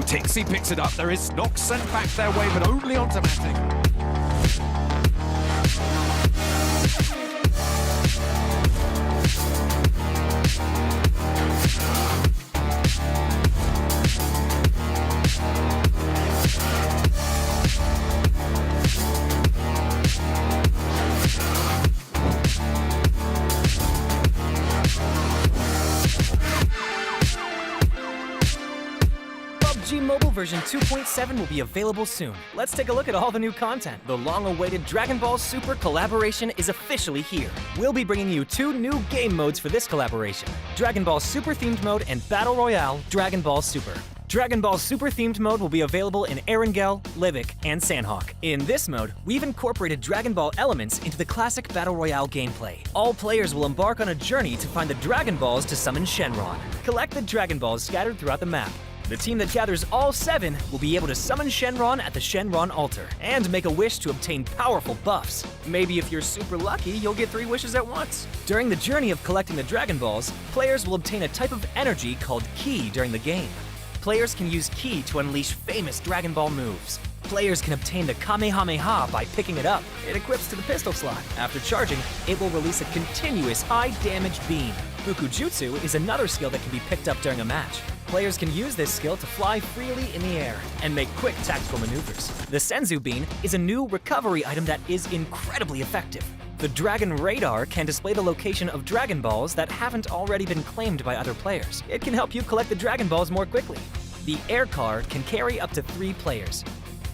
Tixi picks it up. There is Nox sent back their way, but only on Matic. PUBG Mobile version 2.7 will be available soon. Let's take a look at all the new content. The long-awaited Dragon Ball Super collaboration is officially here. We'll be bringing you 2 new game modes for this collaboration: Dragon Ball Super themed mode and Battle Royale Dragon Ball Super. Dragon Ball Super themed mode will be available in Erangel, RUKH, and Sanhok. In this mode, we've incorporated Dragon Ball elements into the classic Battle Royale gameplay. All players will embark on a journey to find the Dragon Balls to summon Shenron. Collect the Dragon Balls scattered throughout the map. The team that gathers all 7 will be able to summon Shenron at the Shenron altar and make a wish to obtain powerful buffs. Maybe if you're super lucky, you'll get 3 wishes at once. During the journey of collecting the Dragon Balls, players will obtain a type of energy called Ki during the game. Players can use Ki to unleash famous Dragon Ball moves. Players can obtain the Kamehameha by picking it up. It equips to the pistol slot. After charging, it will release a continuous high-damage beam. Fukujutsu is another skill that can be picked up during a match. Players can use this skill to fly freely in the air and make quick tactical maneuvers. The Senzu Bean is a new recovery item that is incredibly effective. The Dragon Radar can display the location of Dragon Balls that haven't already been claimed by other players. It can help you collect the Dragon Balls more quickly. The Air Car can carry up to 3 players.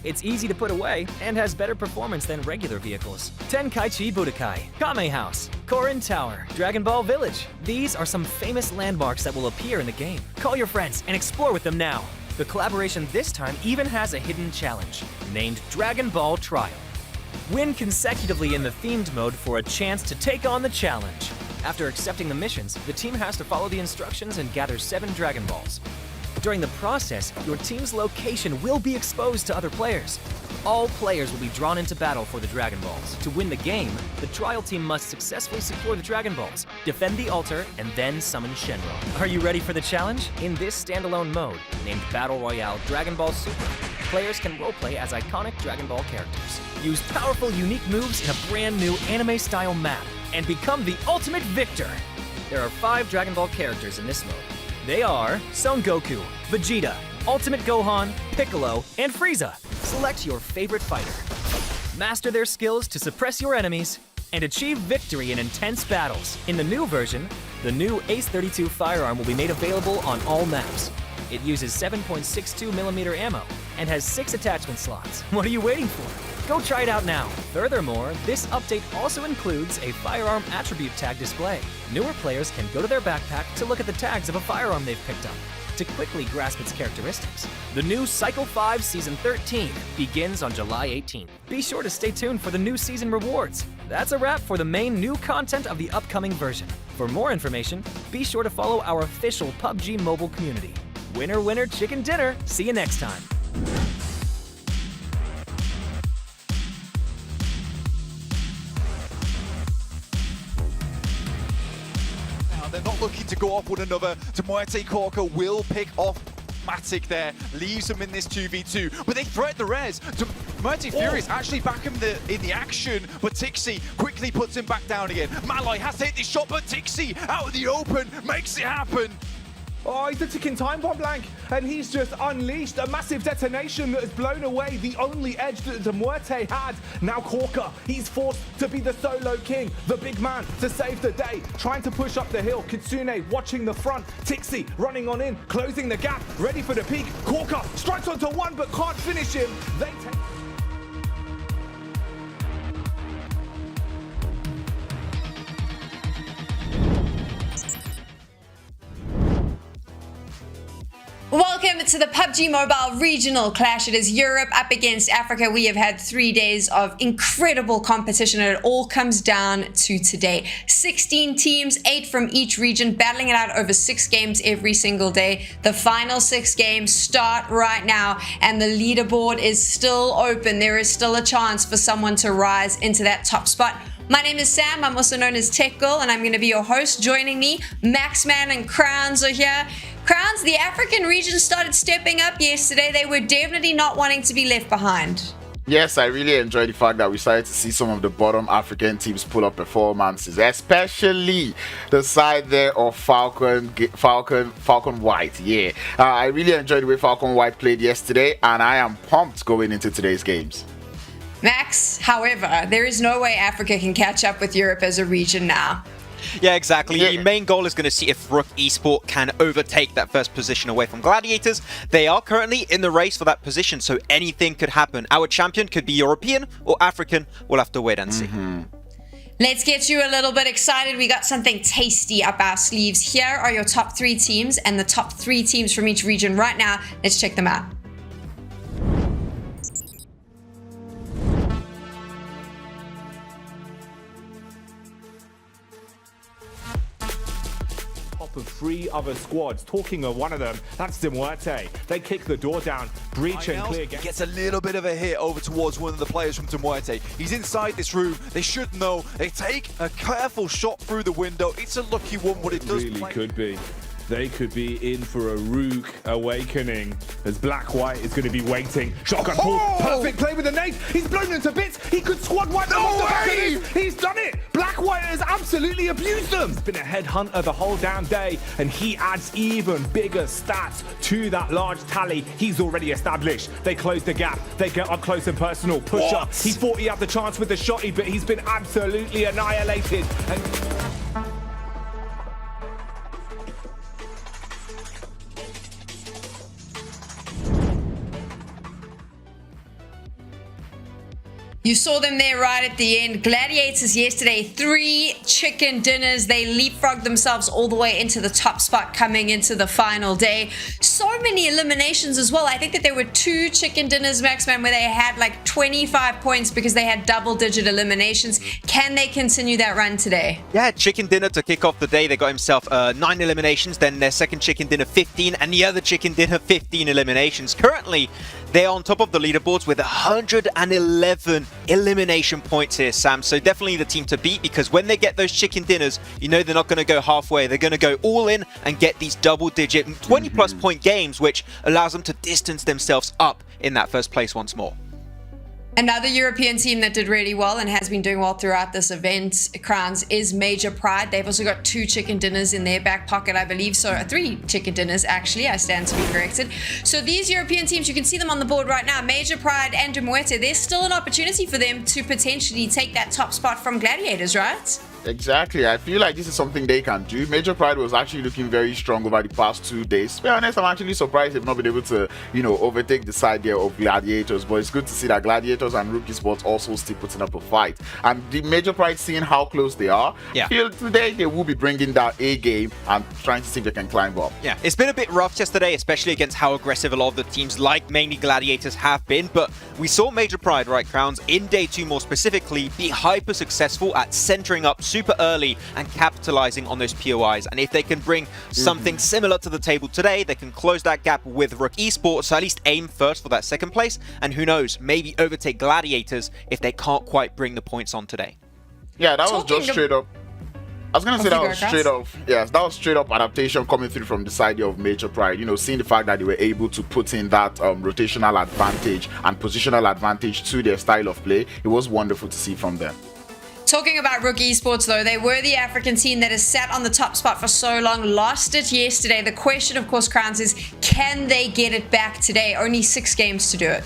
It's easy to put away and has better performance than regular vehicles. Tenkaichi Budokai, Kame House, Korin Tower, Dragon Ball Village. These are some famous landmarks that will appear in the game. Call your friends and explore with them now. The collaboration this time even has a hidden challenge, named Dragon Ball Trial. Win consecutively in the themed mode for a chance to take on the challenge. After accepting the missions, the team has to follow the instructions and gather 7 Dragon Balls. During the process, your team's location will be exposed to other players. All players will be drawn into battle for the Dragon Balls. To win the game, the trial team must successfully secure the Dragon Balls, defend the altar, and then summon Shenron. Are you ready for the challenge? In this standalone mode, named Battle Royale Dragon Ball Super, players can roleplay as iconic Dragon Ball characters, use powerful, unique moves in a brand new anime-style map, and become the ultimate victor. There are 5 Dragon Ball characters in this mode. They are Son Goku, Vegeta, Ultimate Gohan, Piccolo, and Frieza. Select your favorite fighter. Master their skills to suppress your enemies and achieve victory in intense battles. In the new version, the new Ace 32 firearm will be made available on all maps. It uses 7.62mm ammo and has 6 attachment slots. What are you waiting for? Go try it out now. Furthermore, this update also includes a firearm attribute tag display. Newer players can go to their backpack to look at the tags of a firearm they've picked up to quickly grasp its characteristics. The new Cycle 5 Season 13 begins on July 18th. Be sure to stay tuned for the new season rewards. That's a wrap for the main new content of the upcoming version. For more information, be sure to follow our official PUBG Mobile community. Winner, winner, chicken dinner. See you next time. They're not looking to go off one another. MUERTE Corker will pick off Matic there, leaves them in this 2v2, but they threat the res. MUERTE Furious actually back in the action, but Tixi quickly puts him back down again. Malloy has to hit this shot, but Tixi out of the open makes it happen. Oh, he's a ticking time bomb, Blank, and he's just unleashed a massive detonation that has blown away the only edge that MUERTE had. Now Corker, he's forced to be the solo king, the big man to save the day, trying to push up the hill. Kitsune watching the front, Tixi running on in, closing the gap, ready for the peak. Corker strikes onto one but can't finish him. They take... Welcome to the PUBG Mobile Regional Clash. It is Europe up against Africa. We have had 3 days of incredible competition, and it all comes down to today. 16 teams, 8 from each region, battling it out over 6 games every single day. The final 6 games start right now, and the leaderboard is still open. There is still a chance for someone to rise into that top spot. My name is Sam, I'm also known as Tech Girl, and I'm going to be your host. Joining me, Maxman and Crowns are here. Crowns, the African region started stepping up yesterday. They were definitely not wanting to be left behind. Yes, I really enjoy the fact that we started to see some of the bottom African teams pull up performances, especially the side there of Falcon White. Yeah, I really enjoyed the way Falcon White played yesterday, and I am pumped going into today's games. Max, however, there is no way Africa can catch up with Europe as a region now. Yeah, exactly. Yeah. The main goal is going to see if RUKH Esport can overtake that first position away from Gladiators. They are currently in the race for that position, so anything could happen. Our champion could be European or African. We'll have to wait and see. Let's get you a little bit excited. We got something tasty up our sleeves. Here are your top 3 teams and the top 3 teams from each region right now. Let's check them out. Of 3 other squads. Talking of one of them, that's MUERTE. They kick the door down, breach and clear. Gets a little bit of a hit over towards one of the players from MUERTE. He's inside this room. They should know. They take a careful shot through the window. It's a lucky one, but it does Really could be. They could be in for a RUKH awakening as Black-White is going to be waiting. Shotgun pull, perfect play with the nade. He's blown into bits. He could squad wipe them off the back of this. He's done it. Black-White has absolutely abused them. It's been a headhunter the whole damn day, and he adds even bigger stats to that large tally he's already established. They close the gap. They get up close and personal. Push up. He thought he had the chance with the shotty, but he's been absolutely annihilated. And You saw them there right at the end. Gladiators yesterday, 3 chicken dinners. They leapfrogged themselves all the way into the top spot coming into the final day. So many eliminations as well. I think that there were 2 chicken dinners, Maxman, where they had like 25 points because they had double-digit eliminations. Can they continue that run today? Yeah, chicken dinner to kick off the day. They got himself 9 eliminations, then their second chicken dinner 15, and the other chicken dinner 15 eliminations. Currently, they're on top of the leaderboards with 111 elimination points here, Sam. So definitely the team to beat, because when they get those chicken dinners, you know they're not going to go halfway. They're going to go all in and get these double-digit 20-plus point games, which allows them to distance themselves up in that first place once more. Another European team that did really well and has been doing well throughout this event, Crowns, is Major Pride. They've also got 2 chicken dinners in their back pocket, I believe. So 3 chicken dinners, actually. I stand to be corrected. So these European teams, you can see them on the board right now. Major Pride and MUERTE, there's still an opportunity for them to potentially take that top spot from Gladiators, right? Exactly. I feel like this is something they can do. Major Pride was actually looking very strong over the past 2 days. To be honest, I'm actually surprised they've not been able to, overtake the side there of Gladiators. But it's good to see that Gladiators and RUKH Esport also still putting up a fight. And the Major Pride, seeing how close they are, I feel today they will be bringing that A game and trying to see if they can climb up. Yeah, it's been a bit rough yesterday, especially against how aggressive a lot of the teams, like mainly Gladiators, have been. But we saw Major Pride, right, Crowns, in day 2 more specifically, be hyper successful at centering up super early and capitalizing on those POIs. And if they can bring something similar to the table today, they can close that gap with RUKH Esport, so at least aim first for that second place, and who knows, maybe overtake Gladiators if they can't quite bring the points on today. Yeah, that was just straight up. I was going to say that was straight up, yes, that was straight up adaptation coming through from the side of Major Pride. Seeing the fact that they were able to put in that rotational advantage and positional advantage to their style of play, it was wonderful to see from them. Talking about RUKH Esports, though, they were the African team that has sat on the top spot for so long, lost it yesterday. The question, of course, Crowns, is can they get it back today? Only 6 games to do it.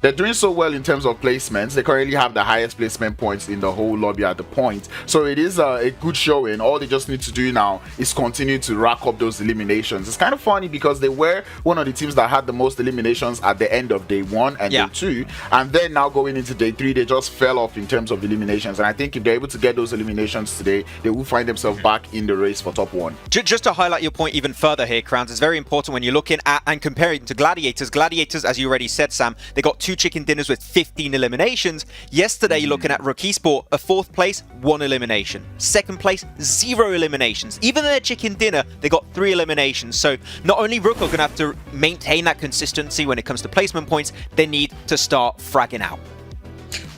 They're doing so well in terms of placements. They currently have the highest placement points in the whole lobby at the point. So it is a good showing. All they just need to do now is continue to rack up those eliminations. It's kind of funny because they were one of the teams that had the most eliminations at the end of day 1 and day 2. And then now going into day 3, they just fell off in terms of eliminations. And I think if they're able to get those eliminations today, they will find themselves back in the race for top 1. Just to highlight your point even further here, Crowns, it's very important when you're looking at and comparing to Gladiators. Gladiators, as you already said, Sam, they got 2 chicken dinners with 15 eliminations. Yesterday, you're looking at RUKH Esport, a 4th place, 1 elimination. 2nd place, 0 eliminations. Even their chicken dinner, they got 3 eliminations. So not only RUKH are going to have to maintain that consistency when it comes to placement points, they need to start fragging out.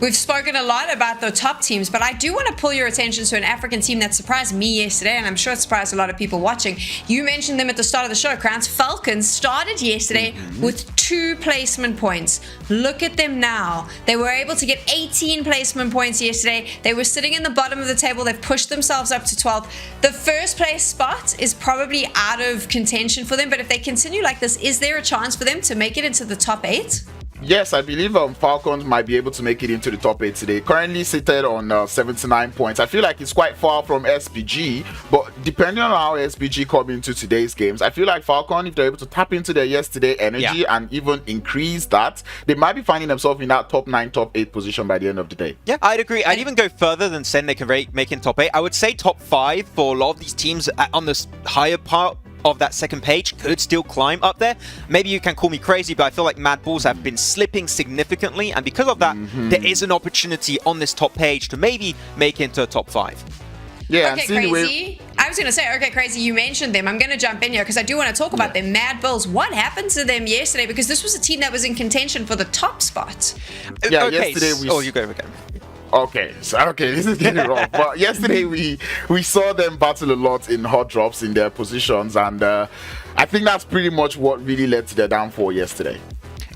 We've spoken a lot about the top teams, but I do want to pull your attention to an African team that surprised me yesterday, and I'm sure it surprised a lot of people watching. You mentioned them at the start of the show, Crowns. Falcons started yesterday with 2 placement points. Look at them now. They were able to get 18 placement points yesterday. They were sitting in the bottom of the table. They've pushed themselves up to 12. The first place spot is probably out of contention for them, but if they continue like this, is there a chance for them to make it into the top 8? Yes, I believe Falcons might be able to make it into the top 8 today. Currently seated on 79 points. I feel like it's quite far from SPG, but depending on how SPG come into today's games, I feel like Falcon, if they're able to tap into their yesterday energy and even increase that, they might be finding themselves in that top 9, top 8 position by the end of the day. Yeah, I'd agree. I'd even go further than saying they can make in top 8. I would say top 5 for a lot of these teams on this higher part of that second page could still climb up there. Maybe you can call me crazy, but I feel like MADBULLS have been slipping significantly, and because of that, there is an opportunity on this top page to maybe make it into a top 5. Yeah, okay, Crazy. I was going to say, okay, Crazy, you mentioned them. I'm going to jump in here because I do want to talk about them. MADBULLS, what happened to them yesterday? Because this was a team that was in contention for the top spot. Yeah, okay, yesterday we... Oh, you go again. Okay, this is getting wrong. But yesterday we saw them battle a lot in hot drops in their positions, and I think that's pretty much what really led to their downfall yesterday.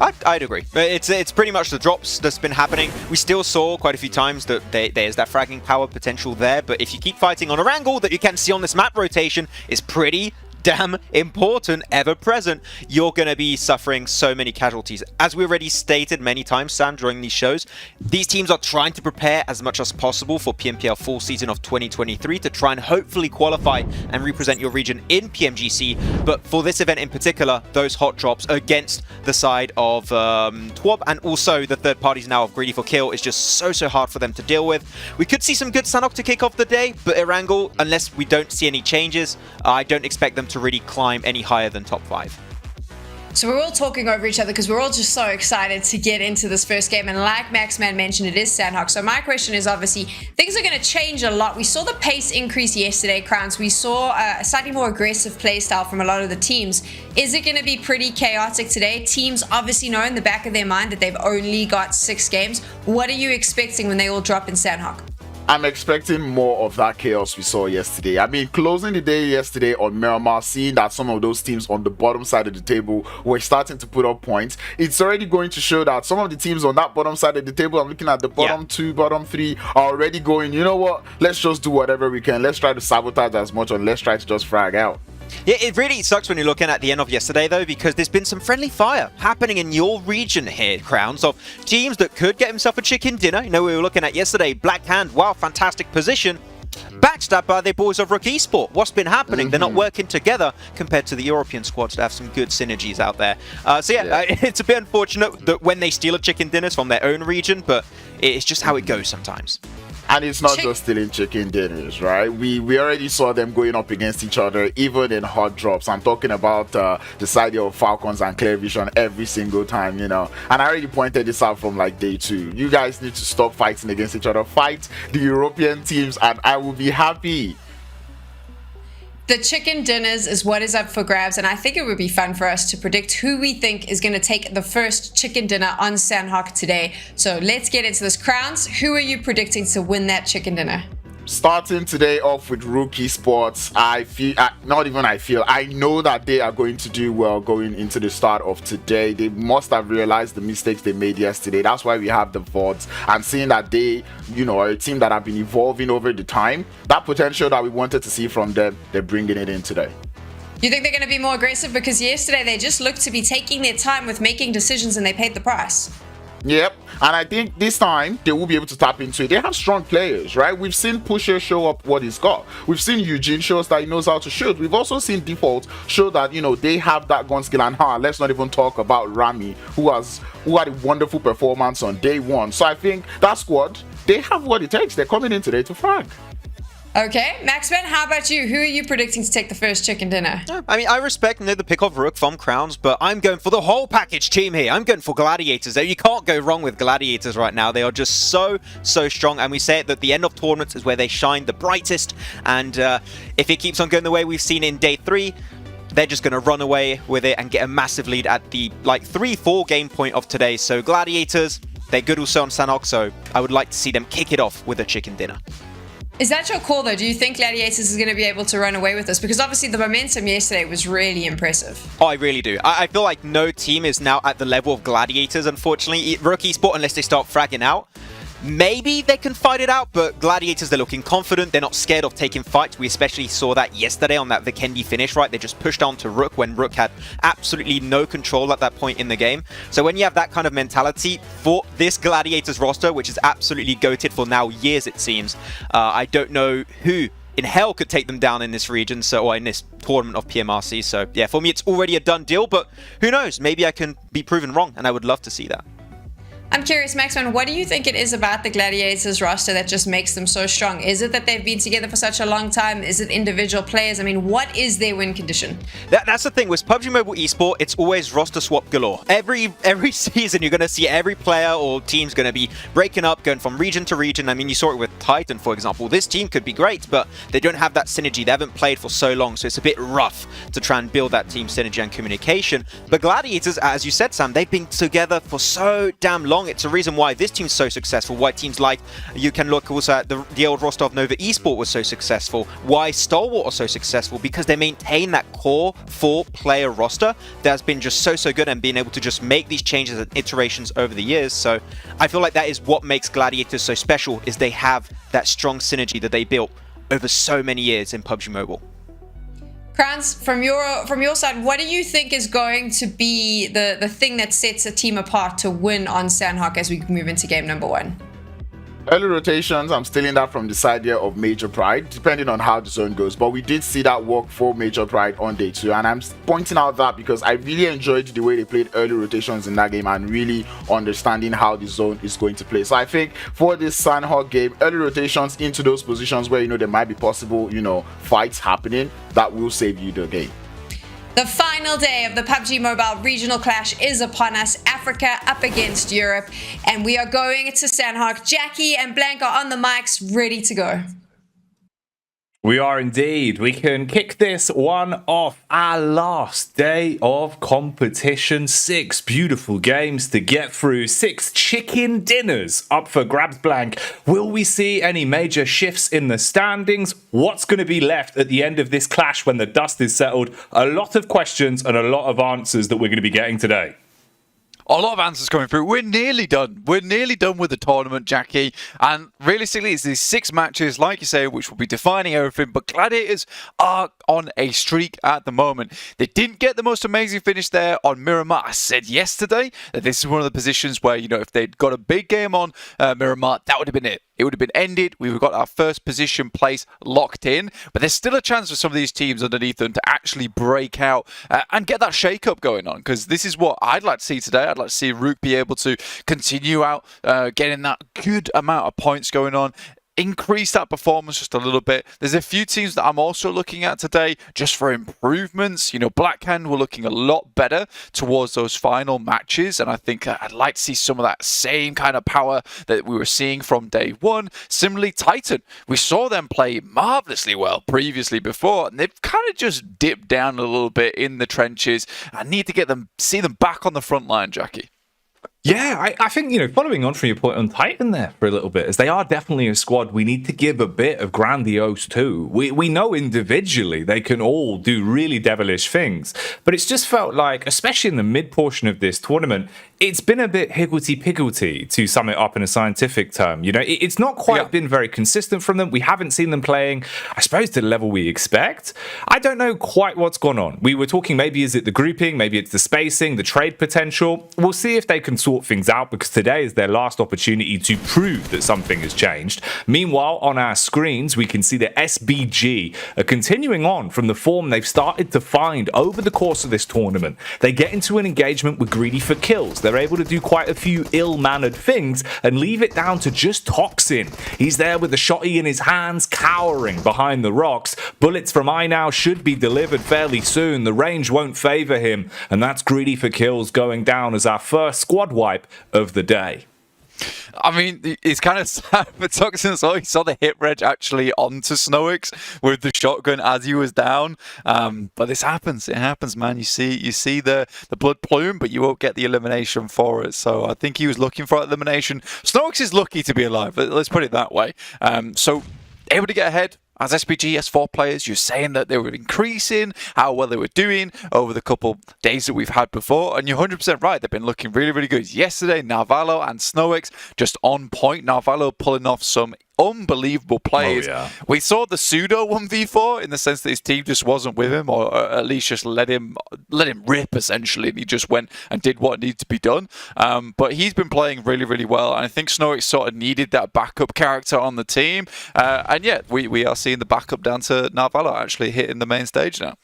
I'd agree. It's pretty much the drops that's been happening. We still saw quite a few times that there's that fragging power potential there, but if you keep fighting on Erangel, that you can see on this map rotation is pretty damn important, ever present, you're going to be suffering so many casualties. As we already stated many times, Sam, during these shows, these teams are trying to prepare as much as possible for PMPL full season of 2023 to try and hopefully qualify and represent your region in PMGC. But for this event in particular, those hot drops against the side of TWAB and also the third parties now of Greedy for Kill is just so hard for them to deal with. We could see some good Sanhok to kick off the day, but Erangel, unless we don't see any changes, I don't expect them to really climb any higher than top 5. So we're all talking over each other because we're all just so excited to get into this first game. And like Maxman mentioned, it is Sanhok. So my question is obviously, things are going to change a lot. We saw the pace increase yesterday, Crowns. We saw a slightly more aggressive playstyle from a lot of the teams. Is it going to be pretty chaotic today? Teams obviously know in the back of their mind that they've only got 6 games. What are you expecting when they all drop in Sanhok? I'm expecting more of that chaos we saw yesterday. I mean, closing the day yesterday on Miramar, seeing that some of those teams on the bottom side of the table were starting to put up points, it's already going to show that some of the teams on that bottom side of the table, I'm looking at the bottom 2, bottom 3, are already going, you know what, let's just do whatever we can. Let's try to sabotage as much, and let's try to just frag out. Yeah, it really sucks when you're looking at the end of yesterday, though, because there's been some friendly fire happening in your region here, Crowns, of teams that could get himself a chicken dinner. You know, we were looking at yesterday, Black Hand, wow, fantastic position. Backstabbed by the boys of RUKH Esport. What's been happening? They're not working together compared to the European squads that have some good synergies out there. It's a bit unfortunate that when they steal a chicken dinners from their own region, but it's just how it goes sometimes. And it's not just stealing chicken dinners, right? We already saw them going up against each other, even in hot drops. I'm talking about the side of Falcons and Clear Vision every single time, you know. And I already pointed this out from like day 2. You guys need to stop fighting against each other. Fight the European teams, and I will be happy. The chicken dinners is what is up for grabs, and I think it would be fun for us to predict who we think is going to take the first chicken dinner on Sanhok today. So let's get into this. Crowns, who are you predicting to win that chicken dinner? Starting today off with RUKH Esports, I know that they are going to do well going into the start of today. They must have realized the mistakes they made yesterday. That's why we have the VODs, and seeing that they, you know, are a team that have been evolving over the time. That potential that we wanted to see from them, they're bringing it in today. You think they're going to be more aggressive? Because yesterday they just looked to be taking their time with making decisions and they paid the price. Yep, and I think this time they will be able to tap into it. They have strong players, right? We've seen Pusher show up what he's got. We've seen Eugene show us that he knows how to shoot. We've also seen Default show that, you know, they have that gun skill. And let's not even talk about Rami, who had a wonderful performance on day 1. So I think that squad, they have what it takes. They're coming in today to frag. Okay, Maxman, how about you? Who are you predicting to take the first chicken dinner? I mean, I respect the pick of RUKH from Crowns, but I'm going for the whole package team here. I'm going for Gladiators. You can't go wrong with Gladiators right now. They are just so strong, and we say it that the end of tournaments is where they shine the brightest, and if it keeps on going the way we've seen in day 3, they're just going to run away with it and get a massive lead at the 3-4 game point of today. So Gladiators, They're good also on Sanhok, so I would like to see them kick it off with a chicken dinner. Is that your call, though? Do you think Gladiators is going to be able to run away with this? Because obviously the momentum yesterday was really impressive. Oh, I really do. I feel like no team is now at the level of Gladiators, unfortunately. RUKH Esport, unless they start fragging out, maybe they can fight it out, but Gladiators, they're looking confident. They're not scared of taking fights. We especially saw that yesterday on that Vikendi finish, right? They just pushed on to RUKH when RUKH had absolutely no control at that point in the game. So when you have that kind of mentality for this Gladiators roster, which is absolutely goated for now years, it seems, I don't know who in hell could take them down in this region, or in this tournament of PMRC. So yeah, for me, it's already a done deal, but who knows? Maybe I can be proven wrong, and I would love to see that. I'm curious, Maxman, what do you think it is about the Gladiators roster that just makes them so strong? Is it that they've been together for such a long time? Is it individual players? I mean, what is their win condition? That's the thing with PUBG Mobile Esport. It's always roster swap galore. Every season, you're going to see every player or team's going to be breaking up, going from region to region. I mean, you saw it with Titan, for example. This team could be great, but they don't have that synergy. They haven't played for so long, so it's a bit rough to try and build that team synergy and communication. But Gladiators, as you said, Sam, they've been together for so damn long. It's a reason why this team's so successful, why teams like, you can look also at the old roster of Nova Esport was so successful, why Stalwart are so successful, because they maintain that core 4-player roster that's been just so good and being able to just make these changes and iterations over the years. So I feel like that is what makes Gladiators so special, is they have that strong synergy that they built over so many years in PUBG Mobile. Krans, from your side, what do you think is going to be the thing that sets a team apart to win on Sanhok as we move into game number 1? Early rotations, I'm stealing that from the side here of Major Pride, depending on how the zone goes. But we did see that work for Major Pride on day 2. And I'm pointing out that because I really enjoyed the way they played early rotations in that game and really understanding how the zone is going to play. So I think for this Sanhok game, early rotations into those positions where, there might be possible, fights happening, that will save you the game. The final day of the PUBG Mobile Regional Clash is upon us. Africa up against Europe. And we are going to Sanhok. Jackie and Blank are on the mics, ready to go. We are indeed. We can kick this one off. Our last day of competition. 6 beautiful games to get through. 6 chicken dinners up for grabs, Blank. Will we see any major shifts in the standings? What's going to be left at the end of this clash when the dust is settled? A lot of questions and a lot of answers that we're going to be getting today. A lot of answers coming through. We're nearly done. We're nearly done with the tournament, Jackie. And realistically, it's these 6 matches, like you say, which will be defining everything. But Gladiators are on a streak at the moment. They didn't get the most amazing finish there on Miramar. I said yesterday that this is one of the positions where, if they'd got a big game on Miramar, that would have been it. It would have been ended. We've got our first position place locked in. But there's still a chance for some of these teams underneath them to actually break out and get that shake-up going on. Because this is what I'd like to see today. I'd like to see RUKH be able to continue out getting that good amount of points going on. Increase that performance just a little bit. There's a few teams that I'm also looking at today just for improvements. Blackhand were looking a lot better towards those final matches, and I think I'd like to see some of that same kind of power that we were seeing from day 1. Similarly, Titan, we saw them play marvelously well previously before, and they've kind of just dipped down a little bit in the trenches. I need to see them back on the front line, Jackie. Yeah, I think, following on from your point on Titan there for a little bit, as they are definitely a squad we need to give a bit of grandiose to. We know individually they can all do really devilish things, but it's just felt like, especially in the mid portion of this tournament, it's been a bit higgledy-piggledy, to sum it up in a scientific term. It's not quite been very consistent from them. We haven't seen them playing, I suppose, to the level we expect. I don't know quite what's gone on. We were talking, maybe is it the grouping, maybe it's the spacing, the trade potential. We'll see if they can sort things out, because today is their last opportunity to prove that something has changed. Meanwhile, on our screens, we can see the SBG are continuing on from the form they've started to find over the course of this tournament. They get into an engagement with Greedy for kills. They're able to do quite a few ill-mannered things and leave it down to just Toxin. He's there with the shotty in his hands, cowering behind the rocks. Bullets from iNow should be delivered fairly soon. The range won't favor him, and that's Greedy for kills going down as our first squad wipe of the day. I mean, it's kind of sad for Toxin as well. He saw the hit reg actually onto Snowix with the shotgun as he was down. But this happens. It happens, man. You see the blood plume, but you won't get the elimination for it. So I think he was looking for elimination. Snowix is lucky to be alive. Let's put it that way. So able to get ahead. As SPG S4 players, you're saying that they were increasing, how well they were doing over the couple days that we've had before, and you're 100% right. They've been looking really, really good. Yesterday, Narvalo and Snowix just on point. Narvalo pulling off some unbelievable plays. Oh, yeah. We saw the pseudo 1v4 in the sense that his team just wasn't with him, or at least just let him rip essentially, and he just went and did what needed to be done. But he's been playing really, really well, and I think Snowix sort of needed that backup character on the team. And yeah, we are seeing the backup down to Narvalo actually hitting the main stage now.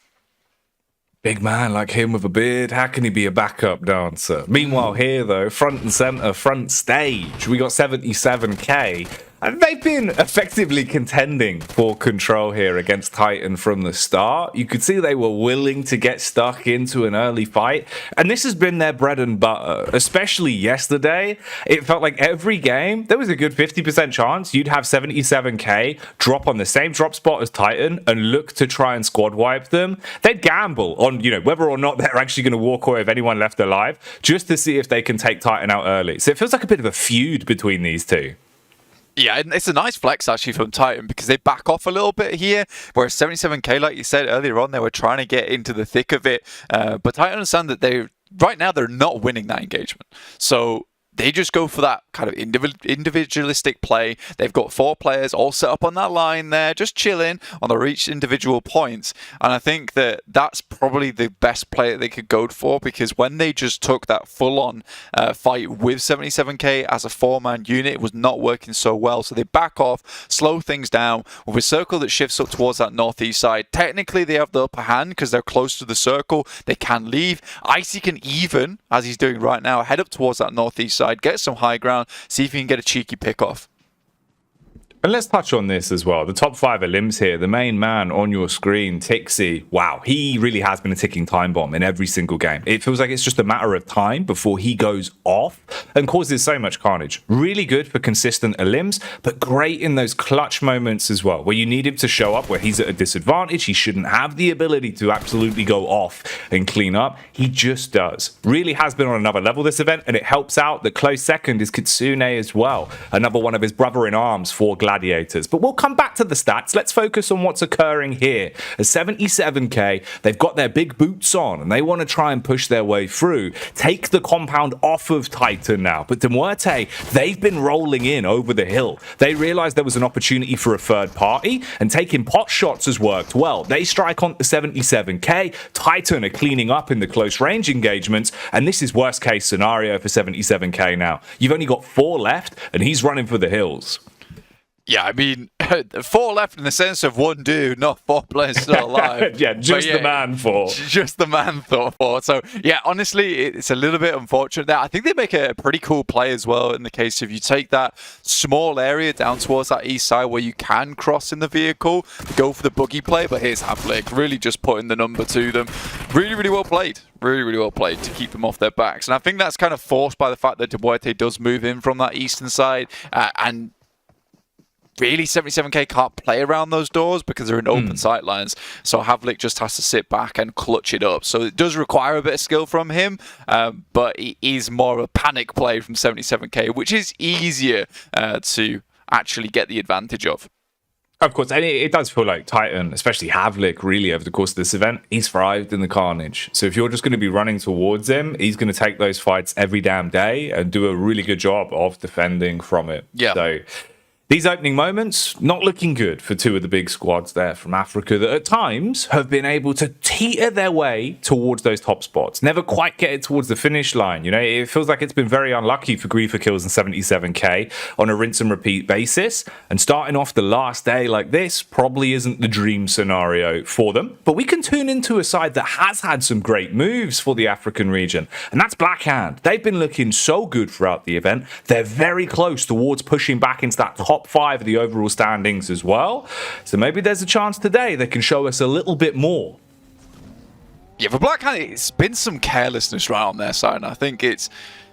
Big man like him with a beard, how can he be a backup dancer? Meanwhile here though, front and center, front stage, we got 77k. And they've been effectively contending for control here against Titan from the start. You could see they were willing to get stuck into an early fight. And this has been their bread and butter, especially yesterday. It felt like every game, there was a good 50% chance you'd have 77k drop on the same drop spot as Titan and look to try and squad wipe them. They'd gamble on, whether or not they're actually going to walk away with anyone left alive, just to see if they can take Titan out early. So it feels like a bit of a feud between these two. Yeah, and it's a nice flex actually from Titan because they back off a little bit here, whereas 77k, like you said earlier on, they were trying to get into the thick of it. But Titan understand that right now they're not winning that engagement. So they just go for that kind of individualistic play. They've got 4 players all set up on that line there, just chilling on their each individual points. And I think that that's probably the best play that they could go for, because when they just took that full-on fight with 77k as a 4-man unit, it was not working so well. So they back off, slow things down with a circle that shifts up towards that northeast side. Technically, they have the upper hand because they're close to the circle. They can leave. Icy can even, as he's doing right now, head up towards that northeast side, get some high ground, see if you can get a cheeky pick off. And let's touch on this as well. The top 5 elims here, the main man on your screen, Tixi, wow, he really has been a ticking time bomb in every single game. It feels like it's just a matter of time before he goes off and causes so much carnage. Really good for consistent elims, but great in those clutch moments as well, where you need him to show up, where he's at a disadvantage. He shouldn't have the ability to absolutely go off and clean up. He just does. Really has been on another level this event, and it helps out. The close second is Kitsune as well, another one of his brother-in-arms for Gladiators. But we'll come back to the stats. Let's focus on what's occurring here. At 77k, they've got their big boots on and they want to try and push their way through. Take the compound off of Titan now. But MUERTE, they've been rolling in over the hill. They realized there was an opportunity for a third party, and taking pot shots has worked well. They strike on the 77k. Titan are cleaning up in the close range engagements, and this is worst case scenario for 77k now. You've only got 4 left and he's running for the hills. Yeah, I mean, 4 left in the sense of 1 dude, not 4 players still alive. Yeah, just the man 4. Just the man 4. So, yeah, honestly, it's a little bit unfortunate there. I think they make a pretty cool play as well in the case of you take that small area down towards that east side where you can cross in the vehicle, go for the buggy play, but here's Havlik really just putting the number to them. Really, really well played. Really, really well played to keep them off their backs. And I think that's kind of forced by the fact that MUERTE does move in from that eastern side, and really 77k can't play around those doors because they're in open sight lines. So Havlik just has to sit back and clutch it up. So it does require a bit of skill from him, but it is more of a panic play from 77k, which is easier to actually get the advantage of. Of course, and it does feel like Titan, especially Havlik, really over the course of this event, he's thrived in the carnage. So if you're just going to be running towards him, he's going to take those fights every damn day and do a really good job of defending from it. Yeah. So these opening moments, not looking good for 2 of the big squads there from Africa that at times have been able to teeter their way towards those top spots. Never quite get it towards the finish line. It feels like it's been very unlucky for Griefer Kills and 77k on a rinse and repeat basis. And starting off the last day like this probably isn't the dream scenario for them. But we can tune into a side that has had some great moves for the African region. And that's Blackhand. They've been looking so good throughout the event. They're very close towards pushing back into that top 5 of the overall standings as well. So maybe there's a chance today they can show us a little bit more. Yeah, for Blackhand, it's been some carelessness right on their side, and I think it's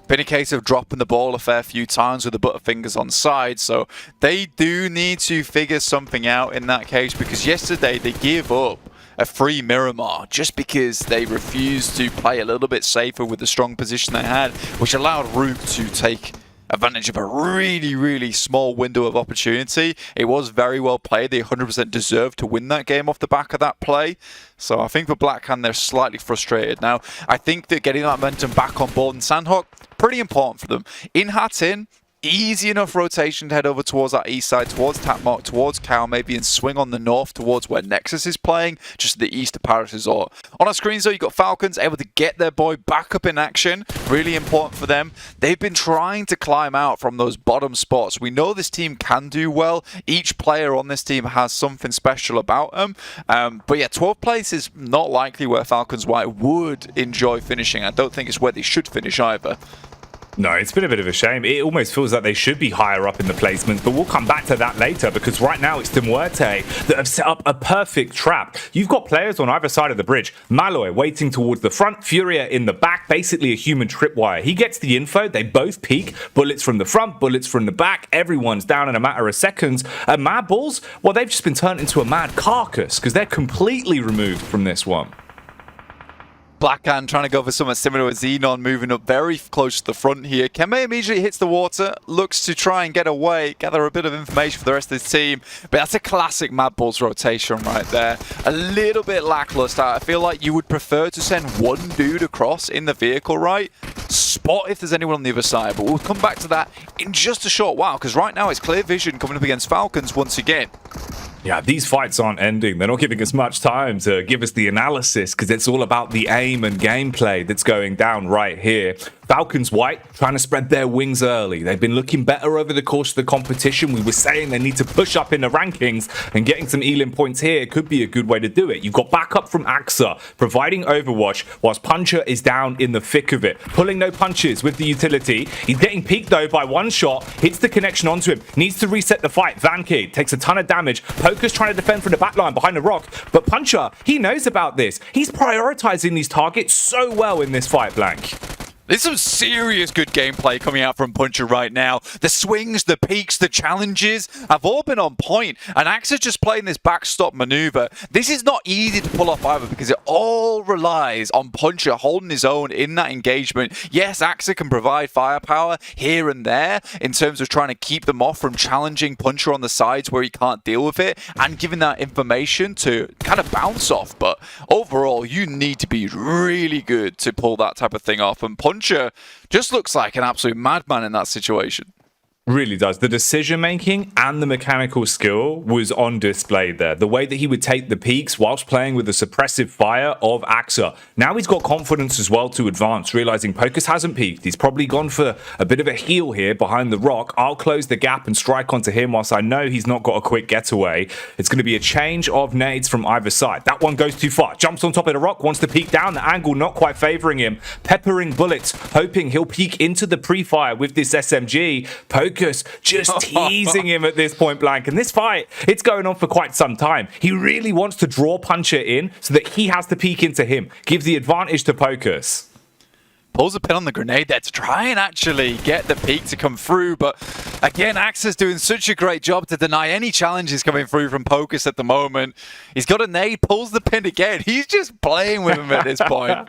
been a case of dropping the ball a fair few times with the butterfingers on side, so they do need to figure something out in that case, because yesterday they gave up a free Miramar just because they refused to play a little bit safer with the strong position they had, which allowed RUKH to take advantage of a really, really small window of opportunity. It was very well played. They 100% deserved to win that game off the back of that play. So I think for Blackhand, they're slightly frustrated. Now, I think that getting that momentum back on board in Sanhok, pretty important for them. In Hatin, easy enough rotation to head over towards that east side, towards Tapmark, towards Cow, maybe, and swing on the north towards where NEXUS is playing, just the east of Paris Resort. On our screens, though, you've got Falcons able to get their boy back up in action. Really important for them. They've been trying to climb out from those bottom spots. We know this team can do well. Each player on this team has something special about them. But yeah, 12th place is not likely where Falcons White would enjoy finishing. I don't think it's where they should finish either. No, it's been a bit of a shame. It almost feels like they should be higher up in the placements, but we'll come back to that later, because right now it's MUERTE that have set up a perfect trap. You've got players on either side of the bridge. Malloy waiting towards the front, Furia in the back, basically a human tripwire. He gets the info, they both peek, bullets from the front, bullets from the back, everyone's down in a matter of seconds. And MADBULLS, well, they've just been turned into a mad carcass, because they're completely removed from this one. Blackhand trying to go for something similar with Xenon, moving up very close to the front here. Keme immediately hits the water, looks to try and get away, gather a bit of information for the rest of his team. But that's a classic MADBULLS rotation right there. A little bit lackluster. I feel like you would prefer to send one dude across in the vehicle, right? Spot if there's anyone on the other side. But we'll come back to that in just a short while, because right now it's clear vision coming up against Falcons once again. Yeah, these fights aren't ending. They're not giving us much time to give us the analysis, because it's all about the aim and gameplay that's going down right here. Falcons White trying to spread their wings early. They've been looking better over the course of the competition. We were saying they need to push up in the rankings, and getting some Elim points here could be a good way to do it. You've got backup from AXA providing Overwatch, whilst Puncher is down in the thick of it. Pulling no punches with the utility. He's getting peeked though by one shot, hits the connection onto him, needs to reset the fight. Vankid takes a ton of damage. Poker's trying to defend from the backline behind the rock, but Puncher, he knows about this. He's prioritizing these targets so well in this fight, Blank. There's some serious good gameplay coming out from Puncher right now. The swings, the peaks, the challenges have all been on point. And AXA's just playing this backstop maneuver. This is not easy to pull off either, because it all relies on Puncher holding his own in that engagement. Yes, AXA can provide firepower here and there in terms of trying to keep them off from challenging Puncher on the sides where he can't deal with it, and giving that information to kind of bounce off. But overall, you need to be really good to pull that type of thing off. And Puncher just looks like an absolute madman in that situation. Really does. The decision making and the mechanical skill was on display there. The way that he would take the peaks whilst playing with the suppressive fire of AXA. Now he's got confidence as well to advance, realizing Pocus hasn't peaked. He's probably gone for a bit of a heal here behind the rock. I'll close the gap and strike onto him whilst I know he's not got a quick getaway. It's going to be a change of nades from either side. That one goes too far. Jumps on top of the rock, wants to peek down. The angle not quite favoring him. Peppering bullets, hoping he'll peek into the pre-fire with this SMG. Pocus just teasing him at this point blank. And this fight, it's going on for quite some time. He really wants to draw Puncher in so that he has to peek into him. Gives the advantage to Pocus. Pulls a pin on the grenade there to try and actually get the peak to come through. But again, AXA's doing such a great job to deny any challenges coming through from Pocus at the moment. He's got a nade, pulls the pin again. He's just playing with him at this point.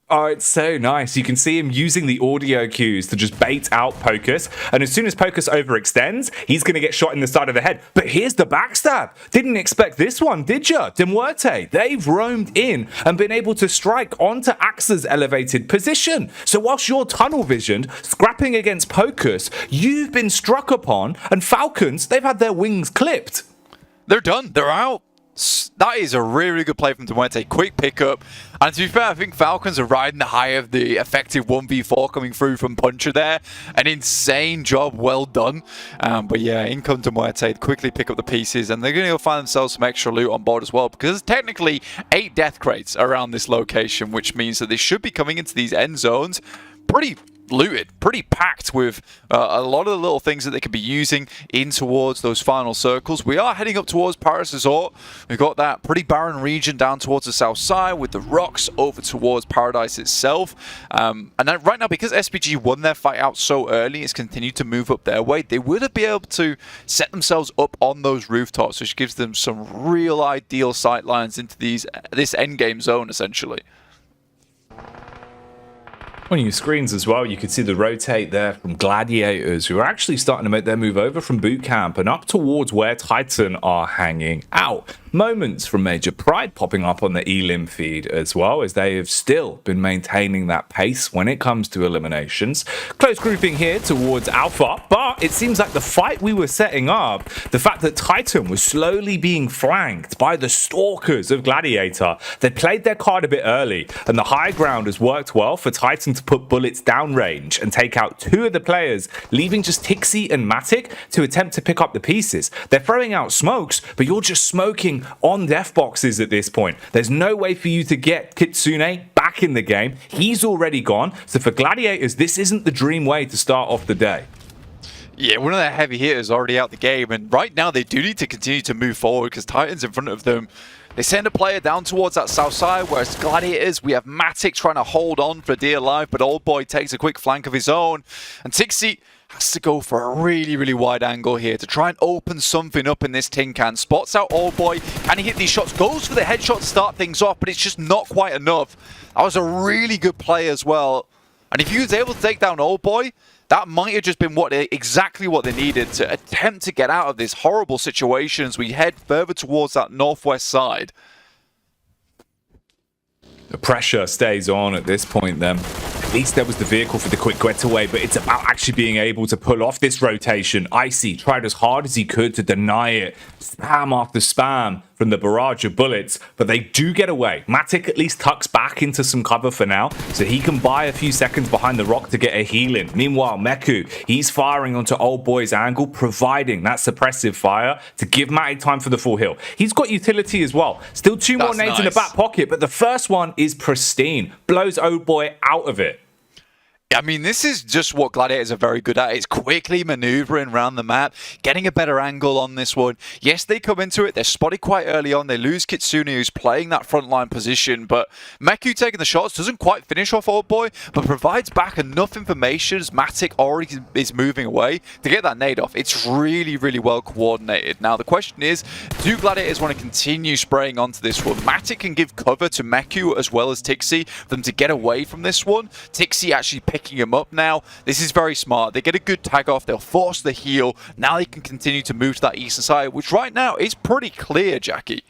Oh, it's so nice. You can see him using the audio cues to just bait out Pocus. And as soon as Pocus overextends, he's going to get shot in the side of the head. But here's the backstab. Didn't expect this one, did ya? MUERTE, they've roamed in and been able to strike onto AXA's elevated position. So whilst you're tunnel visioned, scrapping against Pocus, you've been struck upon, and Falcons, they've had their wings clipped. They're done. They're out. That is a really, really good play from MUERTE. Quick pickup. And to be fair, I think Falcons are riding the high of the effective 1v4 coming through from Puncher there. An insane job. Well done. But yeah, in comes MUERTE. Quickly pick up the pieces. And they're going to go find themselves some extra loot on board as well. Because there's technically 8 death crates around this location. Which means that they should be coming into these end zones pretty looted, pretty packed with a lot of the little things that they could be using in towards those final circles. We are heading up towards Paris Resort. We've got that pretty barren region down towards the south side with the RUKH over towards Paradise itself. And then right now, because SPG won their fight out so early, it's continued to move up their way. They would have been able to set themselves up on those rooftops, which gives them some real ideal sight lines into this endgame zone, essentially. On your screens as well, you can see the rotate there from Gladiators, who are actually starting to make their move over from boot camp and up towards where Titan are hanging out. Moments from Major Pride popping up on the Elim feed as well, as they have still been maintaining that pace when it comes to eliminations. Close grouping here towards Alpha, but it seems like the fight we were setting up, the fact that Titan was slowly being flanked by the stalkers of Gladiator, they played their card a bit early, and the high ground has worked well for Titan to put bullets downrange and take out two of the players, leaving just Tixi and Matic to attempt to pick up the pieces. They're throwing out smokes, but you're just smoking on death boxes at this point. There's no way for you to get Kitsune back in the game. He's already gone. So for Gladiators, this isn't the dream way to start off the day. Yeah, one of their heavy hitters already out the game, and right now they do need to continue to move forward because Titan's in front of them. They send a player down towards that south side, whereas Gladiators, we have Matic trying to hold on for dear life, but Old Boy takes a quick flank of his own, and Tixi has to go for a really, really wide angle here to try and open something up in this tin can. Spots out Old Boy, and he hit these shots, goes for the headshot to start things off, but it's just not quite enough. That was a really good play as well, and if he was able to take down Old Boy, that might have just been exactly what they needed to attempt to get out of this horrible situation as we head further towards that northwest side. The pressure stays on at this point then. At least there was the vehicle for the quick getaway, but it's about actually being able to pull off this rotation. Icy tried as hard as he could to deny it. Spam after spam from the barrage of bullets, but they do get away. Matic at least tucks back into some cover for now, so he can buy a few seconds behind the rock to get a heal in. Meanwhile, Meku, he's firing onto Old Boy's angle, providing that suppressive fire to give Matic time for the full heal. He's got utility as well. Still two more nades in the back pocket, but the first one is pristine. Blows Old Boy out of it. I mean, this is just what Gladiators are very good at. It's quickly maneuvering around the map, getting a better angle on this one. Yes, they come into it. They're spotted quite early on. They lose Kitsune, who's playing that frontline position. But Meku taking the shots doesn't quite finish off Old Boy, but provides back enough information as Matic already is moving away to get that nade off. It's really, really well coordinated. Now, the question is, do Gladiators want to continue spraying onto this one? Matic can give cover to Meku as well as Tixi for them to get away from this one. Tixi actually picking him up now. This is very smart. They get a good tag off. They'll force the heal. Now they can continue to move to that eastern side, which right now is pretty clear, Jackie.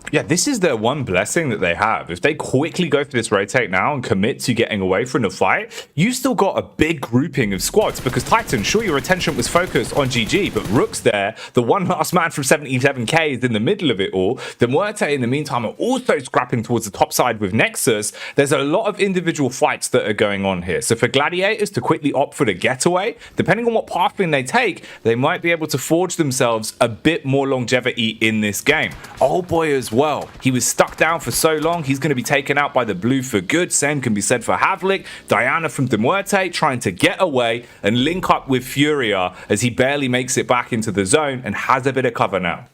Yeah, this is their one blessing that they have. If they quickly go for this rotate now and commit to getting away from the fight, you still got a big grouping of squads because Titan, sure, your attention was focused on GG, but RUKH's there. The one last man from 77k is in the middle of it all. The MUERTE, in the meantime, are also scrapping towards the top side with NEXUS. There's a lot of individual fights that are going on here. So for Gladiators to quickly opt for the getaway, depending on what pathing they take, they might be able to forge themselves a bit more longevity in this game. Old Boy as well. He was stuck down for so long, he's going to be taken out by the blue for good. Same can be said for Havlik. Diana from the MUERTE trying to get away and link up with Furia as he barely makes it back into the zone and has a bit of cover now.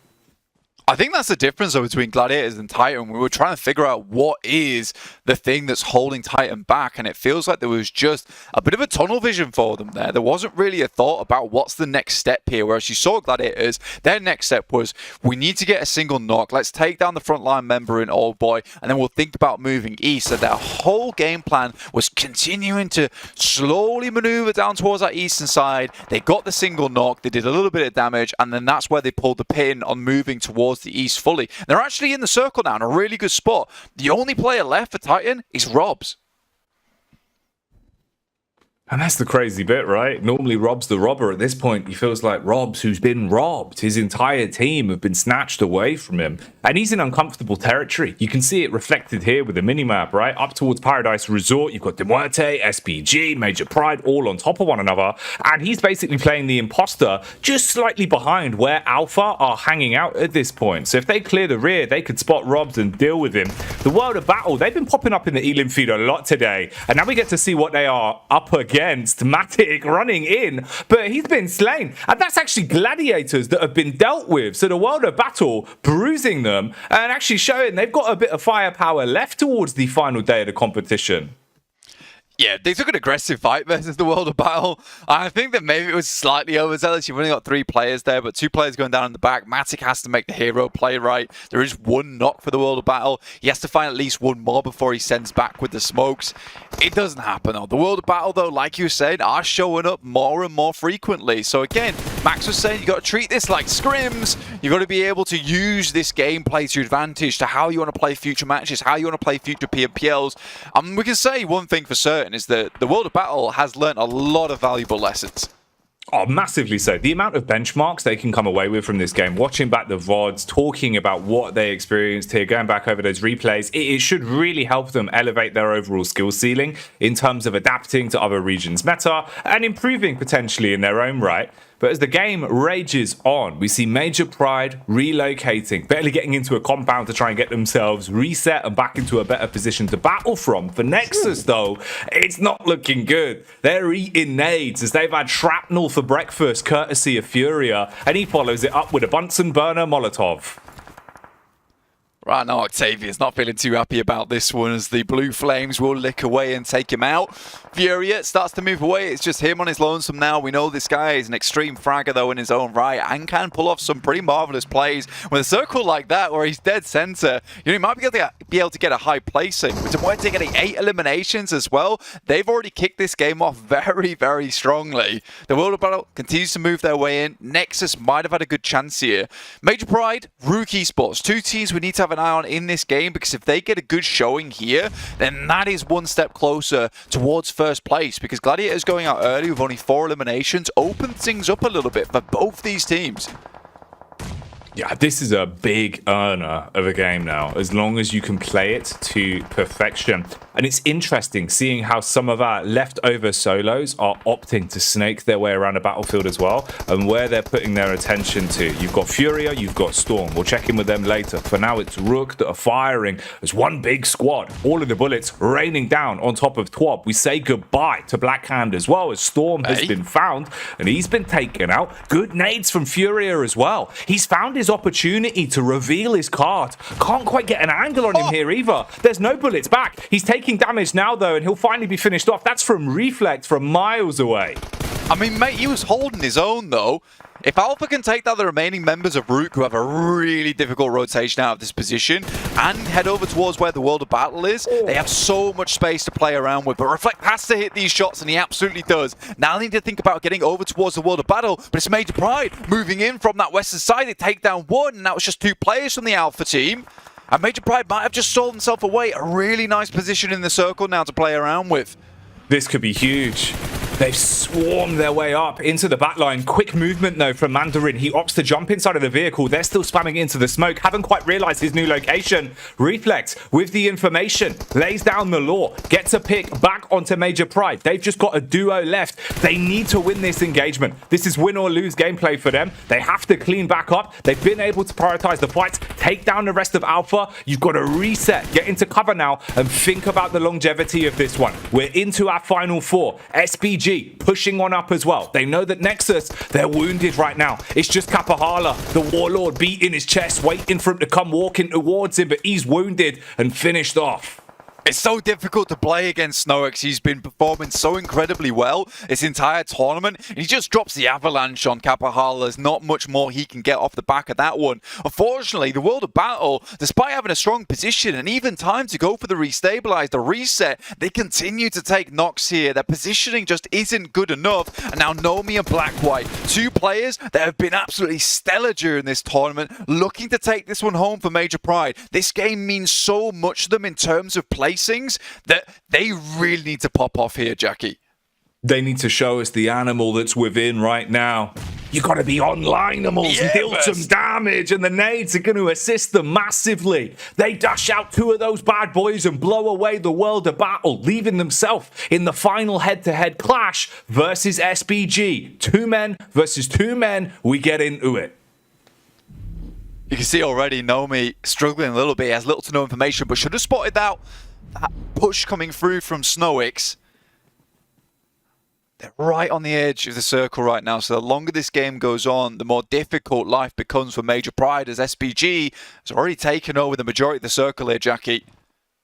I think that's the difference though between Gladiators and Titan. We were trying to figure out what is the thing that's holding Titan back, and it feels like there was just a bit of a tunnel vision for them there. There wasn't really a thought about what's the next step here, whereas you saw Gladiators, their next step was, we need to get a single knock, let's take down the frontline member in Old Boy, and then we'll think about moving east. So their whole game plan was continuing to slowly maneuver down towards that eastern side. They got the single knock, they did a little bit of damage, and then that's where they pulled the pin on moving towards the east fully. They're actually in the circle now in a really good spot. The only player left for Titan is Robs. And that's the crazy bit, right? Normally Rob's the robber. At this point, he feels like Rob's who's been robbed. His entire team have been snatched away from him. And he's in uncomfortable territory. You can see it reflected here with the minimap, right? Up towards Paradise Resort, you've got MUERTE, SPG, Major Pride, all on top of one another. And he's basically playing the imposter just slightly behind where Alpha are hanging out at this point. So if they clear the rear, they could spot Robs and deal with him. The World of Battle, they've been popping up in the Elim feed a lot today. And now we get to see what they are up against. against Matic running in, but he's been slain. And that's actually Gladiators that have been dealt with. So the World of Battle bruising them and actually showing they've got a bit of firepower left towards the final day of the competition. Yeah, they took an aggressive fight versus the World of Battle. I think that maybe it was slightly overzealous. You've only got 3 players there, but 2 players going down in the back. Matic has to make the hero play right. There is 1 knock for the World of Battle. He has to find at least 1 more before he sends back with the smokes. It doesn't happen, though. The World of Battle, though, like you said, are showing up more and more frequently. So again, Max was saying you got to treat this like scrims. You've got to be able to use this gameplay to your advantage, to how you want to play future matches, how you want to play future PMPLs. We can say one thing for certain is that the World of Battle has learned a lot of valuable lessons. Oh, massively so. The amount of benchmarks they can come away with from this game, watching back the VODs, talking about what they experienced here, going back over those replays, it should really help them elevate their overall skill ceiling in terms of adapting to other regions' meta and improving potentially in their own right. But as the game rages on, we see Major Pride relocating, barely getting into a compound to try and get themselves reset and back into a better position to battle from. For Nexus, though, it's not looking good. They're eating nades as they've had shrapnel for breakfast, courtesy of Furia, and he follows it up with a Bunsen burner Molotov. Right now, Octavia's not feeling too happy about this one as the blue flames will lick away and take him out. Furia starts to move away. It's just him on his lonesome now. We know this guy is an extreme fragger, though, in his own right and can pull off some pretty marvelous plays. With a circle like that where he's dead center, you might be able to get a high placing. With MUERTE getting 8 eliminations as well, they've already kicked this game off very, very strongly. The World of Battle continues to move their way in. Nexus might have had a good chance here. Major Pride, RUKH Esports, 2 teams we need to have an eye on in this game, because if they get a good showing here, then that is 1 step closer towards first place, because Gladiators going out early with only 4 eliminations opens things up a little bit for both these teams. Yeah, this is a big earner of a game now, as long as you can play it to perfection. And it's interesting seeing how some of our leftover solos are opting to snake their way around a battlefield as well, and where they're putting their attention to. You've got Furia, you've got Storm. We'll check in with them later. For now, it's RUKH that are firing as one big squad. All of the bullets raining down on top of TWAB. We say goodbye to Blackhand as well, as Storm has been found, and he's been taken out. Good nades from Furia as well. He's found his opportunity to reveal his card. Can't quite get an angle on him here either. There's no bullets back. He's taking damage now, though, and he'll finally be finished off. That's from Reflect from miles away. I mean, mate, he was holding his own, though. If Alpha can take down the remaining members of RUKH, who have a really difficult rotation out of this position, and head over towards where the World of Battle is, they have so much space to play around with. But Reflect has to hit these shots, and he absolutely does. Now they need to think about getting over towards the World of Battle, but it's Major Pride moving in from that western side. They take down 1, and that was just 2 players from the Alpha team. And Major Pride might have just sold himself away. A really nice position in the circle now to play around with. This could be huge. They've swarmed their way up into the backline. Quick movement, though, from Mandarin. He opts to jump inside of the vehicle. They're still spamming into the smoke. Haven't quite realized his new location. Reflect, with the information, lays down the law. Gets a pick back onto Major Pride. They've just got a duo left. They need to win this engagement. This is win or lose gameplay for them. They have to clean back up. They've been able to prioritize the fights, take down the rest of Alpha. You've got to reset, get into cover now, and think about the longevity of this one. We're into our final 4. SBG pushing on up as well. They know that Nexus, they're wounded right now. It's just Kapahala, the Warlord, beating his chest, waiting for him to come walking towards him, but he's wounded and finished off. It's so difficult to play against Snowex. He's been performing so incredibly well this entire tournament. He just drops the avalanche on Kapahala. There's not much more he can get off the back of that one. Unfortunately, the World of Battle, despite having a strong position and even time to go for the restabilize, the reset, they continue to take knocks here. Their positioning just isn't good enough. And now Nomi and Blackwhite, 2 players that have been absolutely stellar during this tournament, looking to take this one home for Major Pride. This game means so much to them in terms of placings that they really need to pop off here, Jackie. They need to show us the animal that's within right now. You got to be online-animals and deal some damage, and the nades are going to assist them massively. They dash out 2 of those bad boys and blow away the World of Battle, leaving themselves in the final head-to-head clash versus SBG. 2 men versus 2 men. We get into it. You can see already Nomi struggling a little bit. He has little to no information, but should have spotted out that push coming through from Snowex. They're right on the edge of the circle right now, so the longer this game goes on, the more difficult life becomes for Major Pride, as SPG has already taken over the majority of the circle here, Jackie.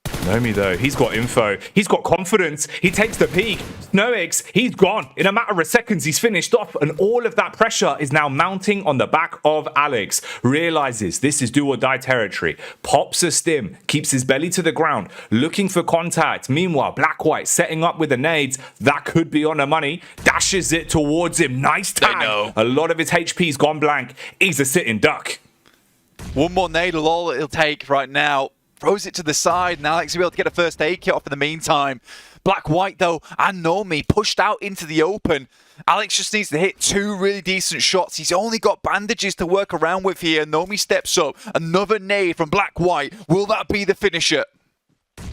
Nomi though, he's got info, he's got confidence, he takes the peak. SnowX, he's gone. In a matter of seconds, he's finished off, and all of that pressure is now mounting on the back of Alex. Realizes this is do or die territory, pops a stim, keeps his belly to the ground, looking for contact. Meanwhile, Black White setting up with the nades, that could be on the money, dashes it towards him. Nice tag. A lot of his HP's gone blank. He's a sitting duck. One more nade, all it'll take right now. Throws it to the side, and Alex will be able to get a first aid kit off in the meantime. Black White, though, and Nomi pushed out into the open. Alex just needs to hit 2 really decent shots. He's only got bandages to work around with here. Nomi steps up. Another nade from Black White. Will that be the finisher?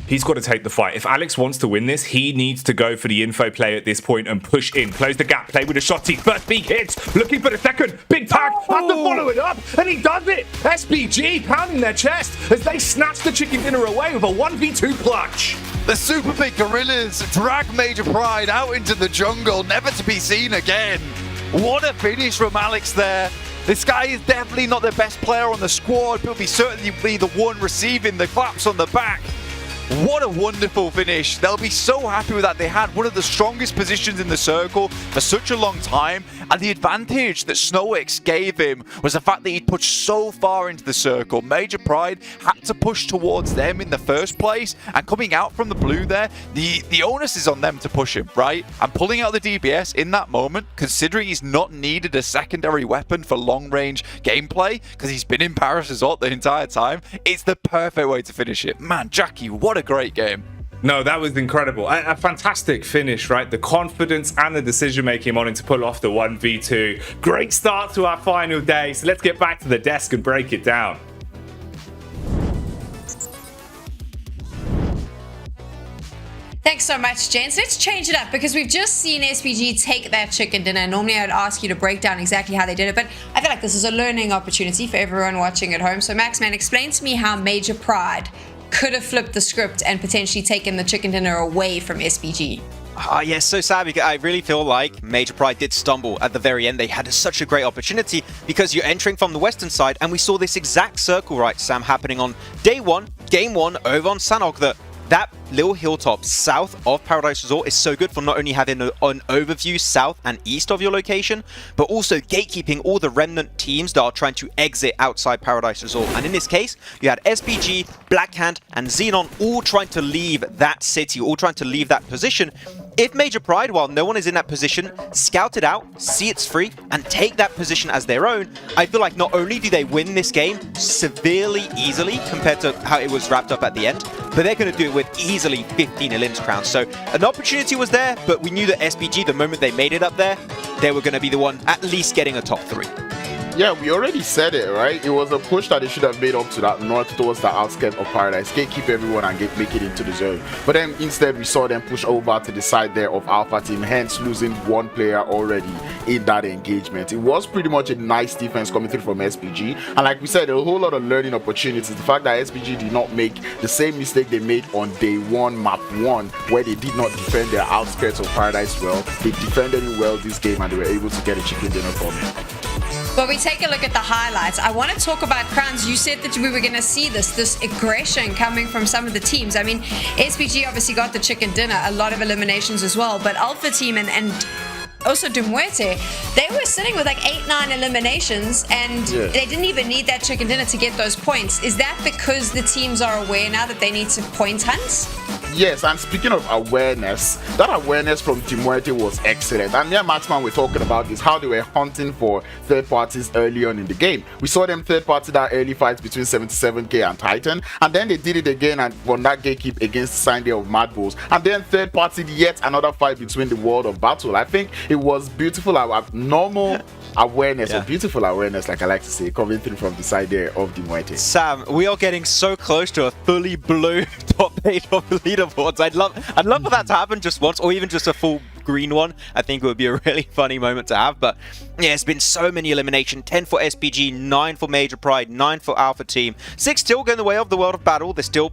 He's got to take the fight. If Alex wants to win this, he needs to go for the info play at this point and push in. Close the gap, play with a shotty. First peak hits, looking for the second. Big tag, has to follow it up, and he does it. SPG pounding their chest as they snatch the chicken dinner away with a 1v2 clutch. The Super Big Gorillas drag Major Pride out into the jungle, never to be seen again. What a finish from Alex there. This guy is definitely not the best player on the squad, but he'll certainly be the one receiving the claps on the back. What a wonderful finish. They'll be so happy with that. They had one of the strongest positions in the circle for such a long time, and the advantage that SnowX gave him was the fact that he'd pushed so far into the circle. Major Pride had to push towards them in the first place, and coming out from the blue there, the onus is on them to push him, right? And pulling out the DBS in that moment, considering he's not needed a secondary weapon for long-range gameplay, because he's been in Paris Resort the entire time, it's the perfect way to finish it. Man, Jackie, what a great game. No, that was incredible. A fantastic finish, right? The confidence and the decision-making wanting to pull off the 1v2. Great start to our final day. So let's get back to the desk and break it down. Thanks so much, gents. Let's change it up because we've just seen SPG take that chicken dinner. Normally I'd ask you to break down exactly how they did it, but I feel like this is a learning opportunity for everyone watching at home. So Max, man, explain to me how Major Pride could have flipped the script and potentially taken the chicken dinner away from SPG. Yes, so sad because I really feel like Major Pride did stumble at the very end. They had such a great opportunity because you're entering from the western side, and we saw this exact circle, right, Sam, happening on day 1, game 1 over on Sanhok. That little hilltop south of Paradise Resort is so good for not only having an overview south and east of your location, but also gatekeeping all the remnant teams that are trying to exit outside Paradise Resort. And in this case, you had SPG, Blackhand, and Xenon all trying to leave that city, all trying to leave that position. If Major Pride, while no one is in that position, scout it out, see it's free, and take that position as their own, I feel like not only do they win this game severely easily compared to how it was wrapped up at the end, but they're going to do it with easily 15 elims crowns. So an opportunity was there, but we knew that SPG, the moment they made it up there, they were going to be the one at least getting a top 3. Yeah, we already said it, right? It was a push that they should have made up to that north towards the outskirts of Paradise, gatekeep everyone and make it into the zone. But then instead we saw them push over to the side there of Alpha Team, hence losing one player already in that engagement. It was pretty much a nice defense coming through from SPG, and like we said, a whole lot of learning opportunities. The fact that SPG did not make the same mistake they made on day 1, map 1, where they did not defend their outskirts of Paradise well. They defended it well this game, and they were able to get a chicken dinner from it. But we take a look at the highlights. I want to talk about Crowns. You said that we were going to see this aggression coming from some of the teams. I mean, SPG obviously got the chicken dinner, a lot of eliminations as well, but Alpha Team and also MUERTE, they were sitting with like 8-9 eliminations, and they didn't even need that chicken dinner to get those points. Is that because the teams are aware now that they need to point hunt? Yes, and speaking of awareness, that awareness from Team MUERTE was excellent. And yeah, Maxman, we're talking about this, how they were hunting for third parties early on in the game. We saw them third party that early fights between 77k and Titan, and then they did it again and won that gatekeep against the Sunday of MADBULLS, and then third partied yet another fight between the World of Battle. I think it was beautiful, normal awareness, or beautiful awareness, like I like to say, coming through from the side there of the MUERTE. Sam, we are getting so close to a fully blue top 8 of the leaderboards. I'd love for that to happen just once, or even just a full green one. I think it would be a really funny moment to have. But yeah, it's been so many elimination. 10 for SPG, 9 for Major Pride, 9 for Alpha Team. 6 still going the way of the World of Battle. They're still,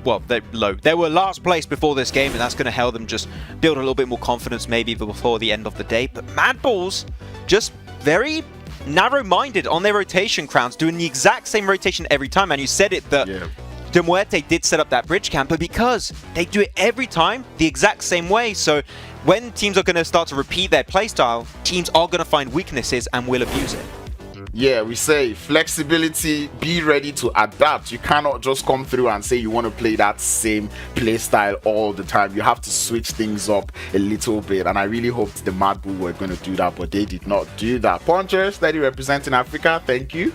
well, they're low. They were last place before this game, and that's going to help them just build a little bit more confidence maybe before the end of the day. But MADBULLS just very narrow-minded on their rotation, Crowns, doing the exact same rotation every time. And you said it that MUERTE did set up that bridge camp, but because they do it every time the exact same way, so when teams are going to start to repeat their playstyle, teams are going to find weaknesses and will abuse it. Yeah, we say flexibility, be ready to adapt. You cannot just come through and say you want to play that same play style all the time. You have to switch things up a little bit, and I really hoped the MADBULLS were going to do that, but they did not do that. Puncher, steady representing Africa, thank you.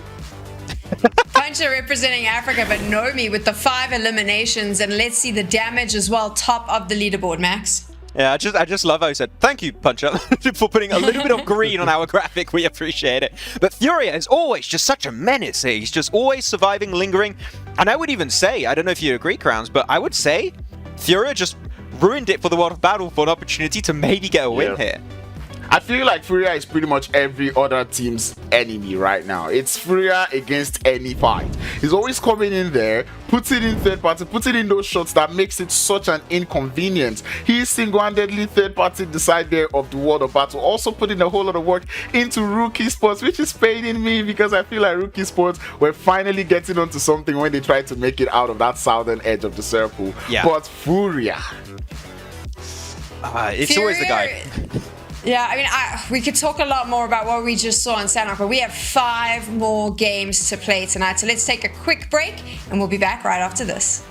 Puncher representing Africa, but Nomi with the 5 eliminations, and let's see the damage as well, top of the leaderboard, Max. Yeah, I just love how he said, thank you, Puncher, for putting a little bit of green on our graphic. We appreciate it. But Furia is always just such a menace. He's just always surviving, lingering. And I would even say, I don't know if you agree, Crowns, but I would say Furia just ruined it for the World of Battle for an opportunity to maybe get a win here. I feel like Furia is pretty much every other team's enemy right now. It's Furia against any fight. He's always coming in there, putting in third party, putting in those shots that makes it such an inconvenience. He's single-handedly third party decider of the World of Battle, also putting a whole lot of work into RUKH ESPORTS, which is paining me because I feel like RUKH ESPORTS were finally getting onto something when they tried to make it out of that southern edge of the circle. Yeah. But Furia. It's always the guy. Yeah, I mean, we could talk a lot more about what we just saw in Sanhok, but we have 5 more games to play tonight. So let's take a quick break, and we'll be back right after this.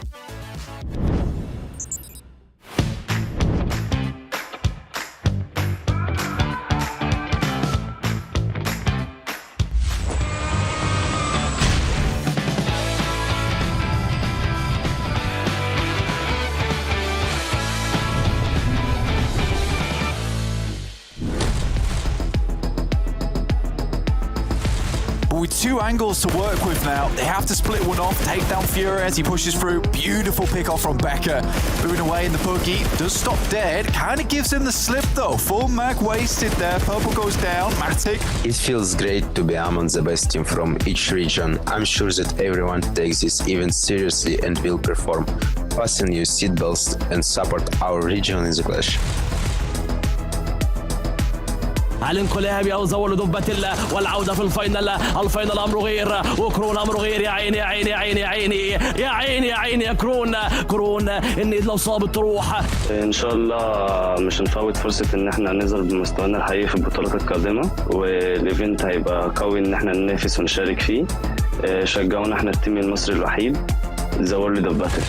With 2 angles to work with now, they have to split one off, take down Fury as he pushes through. Beautiful pick off from Becker. Moving away in the boogie, does stop dead, kind of gives him the slip though. Full mag wasted there, purple goes down, Matic. It feels great to be among the best team from each region. I'm sure that everyone takes this event seriously and will perform. Fasten your seatbelts and support our region in the clash. الانقلاب يزول دبة الله والعودة في الفاينل أمره غير وكرون أمره غير يا عيني يا عيني يا عيني يا عيني يا عيني يا عيني يا كرون إن لو صابت تروح. إن شاء الله مش هنفوت فرصة إن إحنا نظهر بمستوانا الحقيقي في البطولات القادمة، والإيفنت هيبقى قوي إن إحنا ننافس ونشارك فيه. شجعونا إحنا التيم المصري الوحيد The World of Battle.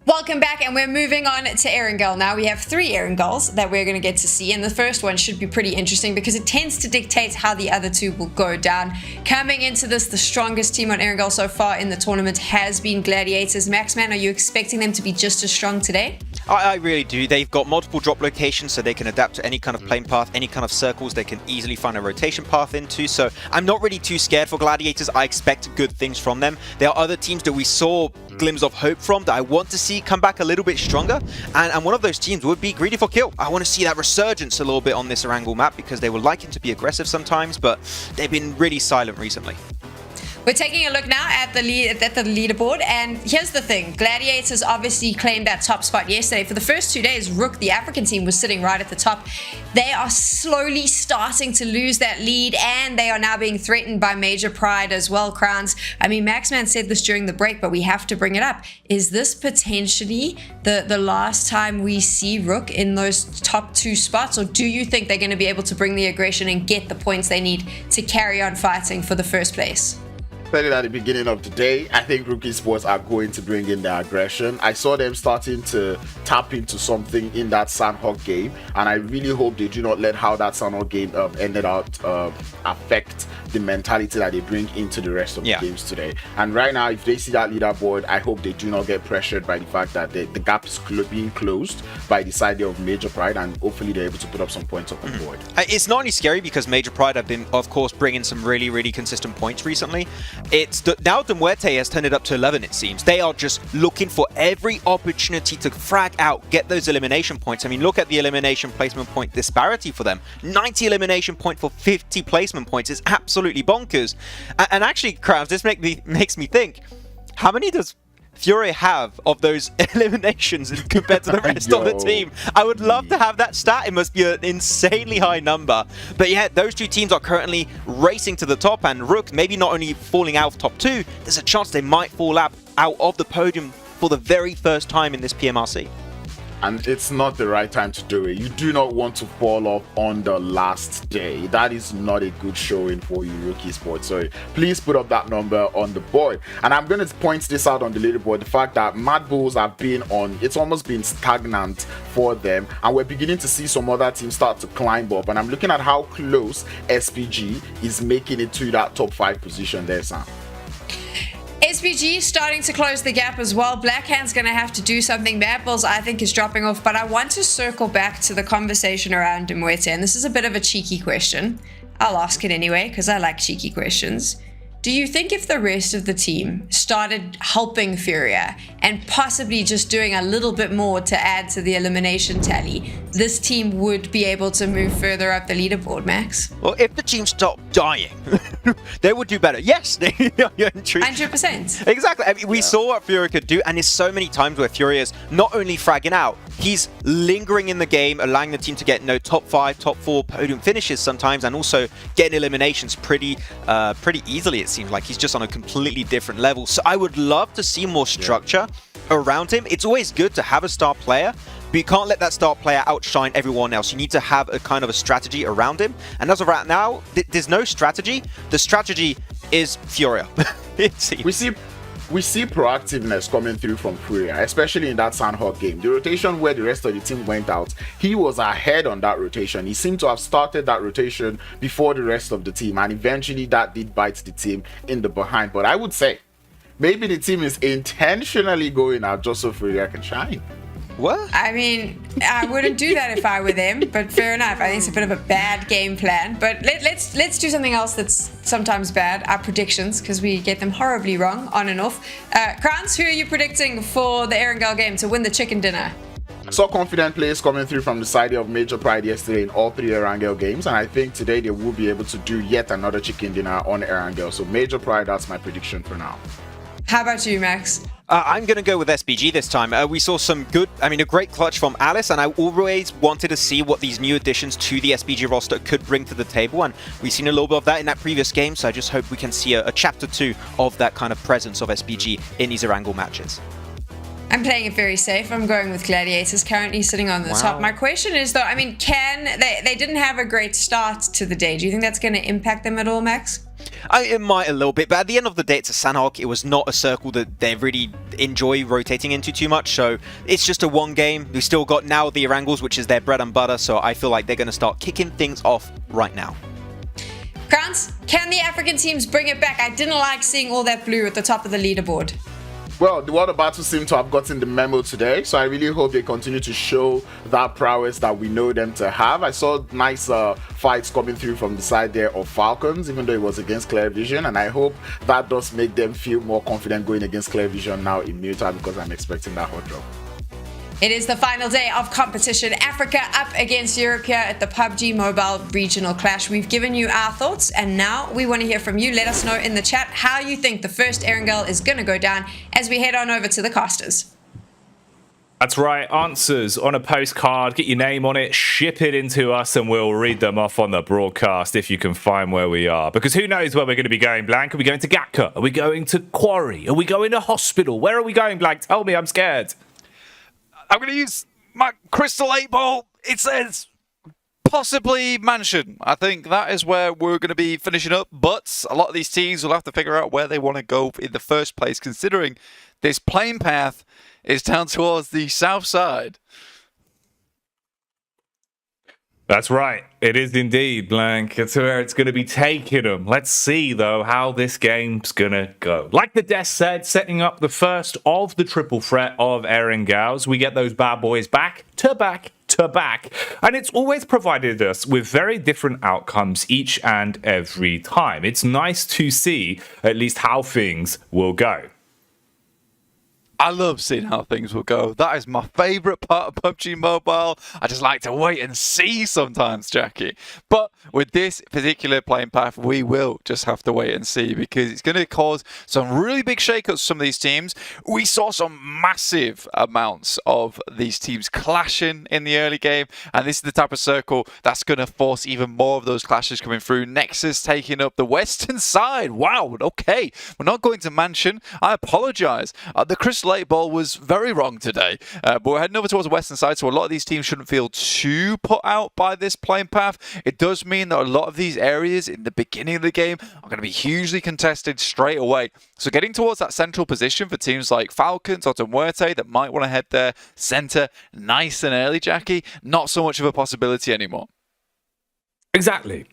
Welcome back, and we're moving on to Erangel now. We have 3 Erangels that we're going to get to see, and the first one should be pretty interesting because it tends to dictate how the other 2 will go down. Coming into this, the strongest team on Erangel so far in the tournament has been Gladiators. Maxman, are you expecting them to be just as strong today? I really do. They've got multiple drop locations, so they can adapt to any kind of playing path, any kind of circles they can easily find a rotation path into. So I'm not really too scared for Gladiators. I expect good things from them. There are other teams that we saw glimpses of hope from that I want to see come back a little bit stronger, and one of those teams would be Greedy for Kill. I want to see that resurgence a little bit on this Erangel map because they would like him to be aggressive sometimes, but they've been really silent recently. We're taking a look now at the leaderboard, and here's the thing. Gladiators obviously claimed that top spot yesterday. For the first 2 days, RUKH, the African team, was sitting right at the top. They are slowly starting to lose that lead, and they are now being threatened by Major Pride as well, Crowns. I mean, Maxman said this during the break, but we have to bring it up. Is this potentially the last time we see RUKH in those top 2 spots, or do you think they're going to be able to bring the aggression and get the points they need to carry on fighting for the first place? Said it at the beginning of the day, I think RUKH Esports are going to bring in their aggression. I saw them starting to tap into something in that Sanhok game, and I really hope they do not let how that Sanhok game ended out affect the mentality that they bring into the rest of the games today. And right now, if they see that leaderboard, I hope they do not get pressured by the fact that the gap is being closed by the side of Major Pride, and hopefully they're able to put up some points up on board. It's not only scary because Major Pride have been, of course, bringing some really, really consistent points recently. It's now the MUERTE has turned it up to 11, it seems. They are just looking for every opportunity to frag out, get those elimination points. I mean, look at the elimination placement point disparity for them. 90 elimination point for 50 placement points is absolutely bonkers. And actually, Krabs, this makes me think, how many does Fury have of those eliminations compared to the rest of the team? I would love to have that stat. It must be an insanely high number. But yeah, those 2 teams are currently racing to the top, and RUKH maybe not only falling out of top 2, there's a chance they might fall out of the podium for the very first time in this PMRC. And it's not the right time to do it. You do not want to fall off on the last day. That is not a good showing for you, RUKH Esports. So please put up that number on the board. And I'm going to point this out on the leaderboard. The fact that MADBULLS have been on, it's almost been stagnant for them. And we're beginning to see some other teams start to climb up. And I'm looking at how close SPG is making it to that top 5 position there, Sam. SPG starting to close the gap as well. Blackhand's going to have to do something. MADBULLS, I think, is dropping off. But I want to circle back to the conversation around MUERTE. And this is a bit of a cheeky question. I'll ask it anyway, because I like cheeky questions. Do you think if the rest of the team started helping Furia and possibly just doing a little bit more to add to the elimination tally, this team would be able to move further up the leaderboard, Max? Well, if the team stopped dying, they would do better. Yes, they 100%. Exactly. I mean, we saw what Furia could do, and there's so many times where Furia is not only fragging out, he's lingering in the game, allowing the team to get top 5, top 4 podium finishes sometimes, and also getting eliminations pretty easily. It seems like he's just on a completely different level. So I would love to see more structure around him. It's always good to have a star player, but you can't let that star player outshine everyone else. You need to have a kind of a strategy around him. And as of right now, there's no strategy. The strategy is Furia. We see proactiveness coming through from Furia, especially in that Sanhok game. The rotation where the rest of the team went out, he was ahead on that rotation. He seemed to have started that rotation before the rest of the team, and eventually that did bite the team in the behind. But I would say maybe the team is intentionally going out just so Furia can shine. What? I mean, I wouldn't do that if I were them, but fair enough. I think it's a bit of a bad game plan. But let's do something else that's sometimes bad, our predictions, because we get them horribly wrong on and off. Krans, who are you predicting for the Erangel game to win the chicken dinner? I saw confident players coming through from the side of Major Pride yesterday in all 3 Erangel games, and I think today they will be able to do yet another chicken dinner on Erangel. So Major Pride, that's my prediction for now. How about you, Max? I'm going to go with SPG this time. We saw some good, a great clutch from Alice, and I always wanted to see what these new additions to the SPG roster could bring to the table, and we've seen a little bit of that in that previous game, so I just hope we can see a chapter 2 of that kind of presence of SPG in these Erangel matches. I'm playing it very safe. I'm going with Gladiators, currently sitting on the top. My question is, though, they didn't have a great start to the day. Do you think that's going to impact them at all, Max? It might a little bit, but at the end of the day, it's a Sanhok. It was not a circle that they really enjoy rotating into too much, so it's just a one game. We've still got now the Erangels, which is their bread and butter, so I feel like they're going to start kicking things off right now. Krantz, can the African teams bring it back? I didn't like seeing all that blue at the top of the leaderboard. Well, the World Battle seem to have gotten the memo today, so I really hope they continue to show that prowess that we know them to have. I saw nice fights coming through from the side there of Falcons, even though it was against Clear Vision, and I hope that does make them feel more confident going against Clear Vision now in MUERTE, because I'm expecting that hot drop. It is the final day of competition. Africa up against Europe here at the PUBG Mobile Regional Clash. We've given you our thoughts, and now we want to hear from you. Let us know in the chat how you think the first Erangel is going to go down as we head on over to the casters. That's right, answers on a postcard, get your name on it, ship it into us, and we'll read them off on the broadcast if you can find where we are. Because who knows where we're going to be going, Blank? Are we going to Gatka? Are we going to Quarry? Are we going to Hospital? Where are we going, Blank? Tell me, I'm scared. I'm going to use my crystal 8 ball. It says possibly Mansion. I think that is where we're going to be finishing up. But a lot of these teams will have to figure out where they want to go in the first place, considering this plane path is down towards the south side. That's right. It is indeed, Blank. It's where it's going to be taking them. Let's see, though, how this game's going to go. Like the desk said, setting up the first of the triple threat of Erangels. We get those bad boys back to back to back. And it's always provided us with very different outcomes each and every time. It's nice to see at least how things will go. I love seeing how things will go. That is my favourite part of PUBG Mobile. I just like to wait and see sometimes, Jackie. But with this particular playing path, we will just have to wait and see, because it's going to cause some really big shakeups for some of these teams. We saw some massive amounts of these teams clashing in the early game, and this is the type of circle that's going to force even more of those clashes coming through. Nexus taking up the western side. Wow, okay. We're not going to Mansion. I apologise. The Crystal 8 ball was very wrong today, but we're heading over towards the western side, so a lot of these teams shouldn't feel too put out by this playing path. It does mean that a lot of these areas in the beginning of the game are going to be hugely contested straight away, so getting towards that central position for teams like Falcons or MUERTE that might want to head their center nice and early, Jackie, not so much of a possibility anymore. Exactly.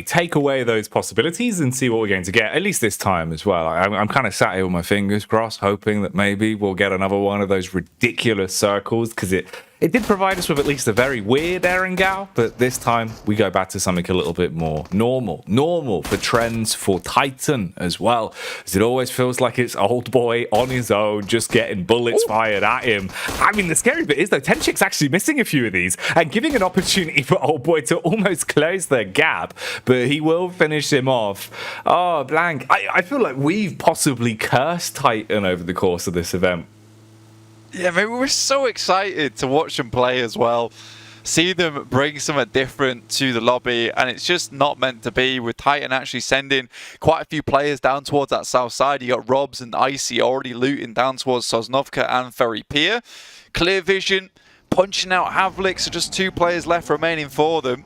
Take away those possibilities and see what we're going to get, at least this time as well. I'm kind of sat here with my fingers crossed, hoping that maybe we'll get another one of those ridiculous circles, because it did provide us with at least a very weird Erangel, but this time we go back to something a little bit more normal for trends for Titan as well, as it always feels like it's old boy on his own, just getting bullets fired at him. I mean, the scary bit is, though, Tenchik's actually missing a few of these and giving an opportunity for old boy to almost close the gap, but he will finish him off. Oh, Blank. I feel like we've possibly cursed Titan over the course of this event. Yeah, maybe we're so excited to watch them play as well. See them bring something different to the lobby, and it's just not meant to be, with Titan actually sending quite a few players down towards that south side. You got Robs and Icy already looting down towards Sosnovka and Ferry Pier. Clear Vision punching out Havlik, so just 2 players left remaining for them.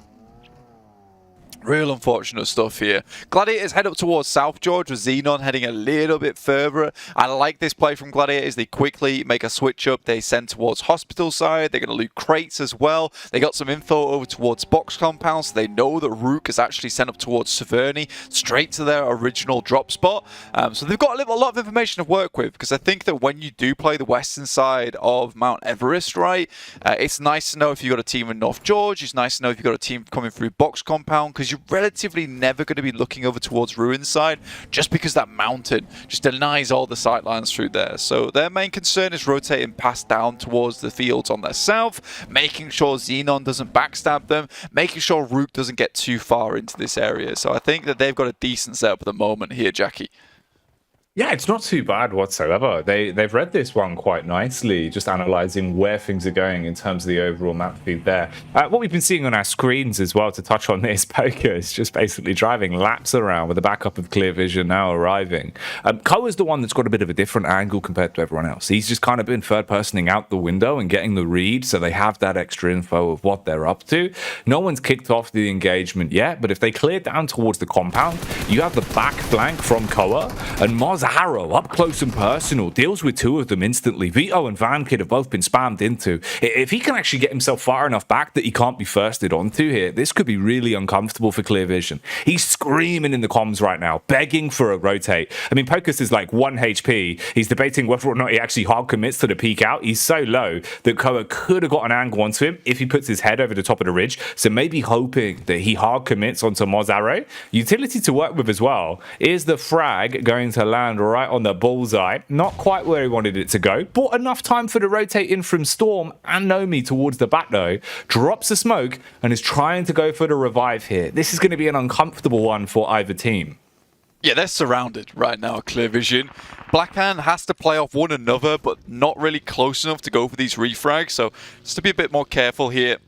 Real unfortunate stuff here. Gladiators head up towards South George, with Xenon heading a little bit further. I like this play from Gladiators. They quickly make a switch up. They send towards Hospital side. They're going to loot crates as well. They got some info over towards Box Compound, so they know that RUKH is actually sent up towards Severny, straight to their original drop spot. So they've got a lot of information to work with, because I think that when you do play the western side of Mount Everest, right, it's nice to know if you've got a team in North George. It's nice to know if you've got a team coming through Box Compound, because you're relatively never going to be looking over towards Ruins side, just because that mountain just denies all the sightlines through there. So their main concern is rotating past down towards the fields on their south, making sure Xenon doesn't backstab them, making sure RUKH doesn't get too far into this area. So I think that they've got a decent setup at the moment here, Jackie. Yeah, it's not too bad whatsoever. They've read this one quite nicely, just analysing where things are going in terms of the overall map feed there. What we've been seeing on our screens as well, to touch on this, Poker is just basically driving laps around with the backup of Clear Vision now arriving. Koa's the one that's got a bit of a different angle compared to everyone else. He's just kind of been third-personing out the window and getting the read, so they have that extra info of what they're up to. No one's kicked off the engagement yet, but if they clear down towards the compound, you have the back flank from Koa, and Moz Arrow, up close and personal, deals with two of them instantly. Vito and Vankid have both been spammed into. If he can actually get himself far enough back that he can't be firsted onto here, this could be really uncomfortable for Clear Vision. He's screaming in the comms right now, begging for a rotate. I mean, Pocus is like 1 HP. He's debating whether or not he actually hard commits to the peek out. He's so low that Koa could have got an angle onto him if he puts his head over the top of the ridge. So maybe hoping that he hard commits onto Moz Arrow. Utility to work with as well. Is the frag going to land right on the bullseye? Not quite where he wanted it to go. Bought enough time for the rotate in from Storm and Nomi towards the back though. Drops the smoke and is trying to go for the revive here. This is going to be an uncomfortable one for either team. Yeah, they're surrounded right now, Clear Vision. Blackhand has to play off one another, but not really close enough to go for these refrags, so just to be a bit more careful here.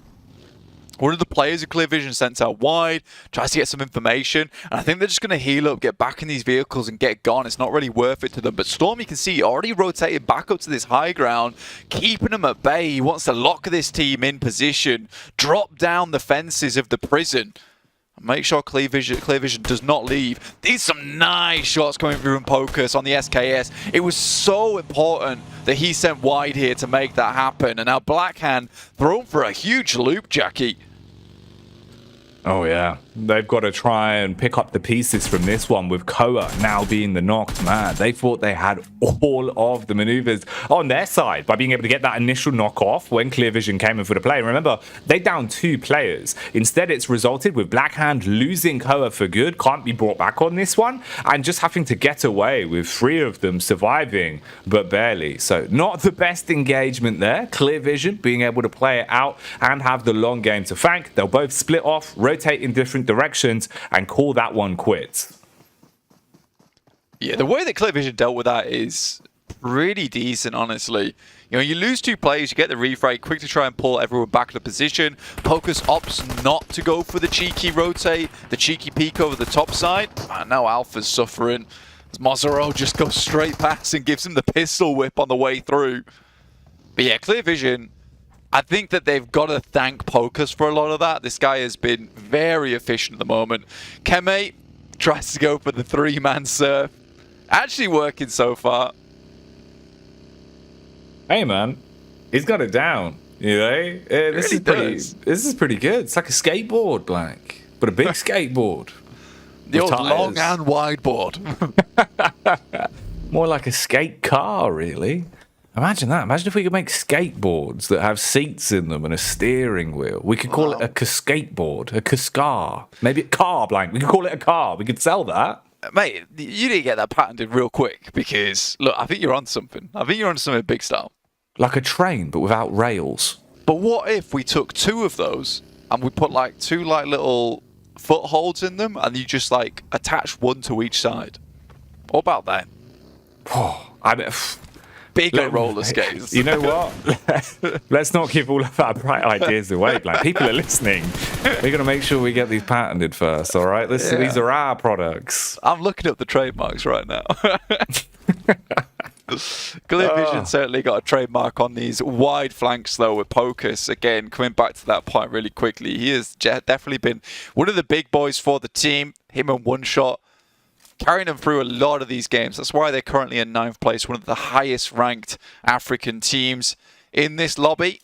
One of the players of Clear Vision sent out wide, tries to get some information, and I think they're just going to heal up, get back in these vehicles and get gone. It's not really worth it to them. But Storm, you can see, already rotated back up to this high ground, keeping them at bay. He wants to lock this team in position, drop down the fences of the prison, and make sure Clear Vision does not leave. These are some nice shots coming through from Pocus on the SKS. It was so important that he sent wide here to make that happen. And now Blackhand thrown for a huge loop, Jackie. Oh yeah, they've got to try and pick up the pieces from this one with Koa now being the knocked man. They thought they had all of the maneuvers on their side by being able to get that initial knock off when Clear Vision came in for the play. Remember, they downed 2 players. Instead, it's resulted with Blackhand losing Koa for good, can't be brought back on this one, and just having to get away with 3 of them surviving, but barely. So not the best engagement there. Clear Vision being able to play it out and have the long game to thank. They'll both split off, rotate in different directions and call that one quits. Yeah, the way that Clear Vision dealt with that is pretty decent, honestly. You know, you lose 2 players, you get the refrag, quick to try and pull everyone back to position. Pocus opts not to go for the cheeky rotate, the cheeky peek over the top side. And now Alpha's suffering. As Mozaro just goes straight past and gives him the pistol whip on the way through. But yeah, Clear Vision, I think that they've got to thank Pocus for a lot of that. This guy has been very efficient at the moment. Keme tries to go for the 3-man surf. Actually working so far. Hey man, he's got it down. You know, this is pretty good. It's like a skateboard, Blank, but a big skateboard. The old long and wide board. More like a skate car, really. Imagine that. Imagine if we could make skateboards that have seats in them and a steering wheel. We could call it a skateboard, a cascar. Maybe a car, Blank. We could call it a car. We could sell that. Mate, you need to get that patented real quick because, look, I think you're on something. I think you're on something big style. Like a train, but without rails. But what if we took 2 of those and we put like 2 like little footholds in them and you just like attach 1 to each side? What about that? Oh, I mean, bigger roller skates. You know what? Let's not give all of our bright ideas away, Black. People are listening. We're going to make sure we get these patented first, all right? These are our products. I'm looking up the trademarks right now. Clear Vision certainly got a trademark on these wide flanks, though, with Pocus. Again, coming back to that point really quickly, he has definitely been one of the big boys for the team. Him and One Shot, carrying them through a lot of these games. That's why they're currently in 9th place, one of the highest ranked African teams in this lobby,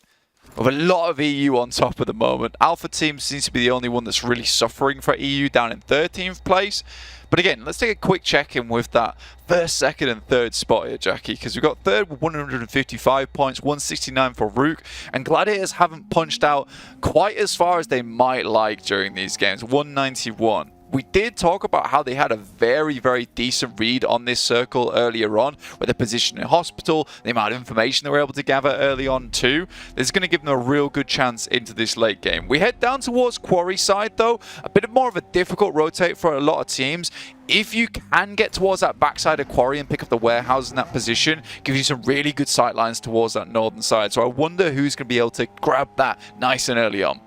with a lot of EU on top at the moment. Alpha Team seems to be the only one that's really suffering for EU, down in 13th place. But again, let's take a quick check-in with that 1st, 2nd and 3rd spot here, Jackie, because we've got 3rd with 155 points, 169 for RUKH, and Gladiators haven't punched out quite as far as they might like during these games. 191. we did talk about how they had a very, very decent read on this circle earlier on, with the position in hospital, the amount of information they were able to gather early on too. This is going to give them a real good chance into this late game. We head down towards Quarry side though, a bit more of a difficult rotate for a lot of teams. If you can get towards that backside of Quarry and pick up the warehouse in that position, gives you some really good sight lines towards that northern side. So I wonder who's going to be able to grab that nice and early on.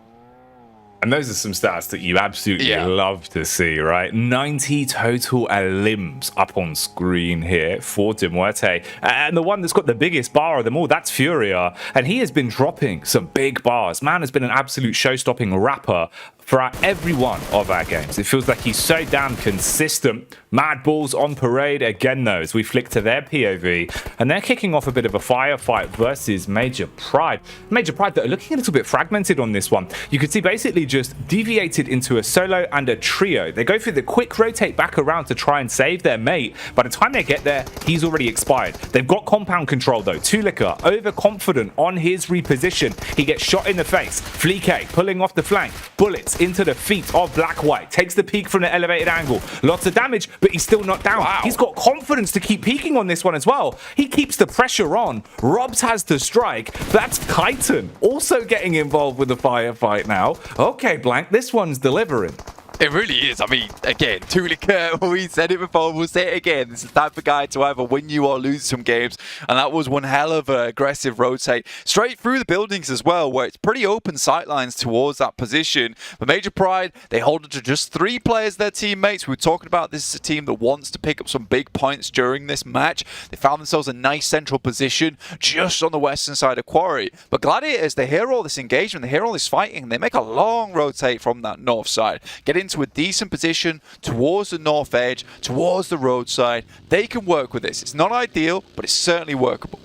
And those are some stats that you absolutely love to see, right? 90 total limbs up on screen here for MUERTE. And the one that's got the biggest bar of them all, that's Furia. And he has been dropping some big bars. Man has been an absolute show-stopping rapper throughout every one of our games. It feels like he's so damn consistent. MADBULLS on parade again though, as we flick to their POV, and they're kicking off a bit of a firefight versus Major Pride. Major Pride that are looking a little bit fragmented on this one. You could see basically just deviated into a solo and a trio. They go through the quick rotate back around to try and save their mate. By the time they get there, he's already expired. They've got compound control though. Tulika overconfident on his reposition. He gets shot in the face. Fleek pulling off the flank. Bullets into the feet of Black White. Takes the peek from the elevated angle. Lots of damage, but he's still not down. Wow. He's got confidence to keep peeking on this one as well. He keeps the pressure on. Robs has to strike. That's Titan also getting involved with the firefight now. Okay, Blank, this one's delivering. It really is. I mean, again, Tulika, we said it before, we'll say it again. This is the type of guy to either win you or lose some games. And that was one hell of an aggressive rotate. Straight through the buildings as well, where it's pretty open sightlines towards that position. But Major Pride, they hold it to just 3 players, their teammates. We were talking about this is a team that wants to pick up some big points during this match. They found themselves a nice central position just on the western side of Quarry. But Gladiators, they hear all this engagement, they hear all this fighting. They make a long rotate from that north side. Get into a decent position towards the north edge, towards the roadside. They can work with this. It's not ideal, but it's certainly workable.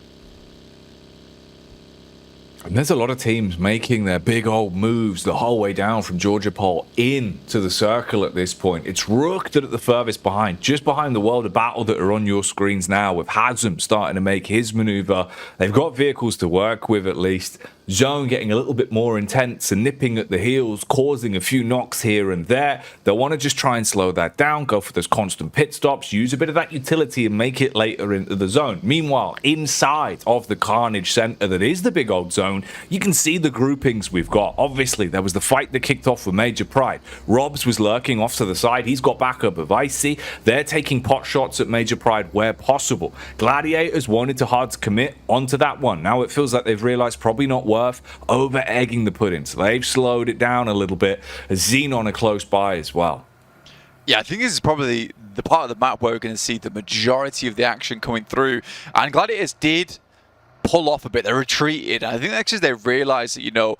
And there's a lot of teams making their big old moves the whole way down from Georgia Pole into the circle at this point. It's RUKH that at the furthest behind, just behind the World of Battle that are on your screens now, with Hazem starting to make his maneuver. They've got vehicles to work with at least. Zone getting a little bit more intense and nipping at the heels, causing a few knocks here and there. They'll want to just try and slow that down, go for those constant pit stops, use a bit of that utility and make it later into the zone. Meanwhile, inside of the carnage center that is the big old zone, you can see the groupings we've got. Obviously, there was the fight that kicked off with Major Pride. Robs was lurking off to the side. He's got backup of Icy. They're taking pot shots at Major Pride where possible. Gladiators wanted to hard to commit onto that one. Now it feels like they've realized probably not worth over egging the pudding, so they've slowed it down a little bit. Xenon are close by as well. Yeah, I think this is probably the part of the map where we're going to see the majority of the action coming through, and Gladiators did pull off a bit. They retreated. I think that's because they realized that, you know,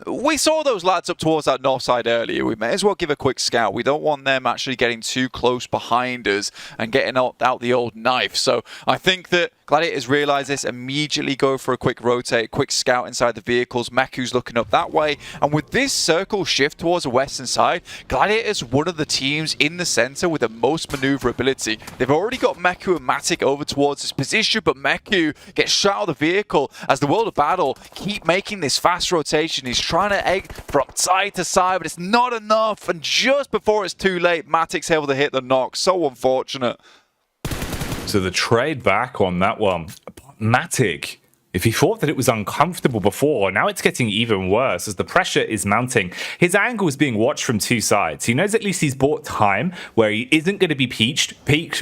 we saw those lads up towards that north side earlier. We may as well give a quick scout. We don't want them actually getting too close behind us and getting out the old knife. So I think that Gladiators realize this, immediately go for a quick rotate, quick scout inside the vehicles. Meku's looking up that way. And with this circle shift towards the western side, Gladiators one of the teams in the center with the most maneuverability. They've already got Meku and Matic over towards this position, but Meku gets shot out of the vehicle as the World of Battle keep making this fast rotation. He's trying to egg from side to side, but it's not enough. And just before it's too late, Matic's able to hit the knock. So unfortunate. So the trade back on that one. Matic, if he thought that it was uncomfortable before, now it's getting even worse as the pressure is mounting. His angle is being watched from 2 sides. He knows at least he's bought time where he isn't going to be peeked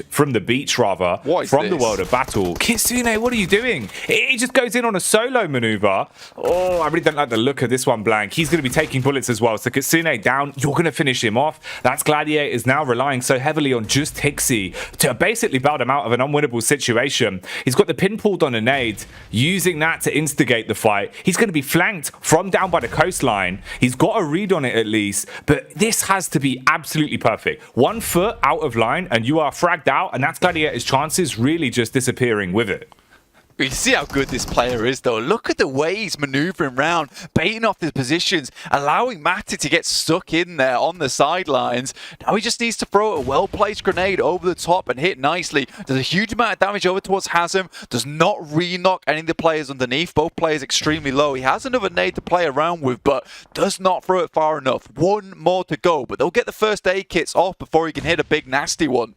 from the beach, rather, from the World of Battle. Kitsune, what are you doing? He just goes in on a solo maneuver. Oh, I really don't like the look of this one, Blank. He's going to be taking bullets as well. So Kitsune down, you're going to finish him off. That's Gladiators now relying so heavily on just Tixi to basically bail them out of an unwinnable situation. He's got the pin pulled on a nade, using that to instigate the fight. He's going to be flanked from down by the coastline. He's got a read on it at least, but this has to be absolutely perfect. 1 foot out of line and you are fragged out, and that's Gladiator's chances really just disappearing with it. You see how good this player is, though. Look at the way he's maneuvering around, baiting off his positions, allowing Matty to get stuck in there on the sidelines. Now he just needs to throw a well-placed grenade over the top and hit nicely. Does a huge amount of damage over towards Hazem. Does not re-knock any of the players underneath. Both players extremely low. He has another nade to play around with, but does not throw it far enough. One more to go, but they'll get the first aid kits off before he can hit a big nasty one.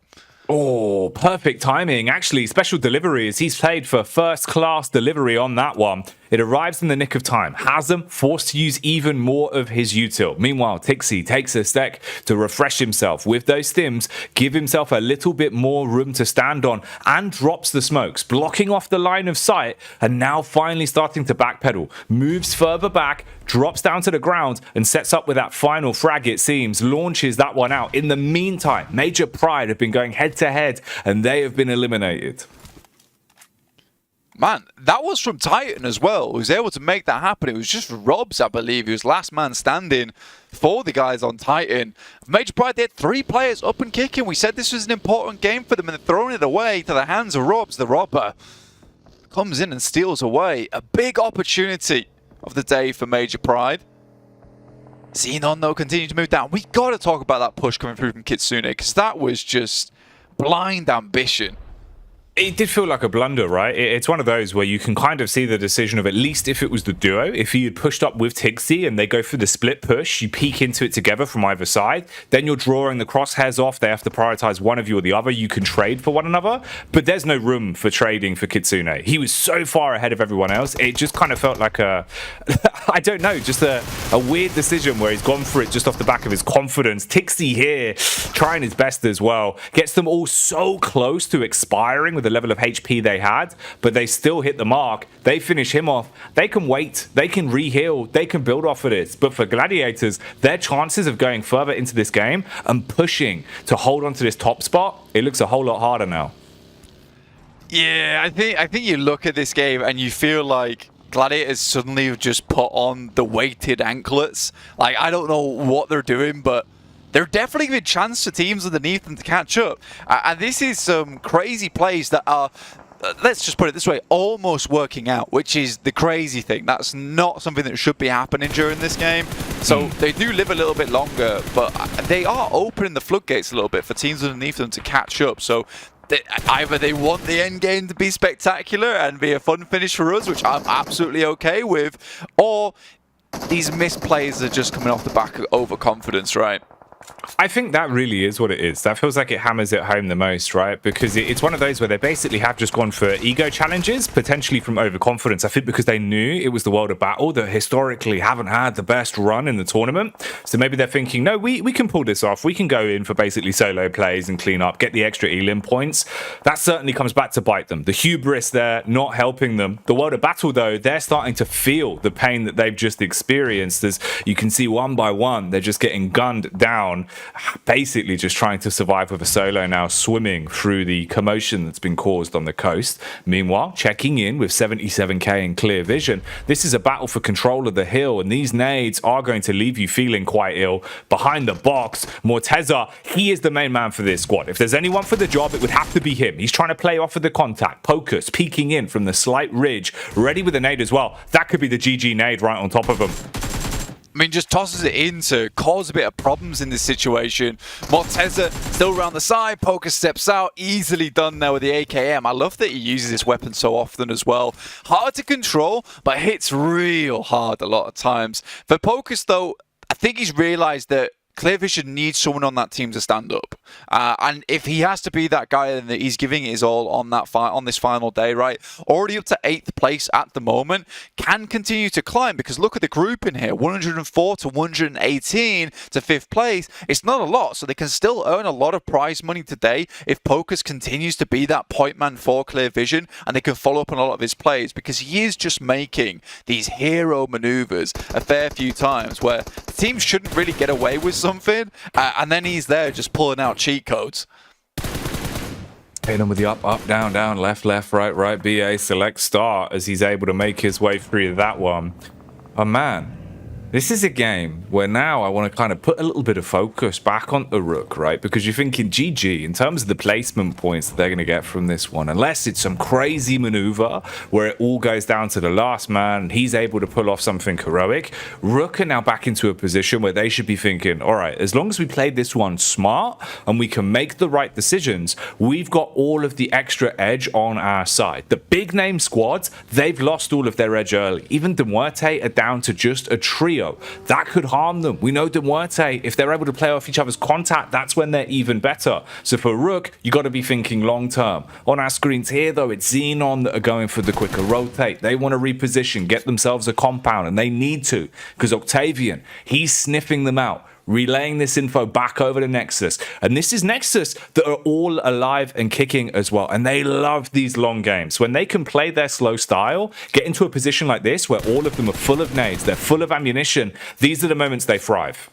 Oh, perfect timing. Actually, special delivery as he's played for first-class delivery on that one. It arrives in the nick of time. Hazem forced to use even more of his util. Meanwhile, Tixi takes a sec to refresh himself with those stims, give himself a little bit more room to stand on, and drops the smokes, blocking off the line of sight, and now finally starting to backpedal. Moves further back, drops down to the ground, and sets up with that final frag, it seems. Launches that one out. In the meantime, Major Pride have been going head-to-head, and they have been eliminated. Man, that was from Titan as well, who was able to make that happen. It was just Robs, I believe, who was last man standing for the guys on Titan. Major Pride, they had 3 players up and kicking. We said this was an important game for them, and they're throwing it away to the hands of Robs. The robber comes in and steals away. A big opportunity of the day for Major Pride. Xenon, though, continue to move down. We got to talk about that push coming through from Kitsune, because that was just blind ambition. It did feel like a blunder, right? It's one of those where you can kind of see the decision of, at least if it was the duo, if he had pushed up with Tixi and they go for the split push, you peek into it together from either side, then you're drawing the crosshairs off. They have to prioritize one of you or the other. You can trade for one another, but there's no room for trading for Kitsune. He was so far ahead of everyone else. It just kind of felt like a, I don't know, just a weird decision where he's gone for it just off the back of his confidence. Tixi here, trying his best as well. Gets them all so close to expiring with the level of HP they had, but they still hit the mark. They finish him off. They can wait. They can re-heal. They can build off of this. But for Gladiators, their chances of going further into this game and pushing to hold on to this top spot, it looks a whole lot harder now. Yeah, I think you look at this game and you feel like Gladiators suddenly have just put on the weighted anklets. Like, I don't know what they're doing, but they're definitely giving a chance to teams underneath them to catch up. And this is some crazy plays that are, let's just put it this way, almost working out, which is the crazy thing. That's not something that should be happening during this game. So they do live a little bit longer, but they are opening the floodgates a little bit for teams underneath them to catch up. So either they want the end game to be spectacular and be a fun finish for us, which I'm absolutely okay with, or these missed plays are just coming off the back of overconfidence, right? I think that really is what it is. That feels like it hammers it home the most, right? Because it's one of those where they basically have just gone for ego challenges, potentially from overconfidence. I think because they knew it was the World of Battle that historically haven't had the best run in the tournament. So maybe they're thinking, no, we can pull this off. We can go in for basically solo plays and clean up, get the extra elim points. That certainly comes back to bite them. The hubris there not helping them. The World of Battle, though, they're starting to feel the pain that they've just experienced. As you can see, one by one, they're just getting gunned down, basically just trying to survive with a solo now, swimming through the commotion that's been caused on the coast. Meanwhile, checking in with 77k in clear vision. This is a battle for control of the hill, and these nades are going to leave you feeling quite ill. Behind the box, Morteza, he is the main man for this squad. If there's anyone for the job, it would have to be him. He's trying to play off of the contact. Pocus peeking in from the slight ridge, ready with a nade as well. That could be the GG nade right on top of him. I mean, just tosses it in to cause a bit of problems in this situation. Morteza still around the side. Poker steps out. Easily done there with the AKM. I love that he uses this weapon so often as well. Hard to control, but hits real hard a lot of times. For Pocus, though, I think he's realized that Clear Vision needs someone on that team to stand up. And if he has to be that guy, then he's giving his all on that on this final day, right? Already up to 8th place at the moment. Can continue to climb, because look at the group in here. 104 to 118 to 5th place. It's not a lot, so they can still earn a lot of prize money today if Pocus continues to be that point man for Clear Vision, and they can follow up on a lot of his plays, because he is just making these hero maneuvers a fair few times where the team shouldn't really get away with something, and then he's there just pulling out cheat codes. Hitting him with the up, up, down, down, left, left, right, right, BA, select, start, as he's able to make his way through that one. Oh man, This is a game where now I want to kind of put a little bit of focus back on the RUKH, right? Because you're thinking GG in terms of the placement points that they're going to get from this one, unless it's some crazy maneuver where it all goes down to the last man and he's able to pull off something heroic. RUKH are now back into a position where they should be thinking, all right, as long as we play this one smart and we can make the right decisions, we've got all of the extra edge on our side. The big name squads, they've lost all of their edge early. Even MUERTE are down to just a trio. That could harm them. We know MUERTE, if they're able to play off each other's contact, that's when they're even better. So for RUKH, you got to be thinking long term. On our screens here, though, it's Xenon that are going for the quicker rotate. They want to reposition, get themselves a compound, and they need to, because Octavian, he's sniffing them out, relaying this info back over to NEXUS. And this is NEXUS that are all alive and kicking as well. And they love these long games. When they can play their slow style, get into a position like this where all of them are full of nades, they're full of ammunition, these are the moments they thrive.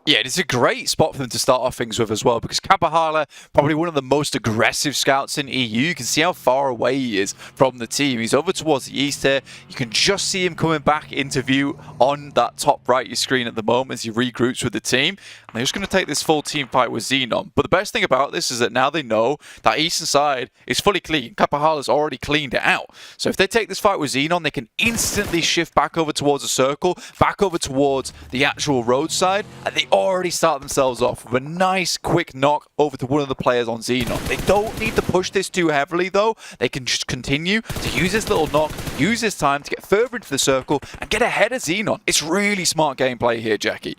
Yeah, it's a great spot for them to start off things with as well, because Kapahala, probably one of the most aggressive scouts in EU. You can see how far away he is from the team. He's over towards the east here. You can just see him coming back into view on that top right of your screen at the moment as he regroups with the team. And they're just going to take this full team fight with Xenon. But the best thing about this is that now they know that eastern side is fully clean. Kapahala's already cleaned it out. So if they take this fight with Xenon, they can instantly shift back over towards the circle, back over towards the actual roadside, and they already start themselves off with a nice quick knock over to one of the players on Xenon. They don't need to push this too heavily though. They can just continue to use this little knock, use this time to get further into the circle and get ahead of Xenon. It's really smart gameplay here, Jackie.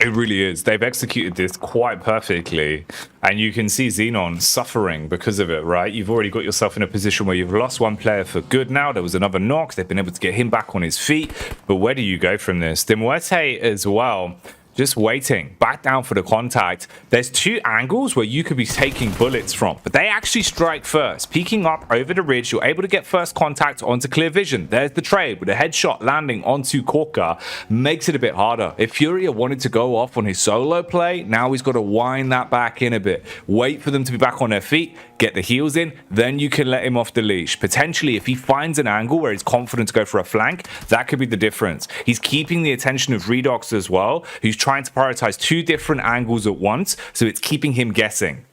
It really is. They've executed this quite perfectly. And you can see Xenon suffering because of it, right? You've already got yourself in a position where you've lost one player for good now. There was another knock. They've been able to get him back on his feet. But where do you go from this? MUERTE as well, just waiting, back down for the contact. There's two angles where you could be taking bullets from, but they actually strike first. Peeking up over the ridge, you're able to get first contact onto clear vision. There's the trade with a headshot landing onto KORKA. Makes it a bit harder. If Furia wanted to go off on his solo play, now he's got to wind that back in a bit. Wait for them to be back on their feet, get the heals in, then you can let him off the leash. Potentially, if he finds an angle where he's confident to go for a flank, that could be the difference. He's keeping the attention of Redox as well, who's trying to prioritize two different angles at once, so it's keeping him guessing.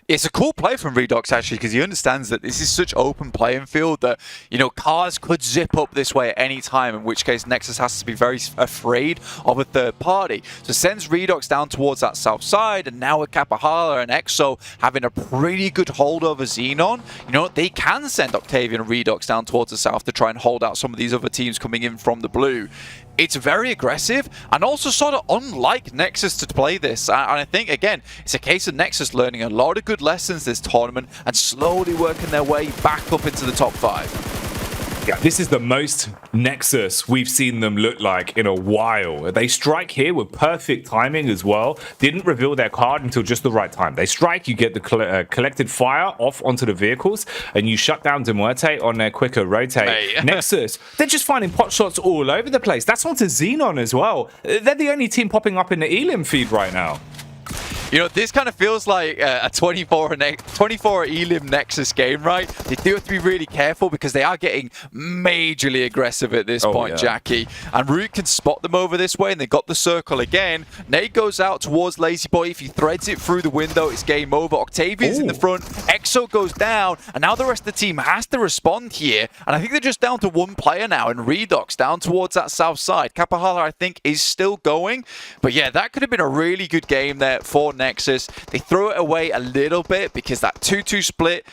It's a cool play from Redox, actually, because he understands that this is such open playing field that, you know, cars could zip up this way at any time, in which case NEXUS has to be very afraid of a third party. So sends Redox down towards that south side, and now with Kapahala and EXO having a pretty good hold over Xenon, you know, they can send Octavian and Redox down towards the south to try and hold out some of these other teams coming in from the blue. It's very aggressive and also sort of unlike NEXUS to play this. And I think, again, it's a case of NEXUS learning a lot of good lessons this tournament and slowly working their way back up into the top 5. Yeah, this is the most NEXUS we've seen them look like in a while. They strike here with perfect timing as well. Didn't reveal their card until just the right time. They strike, you get the collected fire off onto the vehicles, and you shut down MUERTE on their quicker rotate. Hey. NEXUS, they're just finding pot shots all over the place. That's onto Xenon as well. They're the only team popping up in the Elim feed right now. You know, this kind of feels like a 24 Elim NEXUS game, right? They do have to be really careful because they are getting majorly aggressive at this point, yeah. Jackie. And RUKH can spot them over this way, and they got the circle again. Nade goes out towards Lazy Boy. If he threads it through the window, it's game over. Octavian's in the front. EXO goes down, and now the rest of the team has to respond here. And I think they're just down to one player now, and Redox down towards that south side. Kapahala, I think, is still going. But yeah, that could have been a really good game there for NEXUS. They throw it away a little bit because that 2-2 split,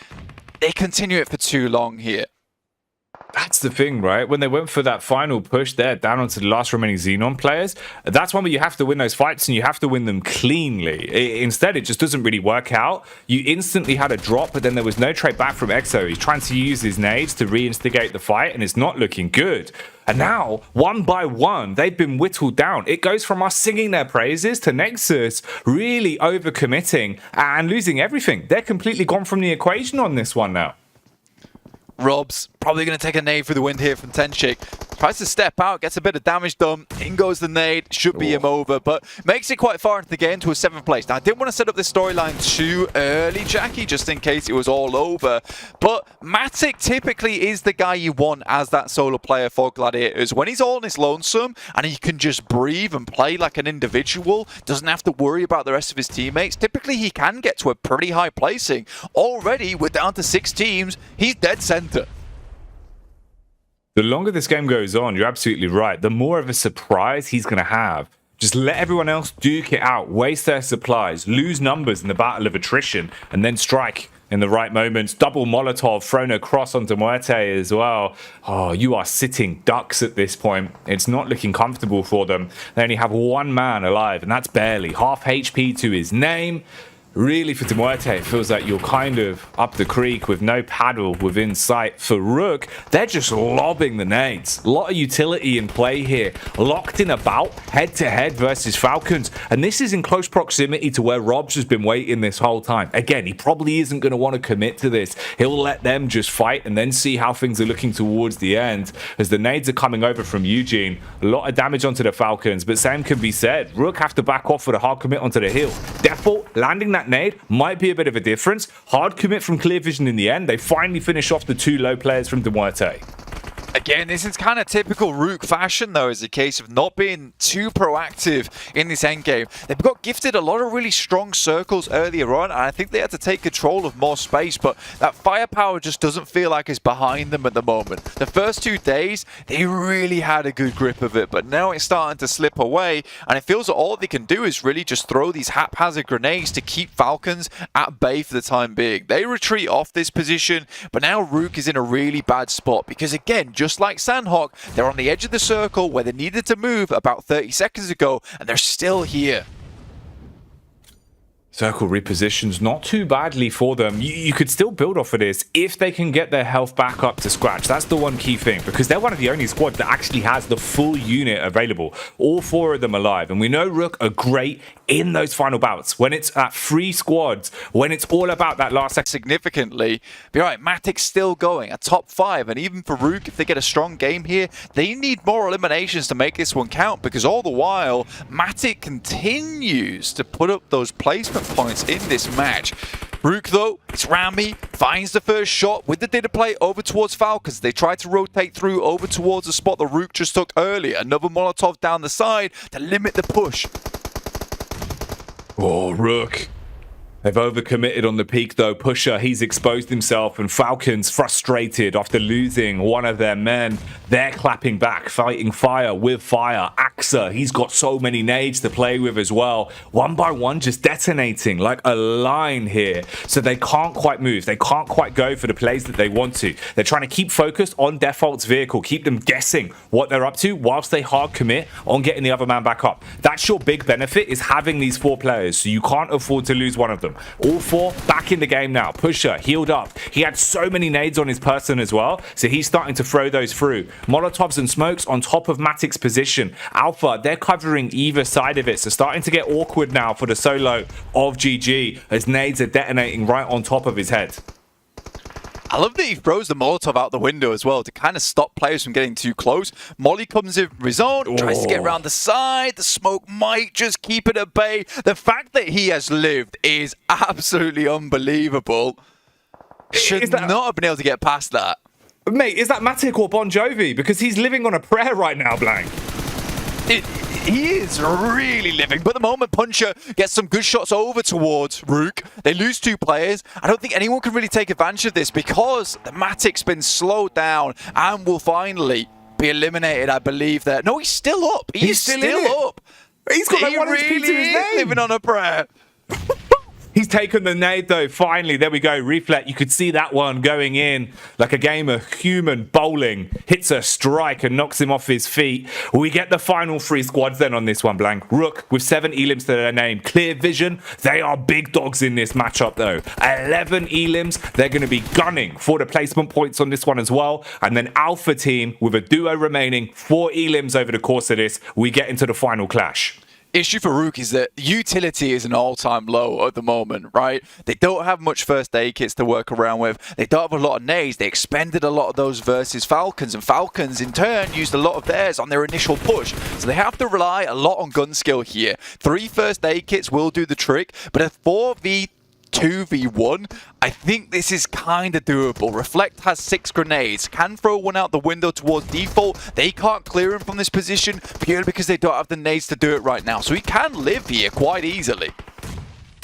they continue it for too long here. That's the thing, right? When they went for that final push there, down onto the last remaining Xenon players, that's one where you have to win those fights and you have to win them cleanly. Instead, it just doesn't really work out. You instantly had a drop, but then there was no trade back from EXO. He's trying to use his nades to reinstigate the fight, and it's not looking good. And now, one by one, they've been whittled down. It goes from us singing their praises to NEXUS really overcommitting and losing everything. They're completely gone from the equation on this one now. Rob's probably going to take a nade for the wind here from Tenshik. Tries to step out, gets a bit of damage done. In goes the nade, should be him over, but makes it quite far into the game to a 7th place. Now, I didn't want to set up this storyline too early, Jackie, just in case it was all over. But Matic typically is the guy you want as that solo player for Gladiators. When he's all on his lonesome and he can just breathe and play like an individual, doesn't have to worry about the rest of his teammates, typically he can get to a pretty high placing. Already, we're down to 6 teams, he's dead center. The longer this game goes on, you're absolutely right. The more of a surprise he's going to have. Just let everyone else duke it out, waste their supplies, lose numbers in the battle of attrition, and then strike in the right moments. Double Molotov thrown across onto MUERTE as well. Oh, you are sitting ducks at this point. It's not looking comfortable for them. They only have 1 man alive, and that's barely. Half HP to his name. Really, for MUERTE, it feels like you're kind of up the creek with no paddle within sight. For RUKH, they're just lobbing the nades. A lot of utility in play here. Locked in a bout, head-to-head versus Falcons. And this is in close proximity to where Robs has been waiting this whole time. Again, he probably isn't going to want to commit to this. He'll let them just fight and then see how things are looking towards the end. As the nades are coming over from Eugene, a lot of damage onto the Falcons, but same can be said. RUKH have to back off with a hard commit onto the hill. Default landing that nade might be a bit of a difference. Hard commit from Clear Vision in the end. They finally finish off the 2 low players from MUERTE. Again, this is kind of typical RUKH fashion, though, as a case of not being too proactive in this endgame. They've got gifted a lot of really strong circles earlier on, and I think they had to take control of more space, but that firepower just doesn't feel like it's behind them at the moment. The first 2 days, they really had a good grip of it, but now it's starting to slip away, and it feels that all they can do is really just throw these haphazard grenades to keep Falcons at bay for the time being. They retreat off this position, but now RUKH is in a really bad spot, because again, just like Sanhok, they're on the edge of the circle where they needed to move about 30 seconds ago, and they're still here. Circle repositions not too badly for them. You could still build off of this if they can get their health back up to scratch. That's the one key thing, because they're one of the only squads that actually has the full unit available. All 4 of them alive. And we know RUKH are great in those final bouts. When it's at 3 squads, when it's all about that last second. Significantly. But right, Matic's still going, a top 5. And even for RUKH, if they get a strong game here, they need more eliminations to make this one count, because all the while, Matic continues to put up those placement points in this match. RUKH, though, it's Rami, finds the first shot with the dinner play over towards Falcons. They try to rotate through over towards the spot that RUKH just took earlier. Another Molotov down the side to limit the push. Oh, RUKH. They've overcommitted on the peak though. Pusher, he's exposed himself, and Falcons frustrated after losing one of their men. They're clapping back, fighting fire with fire. Axa, he's got so many nades to play with as well. One by one, just detonating like a line here. So they can't quite move. They can't quite go for the plays that they want to. They're trying to keep focused on Default's vehicle, keep them guessing what they're up to whilst they hard commit on getting the other man back up. That's your big benefit, is having these 4 players, so you can't afford to lose one of them. All 4 back in the game now. Pusher healed up. He had so many nades on his person as well, so he's starting to throw those through. Molotovs and smokes on top of Matic's position. Alpha, they're covering either side of it, so starting to get awkward now for the solo of GG as nades are detonating right on top of his head. I love that he throws the Molotov out the window as well to kind of stop players from getting too close. Molly comes in from his own, tries to get around the side. The smoke might just keep it at bay. The fact that he has lived is absolutely unbelievable. Should not have been able to get past that. Mate, is that Matic or Bon Jovi? Because he's living on a prayer right now, Blank. He is really living, but the moment Puncher gets some good shots over towards RUKH, they lose 2 players. I don't think anyone can really take advantage of this because the Matic's been slowed down and will finally be eliminated, I believe. That no, he's still up. He's still up. He's got like 1 HP to his name. Living on a prayer. He's taken the nade though, finally. There we go, Reflect. You could see that one going in like a game of human bowling. Hits a strike and knocks him off his feet. We get the final 3 squads then on this one, Blank. RUKH with 7 elims to their name. Clear Vision, they are big dogs in this matchup though. 11 elims, they're going to be gunning for the placement points on this one as well. And then Alpha Team with a duo remaining, 4 elims over the course of this. We get into the final clash. issue for RUKH is that utility is an all-time low at the moment, right? They don't have much first aid kits to work around with. They don't have a lot of nades. They expended a lot of those versus Falcons, and Falcons in turn used a lot of theirs on their initial push. So they have to rely a lot on gun skill here. 3 first aid kits will do the trick, but a 4v2v1, I think this is kind of doable. Reflect has 6 grenades, can throw one out the window towards default. They can't clear him from this position purely because they don't have the nades to do it right now. So he can live here quite easily.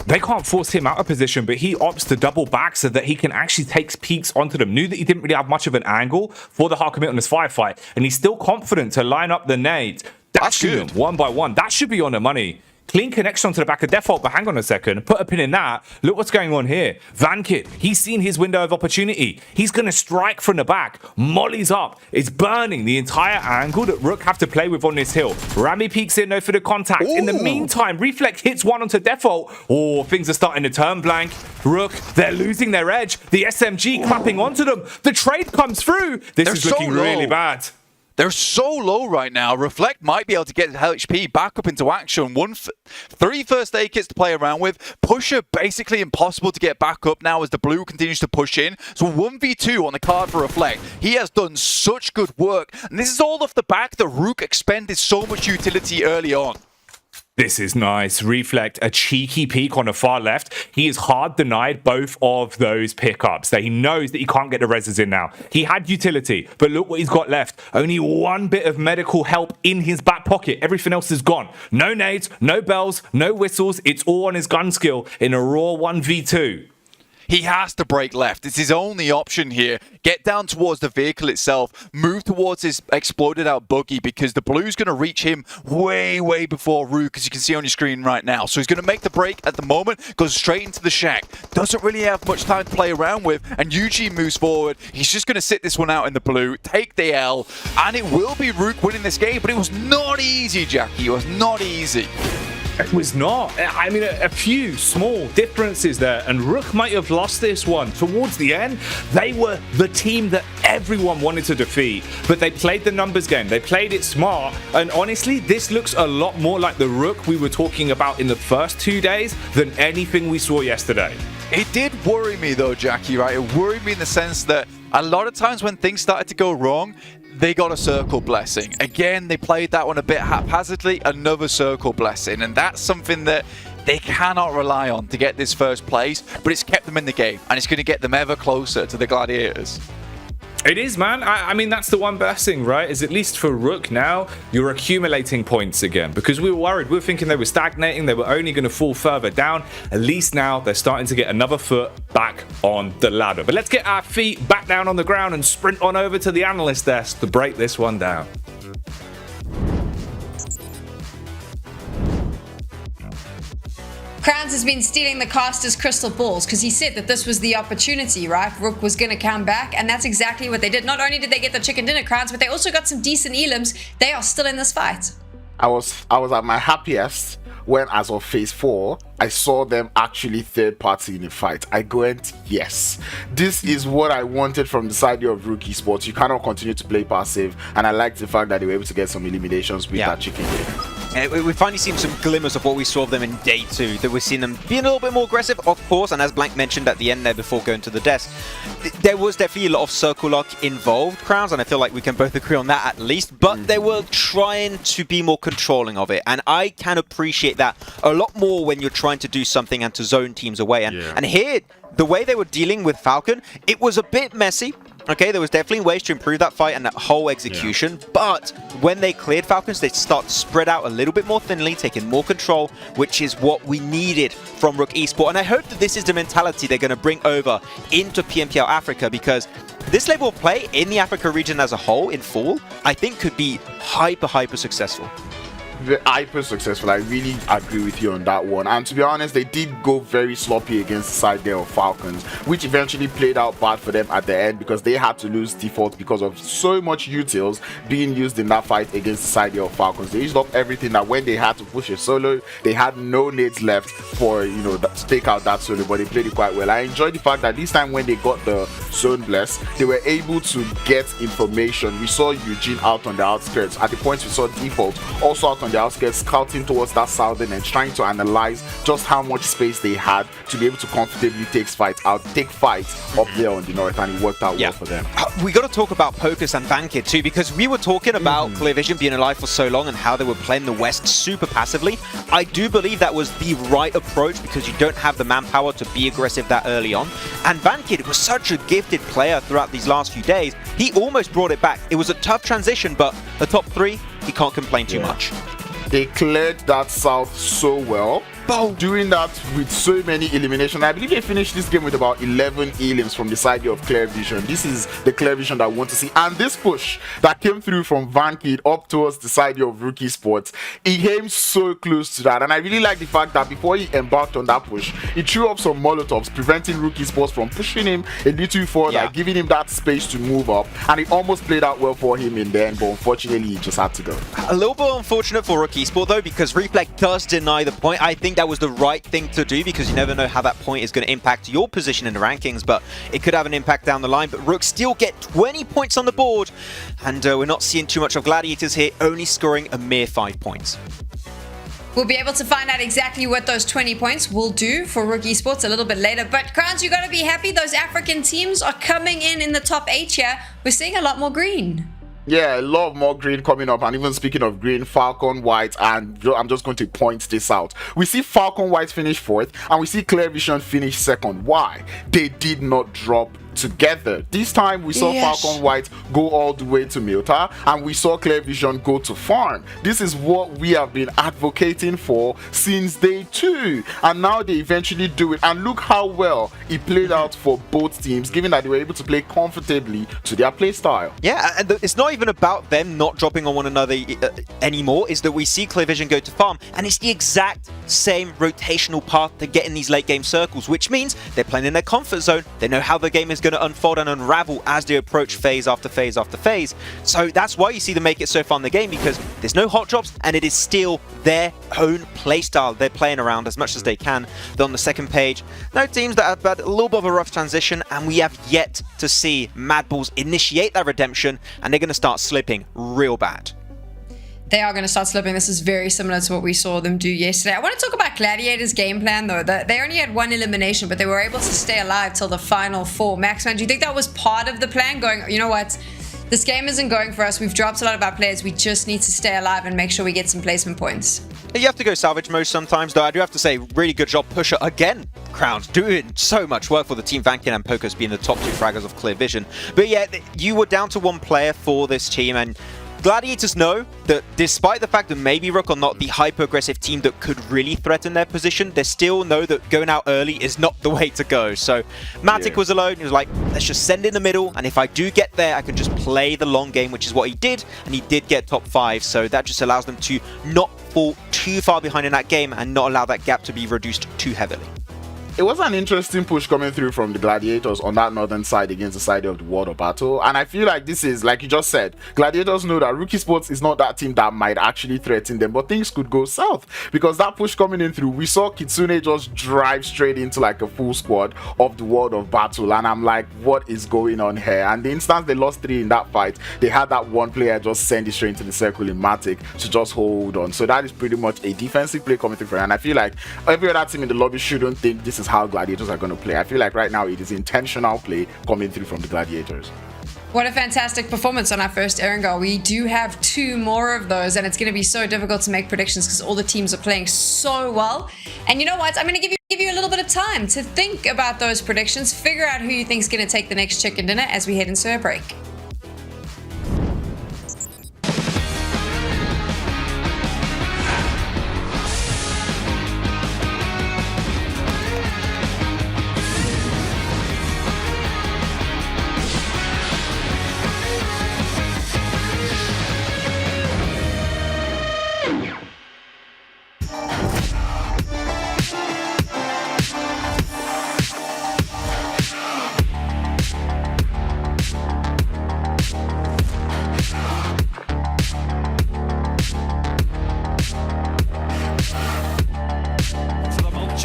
They can't force him out of position, but he opts to double back so that he can actually take peeks onto them. Knew that he didn't really have much of an angle for the hard commit on this firefight, and he's still confident to line up the nades. That's good. One by one. That should be on the money. Clean connection onto the back of default, but hang on a second. Put a pin in that. Look what's going on here. Vankid, he's seen his window of opportunity. He's going to strike from the back. Molly's up. It's burning the entire angle that RUKH have to play with on this hill. Rami peeks in though for the contact. Ooh. In the meantime, Reflect hits one onto default. Oh, things are starting to turn blank. RUKH, they're losing their edge. The SMG clapping onto them. The trade comes through. This is looking really bad. They're so low right now. Reflect might be able to get HP back up into action. 3 first aid kits to play around with. Pusher basically impossible to get back up now as the blue continues to push in. So 1v2 on the card for Reflect. He has done such good work. And this is all off the back that RUKH expended so much utility early on. This is nice. Reflect, a cheeky peek on the far left. He is hard denied both of those pickups. That he knows that he can't get the reses in now. He had utility, but look what he's got left. Only one bit of medical help in his back pocket. Everything else is gone. No nades, no bells, no whistles. It's all on his gun skill in a raw 1v2. He has to break left. It's his only option here. Get down towards the vehicle itself. Move towards his exploded out buggy because the blue's going to reach him way before RUKH, as you can see on your screen right now. So he's going to make the break at the moment, goes straight into the shack. Doesn't really have much time to play around with, and Eugene moves forward. He's just going to sit this one out in the blue, take the L, and it will be RUKH winning this game, but it was not easy, Jackie. It was not easy. It was not. I mean, a few small differences there, and RUKH might have lost this one. Towards the end, they were the team that everyone wanted to defeat, but they played the numbers game. They played it smart, and honestly, this looks a lot more like the RUKH we were talking about in the first 2 days than anything we saw yesterday. It did worry me though, Jackie, right? It worried me in the sense that a lot of times when things started to go wrong, they got a circle blessing. Again, they played that one a bit haphazardly, another circle blessing, and that's something that they cannot rely on to get this first place, but it's kept them in the game, and it's going to get them ever closer to the Gladiators. It is, man. I mean, that's the one blessing, right? Is at least for RUKH now, you're accumulating points again. Because we were worried. We were thinking they were stagnating. They were only going to fall further down. At least now they're starting to get another foot back on the ladder. But let's get our feet back down on the ground and sprint on over to the analyst desk to break this one down. Crowns has been stealing the caster's crystal balls because he said that this was the opportunity, right? RUKH was going to come back, and that's exactly what they did. Not only did they get the chicken dinner, Crowns, but they also got some decent elims. They are still in this fight. I was at my happiest when, as of phase 4, I saw them actually third party in a fight. I went, yes, this is what I wanted from the side of RUKH Esports. You cannot continue to play passive, and I like the fact that they were able to get some eliminations with that chicken dinner. And we've finally seen some glimmers of what we saw of them in day 2. That we've seen them being a little bit more aggressive, of course, and as Blank mentioned at the end there before going to the desk, there was definitely a lot of circle lock involved, Crowns, and I feel like we can both agree on that at least, but they were trying to be more controlling of it, and I can appreciate that a lot more when you're trying to do something and to zone teams away. And here, the way they were dealing with Falcon, it was a bit messy. Okay, there was definitely ways to improve that fight and that whole execution, but when they cleared Falcons, they start to spread out a little bit more thinly, taking more control, which is what we needed from RUKH Esports. And I hope that this is the mentality they're going to bring over into PMPL Africa, because this level of play in the Africa region as a whole, in full, I think could be hyper successful. Hyper successful. I really agree with you on that one. And to be honest, they did go very sloppy against the side there of Falcons, which eventually played out bad for them at the end because they had to lose default because of so much utils being used in that fight against the side there of Falcons. They used up everything that when they had to push a solo, they had no nades left for, you know, to take out that solo, but they played it quite well. I enjoyed the fact that this time when they got the zone bless, they were able to get information. We saw Eugene out on the outskirts. At the point we saw default also out on on the outskirts, scouting towards that southern edge, trying to analyze just how much space they had to be able to comfortably take fights up there on the north, and it worked out well for them. We got to talk about Pocus and Vankid too, because we were talking about Clear Vision being alive for so long and how they were playing the West super passively. I do believe that was the right approach because you don't have the manpower to be aggressive that early on. And Vankid was such a gifted player throughout these last few days. He almost brought it back. It was a tough transition, but the top 3, he can't complain too much. They cleared that south so well, doing that with so many eliminations. I believe they finished this game with about 11 elims from the side of Clear Vision. This is the Clear Vision that we want to see. And this push that came through from Vankid up towards the side of RUKH Esports, he came so close to that. And I really like the fact that before he embarked on that push, he threw up some Molotovs, preventing RUKH Esports from pushing him a little further, giving him that space to move up. And it almost played out well for him in the end, but unfortunately, he just had to go. A little bit unfortunate for RUKH Esports though, because Reflect does deny the point. I think that was the right thing to do because you never know how that point is going to impact your position in the rankings, but it could have an impact down the line. But RUKH still get 20 points on the board, and we're not seeing too much of Gladiators here, only scoring a mere 5 points. We'll be able to find out exactly what those 20 points will do for RUKH Esports a little bit later. But Crowns, you got to be happy. Those African teams are coming in the top 8 here. We're seeing a lot more green. Yeah, a lot more green coming up. And even speaking of green, Falcon White, and I'm just going to point this out. We see Falcon White finish 4th, and we see Clear Vision finish 2nd. Why? They did not drop together. This time we saw Falcon White go all the way to Milta, and we saw Clear Vision go to Farm. This is what we have been advocating for since day 2, and now they eventually do it. And look how well it played out for both teams, given that they were able to play comfortably to their play style. Yeah, and it's not even about them not dropping on one another anymore. Is that we see Clear Vision go to Farm, and it's the exact same rotational path to get in these late game circles, which means they're playing in their comfort zone. They know how the game is going to unfold and unravel as they approach phase after phase after phase. So that's why you see them make it so fun in the game, because there's no hot drops and it is still their own playstyle. They're playing around as much as they can. Then on the second page, no teams that have had a little bit of a rough transition, and we have yet to see MADBULLS initiate that redemption, and they're going to start slipping real bad. They are going to start slipping. This is very similar to what we saw them do yesterday. I want to talk about Gladiators' game plan, though. They only had 1 elimination, but they were able to stay alive till the final 4. Maxman, do you think that was part of the plan? Going, you know what? This game isn't going for us. We've dropped a lot of our players. We just need to stay alive and make sure we get some placement points. You have to go salvage mode sometimes, though. I do have to say, really good job, Pusher. Again, Crowns doing so much work for the team. Vankid and Pocus being the top 2 fraggers of Clear Vision. But yeah, you were down to 1 player for this team, and Gladiators know that despite the fact that maybe RUKH are not the hyper-aggressive team that could really threaten their position, they still know that going out early is not the way to go. So Matic was alone. He was like, let's just send in the middle, and if I do get there, I can just play the long game, which is what he did, and he did get top 5. So that just allows them to not fall too far behind in that game and not allow that gap to be reduced too heavily. It was an interesting push coming through from the Gladiators on that northern side against the side of the World of Battle. And I feel like this is, like you just said, Gladiators know that RUKH Esports is not that team that might actually threaten them, but things could go south. Because that push coming in through, we saw Kitsune just drive straight into like a full squad of the World of Battle. And I'm like, what is going on here? And the instance they lost 3 in that fight, they had that one player just send it straight into the circle in Matic to just hold on. So that is pretty much a defensive play coming through. And I feel like every other team in the lobby shouldn't think this is how Gladiators are going to play. I feel like right now it is intentional play coming through from the Gladiators. What a fantastic performance on our first Erangel. We do have 2 more of those, and it's going to be so difficult to make predictions because all the teams are playing so well. And you know what? I'm going to give you a little bit of time to think about those predictions, figure out who you think is going to take the next chicken dinner as we head into a break.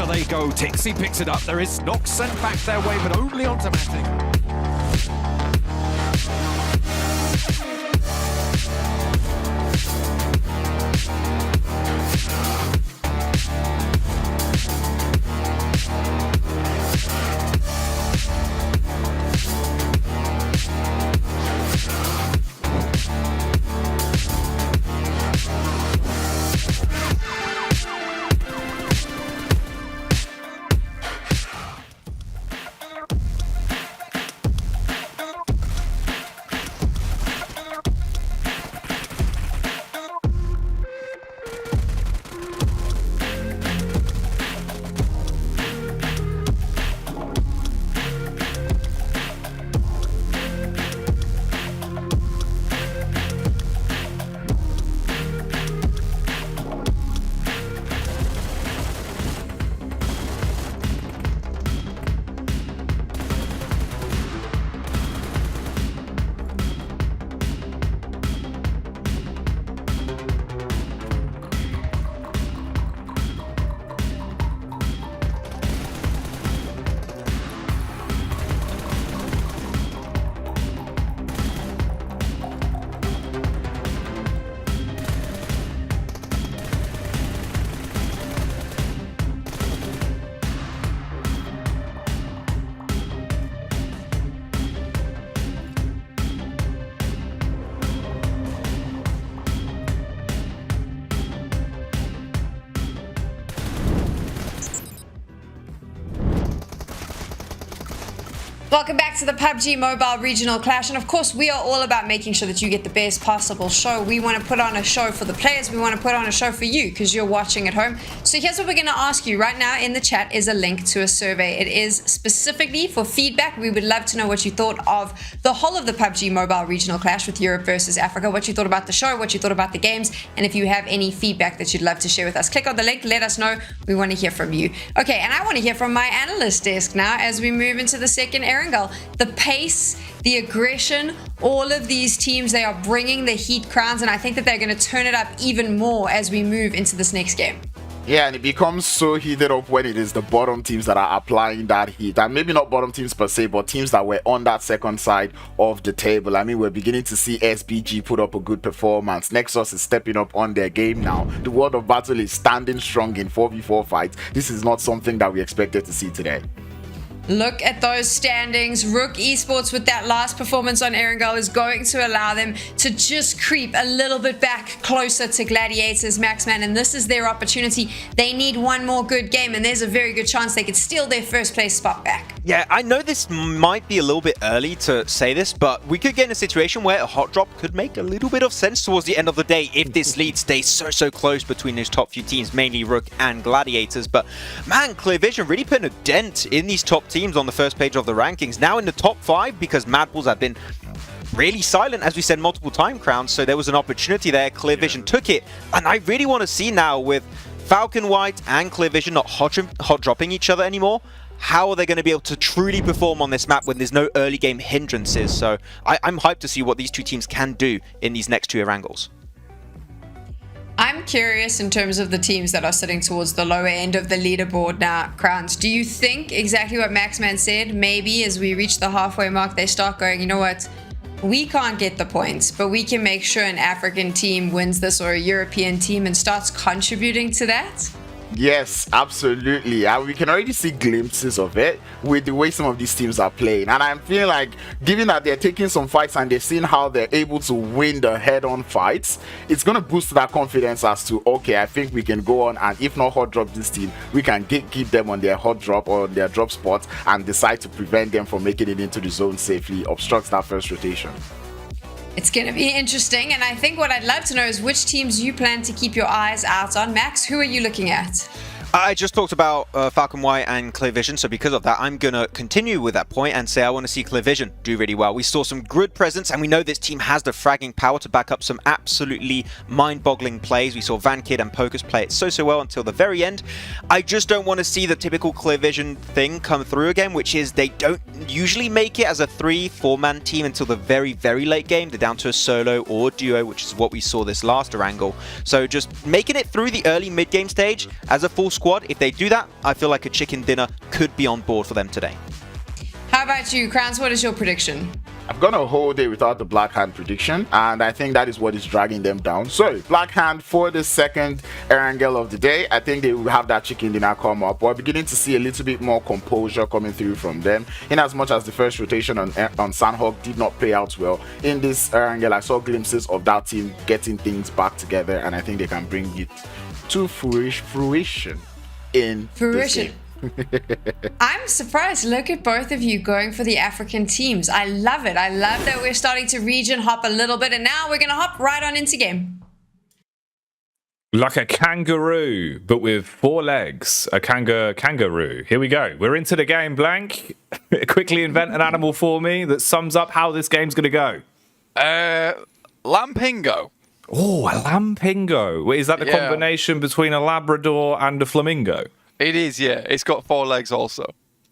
They go. Tixie picks it up. There is Nox sent back their way, but only onto Matic. Welcome back to the PUBG Mobile Regional Clash, and of course we are all about making sure that you get the best possible show. We want to put on a show for the players, we want to put on a show for you because you're watching at home. So here's what we're going to ask you. Right now in the chat is a link to a survey. It is specifically for feedback. We would love to know what you thought of the whole of the PUBG Mobile Regional Clash with Europe versus Africa, what you thought about the show, what you thought about the games, and if you have any feedback that you'd love to share with us. Click on the link, let us know. We want to hear from you. Okay, and I want to hear from my analyst desk now as we move into the second Erangel. The pace, the aggression, all of these teams, they are bringing the heat crowns, and I think that they're going to turn it up even more as we move into this next game. Yeah, and it becomes so heated up when it is the bottom teams that are applying that heat. And maybe not bottom teams per se, but teams that were on that second side of the table. I mean, we're beginning to see SBG put up a good performance. Nexus is stepping up on their game now. The World of Battle is standing strong in 4v4 fights. This is not something that we expected to see today. Look at those standings. RUKH Esports with that last performance on Erangel is going to allow them to just creep a little bit back closer to Gladiators, Maxman, and this is their opportunity. They need one more good game, and there's a very good chance they could steal their first place spot back. Yeah, I know this might be a little bit early to say this, but we could get in a situation where a hot drop could make a little bit of sense towards the end of the day if this lead stays so close between those top few teams, mainly RUKH and Gladiators. But man, Clear Vision really putting a dent in these top teams on the first page of the rankings. Now in the top 5 because MADBULLS have been really silent, as we said multiple times, Crown. So there was an opportunity there. Clear Vision took it, and I really want to see now with Falcon White and Clear Vision not hot dropping each other anymore. How are they going to be able to truly perform on this map when there's no early game hindrances? So I'm hyped to see what these two teams can do in these next two Erangels. I'm curious in terms of the teams that are sitting towards the lower end of the leaderboard now, Crowns. Do you think exactly what Maxman said? Maybe as we reach the halfway mark, they start going, you know what? We can't get the points, but we can make sure an African team wins this or a European team and starts contributing to that? Yes, absolutely. And we can already see glimpses of it with the way some of these teams are playing. And I'm feeling like, given that they're taking some fights and they're seeing how they're able to win the head-on fights, it's going to boost that confidence as to, okay, I think we can go on and if not hot drop this team, we can keep them on their hot drop or their drop spots and decide to prevent them from making it into the zone safely, obstructs that first rotation. It's going to be interesting, and I think what I'd love to know is which teams you plan to keep your eyes out on. Max, who are you looking at? I just talked about Falcon White and Clear Vision, so because of that, I'm going to continue with that point and say I want to see Clear Vision do really well. We saw some good presence, and we know this team has the fragging power to back up some absolutely mind-boggling plays. We saw Vankid and Pocus play it so well until the very end. I just don't want to see the typical Clear Vision thing come through again, which is they don't usually make it as a 3-4-man team until the very late game. They're down to a solo or duo, which is what we saw this last Erangel. So just making it through the early mid-game stage as a full squad, if they do that, I feel like a chicken dinner could be on board for them today. How about you, Crowns? What is your prediction? I've gone a whole day without the Black Hand prediction, and I think that is what is dragging them down. So, Black Hand for the second Erangel of the day. I think they will have that chicken dinner come up. We're beginning to see a little bit more composure coming through from them. In as much as the first rotation on Sanhok did not play out well, in this Erangel, I saw glimpses of that team getting things back together, and I think they can bring it to fruition in this game. I'm surprised. Look at both of you going for the African teams. I love it. I love that we're starting to region hop a little bit, and now we're going to hop right on into game. Like a kangaroo, but with 4 legs. A kangaroo. Here we go. We're into the game, Blank. Quickly invent an animal for me that sums up how this game's going to go. Lampingo. Oh, a lampingo. Is that the combination between a Labrador and a flamingo? It is, yeah. It's got 4 legs also.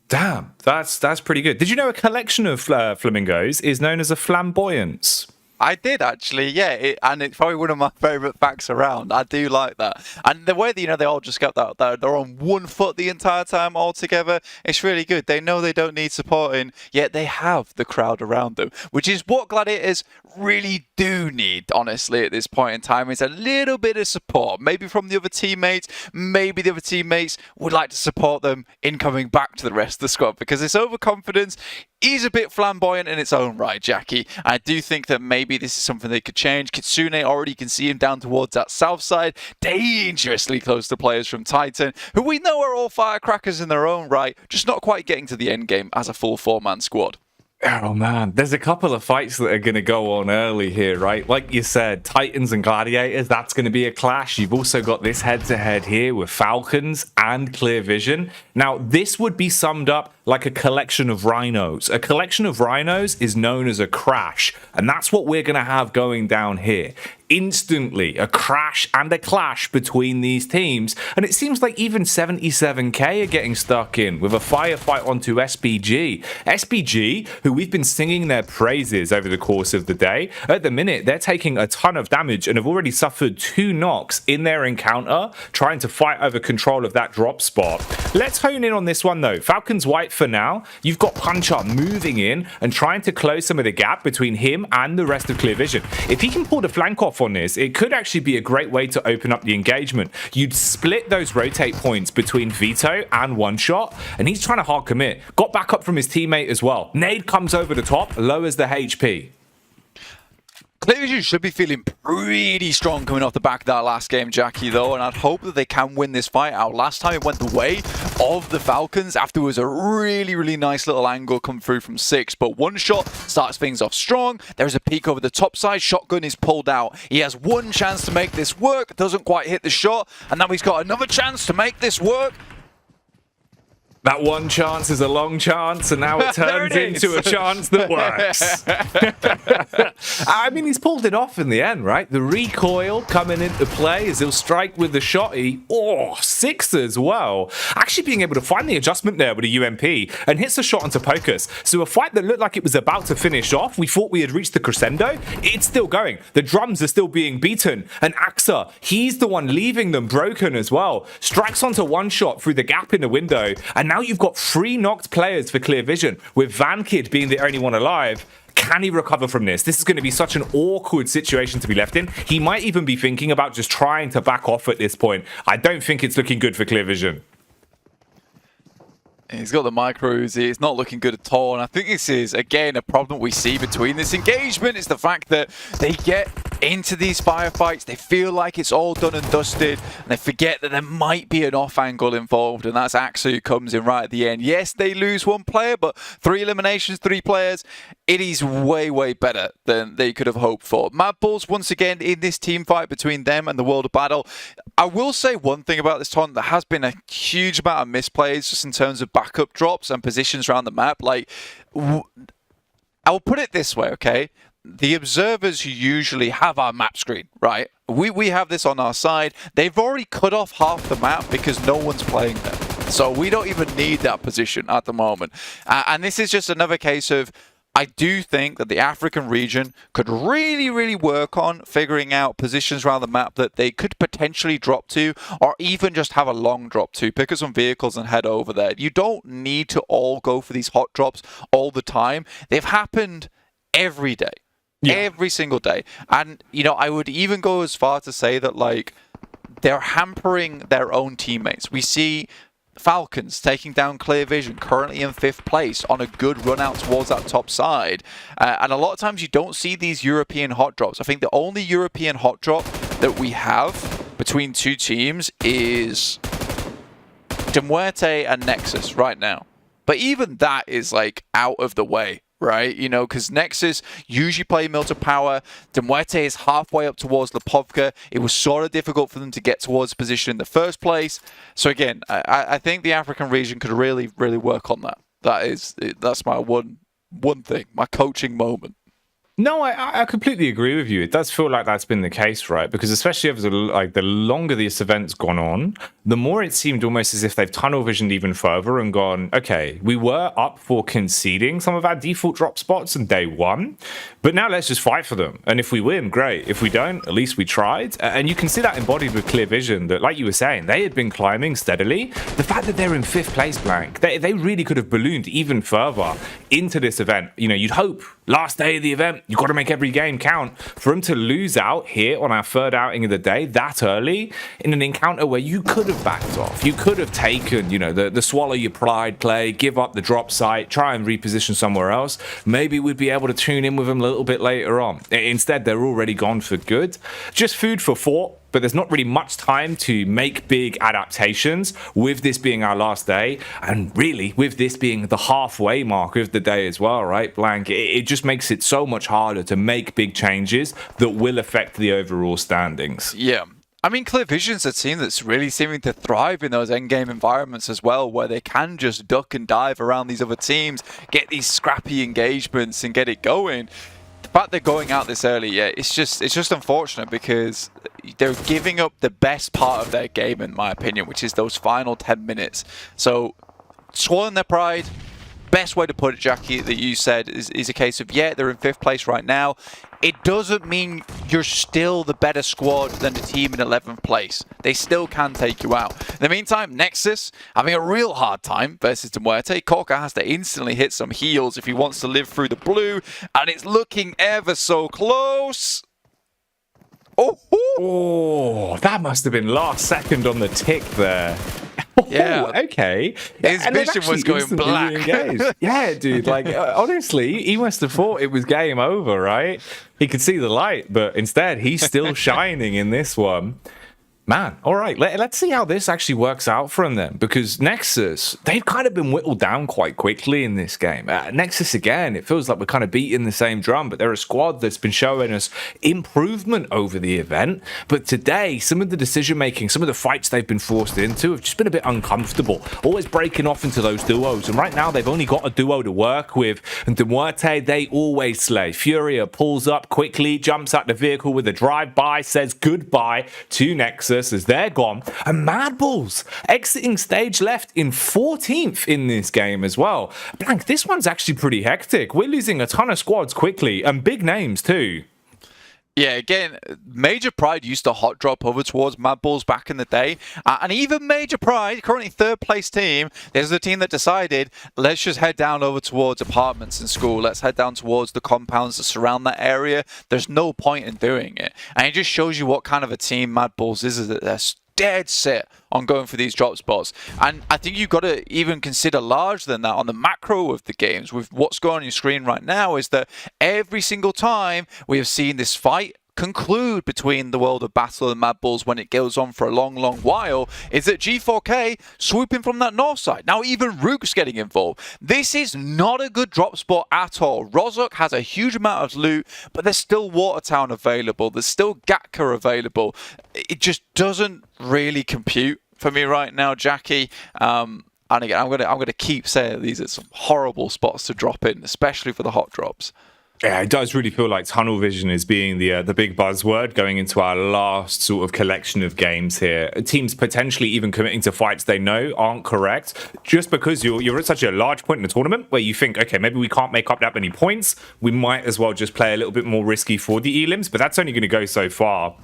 Damn, that's pretty good. Did you know a collection of flamingos is known as a flamboyance? I did actually, yeah, and it's probably one of my favourite facts around. I do like that, and the way that they all just got that they're on one foot the entire time all together. It's really good. They know they don't need supporting, yet they have the crowd around them, which is what Gladiators really do need. Honestly, at this point in time, is a little bit of support, maybe from the other teammates. Maybe the other teammates would like to support them in coming back to the rest of the squad, because this overconfidence is a bit flamboyant in its own right, Jackie. I do think that maybe maybe this is something they could change. Kitsune already can see him down towards that south side, dangerously close to players from Titan, who we know are all firecrackers in their own right, just not quite getting to the end game as a full 4-man squad. Oh man, there's a couple of fights that are going to go on early here, right? Like you said, Titans and Gladiators, that's going to be a clash. You've also got this head-to-head here with Falcons and Clear Vision. Now, this would be summed up like a collection of rhinos. A collection of rhinos is known as a crash, and that's what we're going to have going down here. Instantly, a crash and a clash between these teams, and it seems like even 77k are getting stuck in with a firefight onto SPG. SPG, who we've been singing their praises over the course of the day, at the minute they're taking a ton of damage and have already suffered 2 knocks in their encounter trying to fight over control of that drop spot. Let's hone in on this one though. Falcons white for now. You've got Puncher moving in and trying to close some of the gap between him and the rest of Clear Vision. If he can pull the flank off on this, it could actually be a great way to open up the engagement. You'd split those rotate points between Vito and One Shot, and he's trying to hard commit. Got back up from his teammate as well. Nade comes over the top, lowers the HP. Clear Vision should be feeling pretty strong coming off the back of that last game, Jackie, though, and I'd hope that they can win this fight out. Last time it went the way of the Falcons after there was a really, really nice little angle come through from 6, but One Shot starts things off strong. There's a peek over the top side. Shotgun is pulled out. He has one chance to make this work, doesn't quite hit the shot, and now he's got another chance to make this work. That one chance is a long chance, and now it turns into a chance that works. I mean, he's pulled it off in the end, right? The recoil coming into play as he'll strike with the shotty. Oh, 6 as well. Actually being able to find the adjustment there with a UMP and hits the shot onto Pocus. So a fight that looked like it was about to finish off, we thought we had reached the crescendo. It's still going. The drums are still being beaten. And Axa, he's the one leaving them broken as well. Strikes onto One Shot through the gap in the window. And now you've got 3 knocked players for Clear Vision, with Vankid being the only one alive. Can he recover from this? This is going to be such an awkward situation to be left in. He might even be thinking about just trying to back off at this point. I don't think it's looking good for Clear Vision. He's got the micro Uzi. It's not looking good at all. And I think this is, again, a problem we see between this engagement. Is the fact that they get into these firefights, they feel like it's all done and dusted, and they forget that there might be an off angle involved, and that's Axa who comes in right at the end. Yes, they lose 1 player, but 3 eliminations, 3 players. It is way, way better than they could have hoped for. MADBULLS, once again, in this team fight between them and the World of Battle. I will say one thing about this tournament. There has been a huge amount of misplays just in terms of backup drops and positions around the map. Like, I'll put it this way, okay? The observers who usually have our map screen, right? We have this on our side. They've already cut off half the map because no one's playing there. So we don't even need that position at the moment. And this is just another case of, I do think that the African region could really, really work on figuring out positions around the map that they could potentially drop to, or even just have a long drop to. Pick up some vehicles and head over there. You don't need to all go for these hot drops all the time. They've happened every day. Yeah. Every single day. And, you know, I would even go as far to say that, like, they're hampering their own teammates. We see Falcons taking down Clear Vision, currently in 5th place on a good run out towards that top side. And a lot of times you don't see these European hot drops. I think the only European hot drop that we have between 2 teams is MUERTE and NEXUS right now. But even that is, like, out of the way. Right, you know, because NEXUS usually play Milton Power. MUERTE is halfway up towards Lipovka. It was sort of difficult for them to get towards the position in the first place. So again, I think the African region could really, really work on that. That's my one thing, my coaching moment. No, I completely agree with you. It does feel like that's been the case, right? Because especially over the longer this event's gone on, the more it seemed almost as if they've tunnel visioned even further and gone, okay, we were up for conceding some of our default drop spots on day 1, but now let's just fight for them. And if we win, great. If we don't, at least we tried. And you can see that embodied with Clear Vision, that, like you were saying, they had been climbing steadily. The fact that they're in 5th place, Blank, they really could have ballooned even further into this event. You know, you'd hope last day of the event, you've got to make every game count. For him to lose out here on our 3rd outing of the day that early in an encounter where you could have have backed off. You could have taken, you know, the swallow your pride play, give up the drop site, try and reposition somewhere else. Maybe we'd be able to tune in with them a little bit later on. Instead, they're already gone for good. Just food for thought. But there's not really much time to make big adaptations, with this being our last day, and really with this being the halfway mark of the day as well, right, Blank? It just makes it so much harder to make big changes that will affect the overall standings. Yeah. I mean, Clear Vision's a team that's really seeming to thrive in those endgame environments as well, where they can just duck and dive around these other teams, get these scrappy engagements and get it going. The fact they're going out this early, yeah, it's just unfortunate because they're giving up the best part of their game, in my opinion, which is those final 10 minutes. So, swallowing their pride, best way to put it, Jackie, that you said is a case of, yeah, they're in 5th place right now. It doesn't mean you're still the better squad than the team in 11th place. They still can take you out. In the meantime, NEXUS having a real hard time versus MUERTE. KORKA has to instantly hit some heals if he wants to live through the blue, and it's looking ever so close. Oh, that must have been last second on the tick there. Yeah. Okay. His vision was going black. Yeah, dude. Like, honestly, he must have thought it was game over, right? He could see the light, but instead, he's still shining in this one. Man, all right, let's see how this actually works out from them, because NEXUS, they've kind of been whittled down quite quickly in this game. NEXUS, again, it feels like we're kind of beating the same drum, but they're a squad that's been showing us improvement over the event. But today, some of the decision-making, some of the fights they've been forced into have just been a bit uncomfortable, always breaking off into those duos. And right now, they've only got a duo to work with, and MUERTE, they always slay. Furia pulls up quickly, jumps out the vehicle with a drive-by, says goodbye to NEXUS as they're gone, and MADBULLS exiting stage left in 14th in this game as well. Blank, this one's actually pretty hectic. We're losing a ton of squads quickly, and big names too. Yeah, again, Major Pride used to hot drop over towards MADBULLS back in the day. And even Major Pride, currently 3rd place team, there's a team that decided, let's just head down over towards apartments and school. Let's head down towards the compounds that surround that area. There's no point in doing it. And it just shows you what kind of a team MADBULLS is, that they're dead set on going for these drop spots. And I think you've got to even consider larger than that on the macro of the games. With what's going on your screen right now is that every single time we have seen this fight conclude between the World of Battle and MADBULLS, when it goes on for a long while, is that G4K swooping from that north side. Now even RUKH's getting involved. This is not a good drop spot at all. RUKH has a huge amount of loot, but there's still Watertown available. There's still Gatka available. It just doesn't really compute for me right now, Jackie. And again, I'm gonna keep saying these are some horrible spots to drop in, especially for the hot drops. Yeah, it does really feel like tunnel vision is being the big buzzword going into our last sort of collection of games here. Teams potentially even committing to fights they know aren't correct, just because you're at such a large point in the tournament where you think, okay, maybe we can't make up that many points. We might as well just play a little bit more risky for the elims, but that's only going to go so far.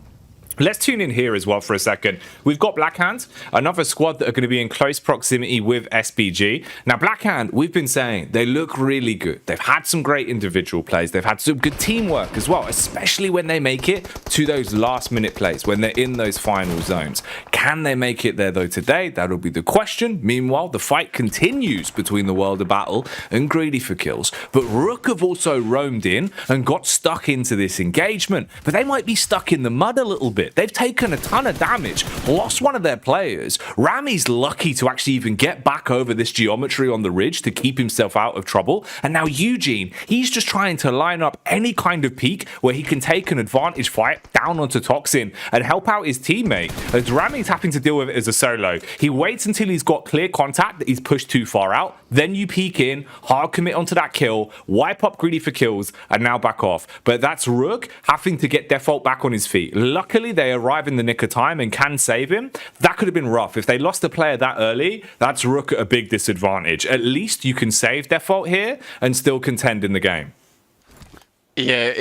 Let's tune in here as well for a second. We've got Blackhand, another squad that are going to be in close proximity with SBG. Now, Blackhand, we've been saying they look really good. They've had some great individual plays. They've had some good teamwork as well, especially when they make it to those last-minute plays, when they're in those final zones. Can they make it there, though, today? That'll be the question. Meanwhile, the fight continues between the World of Battle and Greedy for Kills. But RUKH have also roamed in and got stuck into this engagement. But they might be stuck in the mud a little bit. They've taken a ton of damage, lost one of their players. Rami's lucky to actually even get back over this geometry on the ridge to keep himself out of trouble. And now Eugene, he's just trying to line up any kind of peak where he can take an advantage fight down onto Toxin and help out his teammate. As Rami's having to deal with it as a solo, he waits until he's got clear contact that he's pushed too far out. Then you peek in, hard commit onto that kill, wipe up Greedy for Kills, and now back off. But that's RUKH having to get Default back on his feet. Luckily, they arrive in the nick of time and can save him. That could have been rough. If they lost a player that early, that's RUKH at a big disadvantage. At least you can save Default here and still contend in the game. Yeah,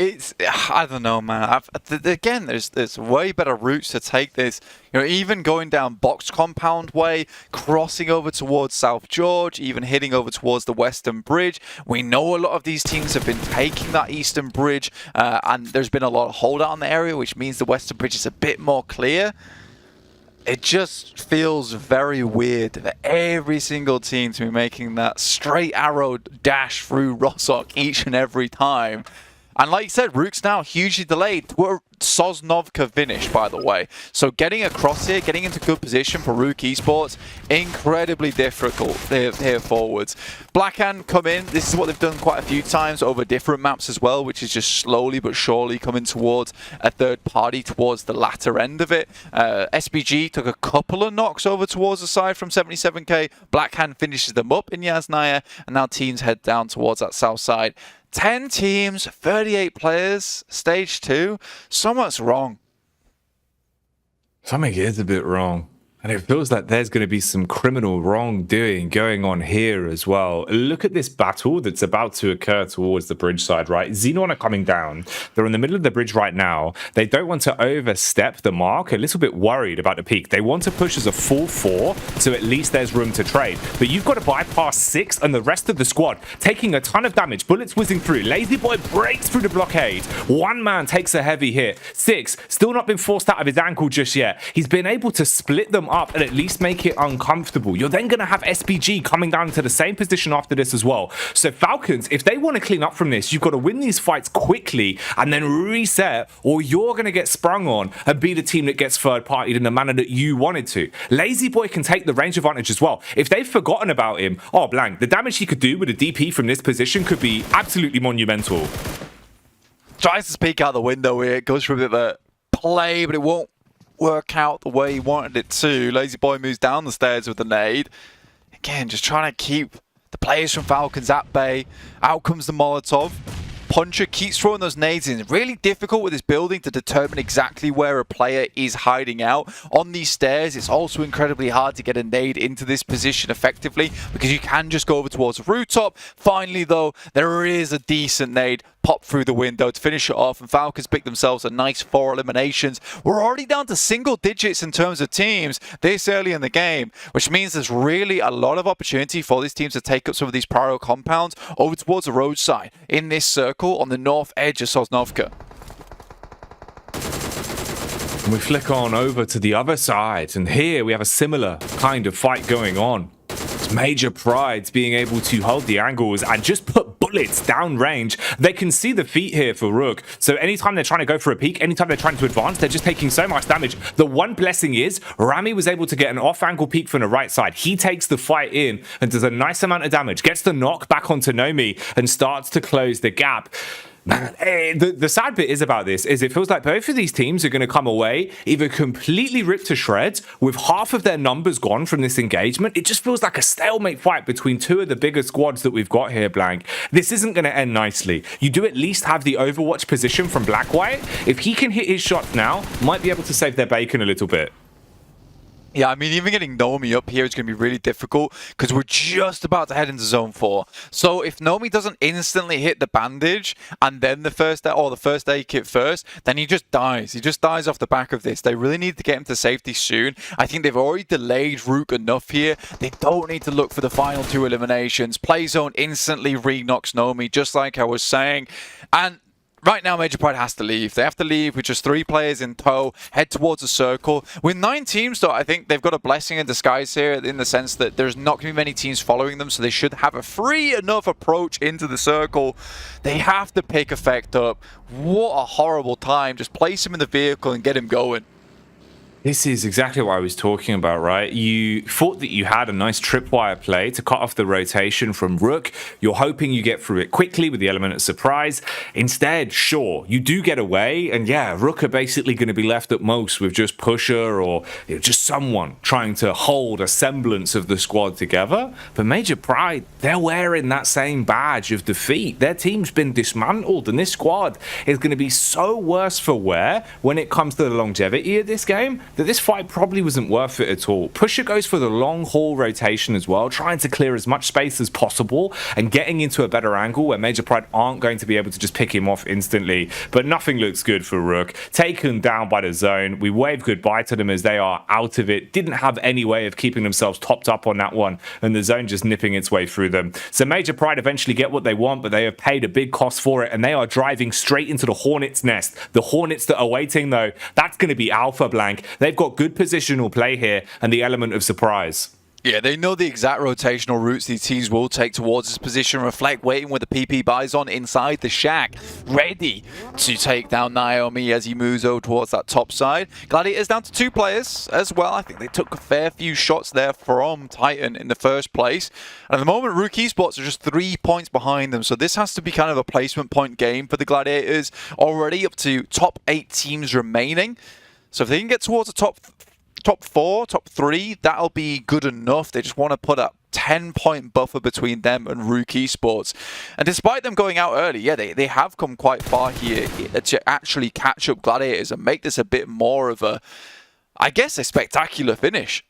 I don't know, man. Again, there's way better routes to take this. You know, even going down Box Compound Way, crossing over towards South George, even heading over towards the Western Bridge. We know a lot of these teams have been taking that Eastern Bridge, and there's been a lot of holdout in the area, which means the Western Bridge is a bit more clear. It just feels very weird for every single team to be making that straight arrow dash through RUKH each and every time. And like you said, RUKH's now hugely delayed. We're Sosnovka finish, by the way. So getting across here, getting into good position for RUKH Esports, incredibly difficult here forwards. Blackhand come in. This is what they've done quite a few times over different maps as well, which is just slowly but surely coming towards a third party towards the latter end of it. SBG took a couple of knocks over towards the side from 77k. Blackhand finishes them up in Yasnaya, and now teams head down towards that south side. 10 teams, 38 players, stage 2. Something's wrong. Something is a bit wrong. And it feels like there's going to be some criminal wrongdoing going on here as well. Look at this battle that's about to occur towards the bridge side, right? Xenon are coming down. They're in the middle of the bridge right now. They don't want to overstep the mark. A little bit worried about the peak. They want to push as a full 4, so at least there's room to trade. But you've got to bypass 6 and the rest of the squad, taking a ton of damage. Bullets whizzing through. Lazy Boy breaks through the blockade. One man takes a heavy hit. 6, still not been forced out of his ankle just yet. He's been able to split them up and at least make it uncomfortable. You're then going to have SPG coming down to the same position after this as well. So Falcons, if they want to clean up from this, you've got to win these fights quickly and then reset, or you're going to get sprung on and be the team that gets third-partied in the manner that you wanted to. Lazy Boy can take the range advantage as well. If they've forgotten about him, oh blank, the damage he could do with a DP from this position could be absolutely monumental. Tries to peek out the window here. It goes for a bit of a play, but it won't work out the way he wanted it to. Lazy Boy moves down the stairs with the nade. Again, just trying to keep the players from Falcons at bay. Out comes the Molotov. Puncher keeps throwing those nades in. Really difficult with this building to determine exactly where a player is hiding out. On these stairs, it's also incredibly hard to get a nade into this position effectively because you can just go over towards the rooftop. Finally, though, there is a decent nade pop through the window to finish it off, and Falcons pick themselves a nice 4 eliminations. We're already down to single digits in terms of teams this early in the game, which means there's really a lot of opportunity for these teams to take up some of these prior compounds over towards the roadside in this circle on the north edge of Sosnovka. And we flick on over to the other side, and here we have a similar kind of fight going on. It's Major Pride's being able to hold the angles and just put bullets down range. They can see the feet here for RUKH, so anytime they're trying to go for a peek, anytime they're trying to advance, they're just taking so much damage. The one blessing is Rami was able to get an off-angle peek from the right side. He takes the fight in and does a nice amount of damage, gets the knock back onto Nomi and starts to close the gap. Man, the sad bit is about this is it feels like both of these teams are going to come away either completely ripped to shreds with half of their numbers gone from this engagement. It just feels like a stalemate fight between two of the bigger squads that we've got here, Blank. This isn't going to end nicely. You do at least have the Overwatch position from Black White. If he can hit his shots now, might be able to save their bacon a little bit. Yeah, I mean, even getting Nomi up here is going to be really difficult because we're just about to head into Zone 4. So if Nomi doesn't instantly hit the bandage and then the first aid kit first, then he just dies. He just dies off the back of this. They really need to get him to safety soon. I think they've already delayed RUKH enough here. They don't need to look for the final 2 eliminations. Play Zone instantly re-knocks Nomi, just like I was saying. And right now, Major Pride has to leave. They have to leave with just 3 players in tow, head towards a circle. With 9 teams, though, I think they've got a blessing in disguise here in the sense that there's not going to be many teams following them, so they should have a free enough approach into the circle. They have to pick Effect up. What a horrible time. Just place him in the vehicle and get him going. This is exactly what I was talking about, right? You thought that you had a nice tripwire play to cut off the rotation from RUKH. You're hoping you get through it quickly with the element of surprise. Instead, sure, you do get away, and yeah, RUKH are basically going to be left at most with just Pusher or just someone trying to hold a semblance of the squad together. But Major Pride, they're wearing that same badge of defeat. Their team's been dismantled, and this squad is going to be so worse for wear when it comes to the longevity of this game that this fight probably wasn't worth it at all. Pusher goes for the long haul rotation as well, trying to clear as much space as possible and getting into a better angle where Major Pride aren't going to be able to just pick him off instantly. But nothing looks good for RUKH. Taken down by the zone. We wave goodbye to them as they are out of it. Didn't have any way of keeping themselves topped up on that one, and the zone just nipping its way through them. So Major Pride eventually get what they want, but they have paid a big cost for it, and they are driving straight into the Hornets' nest. The Hornets that are waiting, though, that's going to be Alpha, Blank. They They've got good positional play here and the element of surprise. Yeah, they know the exact rotational routes these teams will take towards this position. Reflect waiting with the PP Bison inside the shack, ready to take down Naomi as he moves over towards that top side. Gladiators down to 2 players as well. I think they took a fair few shots there from Titan in the first place. And at the moment, RUKH ESPORTS are just 3 points behind them. So this has to be kind of a placement point game for the Gladiators. Already up to top 8 teams remaining. So if they can get towards the top 4, top 3, that'll be good enough. They just want to put a 10-point buffer between them and RUKH ESPORTS. And despite them going out early, yeah, they have come quite far here to actually catch up Gladiators and make this a bit more of a, I guess, a spectacular finish.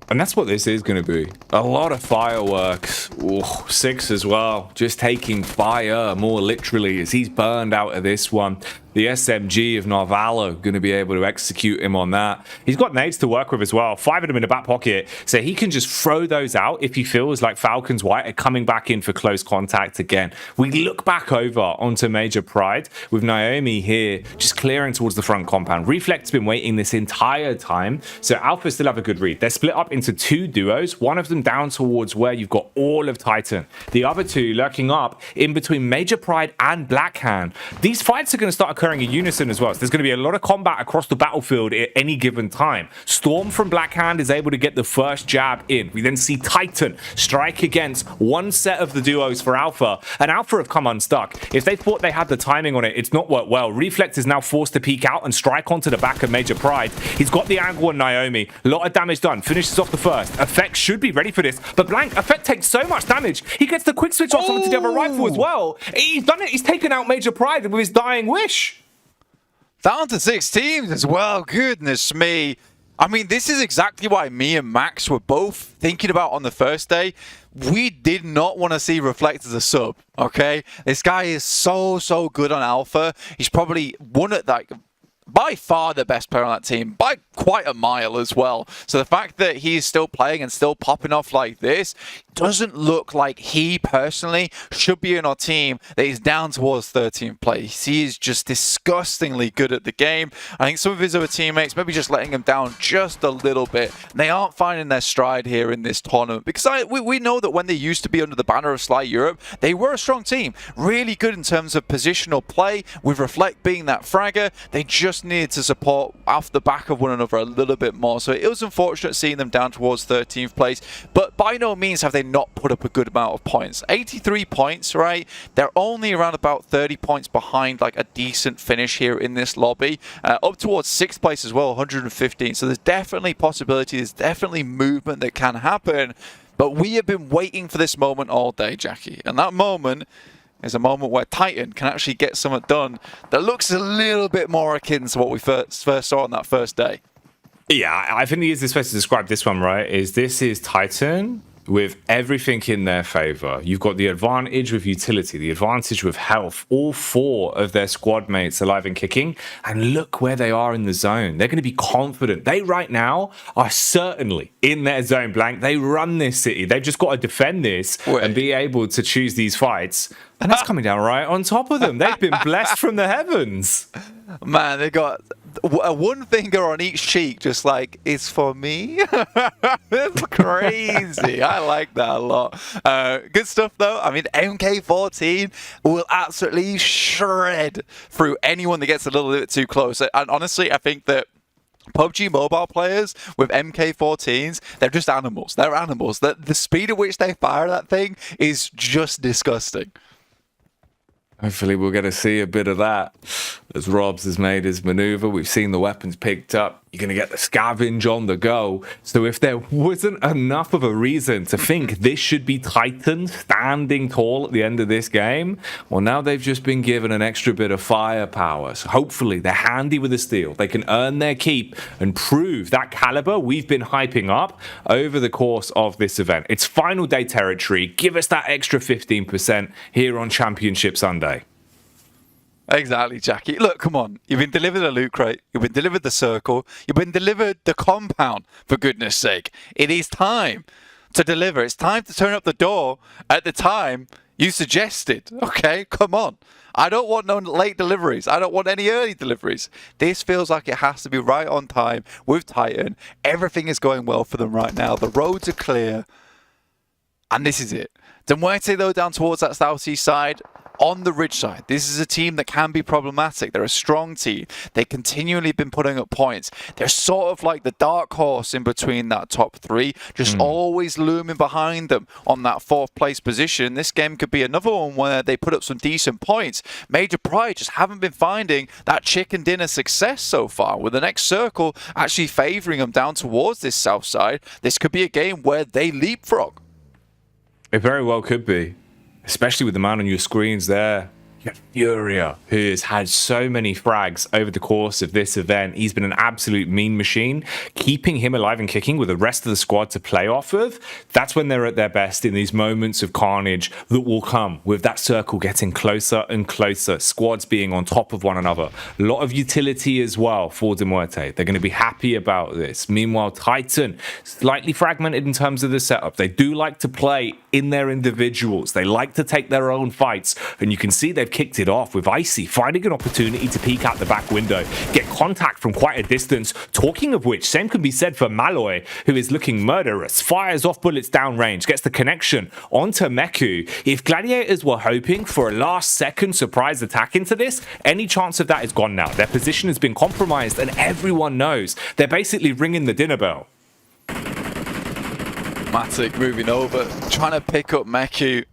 And that's what this is going to be. A lot of fireworks. Ooh, 6 as well. Just taking fire, more literally, as he's burned out of this one. The SMG of Narvalo going to be able to execute him on that. He's got nades to work with as well. 5 of them in the back pocket. So he can just throw those out if he feels like Falcons White are coming back in for close contact again. We look back over onto Major Pride with Naomi here just clearing towards the front compound. Reflect's been waiting this entire time. So Alpha still have a good read. They're split up into 2 duos. One of them down towards where you've got all of Titan. The other 2 lurking up in between Major Pride and Blackhand. These fights are going to start occurring in unison as well. So there's going to be a lot of combat across the battlefield at any given time. Storm from Blackhand is able to get the first jab in. We then see Titan strike against one set of the duos for Alpha, and Alpha have come unstuck. If they thought they had the timing on it, it's not worked well. Reflect is now forced to peek out and strike onto the back of Major Pride. He's got the angle on Naomi. A lot of damage done. Finishes off the first. Effect should be ready for this, but Blank, Effect takes so much damage. He gets the quick switch off onto the other rifle as well. He's done it. He's taken out Major Pride with his dying wish. Down to 6 teams as well. Goodness me. I mean, this is exactly why me and Max were both thinking about on the first day. We did not want to see Reflect as a sub, okay? This guy is so good on Alpha. He's probably one at like by far the best player on that team, by quite a mile as well. So the fact that he's still playing and still popping off like this doesn't look like he personally should be in our team that is down towards 13th place. He is just disgustingly good at the game. I think some of his other teammates maybe just letting him down just a little bit. They aren't finding their stride here in this tournament because we know that when they used to be under the banner of Sly Europe, they were a strong team. Really good in terms of positional play, with Reflect being that fragger. They just needed to support off the back of one another a little bit more. So it was unfortunate seeing them down towards 13th place, but by no means have they not put up a good amount of points. 83 points, right? They're only around about 30 points behind like a decent finish here in this lobby. Up towards 6th place as well, 115. So there's definitely possibility, there's definitely movement that can happen. But we have been waiting for this moment all day, Jackie. And that moment is a moment where Titan can actually get something done that looks a little bit more akin to what we first saw on that first day. Yeah, I think the easiest way to describe this one, right, is this is Titan with everything in their favor. You've got the advantage with utility, the advantage with health, all 4 of their squad mates alive and kicking, and look where they are in the zone. They're going to be confident. They right now are certainly in their zone. Blank, they run this city. They've just got to defend this and be able to choose these fights. And that's coming down right on top of them. They've been blessed from the heavens. Man, they got one finger on each cheek, just like, it's for me. That's crazy. I like that a lot. Good stuff, though. I mean, MK14 will absolutely shred through anyone that gets a little bit too close. And honestly, I think that PUBG Mobile players with MK14s, they're just animals. They're animals. The speed at which they fire that thing is just disgusting. Hopefully we'll get to see a bit of that as Robs has made his maneuver. We've seen the weapons picked up. You're going to get the scavenge on the go. So if there wasn't enough of a reason to think this should be Titan standing tall at the end of this game, well, now they've just been given an extra bit of firepower. So hopefully they're handy with the steel. They can earn their keep and prove that caliber we've been hyping up over the course of this event. It's final day territory. Give us that extra 15% here on Championship Sunday. Exactly, Jackie. Look, come on. You've been delivered a loot crate. You've been delivered the circle. You've been delivered the compound, for goodness sake. It is time to deliver. It's time to turn up the door at the time You suggested. Okay, come on. I don't want no late deliveries. I don't want any early deliveries. This feels like it has to be right on time with Titan. Everything is going well for them right now. The roads are clear. And this is it. MUERTE, though, down towards that southeast side. On the ridge side, this is a team that can be problematic. They're a strong team. They've continually been putting up points. They're sort of like the dark horse in between that top three, just always looming behind them on that 4th place position. This game could be another one where they put up some decent points. Major Pride just haven't been finding that chicken dinner success so far, with the next circle actually favouring them down towards this south side. This could be a game where they leapfrog. It very well could be. Especially with the man on your screens there. You have Furia, who has had so many frags over the course of this event. He's been an absolute mean machine. Keeping him alive and kicking with the rest of the squad to play off of, that's when they're at their best, in these moments of carnage that will come with that circle getting closer and closer, squads being on top of one another. A lot of utility as well for MUERTE. They're going to be happy about this. Meanwhile, Titan, slightly fragmented in terms of the setup. They do like to play in their individuals. They like to take their own fights, and you can see they've kicked it off with Icy finding an opportunity to peek out the back window, get contact from quite a distance. Talking of which, same can be said for Malloy, who is looking murderous, fires off bullets downrange, gets the connection onto Meku. If Gladiators were hoping for a last-second surprise attack into this, any chance of that is gone now. Their position has been compromised, and everyone knows they're basically ringing the dinner bell. Matic moving over, trying to pick up Meku.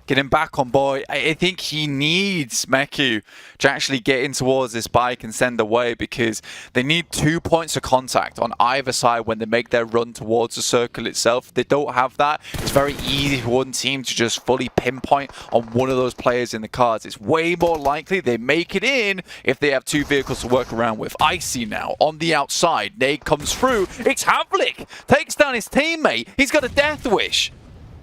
Get him back on board. I think he needs Meku to actually get in towards this bike and send away, because they need 2 points of contact on either side when they make their run towards the circle itself. If they don't have that, it's very easy for one team to just fully pinpoint on one of those players in the cards. It's way more likely they make it in if they have 2 vehicles to work around with. Icy now on the outside. Nade comes through. It's Havlik. Takes down his teammate. He's got a death wish.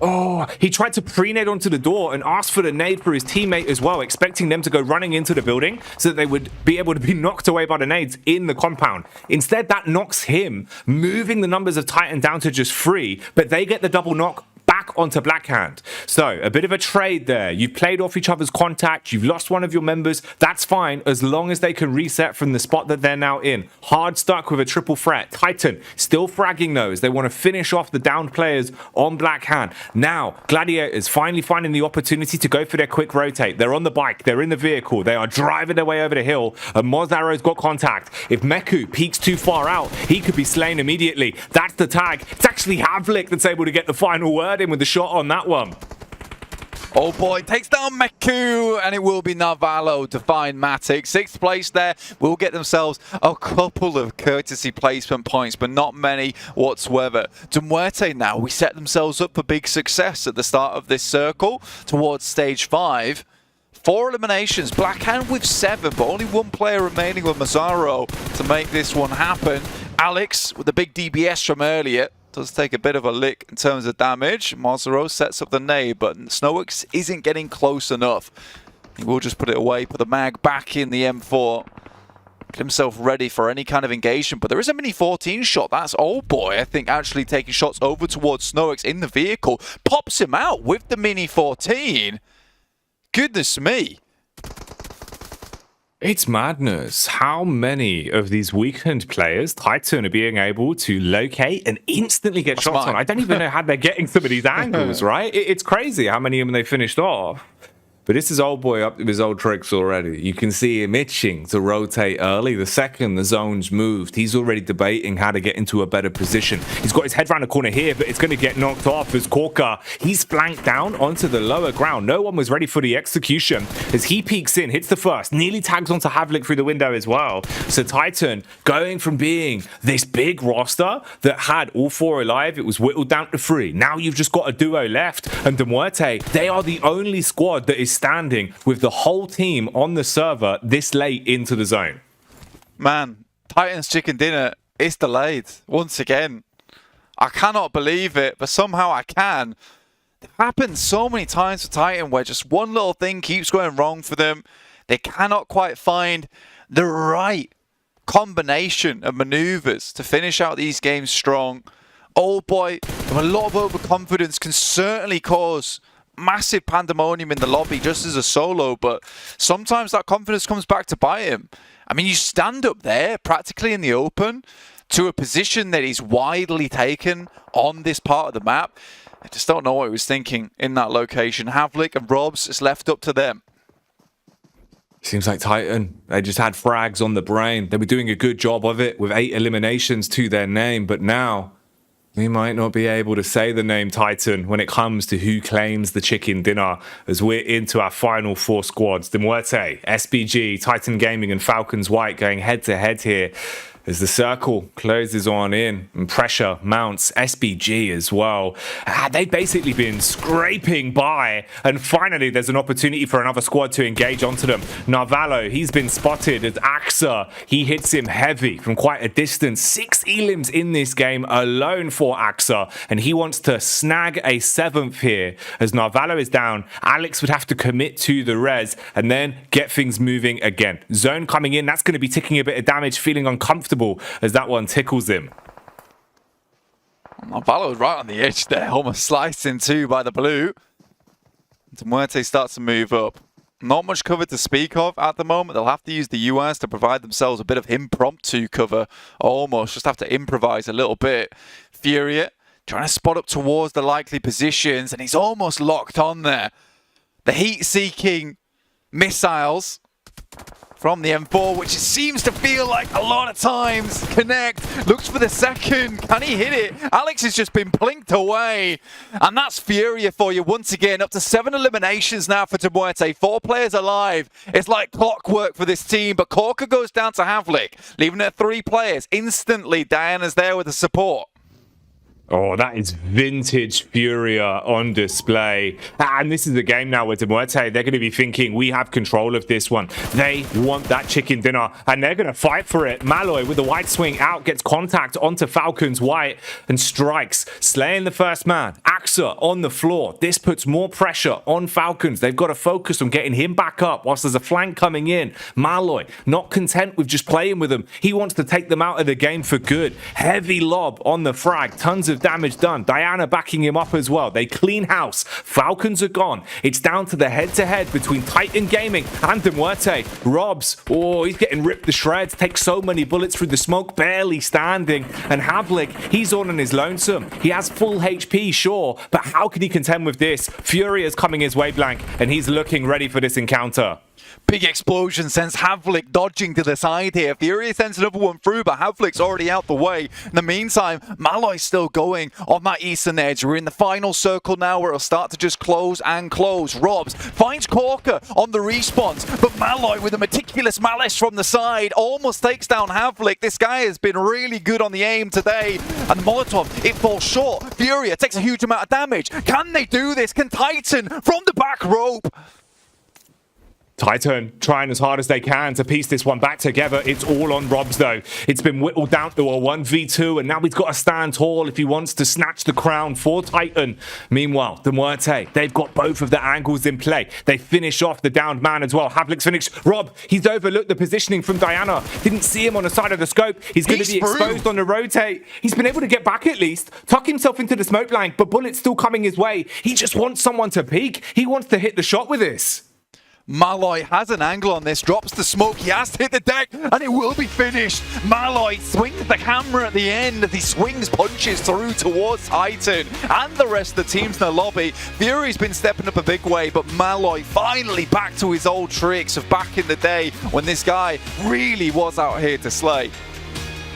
Oh, he tried to pre-nade onto the door and asked for the nade for his teammate as well, expecting them to go running into the building so that they would be able to be knocked away by the nades in the compound. Instead, that knocks him, moving the numbers of Titan down to just 3, but they get the double knock back onto Blackhand. So, a bit of a trade there. You've played off each other's contact, you've lost one of your members, that's fine as long as they can reset from the spot that they're now in. Hard stuck with a triple threat. Titan still fragging those. They want to finish off the downed players on Blackhand. Now, Gladiators finally finding the opportunity to go for their quick rotate. They're on the bike, they're in the vehicle, they are driving their way over the hill, and Mozarro's got contact. If Meku peeks too far out, he could be slain immediately. That's the tag. It's actually Havlik that's able to get the final word in with the shot on that one. Oh boy, takes down Meku, and it will be Navallo to find Matic. 6th place there, will get themselves a couple of courtesy placement points, but not many whatsoever. MUERTE now, we set themselves up for big success at the start of this circle towards stage 5. 4 eliminations, Blackhand with 7, but only 1 player remaining with Mazzaro to make this one happen. Alex with the big DBS from earlier. Does take a bit of a lick in terms of damage. Mazzaro sets up the nade, but Snowix isn't getting close enough. He will just put it away, put the mag back in the M4. Get himself ready for any kind of engagement, but there is a mini 14 shot. That's Old Boy, I think, actually taking shots over towards Snowix in the vehicle. Pops him out with the mini 14. Goodness me. It's madness how many of these weakened players Titan are being able to locate and instantly get shots on. I don't even know how they're getting some of these angles, right? It's crazy how many of them they finished off. But this is Old Boy up to his old tricks already. You can see him itching to rotate early. The second the zone's moved, he's already debating how to get into a better position. He's got his head around the corner here, but it's going to get knocked off as Korka, he's flanked down onto the lower ground. No one was ready for the execution as he peeks in, hits the first, nearly tags onto Havlik through the window as well. So Titan going from being this big roster that had all 4 alive, it was whittled down to 3. Now you've just got a duo left, and MUERTE, they are the only squad that is standing with the whole team on the server this late into the zone. Man, Titan's chicken dinner is delayed once again. I cannot believe it, but somehow I can. It happens so many times for Titan where just one little thing keeps going wrong for them. They cannot quite find the right combination of maneuvers to finish out these games strong. Old Boy, a lot of overconfidence can certainly cause massive pandemonium in the lobby just as a solo, but sometimes that confidence comes back to bite him. I mean, you stand up there practically in the open to a position that is widely taken on this part of the map. I just don't know what he was thinking in that location. Havlik and Robs, it's left up to them. Seems like Titan, they just had frags on the brain. They were doing a good job of it with 8 eliminations to their name, but now we might not be able to say the name Titan when it comes to who claims the chicken dinner, as we're into our final 4 squads. MUERTE, SBG, Titan Gaming and Falcons White going head to head here as the circle closes on in and pressure mounts. SBG as well. They've basically been scraping by, and finally there's an opportunity for another squad to engage onto them. Narvalo, he's been spotted as AXA. He hits him heavy from quite a distance. 6 elims in this game alone for AXA, and he wants to snag a 7th here. As Narvalo is down, Alex would have to commit to the res and then get things moving again. Zone coming in, that's going to be ticking a bit of damage, feeling uncomfortable as that one tickles him. Narvalo was right on the edge there, almost sliced in two by the blue. MUERTE starts to move up. Not much cover to speak of at the moment. They'll have to use the US to provide themselves a bit of impromptu cover, almost. Just have to improvise a little bit. Furia trying to spot up towards the likely positions, and he's almost locked on there. The heat-seeking missiles from the M4, which seems to feel like a lot of times connect. Looks for the second. Can he hit it? Alex has just been plinked away. And that's Furia for you once again. Up to 7 eliminations now for MUERTE. 4 players alive. It's like clockwork for this team. But Corker goes down to Havlik, leaving it 3 players. Instantly, Diana's there with the support. Oh, that is vintage Furia on display. And this is a game now with MUERTE. They're going to be thinking, we have control of this one. They want that chicken dinner, and they're going to fight for it. Malloy with the wide swing out, gets contact onto Falcons White and strikes, slaying the first man. AXA on the floor. This puts more pressure on Falcons. They've got to focus on getting him back up whilst there's a flank coming in. Malloy, not content with just playing with them. He wants to take them out of the game for good. Heavy lob on the frag. Tons of damage done. Diana backing him up as well. They clean house. Falcons are gone. It's down to the head-to-head between Titan Gaming and MUERTE. Robs, oh, he's getting ripped to shreds. Takes so many bullets through the smoke, barely standing. And Havlik, he's all on his lonesome. He has full HP, sure, but how can he contend with this? Fury is coming his way, Blank, and he's looking ready for this encounter. Big explosion sends Havlik dodging to the side here. Fury sends another one through, but Havlik's already out the way. In the meantime, Malloy's still going on that eastern edge. We're in the final circle now where it'll start to just close and close. Robs finds Corker on the respawns, but Malloy with a meticulous malice from the side almost takes down Havlik. This guy has been really good on the aim today. And Molotov, it falls short. Furia takes a huge amount of damage. Can they do this? Can Titan from the back rope? Titan trying as hard as they can to piece this one back together. It's all on Robs though. It's been whittled down to a 1v2, and now he's got to stand tall if he wants to snatch the crown for Titan. Meanwhile, MUERTE, they've got both of the angles in play. They finish off the downed man as well. Havlik's finished. Rob, he's overlooked the positioning from Diana. Didn't see him on the side of the scope. He's going to be exposed on the rotate. He's been able to get back at least, tuck himself into the smoke blank, but bullets still coming his way. He just wants someone to peek. He wants to hit the shot with this. Malloy has an angle on this, drops the smoke, he has to hit the deck, and it will be finished. Malloy swings the camera at the end as he swings punches through towards Titan and the rest of the teams in the lobby. Fury's been stepping up a big way, but Malloy finally back to his old tricks of back in the day when this guy really was out here to slay.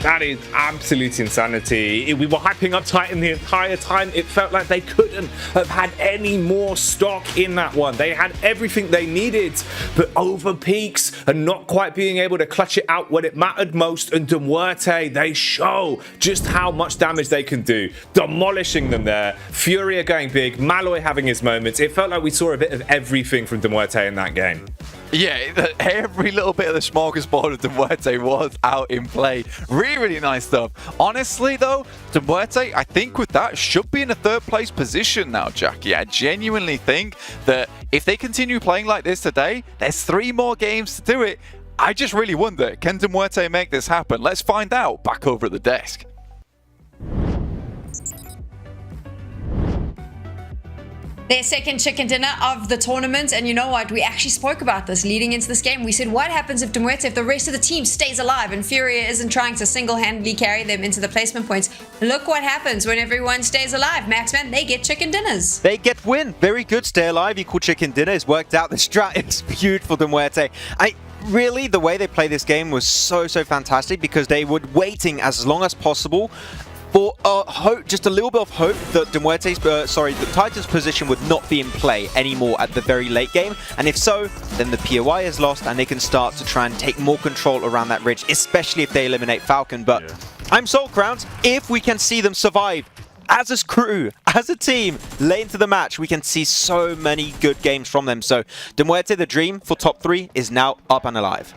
That is absolute insanity. We were hyping up Titan the entire time. It felt like they couldn't have had any more stock in that one. They had everything they needed, but over peaks and not quite being able to clutch it out when it mattered most. And MUERTE, they show just how much damage they can do. Demolishing them there. Furia going big. Malloy having his moments. It felt like we saw a bit of everything from MUERTE in that game. Yeah, every little bit of the smorgasbord of MUERTE was out in play. Really, really nice stuff. Honestly, though, MUERTE, I think with that, should be in a 3rd place position now, Jackie. I genuinely think that if they continue playing like this today, there's 3 more games to do it. I just really wonder, can MUERTE make this happen? Let's find out back over at the desk. Their second chicken dinner of the tournament, and you know what? We actually spoke about this leading into this game. We said, what happens if MUERTE, if the rest of the team stays alive and Furia isn't trying to single-handedly carry them into the placement points? Look what happens when everyone stays alive. Maxman, they get chicken dinners. They get win. Very good. Stay alive equal chicken dinner. It's worked out. The strat is beautiful, MUERTE. Really, the way they play this game was so fantastic because they were waiting as long as possible for hope, just a little bit of hope that the Titans' position would not be in play anymore at the very late game. And if so, then the POI is lost and they can start to try and take more control around that ridge, especially if they eliminate Falcon. But I'm sold, Crowns, if we can see them survive as a crew, as a team, late into the match, we can see so many good games from them. So MUERTE, the dream for top 3, is now up and alive.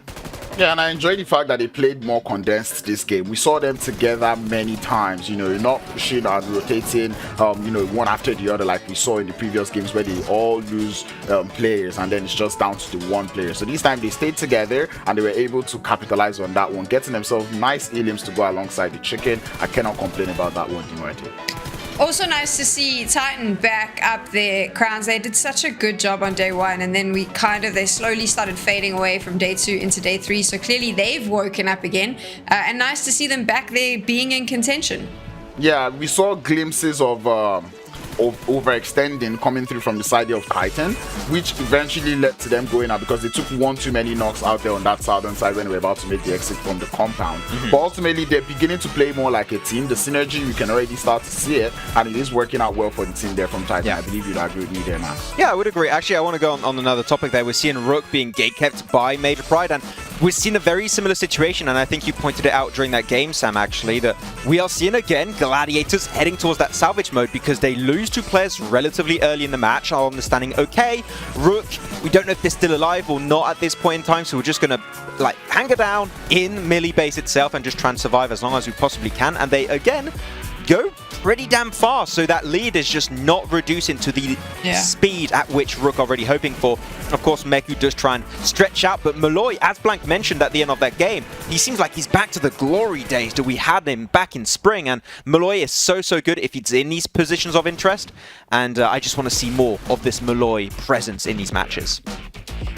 Yeah, and I enjoy the fact that they played more condensed this game. We saw them together many times, you know, not pushing and rotating, you know, one after the other like we saw in the previous games where they all lose players and then it's just down to the one player. So this time they stayed together and they were able to capitalize on that one, getting themselves nice elims to go alongside the chicken. I cannot complain about that one, MUERTE. Also nice to see Titan back up their Crowns. They did such a good job on day 1, and then they slowly started fading away from day 2 into day 3. So clearly they've woken up again, and nice to see them back there being in contention. Yeah, we saw glimpses of overextending coming through from the side of Titan, which eventually led to them going out because they took one too many knocks out there on that southern side when they were about to make the exit from the compound. But ultimately, they're beginning to play more like a team. The synergy, we can already start to see it, and it is working out well for the team there from Titan. I believe you'd agree with me there, Max. Yeah, I would agree. Actually, I want to go on another topic there. We're seeing RUKH being gatekept by Major Pride, and we've seen a very similar situation, and I think you pointed it out during that game, Sam, actually, that we are seeing again Gladiators heading towards that salvage mode because they lose 2 players relatively early in the match. Our understanding, okay, RUKH, we don't know if they're still alive or not at this point in time, so we're just going to like hang it down in melee base itself and just try and survive as long as we possibly can. And they, again, go pretty damn fast, so that lead is just not reducing to the speed at which RUKH are already hoping for. Of course, Meku does try and stretch out, but Malloy, as Blank mentioned at the end of that game, he seems like he's back to the glory days that we had him back in spring, and Malloy is so good if he's in these positions of interest, and I just want to see more of this Malloy presence in these matches.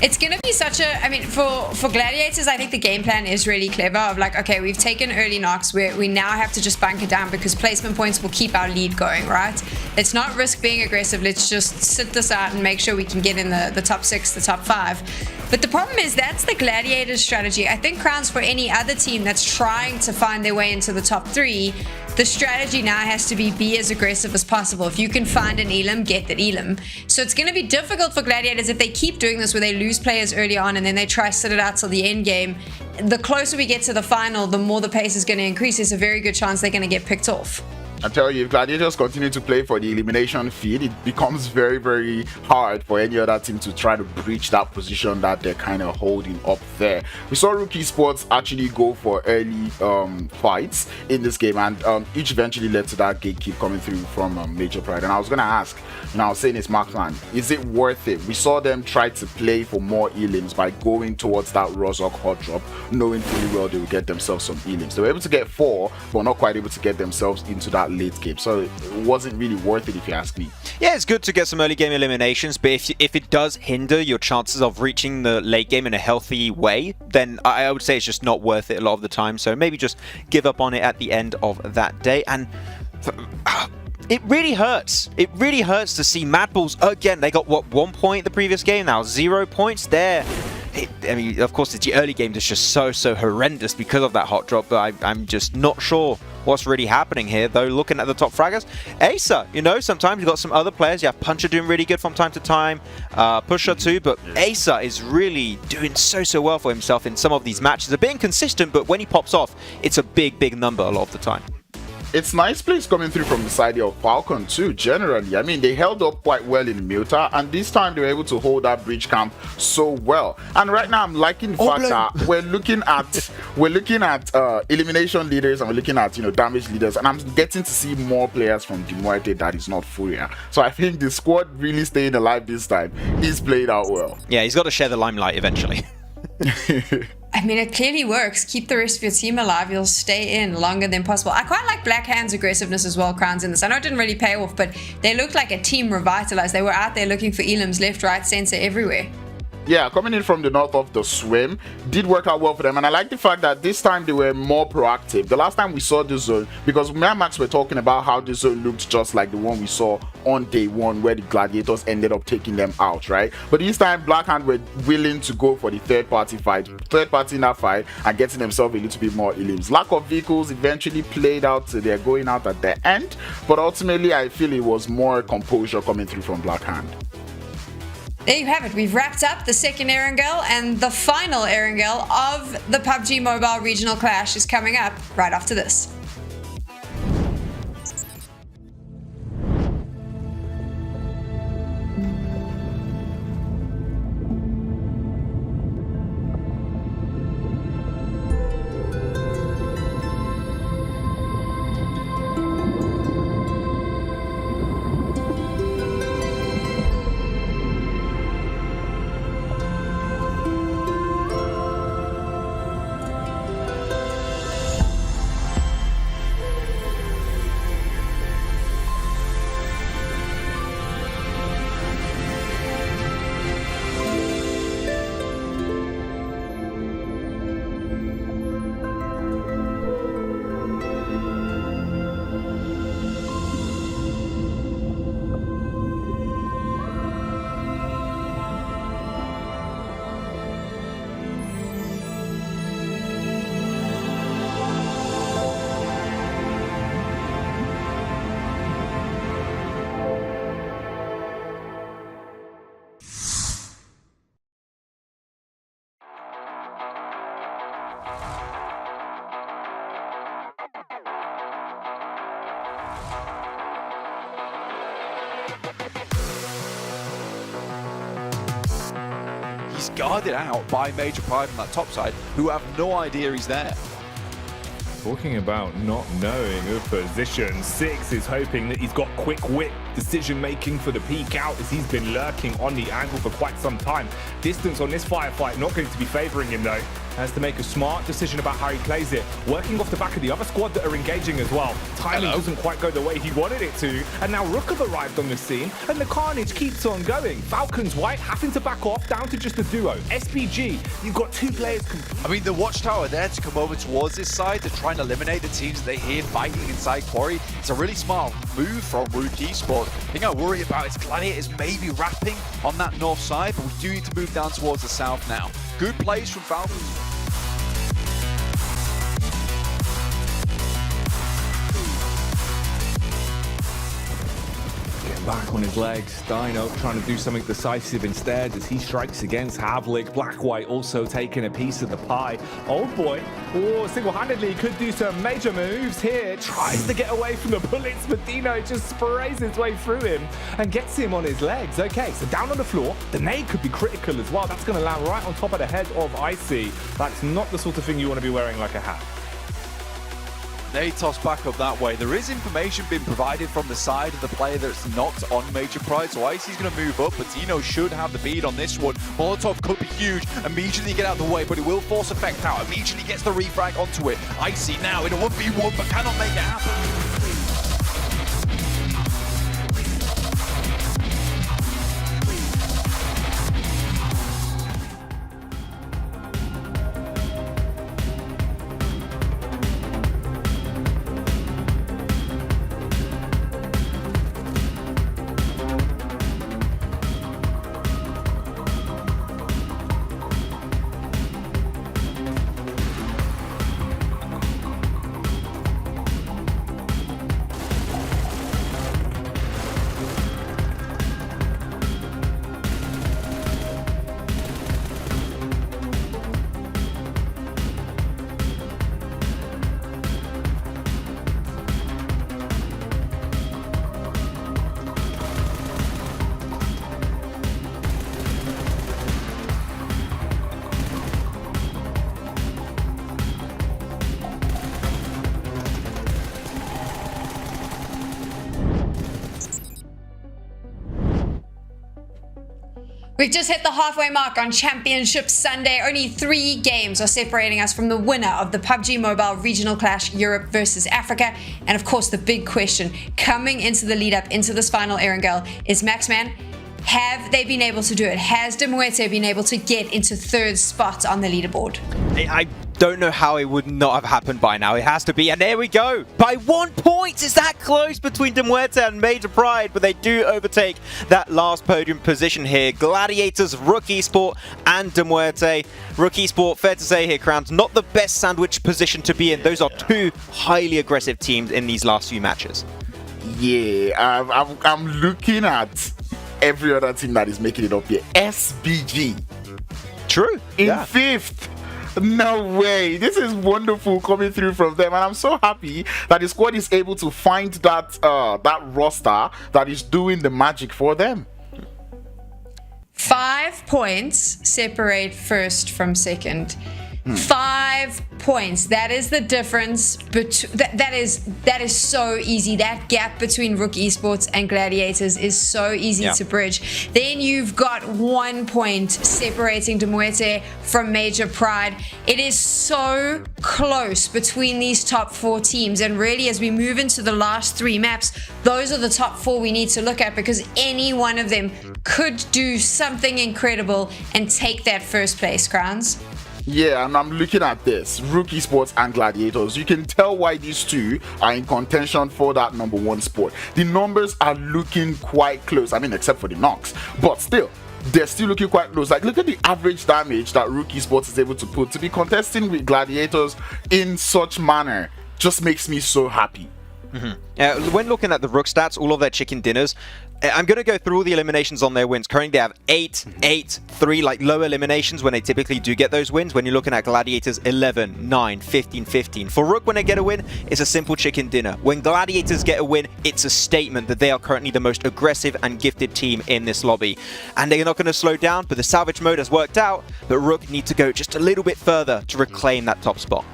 It's going to be such a, I mean, for Gladiators, I think the game plan is really clever of like, okay, we've taken early knocks, we now have to just bank it down because placement points will keep our lead going, right? Let's not risk being aggressive. Let's just sit this out and make sure we can get in the top 6, the top 5. But the problem is that's the Gladiators strategy. I think Crowns, for any other team that's trying to find their way into the top 3, the strategy now has to be as aggressive as possible. If you can find an elim, get that elim. So it's going to be difficult for Gladiators if they keep doing this where they lose players early on and then they try to sit it out till the end game. The closer we get to the final, the more the pace is going to increase. There's a very good chance they're going to get picked off. I tell you, if Gladiators continue to play for the elimination feed, it becomes very hard for any other team to try to breach that position that they're kind of holding up there. We saw RUKH Esports actually go for early fights in this game, and each eventually led to that gatekeep coming through from Major Pride. And I was going to ask, you know, I was saying it's Markland, is it worth it? We saw them try to play for more elims by going towards that RUKH hot drop, knowing fully well they would get themselves some elims. They were able to get 4, but not quite able to get themselves into that late game, so it wasn't really worth it if you ask me. Yeah, it's good to get some early game eliminations, but if it does hinder your chances of reaching the late game in a healthy way, then I would say it's just not worth it a lot of the time, so maybe just give up on it at the end of that day. And it really hurts. It really hurts to see MADBULLS again. They got, what, 1 point the previous game, now 0 points there. I mean, of course, it's the early game that's just so horrendous because of that hot drop, but I'm just not sure what's really happening here, though. Looking at the top fraggers, Acer, you know, sometimes you've got some other players. You have Puncher doing really good from time to time, Pusher too, but Acer is really doing so well for himself in some of these matches. A bit inconsistent, but when he pops off, it's a big number a lot of the time. It's nice plays coming through from the side of Falcon too, generally. I mean, they held up quite well in MUERTE, and this time they were able to hold that bridge camp so well. And right now, I'm liking the fact that we're looking at elimination leaders, and we're looking at, you know, damage leaders, and I'm getting to see more players from MUERTE that is not Furia. So I think the squad really staying alive this time. He's played out well. Yeah, he's got to share the limelight eventually. I mean, it clearly works. Keep the rest of your team alive. You'll stay in longer than possible. I quite like Black Hand's aggressiveness as well, Crowns, in this. I know it didn't really pay off, but they looked like a team revitalized. They were out there looking for elims left, right, center, everywhere. Yeah, coming in from the north of the swim did work out well for them, and I like the fact that this time they were more proactive. The last time we saw this zone, because Miramar were talking about how this zone looked just like the one we saw on day one where the Gladiators ended up taking them out, right? But this time Black Hand were willing to go for the third party in that fight and getting themselves a little bit more elims. Lack of vehicles eventually played out, they're going out at the end, but ultimately I feel it was more composure coming through from Black Hand. There you have it. We've wrapped up the second Erangel, and the final Erangel of the PUBG Mobile Regional Clash is coming up right after this. He's guarded out by Major Pride on that top side, who have no idea he's there. Talking about not knowing of position, Six is hoping that he's got quick wit decision making for the peek out, as he's been lurking on the angle for quite some time. Distance on this firefight not going to be favoring him though. Has to make a smart decision about how he plays it. Working off the back of the other squad that are engaging as well. Timing doesn't quite go the way he wanted it to. And now RUKH have arrived on the scene and the carnage keeps on going. Falcons White having to back off down to just a duo. SPG, you've got two players. I mean, the Watchtower there to come over towards this side to try and eliminate the teams that they hear fighting inside Quarry. It's a really smart move from RUKH Esports. The thing I worry about is Gladiators maybe wrapping on that north side, but we do need to move down towards the south now. Good plays from Falcons. Back on his legs, Dino trying to do something decisive instead as he strikes against Havlik. Black White also taking a piece of the pie. Old Boy, single-handedly could do some major moves here. Tries to get away from the bullets, but Dino just sprays his way through him and gets him on his legs. Okay, so down on the floor, the nade could be critical as well. That's going to land right on top of the head of Icy. That's not the sort of thing you want to be wearing like a hat. They toss back up that way. There is information being provided from the side of the player that's not on Major Pride, so Icy's going to move up, but Dino should have the bead on this one. Molotov could be huge, immediately get out of the way, but it will force effect out. Immediately gets the refrag onto it. Icy now in a 1v1, but cannot make it happen. We've just hit the halfway mark on Championship Sunday. Only 3 games are separating us from the winner of the PUBG Mobile Regional Clash Europe versus Africa. And of course, the big question coming into the lead up into this final, Erangel, is Maxman, have they been able to do it? Has MUERTE been able to get into 3rd spot on the leaderboard? I don't know how it would not have happened by now. It has to be, and there we go. By 1 point, it's that close between MUERTE and Major Pride, but they do overtake that last podium position here. Gladiators, RUKH Esport, and MUERTE. RUKH Esport, fair to say here, Crowns, not the best sandwich position to be in. Those are 2 highly aggressive teams in these last few matches. Yeah, I'm looking at every other team that is making it up here. SBG. True. In 5th. No way. This is wonderful coming through from them, and I'm so happy that the squad is able to find that that roster that is doing the magic for them. 5 points separate 1st from 2nd. 5 points. That is the difference. That is so easy. That gap between RUKH Esports and Gladiators is so easy to bridge. Then you've got 1 point separating MUERTE from Major Pride. It is so close between these top 4 teams. And really, as we move into the last 3 maps, those are the top 4 we need to look at, because any one of them could do something incredible and take that 1st place, Crowns. Yeah, and I'm looking at this. RUKH Esports and Gladiators. You can tell why these 2 are in contention for that number 1 spot. The numbers are looking quite close. I mean, except for the knocks. But still, they're still looking quite close. Like, look at the average damage that RUKH Esports is able to put. To be contesting with Gladiators in such manner just makes me so happy. When looking at the RUKH stats, all of their chicken dinners, I'm going to go through all the eliminations on their wins. Currently, they have 8, 8, 3, like low eliminations when they typically do get those wins. When you're looking at Gladiators, 11, 9, 15, 15. For RUKH, when they get a win, it's a simple chicken dinner. When Gladiators get a win, it's a statement that they are currently the most aggressive and gifted team in this lobby. And they're not going to slow down, but the salvage mode has worked out, but RUKH need to go just a little bit further to reclaim that top spot.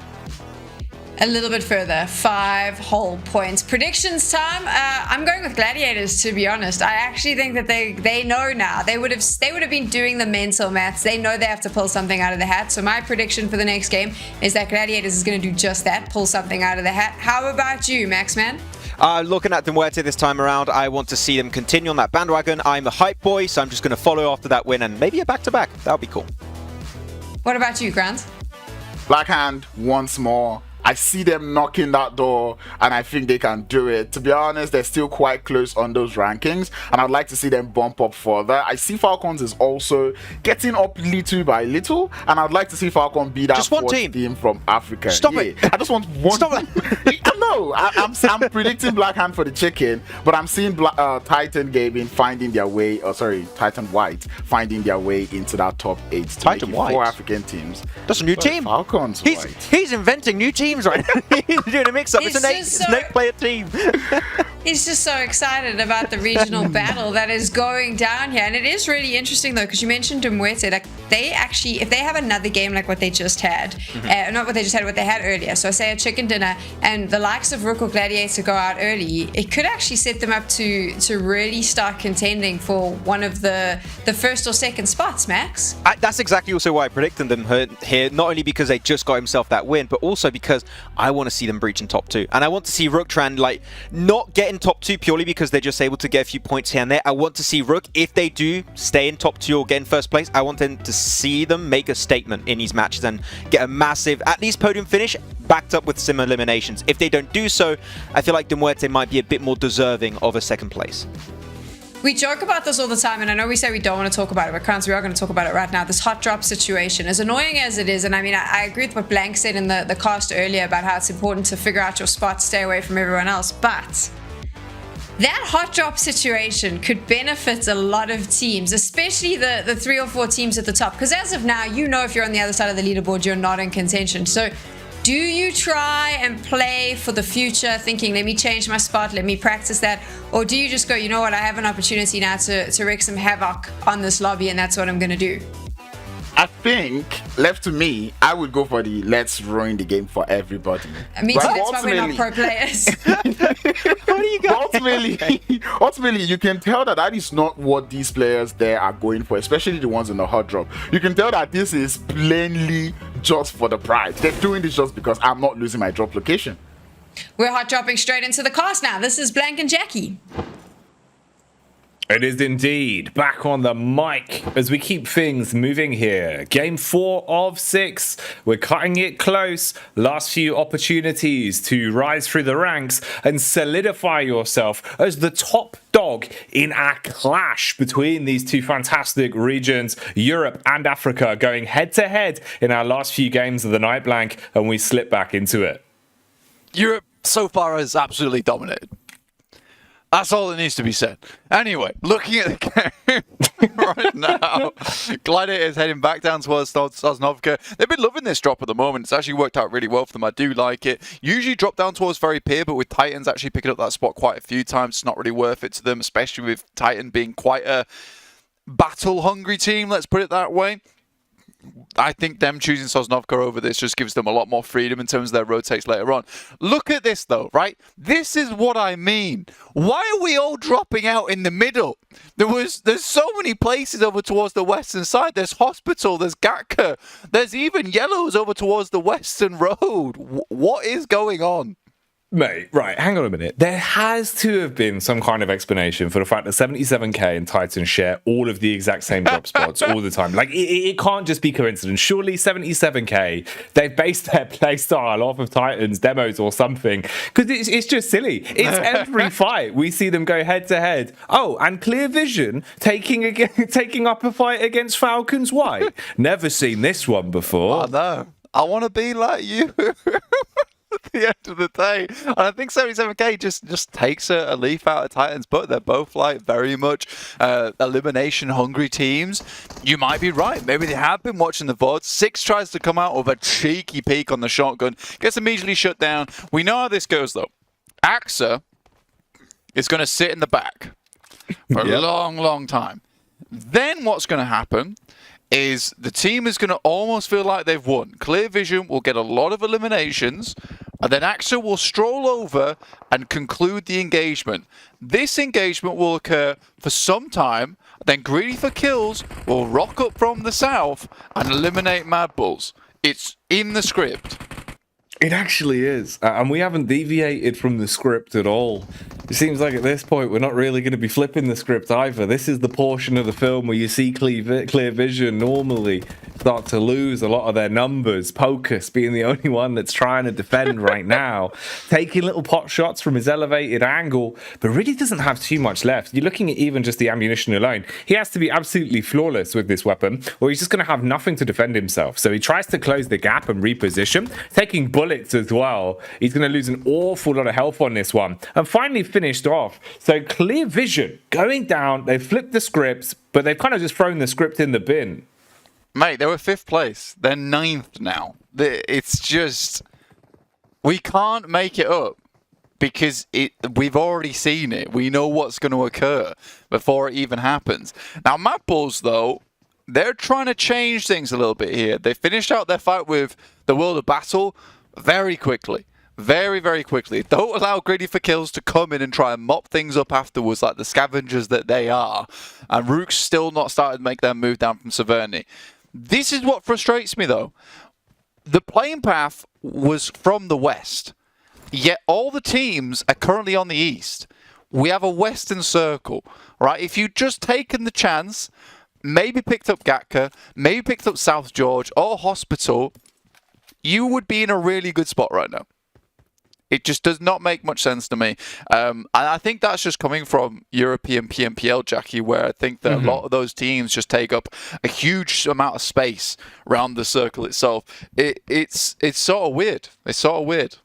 A little bit further, 5 whole points. Predictions time. I'm going with Gladiators, to be honest. I actually think that they know now. They would have been doing the mental maths. They know they have to pull something out of the hat. So my prediction for the next game is that Gladiators is going to do just that, pull something out of the hat. How about you, Maxman? Looking at MUERTE this time around, I want to see them continue on that bandwagon. I'm a hype boy, so I'm just going to follow after that win and maybe a back-to-back. That would be cool. What about you, Grant? Blackhand once more. I see them knocking that door, and I think they can do it. To be honest, they're still quite close on those rankings, and I'd like to see them bump up further. I see Falcons is also getting up little by little, and I'd like to see Falcon be that just one team from Africa. Stop it. I just want one. Stop it. No, I'm predicting Blackhand for the chicken, but I'm seeing Titan Gaming finding their way, Titan White finding their way into that top 8. Titan White? 4 African teams. That's a new team. Falcons White. He's inventing new teams right now. He's doing a mix-up. It's an 8-player team. He's just so excited about the regional battle that is going down here. And it is really interesting, though, because you mentioned MUERTE. Like, they actually, if they have another game like what they just had, not what they just had, what they had earlier, so say a chicken dinner, and the likes of RUKH or Gladiator go out early, it could actually set them up to really start contending for one of the 1st or 2nd spots, Max. That's exactly also why I predicted them here, not only because they just got himself that win, but also because I want to see them breach in top 2. And I want to see RUKH try and, like, not get in top 2 purely because they're just able to get a few points here and there. I want to see RUKH, if they do stay in top 2 or get in 1st place, I want them to see them make a statement in these matches and get a massive, at least podium finish, backed up with some eliminations. If they don't do so, I feel like MUERTE might be a bit more deserving of a 2nd place. We joke about this all the time, and I know we say we don't want to talk about it, but Krantz, we are going to talk about it right now. This hot drop situation, as annoying as it is, and I mean, I agree with what Blank said in the cast earlier about how it's important to figure out your spot, stay away from everyone else, but that hot drop situation could benefit a lot of teams, especially the 3 or 4 teams at the top, because as of now, you know if you're on the other side of the leaderboard, you're not in contention. So do you try and play for the future, thinking, let me change my spot, let me practice that? Or do you just go, you know what, I have an opportunity now to wreak some havoc on this lobby, and that's what I'm going to do? I think, left to me, I would go for the let's ruin the game for everybody. Me too, that's why we're not pro players. Ultimately, you can tell that is not what these players there are going for, especially the ones in the hot drop. You can tell that this is plainly just for the pride. They're doing this just because I'm not losing my drop location. We're hot dropping straight into the cast now. This is Blank and Jackie. It is indeed back on the mic as we keep things moving here. Game 4 of 6. We're cutting it close. Last few opportunities to rise through the ranks and solidify yourself as the top dog in our clash between these two fantastic regions, Europe and Africa, going head to head in our last few games of the night, Blank, and we slip back into it. Europe so far has absolutely dominated. That's all that needs to be said. Anyway, looking at the game right now, Gladiators heading back down towards Sanhok. They've been loving this drop at the moment. It's actually worked out really well for them. I do like it. Usually drop down towards very peer, but with Titans actually picking up that spot quite a few times, it's not really worth it to them, especially with Titan being quite a battle-hungry team, let's put it that way. I think them choosing Sosnovka over this just gives them a lot more freedom in terms of their rotates later on. Look at this though, right? This is what I mean. Why are we all dropping out in the middle? There's so many places over towards the western side. There's Hospital, there's Gatka, there's even Yellows over towards the western road. What is going on? Mate, right, hang on a minute. There has to have been some kind of explanation for the fact that 77k and Titan share all of the exact same drop spots all the time. Like, it can't just be coincidence. Surely 77k, they've based their playstyle off of Titan's demos or something. Because it's just silly. It's every fight. We see them go head to head. Oh, and Clear Vision taking up a fight against Falcons White. Never seen this one before. I know. I want to be like you. At the end of the day, and I think 77k just takes a leaf out of Titans, but they're both like very much elimination hungry teams. You might be right, maybe they have been watching the VODs. Six tries to come out with a cheeky peek on the shotgun, gets immediately shut down. We know how this goes though. AXA is going to sit in the back for a long time. Then what's going to happen is the team is going to almost feel like they've won. Clear Vision will get a lot of eliminations, and then AXA will stroll over and conclude the engagement. This engagement will occur for some time, then Greedy for Kills will rock up from the south and eliminate MADBULLS. It's in the script. It actually is, and we haven't deviated from the script at all. It seems like at this point we're not really going to be flipping the script either. This is the portion of the film where you see Clear Vision normally start to lose a lot of their numbers. Pocus being the only one that's trying to defend right now, taking little pot shots from his elevated angle, but really doesn't have too much left. You're looking at even just the ammunition alone. He has to be absolutely flawless with this weapon, or he's just going to have nothing to defend himself. So he tries to close the gap and reposition, taking bullets as well. He's going to lose an awful lot of health on this one, and finally finished off. So Clear Vision going down. They've flipped the scripts, but they've kind of just thrown the script in the bin. Mate, they were 5th place. They're 9th now. It's just... we can't make it up because we've already seen it. We know what's going to occur before it even happens. Now, MADBULLS, though, they're trying to change things a little bit here. They finished out their fight with the World of Battle very quickly. Very, very quickly. Don't allow Greedy for Kills to come in and try and mop things up afterwards like the scavengers that they are. And RUKH's still not started to make their move down from Severny. This is what frustrates me, though. The playing path was from the west, yet all the teams are currently on the east. We have a western circle, right? If you'd just taken the chance, maybe picked up Gatka, maybe picked up South George or Hospital, you would be in a really good spot right now. It just does not make much sense to me. And I think that's just coming from European PMPL, Jackie, where I think that a lot of those teams just take up a huge amount of space around the circle itself. It's sort of weird. It's sort of weird.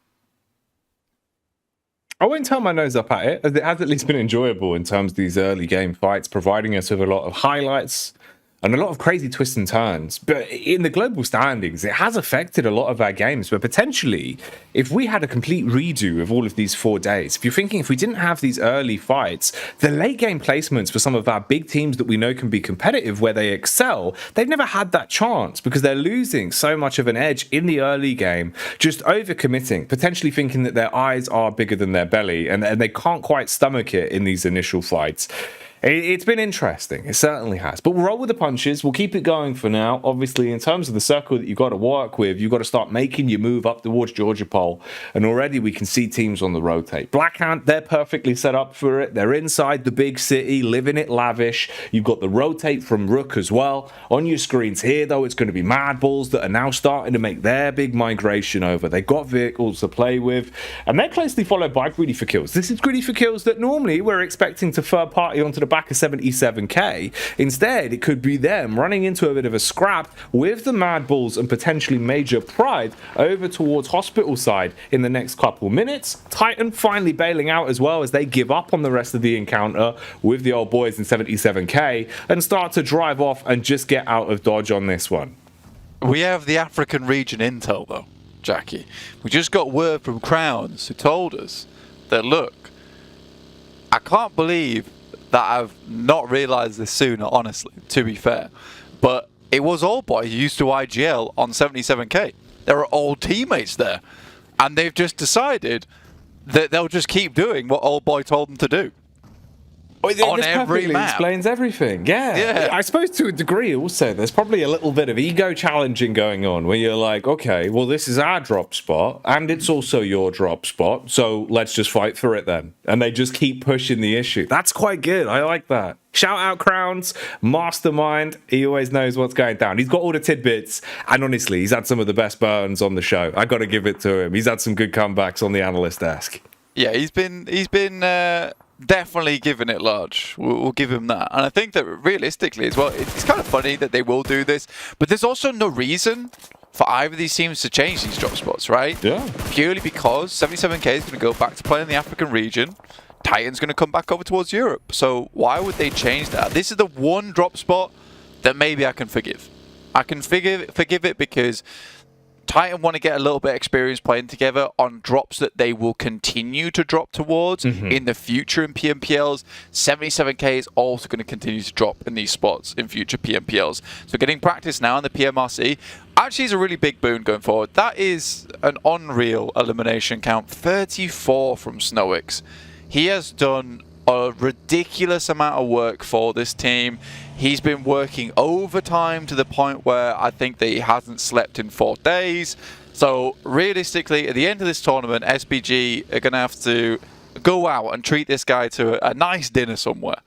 I wouldn't turn my nose up at it. It has at least been enjoyable in terms of these early game fights, providing us with a lot of highlights, and a lot of crazy twists and turns. But in the global standings, it has affected a lot of our games. But potentially, if we had a complete redo of all of these 4 days, if you're thinking if we didn't have these early fights, the late game placements for some of our big teams that we know can be competitive, where they excel, they've never had that chance because they're losing so much of an edge in the early game, just overcommitting, potentially thinking that their eyes are bigger than their belly, and they can't quite stomach it in these initial fights. It's been interesting. It certainly has. But we'll roll with the punches. We'll keep it going for now. Obviously, in terms of the circle that you've got to work with, you've got to start making your move up towards Georgia Pole. And already we can see teams on the rotate. Blackhand, they're perfectly set up for it. They're inside the big city, living it lavish. You've got the rotate from RUKH as well. On your screens here, though, it's going to be MADBULLS that are now starting to make their big migration over. They've got vehicles to play with. And they're closely followed by Greedy for Kills. This is Greedy for Kills that normally we're expecting to third party onto the back of 77k. Instead, it could be them running into a bit of a scrap with the MADBULLS and potentially Major Pride over towards Hospital side in the next couple minutes. Titan finally bailing out as well as they give up on the rest of the encounter with the old boys in 77k and start to drive off and just get out of dodge on this one. We have the African region intel though, Jackie. We just got word from Crowns who told us that, look, I can't believe that I've not realised this sooner, honestly, to be fair. But it was Old Boy who used to IGL on 77k. There are old teammates there. And they've just decided that they'll just keep doing what Old Boy told them to do. On every map. Explains everything. Yeah. I suppose to a degree also there's probably a little bit of ego challenging going on where you're like, okay, well this is our drop spot and it's also your drop spot, so let's just fight for it then. And they just keep pushing the issue. That's quite good. I like that. Shout out Crowns, mastermind. He always knows what's going down. He's got all the tidbits, and honestly, he's had some of the best burns on the show. I got to give it to him. He's had some good comebacks on the analyst desk. Yeah, he's been definitely giving it large. We'll give him that. And I think that realistically as well, it's kind of funny that they will do this, but there's also no reason for either of these teams to change these drop spots, right? Yeah. Purely because 77k is going to go back to play in the African region. Titan's going to come back over towards Europe. So why would they change that? This is the one drop spot that maybe I can forgive. I can forgive it because Titan want to get a little bit of experience playing together on drops that they will continue to drop towards in the future in PMPLs. 77k is also going to continue to drop in these spots in future PMPLs. So getting practice now in the PMRC actually is a really big boon going forward. That is an unreal elimination count. 34 from Snowix. He has done a ridiculous amount of work for this team. He's been working overtime to the point where I think that he hasn't slept in 4 days. So realistically, at the end of this tournament, SBG are going to have to go out and treat this guy to a nice dinner somewhere.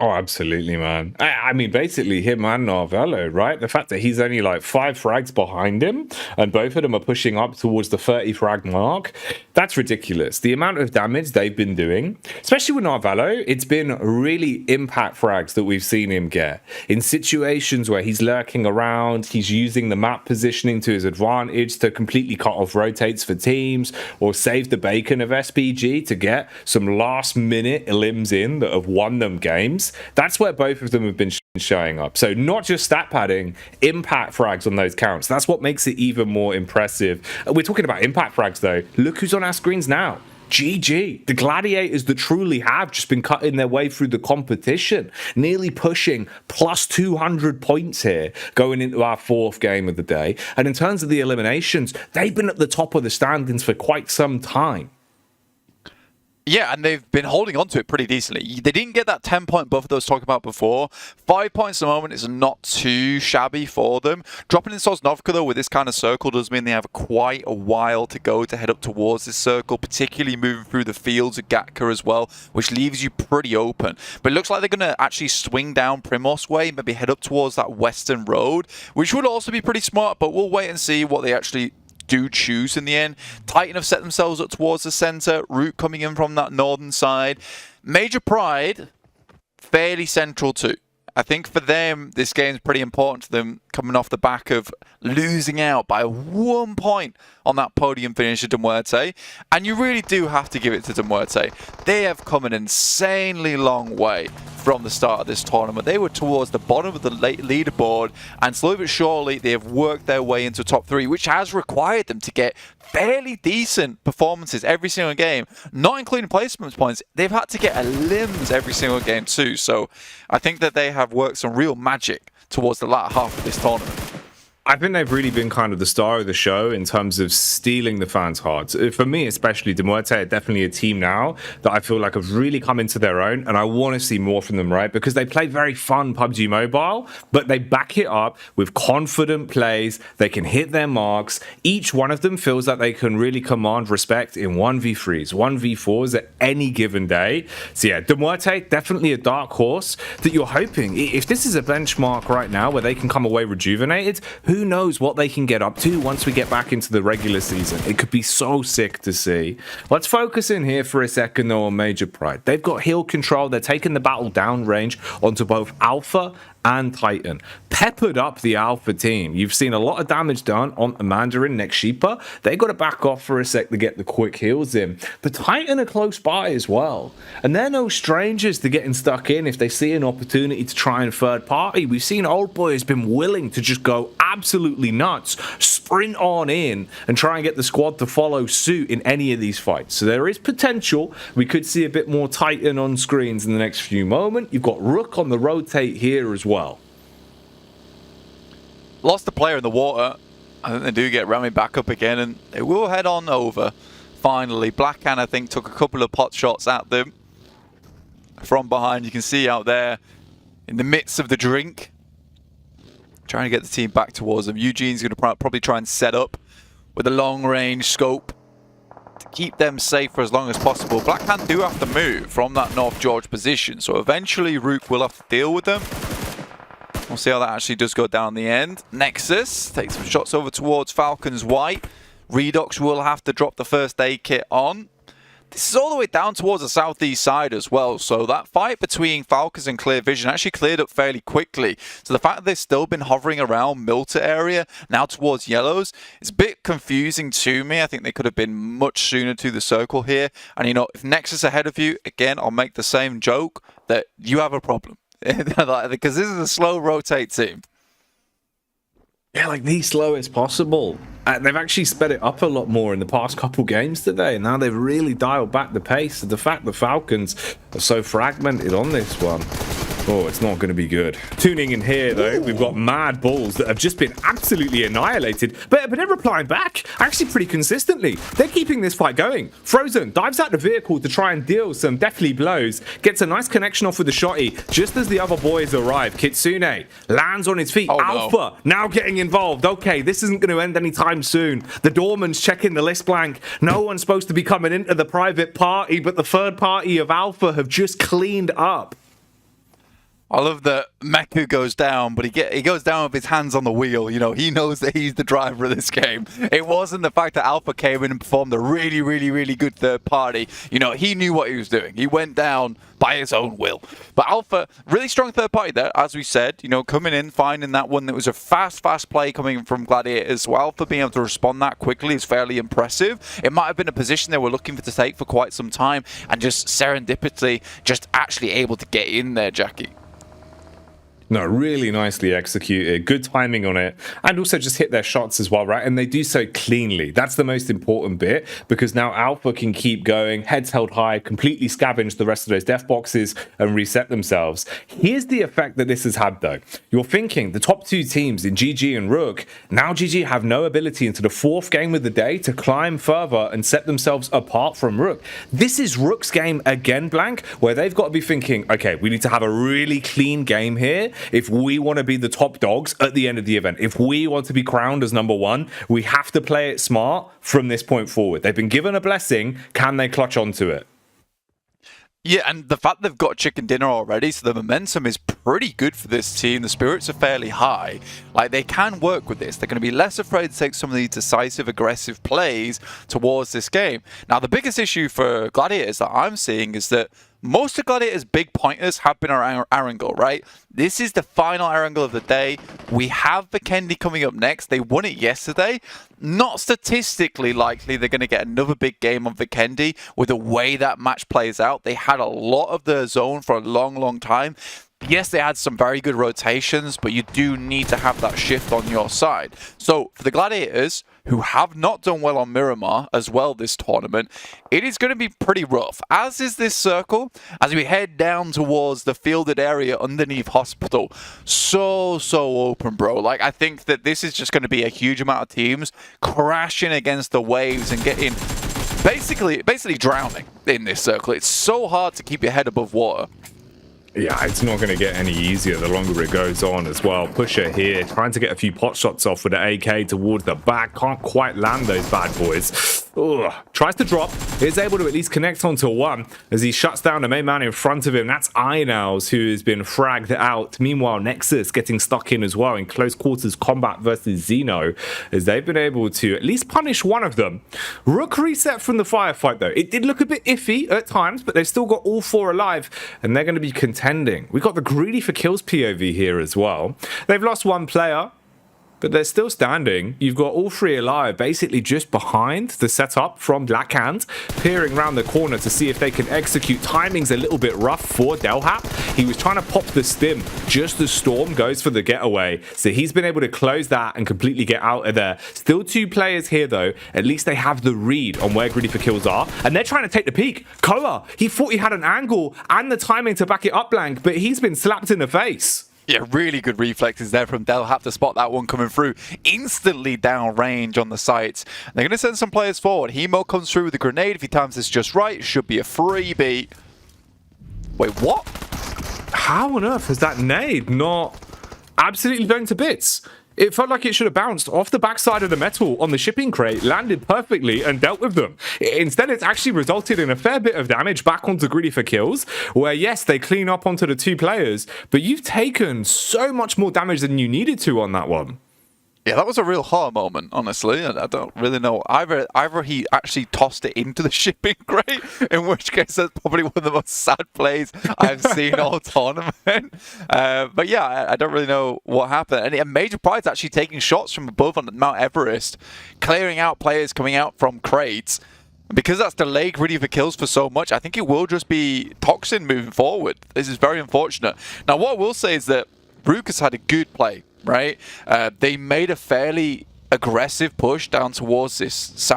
Oh, absolutely, man. I mean, basically him and Narvello, right? The fact that he's only like 5 frags behind him and both of them are pushing up towards the 30 frag mark, that's ridiculous. The amount of damage they've been doing, especially with Narvello, it's been really impact frags that we've seen him get. In situations where he's lurking around, he's using the map positioning to his advantage to completely cut off rotates for teams or save the bacon of SPG to get some last minute elims in that have won them games. That's where both of them have been showing up. So not just stat padding, impact frags on those counts. That's what makes it even more impressive. We're talking about impact frags though. Look who's on our screens now. GG. The Gladiators that truly have just been cutting their way through the competition, nearly pushing plus 200 points here going into our 4th game of the day. And in terms of the eliminations, they've been at the top of the standings for quite some time. Yeah, and they've been holding on to it pretty decently. They didn't get that 10-point buffer that I was talking about before. 5 points at the moment is not too shabby for them. Dropping in Sosnovka, though, with this kind of circle does mean they have quite a while to go to head up towards this circle, particularly moving through the fields of Gatka as well, which leaves you pretty open. But it looks like they're going to actually swing down Primos way, maybe head up towards that western road, which would also be pretty smart, but we'll wait and see what they actually do choose in the end. Titan have set themselves up towards the center. RUKH coming in from that northern side. Major Pride, fairly central too. I think for them, this game's pretty important to them, coming off the back of losing out by 1 point on that podium finish at MUERTE. And you really do have to give it to MUERTE. They have come an insanely long way from the start of this tournament. They were towards the bottom of the leaderboard, and slowly but surely they have worked their way into top 3, which has required them to get fairly decent performances every single game, not including placement points. They've had to get a limbs every single game too, so I think that they have worked some real magic towards the latter half of this tournament. I think they've really been kind of the star of the show in terms of stealing the fans' hearts. For me, especially, MUERTE are definitely a team now that I feel like have really come into their own, and I want to see more from them, right? Because they play very fun PUBG Mobile, but they back it up with confident plays. They can hit their marks. Each one of them feels like they can really command respect in 1v3s, 1v4s at any given day. So yeah, MUERTE, definitely a dark horse that you're hoping, if this is a benchmark right now where they can come away rejuvenated, who knows what they can get up to once we get back into the regular season. It could be so sick to see. Let's focus in here for a second though on Major Pride. They've got hill control. They're taking the battle down range onto both Alpha and Titan. Peppered up the Alpha team. You've seen a lot of damage done on Amanda and Nexupa. They got to back off for a sec to get the quick heals in. But Titan are close by as well. And they're no strangers to getting stuck in if they see an opportunity to try and third party. We've seen Old Boy has been willing to just go absolutely nuts, sprint on in and try and get the squad to follow suit in any of these fights. So there is potential. We could see a bit more Titan on screens in the next few moments. You've got RUKH on the rotate here as well. Lost a player in the water. I think they do get Rami back up again, and they will head on over. Finally, Blackhand, I think, took a couple of pot shots at them from behind. You can see out there in the midst of the drink, trying to get the team back towards them. Eugene's going to probably try and set up with a long-range scope to keep them safe for as long as possible. Blackhand do have to move from that North George position, so eventually RUKH will have to deal with them. We'll see how that actually does go down in the end. Nexus takes some shots over towards Falcon's White. Redox will have to drop the first aid kit on. This is all the way down towards the southeast side as well, so that fight between Falcons and Clear Vision actually cleared up fairly quickly. So the fact that they've still been hovering around MUERTE area, now towards yellows, is a bit confusing to me. I think they could have been much sooner to the circle here. And you know, if Nexus ahead of you, again, I'll make the same joke that you have a problem. Because this is a slow rotate team. Yeah, like the slowest possible. They've actually sped it up a lot more in the past couple games today, and now they've really dialed back the pace. The fact the Falcons are so fragmented on this one, oh, it's not going to be good. Tuning in here, though, we've got MADBULLS that have just been absolutely annihilated, but they're replying back actually pretty consistently. They're keeping this fight going. Frozen dives out the vehicle to try and deal some deathly blows, gets a nice connection off with the shotty just as the other boys arrive. Kitsune lands on his feet. Alpha now getting involved. Okay, this isn't going to end anytime soon. The Doorman's checking the list blank. No one's supposed to be coming into the private party, but the third party of Alpha have just cleaned up. I love that Meku goes down, but he goes down with his hands on the wheel. You know, he knows that he's the driver of this game. It wasn't the fact that Alpha came in and performed a really, really, really good third party. You know, he knew what he was doing. He went down by his own will. But Alpha, really strong third party there, as we said. You know, coming in, finding that one that was a fast play coming from Gladiators. So Alpha being able to respond that quickly is fairly impressive. It might have been a position they were looking for to take for quite some time, and just serendipitously just actually able to get in there, Jackie. No, really nicely executed. Good timing on it. And also just hit their shots as well, right? And they do so cleanly. That's the most important bit, because now Alpha can keep going, heads held high, completely scavenge the rest of those death boxes and reset themselves. Here's the effect that this has had, though. You're thinking the top two teams in GG and RUKH, now GG have no ability into the fourth game of the day to climb further and set themselves apart from RUKH. This is RUKH's game again, Blank, where they've got to be thinking, okay, we need to have a really clean game here. If we want to be the top dogs at the end of the event, if we want to be crowned as number one, we have to play it smart from this point forward. They've been given a blessing. Can they clutch onto it? Yeah, and the fact they've got chicken dinner already, so the momentum is pretty good for this team. The spirits are fairly high. Like, they can work with this. They're going to be less afraid to take some of these decisive, aggressive plays towards this game. Now, the biggest issue for Gladiators that I'm seeing is that most of Gladiator's big pointers have been our Erangel, right? This is the final Erangel of the day. We have Vikendi coming up next. They won it yesterday. Not statistically likely they're going to get another big game on Vikendi with the way that match plays out. They had a lot of the zone for a long, long time. Yes, they had some very good rotations, but you do need to have that shift on your side. So for the Gladiators, who have not done well on Miramar as well this tournament, it is going to be pretty rough, as is this circle, as we head down towards the fielded area underneath Hospital. So open, bro. Like, I think that this is just going to be a huge amount of teams crashing against the waves and getting basically drowning in this circle. It's so hard to keep your head above water. Yeah, it's not going to get any easier the longer it goes on as well. Pusher here, trying to get a few pot shots off with the AK towards the back. Can't quite land those bad boys. Ugh. Tries to drop. Is able to at least connect onto one as he shuts down the main man in front of him. That's Erangel, who has been fragged out. Meanwhile, Nexus getting stuck in as well in close quarters combat versus Xeno, as they've been able to at least punish one of them. RUKH reset from the firefight, though. It did look a bit iffy at times, but they've still got all four alive, and they're going to be contending. We've got the greedy for kills POV here as well. They've lost one player, but they're still standing. You've got all three alive, basically just behind the setup from Blackhand, peering around the corner to see if they can execute. Timing's a little bit rough for Delhap. He was trying to pop the stim just as Storm goes for the getaway. So he's been able to close that and completely get out of there. Still two players here, though. At least they have the read on where greedy for kills are. And they're trying to take the peak. Koa, he thought he had an angle and the timing to back it up, Blank, but he's been slapped in the face. Yeah, really good reflexes there from Delhap to spot that one coming through. Instantly down range on the sights. They're going to send some players forward. Hemo comes through with a grenade. If he times this just right, it should be a freebie. Wait, what? How on earth has that nade not absolutely blown to bits? It felt like it should have bounced off the backside of the metal on the shipping crate, landed perfectly, and dealt with them. Instead, it's actually resulted in a fair bit of damage back onto greedy for kills, where, yes, they clean up onto the two players, but you've taken so much more damage than you needed to on that one. Yeah, that was a real horror moment, honestly. I don't really know. Either he actually tossed it into the shipping crate, in which case that's probably one of the most sad plays I've seen all tournament. But yeah, I don't really know what happened. And Major Pride's actually taking shots from above on Mount Everest, clearing out players coming out from crates. Because that's delayed greedy for kills for so much, I think it will just be Toxin moving forward. This is very unfortunate. Now, what I will say is that RUKH has had a good play. Right, they made a fairly aggressive push down towards this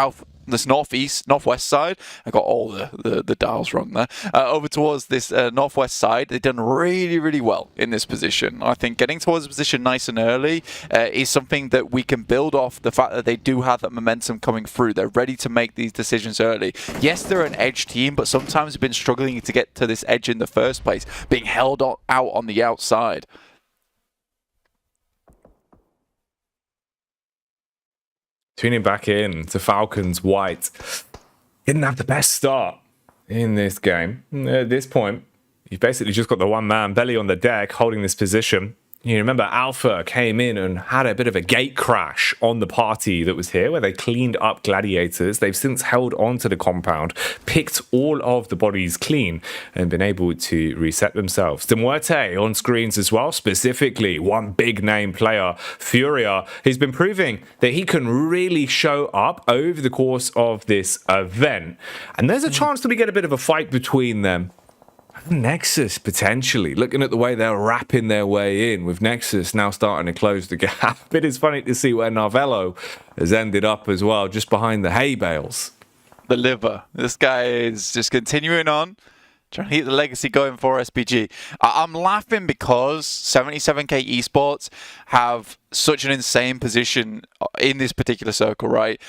northwest side. I got all the dials wrong there. Over towards this northwest side, they've done really well in this position. I think getting towards the position nice and early is something that we can build off the fact that they do have that momentum coming through. They're ready to make these decisions early. Yes, they're an edge team, but sometimes they've been struggling to get to this edge in the first place, being held out on the outside. Tuning back in to Falcons White. Didn't have the best start in this game. At this point, you've basically just got the one man belly on the deck holding this position. You remember Alpha came in and had a bit of a gate crash on the party that was here where they cleaned up Gladiators. They've since held on to the compound, picked all of the bodies clean and been able to reset themselves. MUERTE on screens as well, specifically one big name player, Furia, who's been proving that he can really show up over the course of this event. And there's a chance that we get a bit of a fight between them. Nexus, potentially, looking at the way they're wrapping their way in, with Nexus now starting to close the gap. It is funny to see where Narvello has ended up as well, just behind the hay bales. The liver. This guy is just continuing on, trying to keep the legacy going for SPG. I'm laughing because 77k esports have such an insane position in this particular circle, right?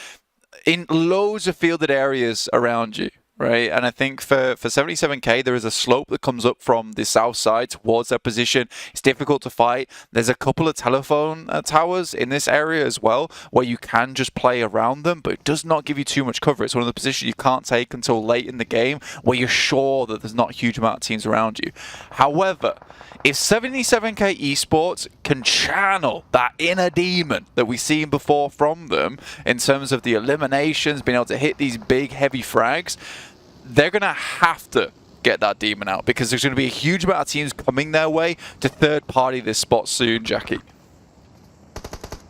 In loads of fielded areas around you. Right, and I think for 77k, there is a slope that comes up from the south side towards their position. It's difficult to fight. There's a couple of telephone towers in this area as well, where you can just play around them, but it does not give you too much cover. It's one of the positions you can't take until late in the game, where you're sure that there's not a huge amount of teams around you. However, if 77k esports can channel that inner demon that we've seen before from them, in terms of the eliminations, being able to hit these big, heavy frags, they're going to have to get that demon out, because there's going to be a huge amount of teams coming their way to third party this spot soon, Jackie.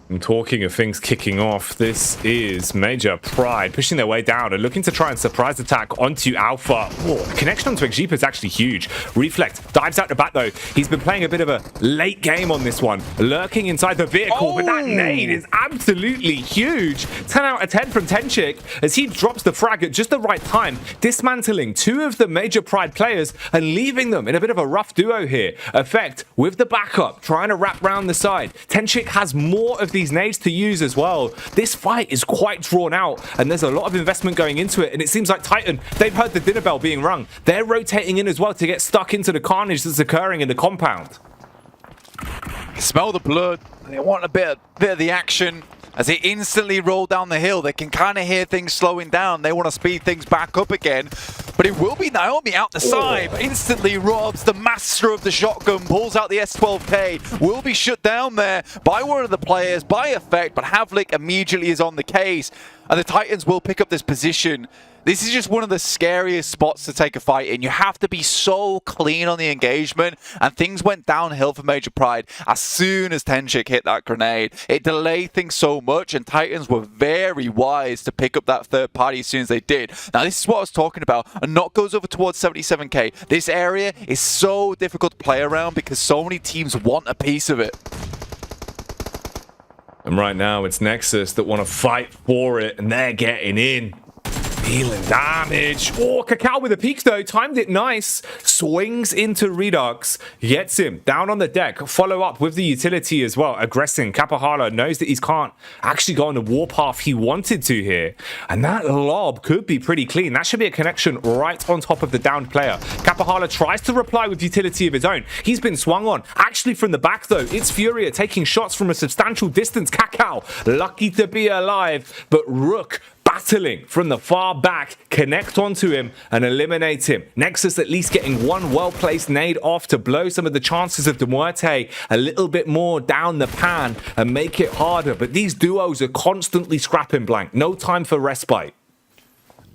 And talking of things kicking off, this is Major Pride pushing their way down and looking to try and surprise attack onto Alpha. Oh, connection onto Exjeep is actually huge. Reflect dives out the back though. He's been playing a bit of a late game on this one, lurking inside the vehicle, but that nade is absolutely huge. 10 out of 10 from Tenchik as he drops the frag at just the right time, dismantling two of the Major Pride players and leaving them in a bit of a rough duo here. Effect with the backup, trying to wrap round the side. Tenchik has more of these nades to use as well. This fight is quite drawn out and there's a lot of investment going into it, and it seems like Titan, they've heard the dinner bell being rung. They're rotating in as well to get stuck into the carnage that's occurring in the compound. Smell the blood. They want a bit of the action. As they instantly roll down the hill, they can kind of hear things slowing down. They want to speed things back up again. But it will be Naomi out the side. Instantly robs the master of the shotgun, pulls out the S12K. Will be shut down there by one of the players, by Effect, but Havlik immediately is on the case. And the Titans will pick up this position. This is just one of the scariest spots to take a fight in. You have to be so clean on the engagement, and things went downhill for Major Pride as soon as Tenchik hit that grenade. It delayed things so much, and Titans were very wise to pick up that third party as soon as they did. Now, this is what I was talking about. A knock goes over towards 77k. This area is so difficult to play around because so many teams want a piece of it. And right now, it's Nexus that want to fight for it, and they're getting in. Dealing damage. Oh, Cacao with a peek though. Timed it nice. Swings into Redux. Gets him down on the deck. Follow up with the utility as well. Aggressing. Kapahala knows that he can't actually go on the warpath he wanted to here. And that lob could be pretty clean. That should be a connection right on top of the downed player. Kapahala tries to reply with utility of his own. He's been swung on. Actually from the back though. It's Furia taking shots from a substantial distance. Cacao lucky to be alive. But RUKH battling from the far back, connect onto him and eliminate him. Nexus at least getting one well-placed nade off to blow some of the chances of MUERTE a little bit more down the pan and make it harder. But these duos are constantly scrapping blank. No time for respite.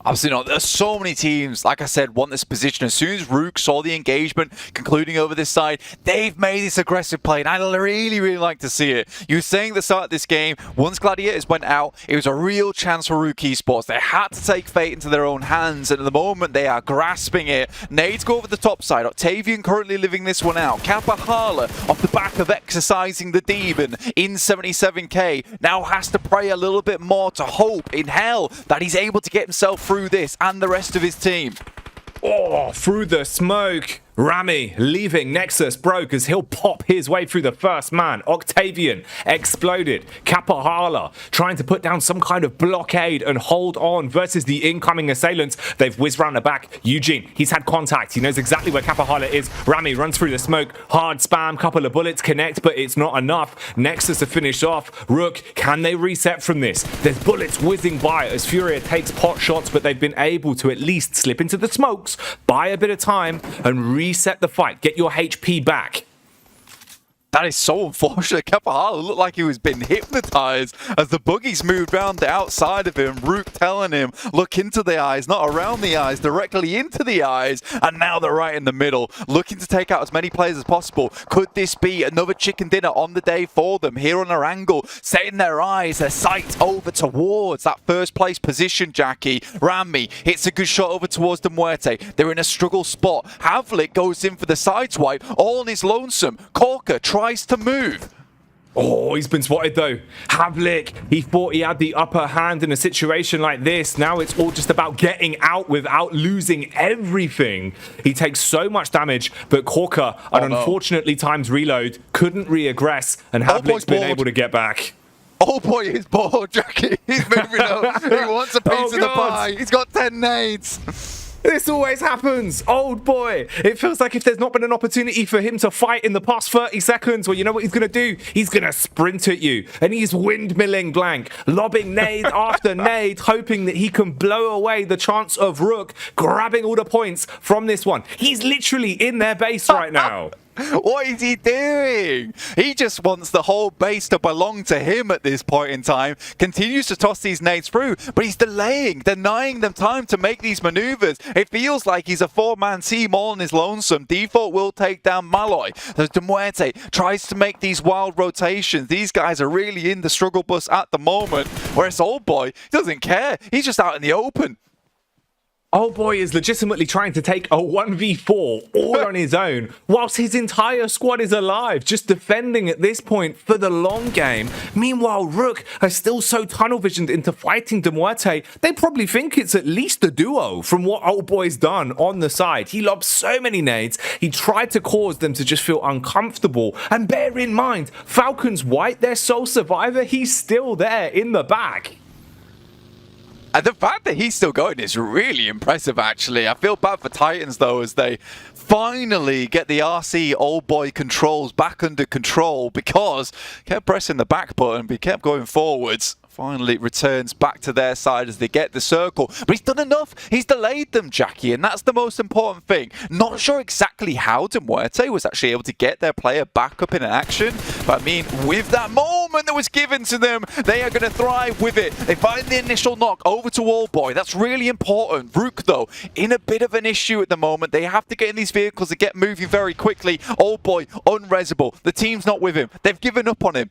Absolutely not. There's so many teams, like I said, want this position. As soon as RUKH saw the engagement concluding over this side, they've made this aggressive play, and I really like to see it. You were saying at the start of this game, once Gladiators went out, it was a real chance for RUKH Esports. They had to take fate into their own hands, and at the moment, they are grasping it. Nades go over the top side. Octavian currently living this one out. Kapahala, off the back of exercising the demon in 77k, now has to pray a little bit more to hope in hell that he's able to get himself through this and the rest of his team. Oh, through the smoke. Rami leaving Nexus broke as he'll pop his way through the first man. Octavian exploded. Kapahala trying to put down some kind of blockade and hold on versus the incoming assailants. They've whizzed round the back. Eugene, he's had contact. He knows exactly where Kapahala is. Rami runs through the smoke. Hard spam, couple of bullets connect, but it's not enough. Nexus to finish off. RUKH, can they reset from this? There's bullets whizzing by as Furia takes pot shots, but they've been able to at least slip into the smokes, buy a bit of time, and reset the fight. Get your HP back. That is so unfortunate. Kapahala looked like he was being hypnotized as the buggies moved round the outside of him. RUKH telling him, look into the eyes, not around the eyes, directly into the eyes. And now they're right in the middle, looking to take out as many players as possible. Could this be another chicken dinner on the day for them here on Erangel, setting their eyes, their sights over towards that first place position, Jackie? Rami hits a good shot over towards the MUERTE. They're in a struggle spot. Havlik goes in for the sideswipe, all on his lonesome. Corker tries to move. Oh, he's been spotted though. Havlik, he thought he had the upper hand in a situation like this. Now it's all just about getting out without losing everything. He takes so much damage, but Corker, unfortunately times reload, couldn't re-aggress, and Havlik's been able to get back. Oh boy, he's bored, Jackie. He's moving up. He wants a piece of the pie. He's got 10 nades. This always happens, old boy. It feels like if there's not been an opportunity for him to fight in the past 30 seconds, well, you know what he's going to do? He's going to sprint at you, and he's windmilling blank, lobbing nade after nade, hoping that he can blow away the chance of RUKH grabbing all the points from this one. He's literally in their base right now. What is he doing? He just wants the whole base to belong to him at this point in time. Continues to toss these nades through, but he's delaying, denying them time to make these maneuvers. It feels like he's a four-man team all on his lonesome. Default will take down Malloy. There's MUERTE tries to make these wild rotations. These guys are really in the struggle bus at the moment, whereas Old Boy doesn't care. He's just out in the open. Old Boy is legitimately trying to take a 1v4 all on his own, whilst his entire squad is alive, just defending at this point for the long game. Meanwhile, RUKH are still so tunnel visioned into fighting MUERTE, they probably think it's at least a duo from what Old Boy's done on the side. He lobbed so many nades, he tried to cause them to just feel uncomfortable. And bear in mind, Falcon's White, their sole survivor, he's still there in the back. And the fact that he's still going is really impressive, actually. I feel bad for Titans, though, as they finally get the RC Old Boy controls back under control because kept pressing the back button, but he kept going forwards. Finally returns back to their side as they get the circle. But he's done enough. He's delayed them, Jackie, and that's the most important thing. Not sure exactly how MUERTE was actually able to get their player back up in action. But I mean, with that moment that was given to them, they are going to thrive with it. They find the initial knock over to Old Boy. That's really important. RUKH, though, in a bit of an issue at the moment. They have to get in these vehicles to get moving very quickly. Old Boy, unresable. The team's not with him. They've given up on him.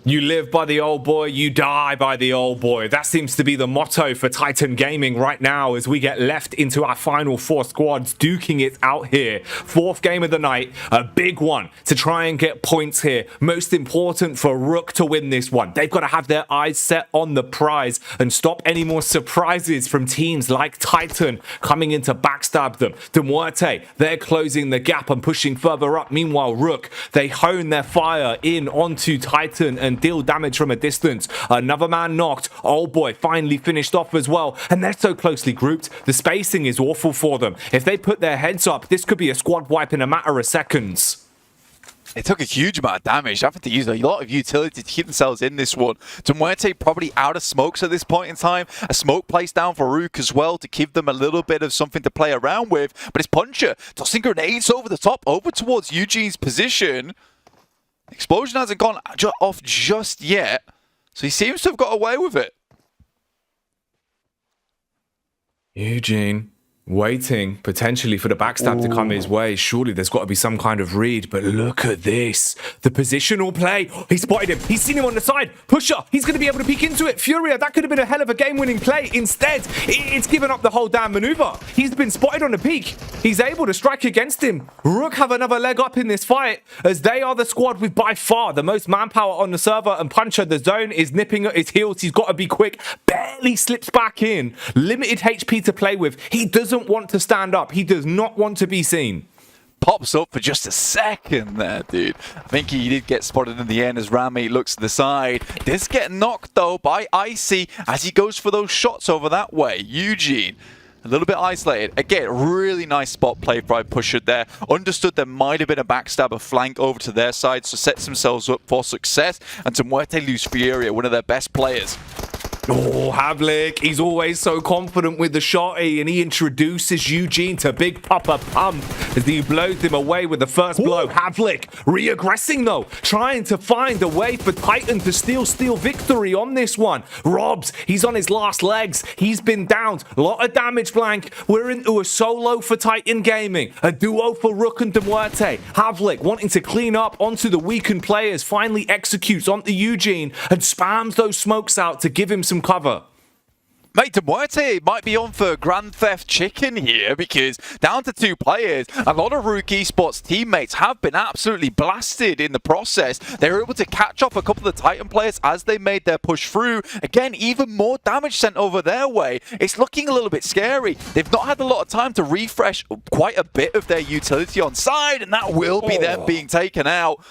You live by the Old Boy, you die by the Old Boy. That seems to be the motto for Titan Gaming right now as we get left into our final four squads duking it out here. Fourth game of the night, a big one to try and get points here. Most important for RUKH to win this one. They've got to have their eyes set on the prize and stop any more surprises from teams like Titan coming in to backstab them. MUERTE, they're closing the gap and pushing further up. Meanwhile, RUKH, they hone their fire in onto Titan and deal damage from a distance. Another man knocked. Old Boy finally finished off as well. And they're so closely grouped. The spacing is awful for them. If they put their heads up, this could be a squad wipe in a matter of seconds. They took a huge amount of damage, having to use a lot of utility to keep themselves in this one. MUERTE probably out of smokes at this point in time. A smoke placed down for RUKH as well to give them a little bit of something to play around with. But his puncher tossing grenades over the top, over towards Eugene's position. Explosion hasn't gone off just yet, so he seems to have got away with it. Eugene waiting potentially for the backstab to come his way. Surely there's got to be some kind of read, but look at this. The positional play. He spotted him. He's seen him on the side. Pusher. He's going to be able to peek into it. Furia, that could have been a hell of a game-winning play. Instead, it's given up the whole damn maneuver. He's been spotted on the peak. He's able to strike against him. RUKH have another leg up in this fight as they are the squad with by far the most manpower on the server, and Puncher, the zone is nipping at his heels. He's got to be quick. Barely slips back in. Limited HP to play with. He doesn't want to stand up. He does not want to be seen. Pops up for just a second there, dude. I think he did get spotted in the end as Rami looks to the side. Does get knocked, though, by Icy as he goes for those shots over that way. Eugene, a little bit isolated. Again, really nice spot play by Pusher there. Understood there might have been a backstabber flank over to their side, so sets themselves up for success. And MUERTE lose Furia, one of their best players. Oh, Havlik, he's always so confident with the shotty, and he introduces Eugene to Big Papa Pump as he blows him away with the first blow. Havlik re-aggressing though, trying to find a way for Titan to steal victory on this one. Robs, he's on his last legs. He's been downed. A lot of damage, Blank. We're into a solo for Titan Gaming. A duo for RUKH and MUERTE. Havlik wanting to clean up onto the weakened players, finally executes onto Eugene and spams those smokes out to give him some cover. Mate, MUERTE might be on for Grand Theft Chicken here because down to 2 players, a lot of RUKH Esports teammates have been absolutely blasted in the process. They were able to catch off a couple of Titan players as they made their push through. Again, even more damage sent over their way. It's looking a little bit scary. They've not had a lot of time to refresh quite a bit of their utility on side, and that will be them being taken out.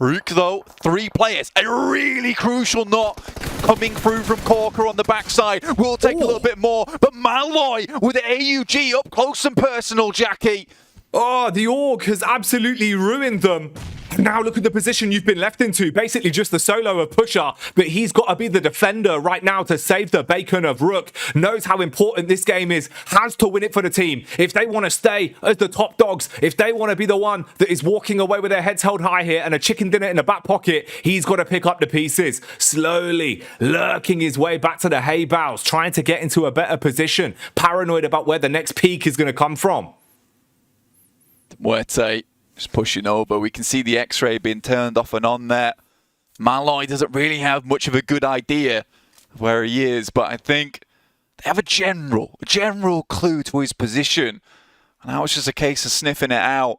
RUKH, though, 3 players. A really crucial knock coming through from Corker on the backside. Will take a little bit more, but Malloy with the AUG up close and personal, Jackie. Oh, the AUG has absolutely ruined them. Now look at the position you've been left into. Basically just the solo of Pusher, but he's got to be the defender right now to save the bacon of RUKH. Knows how important this game is, has to win it for the team. If they want to stay as the top dogs, if they want to be the one that is walking away with their heads held high here and a chicken dinner in the back pocket, he's got to pick up the pieces. Slowly lurking his way back to the hay bales, trying to get into a better position. Paranoid about where the next peak is going to come from. MUERTE just pushing over. We can see the X-ray being turned off and on there. Malloy doesn't really have much of a good idea of where he is, but I think they have a general clue to his position. And now it's just a case of sniffing it out.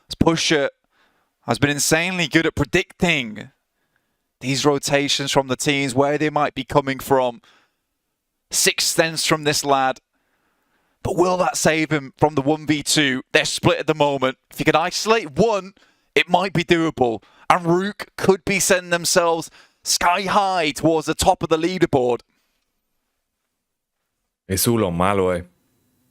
This Pusher has been insanely good at predicting these rotations from the teams, where they might be coming from. Sixth sense from this lad. But will that save him from the 1v2? They're split at the moment. If you can isolate one, it might be doable. And RUKH could be sending themselves sky high towards the top of the leaderboard. It's all on Malloy.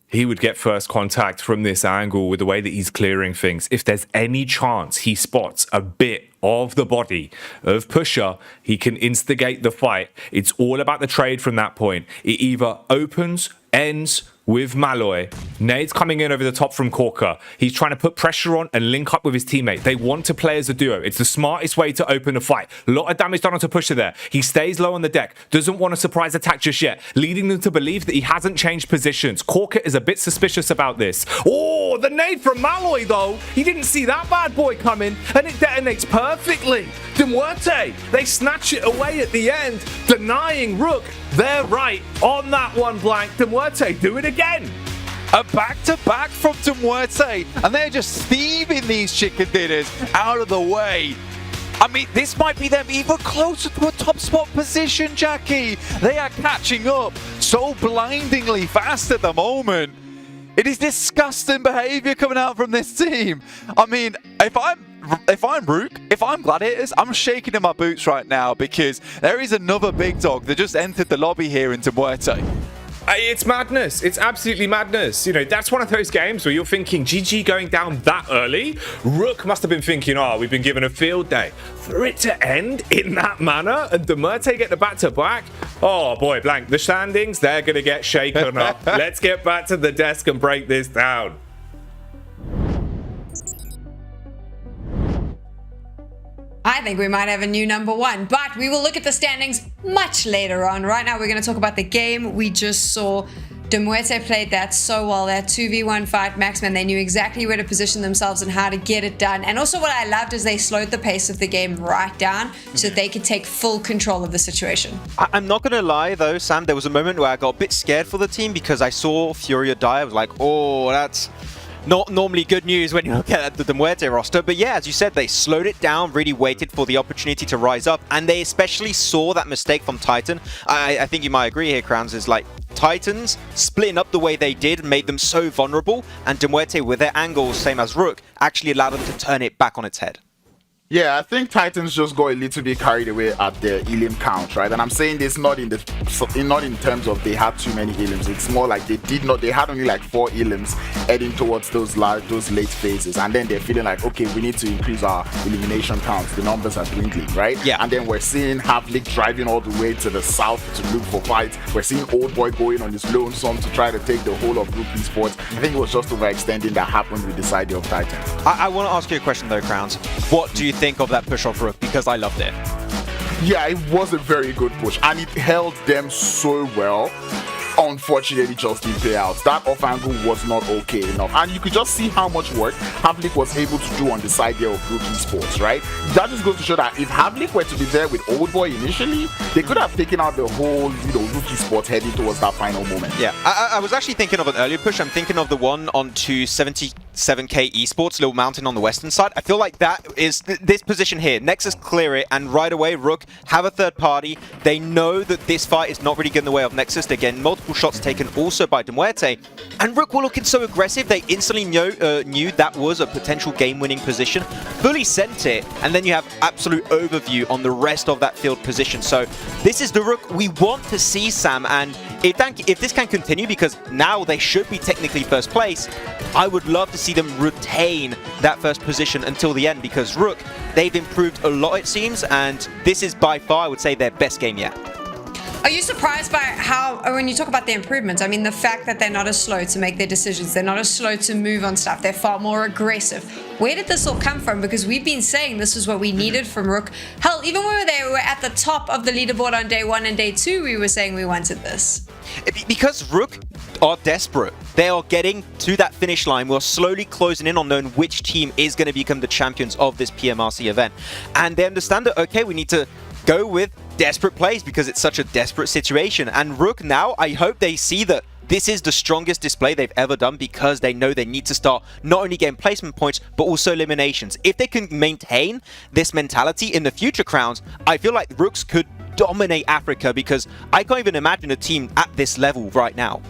He would get first contact from this angle with the way that he's clearing things. If there's any chance he spots a bit of the body of Pusher, he can instigate the fight. It's all about the trade from that point. It either opens, ends with Malloy. Nade's coming in over the top from KRKH. He's trying to put pressure on and link up with his teammate. They want to play as a duo. It's the smartest way to open the fight. A lot of damage done onto Pusher there. He stays low on the deck. Doesn't want a surprise attack just yet, leading them to believe that he hasn't changed positions. KRKH is a bit suspicious about this. Oh, the nade from Malloy though. He didn't see that bad boy coming, and it detonates perfectly. MUERTE, they snatch it away at the end, denying RUKH their right on that one blank. MUERTE do it again. A back-to-back from MUERTE, and they're just thieving these chicken dinners out of the way. I mean, this might be them even closer to a top spot position, Jackie. They are catching up so blindingly fast at the moment. It is disgusting behavior coming out from this team. I mean, if I'm RUKH, if I'm Gladiators, I'm shaking in my boots right now, because there is another big dog that just entered the lobby here into MUERTE. It's madness. It's absolutely madness. You know, that's one of those games where you're thinking, GG going down that early? RUKH must have been thinking, oh, we've been given a field day. For it to end in that manner and MUERTE get the back-to-back? Oh, boy, blank. The standings, they're going to get shaken up. Let's get back to the desk and break this down. I think we might have a new number one, but we will look at the standings much later on. Right now, we're going to talk about the game we just saw. MUERTE played that so well, that 2v1 fight, Maxman. They knew exactly where to position themselves and how to get it done. And also what I loved is they slowed the pace of the game right down so that they could take full control of the situation. I'm not going to lie though, Sam, there was a moment where I got a bit scared for the team because I saw Furia die. I was like, oh, that's not normally good news when you look at the MUERTE roster. But yeah, as you said, they slowed it down, really waited for the opportunity to rise up, and they especially saw that mistake from Titan. I think you might agree here, Crowns, is like Titans splitting up the way they did made them so vulnerable, and MUERTE with their angles, same as RUKH, actually allowed them to turn it back on its head. Yeah, I think Titans just got a little bit carried away at the elim count, right? And I'm saying this not in terms of they had too many elims. It's more like they had only like 4 elims heading towards those late phases, and then they're feeling like, okay, we need to increase our elimination counts. The numbers are dwindling, right? Yeah. And then we're seeing Havlik driving all the way to the south to look for fights. We're seeing Old Boy going on his lonesome to try to take the whole of RUKH eSports. I think it was just overextending that happened with the side of Titans. I want to ask you a question though, Crowns. What do you think of that push off RUKH? Because I loved it. Yeah, it was a very good push, and it held them so well. Unfortunately, just didn't play out. That off angle was not okay enough, and you could just see how much work Havlik was able to do on the side there of RUKH eSports, right? That just goes to show that if Havlik were to be there with Old Boy initially, they could have taken out the whole, RUKH eSports heading towards that final moment. Yeah, I was actually thinking of an earlier push. I'm thinking of the one onto 77k eSports, little mountain on the western side. I feel like that is this position here. Nexus clear it, and right away RUKH have a third party. They know that this fight is not really getting in the way of Nexus. They're getting multiple shots taken also by MUERTE, and RUKH were looking so aggressive. They instantly knew that was a potential game-winning position, fully sent it, and then you have absolute overview on the rest of that field position. So this is the RUKH we want to see, Sam, and if this can continue, because now they should be technically first place, I would love to see them retain that first position until the end, because RUKH, they've improved a lot it seems, and this is by far, I would say, their best game yet. Are you surprised by how, when you talk about the improvements, I mean, the fact that they're not as slow to make their decisions, they're not as slow to move on stuff, they're far more aggressive. Where did this all come from? Because we've been saying this is what we needed from RUKH. Hell, even when they were at the top of the leaderboard on day 1 and day 2, we were saying we wanted this. Because RUKH are desperate. They are getting to that finish line. We're slowly closing in on knowing which team is going to become the champions of this PMRC event. And they understand that, okay, we need to go with desperate plays because it's such a desperate situation. And RUKH now, I hope they see that this is the strongest display they've ever done, because they know they need to start not only getting placement points, but also eliminations. If they can maintain this mentality in the future crowns, I feel like RUKH could dominate Africa, because I can't even imagine a team at this level right now.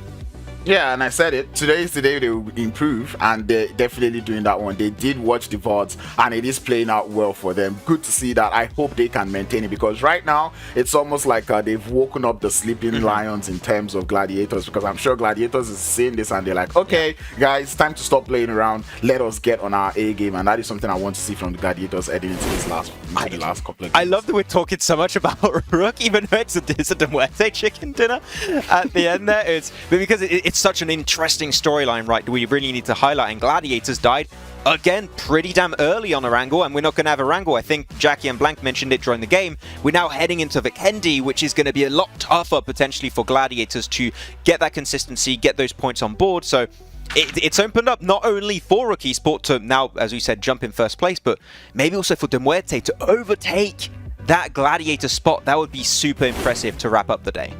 Yeah, and I said it. Today is the day they will improve, and they're definitely doing that one. They did watch the VODs, and it is playing out well for them. Good to see that. I hope they can maintain it, because right now it's almost like they've woken up the sleeping lions in terms of Gladiators, because I'm sure Gladiators is seeing this and they're like, okay, guys, time to stop playing around. Let us get on our A game, and that is something I want to see from the Gladiators heading into the last couple of games. I love that we're talking so much about RUKH, even though it's a MUERTE chicken dinner at the end there. But because it's such an interesting storyline, right? We really need to highlight. And Gladiators died again pretty damn early on Erangel, and we're not going to have Erangel. I think Jackie and Blank mentioned it during the game. We're now heading into Vikendi, which is going to be a lot tougher potentially for Gladiators to get that consistency, get those points on board. So it's opened up not only for RUKH Esport to now, as we said, jump in first place, but maybe also for MUERTE to overtake that Gladiator spot. That would be super impressive to wrap up the day.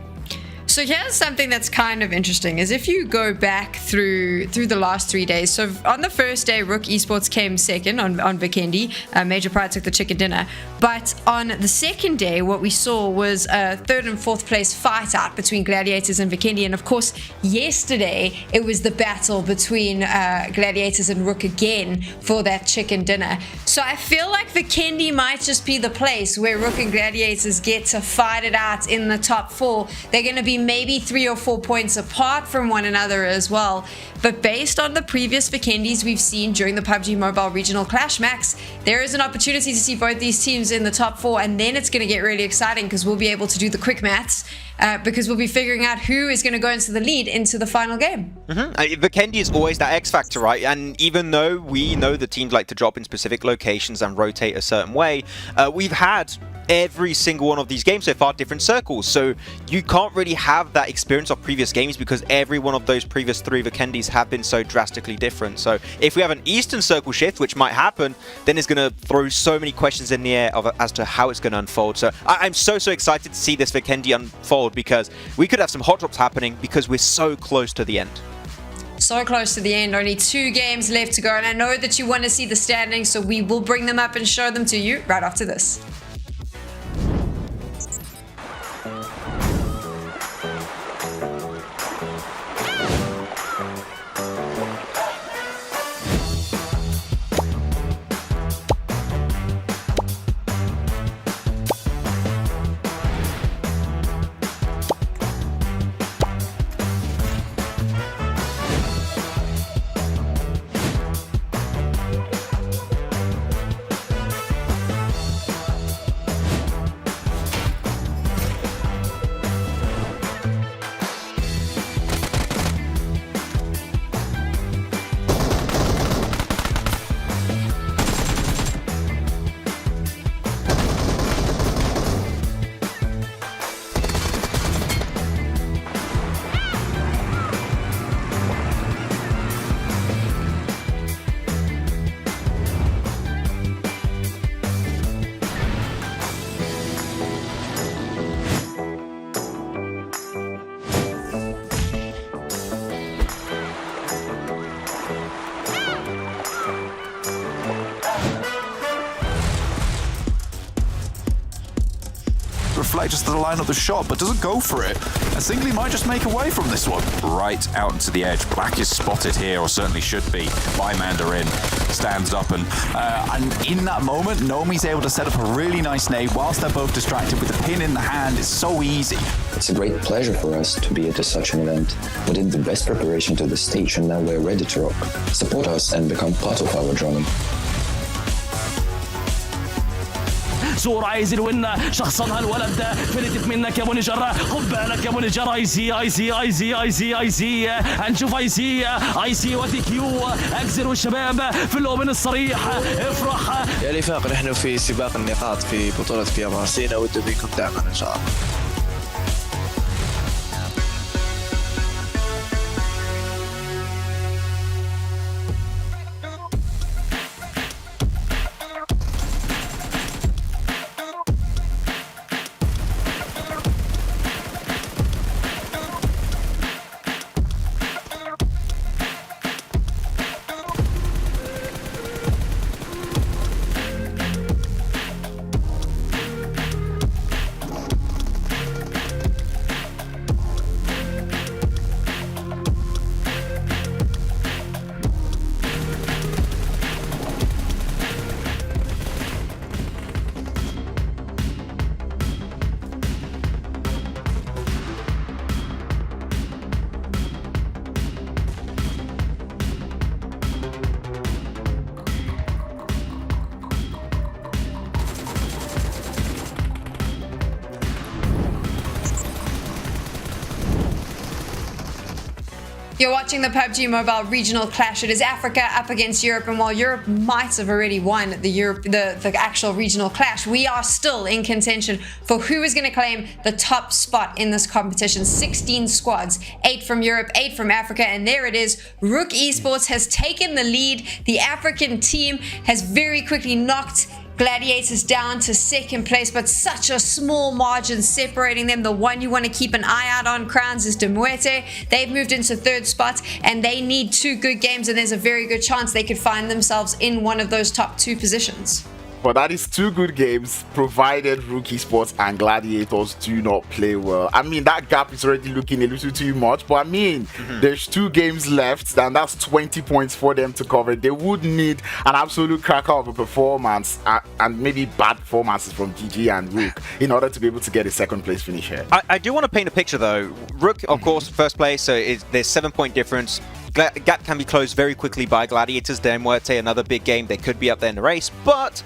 So here's something that's kind of interesting, is if you go back through the last 3 days. So on the first day, RUKH Esports came second on Vikendi. Major Pride took the chicken dinner. But on the second day, what we saw was a 3rd and 4th place fight out between Gladiators and Vikendi. And of course, yesterday, it was the battle between Gladiators and RUKH again for that chicken dinner. So I feel like Vikendi might just be the place where RUKH and Gladiators get to fight it out in the top 4. They're going to be maybe 3 or 4 points apart from one another as well. But based on the previous Vikendis we've seen during the PUBG Mobile Regional Clash, Max, there is an opportunity to see both these teams in the top 4, and then it's going to get really exciting because we'll be able to do the quick maths, because we'll be figuring out who is going to go into the lead into the final game. Vikendi is always that X factor, right? And even though we know the teams like to drop in specific locations and rotate a certain way, we've had every single one of these games so far different circles, so you can't really have that experience of previous games because every one of those previous 3 Vikendis have been so drastically different. So if we have an Eastern Circle shift, which might happen, then it's going to throw so many questions in the air as to how it's going to unfold. So I'm so excited to see this Vikendi unfold, because we could have some hot drops happening because we're so close to the end. So close to the end, only 2 games left to go, and I know that you want to see the standings, so we will bring them up and show them to you right after this. Reflect just to line up the shot, but doesn't go for it. And Singly might just make away from this one. Right out into the edge. Black is spotted here, or certainly should be, by Mandarin. Stands up, and in that moment, Nomi's able to set up a really nice nade whilst they're both distracted with the pin in the hand. It's so easy. It's a great pleasure for us to be at such an event. We did the best preparation to the stage, and now we're ready to rock. Support us and become part of our journey. صور عايز الونا شخصنها الولد فلتت منك يا ابو نجرة خد بالك يا ابو نجرة اي سي هنشوف اي سي وتي كيو اكزر والشباب في الاوبن الصريح افرح يا رفاق. نحن في سباق النقاط في بطولة PMRC، نود بكم دعما ان شاء الله. You're watching the PUBG Mobile regional clash. It is Africa up against Europe, and while Europe might have already won the actual regional clash, we are still in contention for who is going to claim the top spot in this competition. 16 squads, 8 from Europe, 8 from Africa, and there it is. RUKH Esports has taken the lead. The African team has very quickly knocked Gladiators down to second place, but such a small margin separating them. The one you want to keep an eye out on, Crowns, is MUERTE. They've moved into third spot, and they need 2 good games, and there's a very good chance they could find themselves in one of those top 2 positions. But that is 2 good games, provided RUKH Esports and Gladiators do not play well. I mean, that gap is already looking a little too much, but I mean, there's 2 games left, and that's 20 points for them to cover. They would need an absolute cracker of a performance, and maybe bad performances from GG and RUKH in order to be able to get a second place finish here. I do want to paint a picture though. RUKH, of course, first place, so there's 7-point difference. Gap can be closed very quickly by Gladiators. Then MUERTE, another big game, they could be up there in the race, but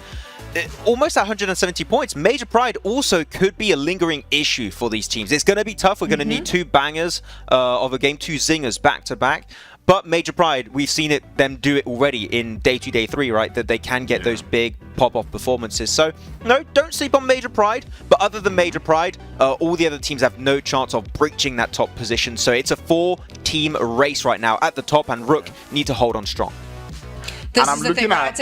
almost at 170 points. Major Pride also could be a lingering issue for these teams. It's going to be tough. We're going to need 2 bangers of a game, 2 zingers back to back. But Major Pride, we've seen them do it already in day 2, day 3, right? That they can get those big pop-off performances. So, no, don't sleep on Major Pride. But other than Major Pride, all the other teams have no chance of breaching that top position. So it's a 4-team race right now at the top, and RUKH need to hold on strong. This is the thing, right?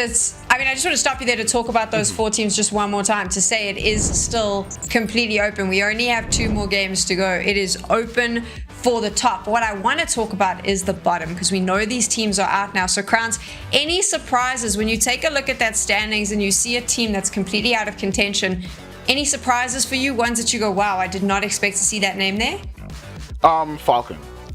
I mean, I just want to stop you there to talk about those 4 teams just one more time to say it is still completely open. We only have 2 more games to go. It is open for the top. What I want to talk about is the bottom, because we know these teams are out now. So Crowns, any surprises when you take a look at that standings and you see a team that's completely out of contention? Any surprises for you? Ones that you go, wow, I did not expect to see that name there?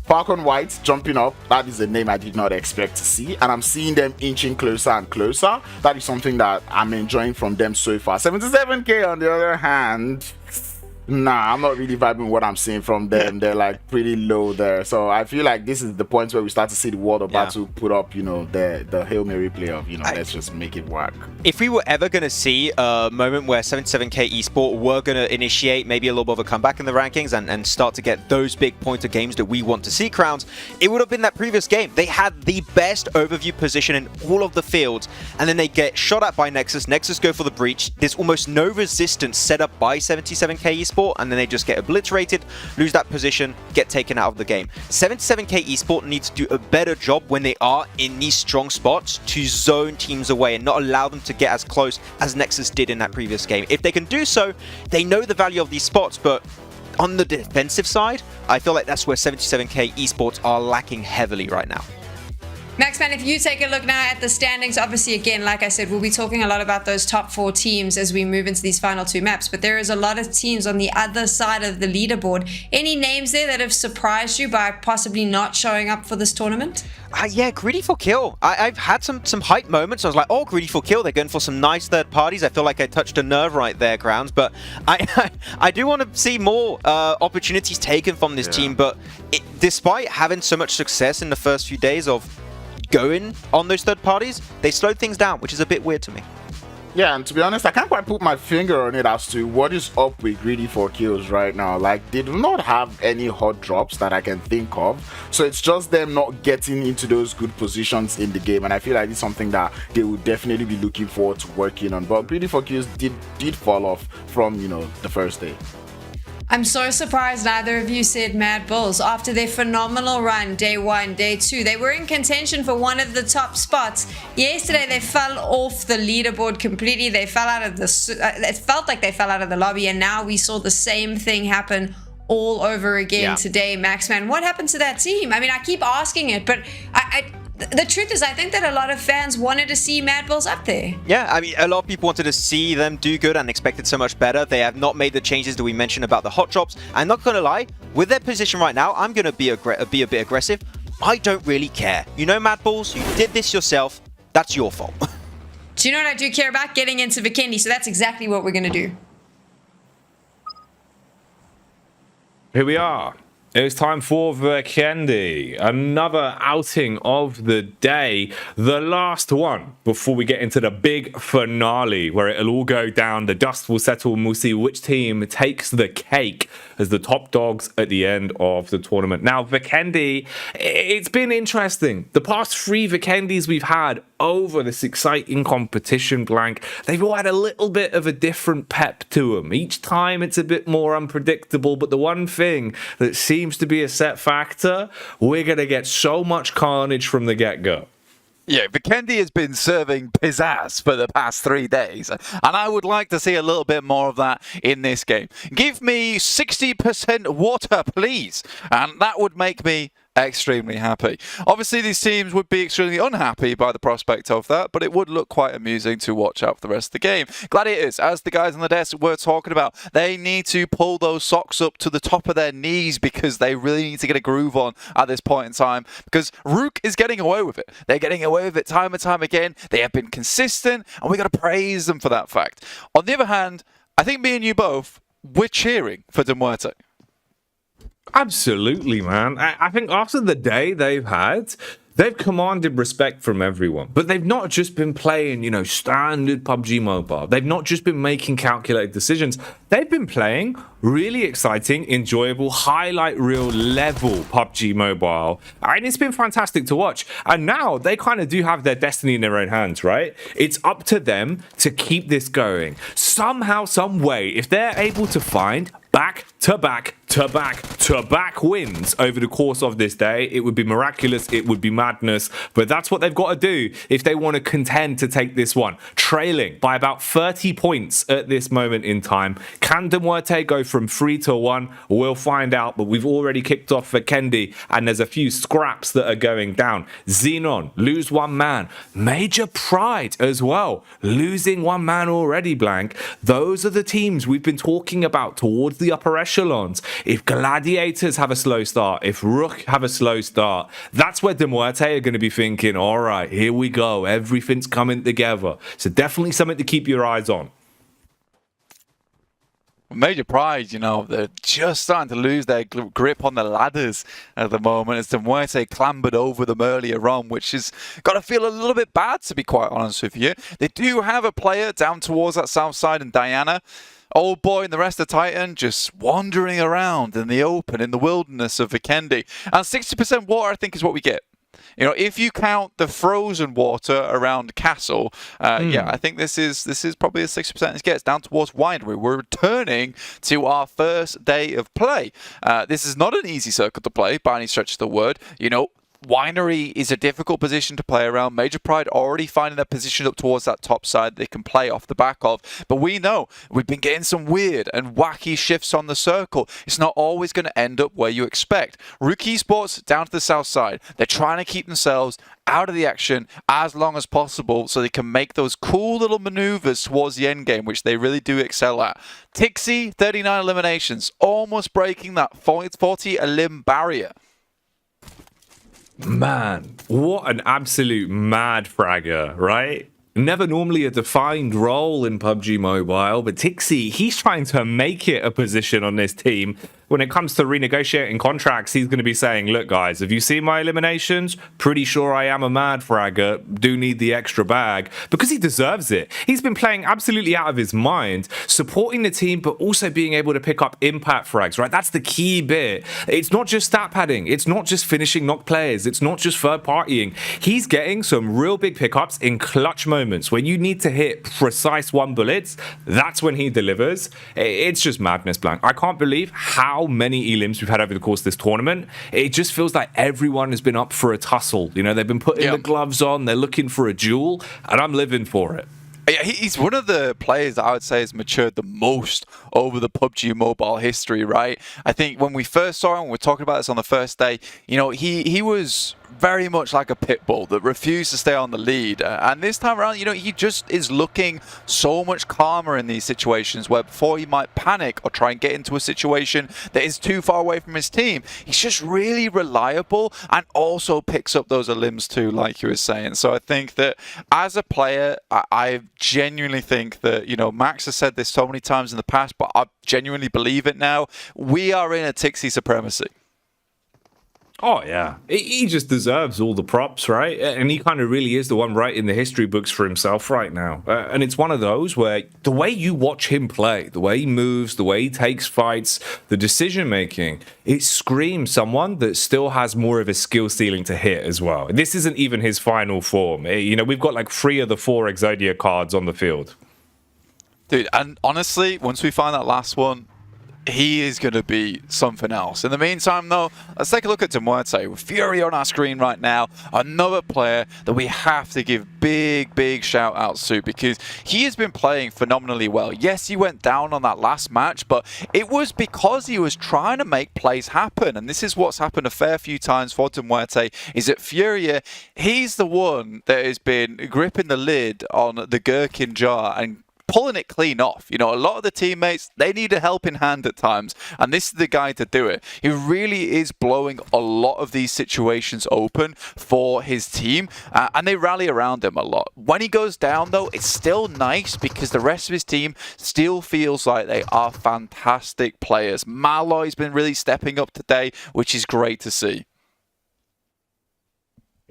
Falcon White jumping up, that is a name I did not expect to see, and I'm seeing them inching closer and closer. That is something that I'm enjoying from them so far. 77k on the other hand, nah, I'm not really vibing what I'm seeing from them. They're like pretty low there. So I feel like this is the point where we start to see the world about to put up, you know, the Hail Mary play of, you know, let's just make it work. If we were ever going to see a moment where 77k Esport were going to initiate maybe a little bit of a comeback in the rankings and start to get those big pointer games that we want to see, Crowns, it would have been that previous game. They had the best overview position in all of the fields, and then they get shot at by NEXUS. NEXUS go for the breach. There's almost no resistance set up by 77k Esport, and then they just get obliterated, lose that position, get taken out of the game. 77k Esport needs to do a better job when they are in these strong spots to zone teams away and not allow them to get as close as NEXUS did in that previous game. If they can do so, they know the value of these spots, but on the defensive side, I feel like that's where 77k Esports are lacking heavily right now. Maxman, if you take a look now at the standings, obviously, again, like I said, we'll be talking a lot about those top 4 teams as we move into these final 2 maps, but there is a lot of teams on the other side of the leaderboard. Any names there that have surprised you by possibly not showing up for this tournament? Yeah, Greedy for Kill. I've had some hype moments. I was like, oh, Greedy for Kill. They're going for some nice third parties. I feel like I touched a nerve right there, Grounds. But I do want to see more opportunities taken from this team. But despite having so much success in the first few days of going on those third parties, they slowed things down, which is a bit weird to me. Yeah, and to be honest, I can't quite put my finger on it as to what is up with Greedy for Kills right now. Like, they do not have any hot drops that I can think of. So it's just them not getting into those good positions in the game. And I feel like it's something that they will definitely be looking forward to working on. But Greedy for Kills did fall off from, you know, the first day. I'm so surprised neither of you said MADBULLS. After their phenomenal run, day 1, day 2, they were in contention for one of the top spots. Yesterday, they fell off the leaderboard completely. They fell out of the... it felt like they fell out of the lobby, and now we saw the same thing happen all over again today, Maxman. What happened to that team? I mean, I keep asking it, but the truth is, I think that a lot of fans wanted to see MADBULLS up there. Yeah, I mean, a lot of people wanted to see them do good and expected so much better. They have not made the changes that we mentioned about the hot drops. I'm not going to lie, with their position right now, I'm going to be a bit aggressive. I don't really care. You know, MADBULLS, you did this yourself. That's your fault. Do you know what I do care about? Getting into Vikendi, so that's exactly what we're going to do. Here we are. It's time for Vikendi, another outing of the day, the last one before we get into the big finale where it'll all go down, the dust will settle, and we'll see which team takes the cake as the top dogs at the end of the tournament. Now, Vikendi, it's been interesting. The past 3 Vikendis we've had over this exciting competition, Blank, they've all had a little bit of a different pep to them. Each time it's a bit more unpredictable, but the one thing that seems to be a set factor, we're going to get so much carnage from the get-go. Yeah, Vikendi has been serving pizzazz for the past 3 days, and I would like to see a little bit more of that in this game. Give me 60% water, please, and that would make me extremely happy. Obviously, these teams would be extremely unhappy by the prospect of that, but it would look quite amusing to watch out for the rest of the game. Gladiators, as the guys on the desk were talking about, they need to pull those socks up to the top of their knees because they really need to get a groove on at this point in time, because RUKH is getting away with it. They're getting away with it time and time again. They have been consistent, and we got to praise them for that fact. On the other hand, I think me and you both, we're cheering for MUERTE. Absolutely, man. I think after the day they've had, they've commanded respect from everyone. But they've not just been playing, you know, standard PUBG Mobile. They've not just been making calculated decisions. They've been playing really exciting, enjoyable, highlight reel level PUBG Mobile. And it's been fantastic to watch. And now they kind of do have their destiny in their own hands, right? It's up to them to keep this going. Somehow, some way, if they're able to find back-to-back wins over the course of this day, it would be miraculous, it would be madness, but that's what they've got to do if they want to contend to take this one. Trailing by about 30 points at this moment in time. Can MUERTE go from 3 to 1? We'll find out, but we've already kicked off Vikendi, and there's a few scraps that are going down. Xenon, lose 1 man. Major Pride as well, losing 1 man already, Blank. Those are the teams we've been talking about towards the upper echelons. If Gladiators have a slow start, if RUKH have a slow start, that's where MUERTE are going to be thinking, all right, here we go, everything's coming together. So definitely something to keep your eyes on. Major Pride, you know, they're just starting to lose their grip on the ladders at the moment as MUERTE clambered over them earlier on, which has got to feel a little bit bad, to be quite honest with you. They do have a player down towards that south side in Diana. Old boy and the rest of Titan just wandering around in the open, in the wilderness of Vikendi. And 60% water, I think, is what we get. You know, if you count the frozen water around Castle, yeah, I think this is probably a 60% it gets down towards Winery. We're returning to our first day of play. This is not an easy circle to play by any stretch of the word. You know, Winery is a difficult position to play around. Major Pride already finding their position up towards that top side they can play off the back of. But we know we've been getting some weird and wacky shifts on the circle. It's not always going to end up where you expect. RUKH Esports down to the south side. They're trying to keep themselves out of the action as long as possible so they can make those cool little maneuvers towards the end game, which they really do excel at. Tixi, 39 eliminations, almost breaking that 40 elim barrier. Man, what an absolute mad fragger, right? Never normally a defined role in PUBG Mobile, but Tixi, he's trying to make it a position on this team. When it comes to renegotiating contracts, he's going to be saying, look, guys, have you seen my eliminations? Pretty sure I am a mad fragger. Do need the extra bag because he deserves it. He's been playing absolutely out of his mind, supporting the team, but also being able to pick up impact frags, right? That's the key bit. It's not just stat padding. It's not just finishing knock players. It's not just third partying. He's getting some real big pickups in clutch moments. When you need to hit precise one bullets, that's when he delivers. It's just madness, Blank. I can't believe how many elims we've had over the course of this tournament. It just feels like everyone has been up for a tussle. You know, they've been putting the gloves on, they're looking for a duel, and I'm living for it. Yeah, he's one of the players that I would say has matured the most over the PUBG Mobile history, right? I think when we first saw him, we were talking about this on the first day, you know, he was very much like a pit bull that refused to stay on the lead. And this time around, you know, he just is looking so much calmer in these situations where before he might panic or try and get into a situation that is too far away from his team, he's just really reliable and also picks up those elims too, like you were saying. So I think that as a player, I genuinely think that, you know, Max has said this so many times in the past, but I genuinely believe it now. We are in a Tixi supremacy. Oh, yeah. He just deserves all the props, right? And he kind of really is the one writing the history books for himself right now. And it's one of those where the way you watch him play, the way he moves, the way he takes fights, the decision-making, it screams someone that still has more of a skill ceiling to hit as well. This isn't even his final form. You know, we've got like 3 of the 4 Exodia cards on the field. Dude, and honestly, once we find that last one, he is going to be something else. In the meantime, though, let's take a look at MUERTE. With Fury on our screen right now, another player that we have to give big shout outs to because he has been playing phenomenally well. Yes, he went down on that last match, but it was because he was trying to make plays happen. And this is what's happened a fair few times for MUERTE, is that Fury, he's the one that has been gripping the lid on the gherkin jar and pulling it clean off. You know, a lot of the teammates, they need a helping hand at times, and this is the guy to do it. He really is blowing a lot of these situations open for his team, and they rally around him a lot. When he goes down, though, it's still nice because the rest of his team still feels like they are fantastic players. Malloy's been really stepping up today, which is great to see.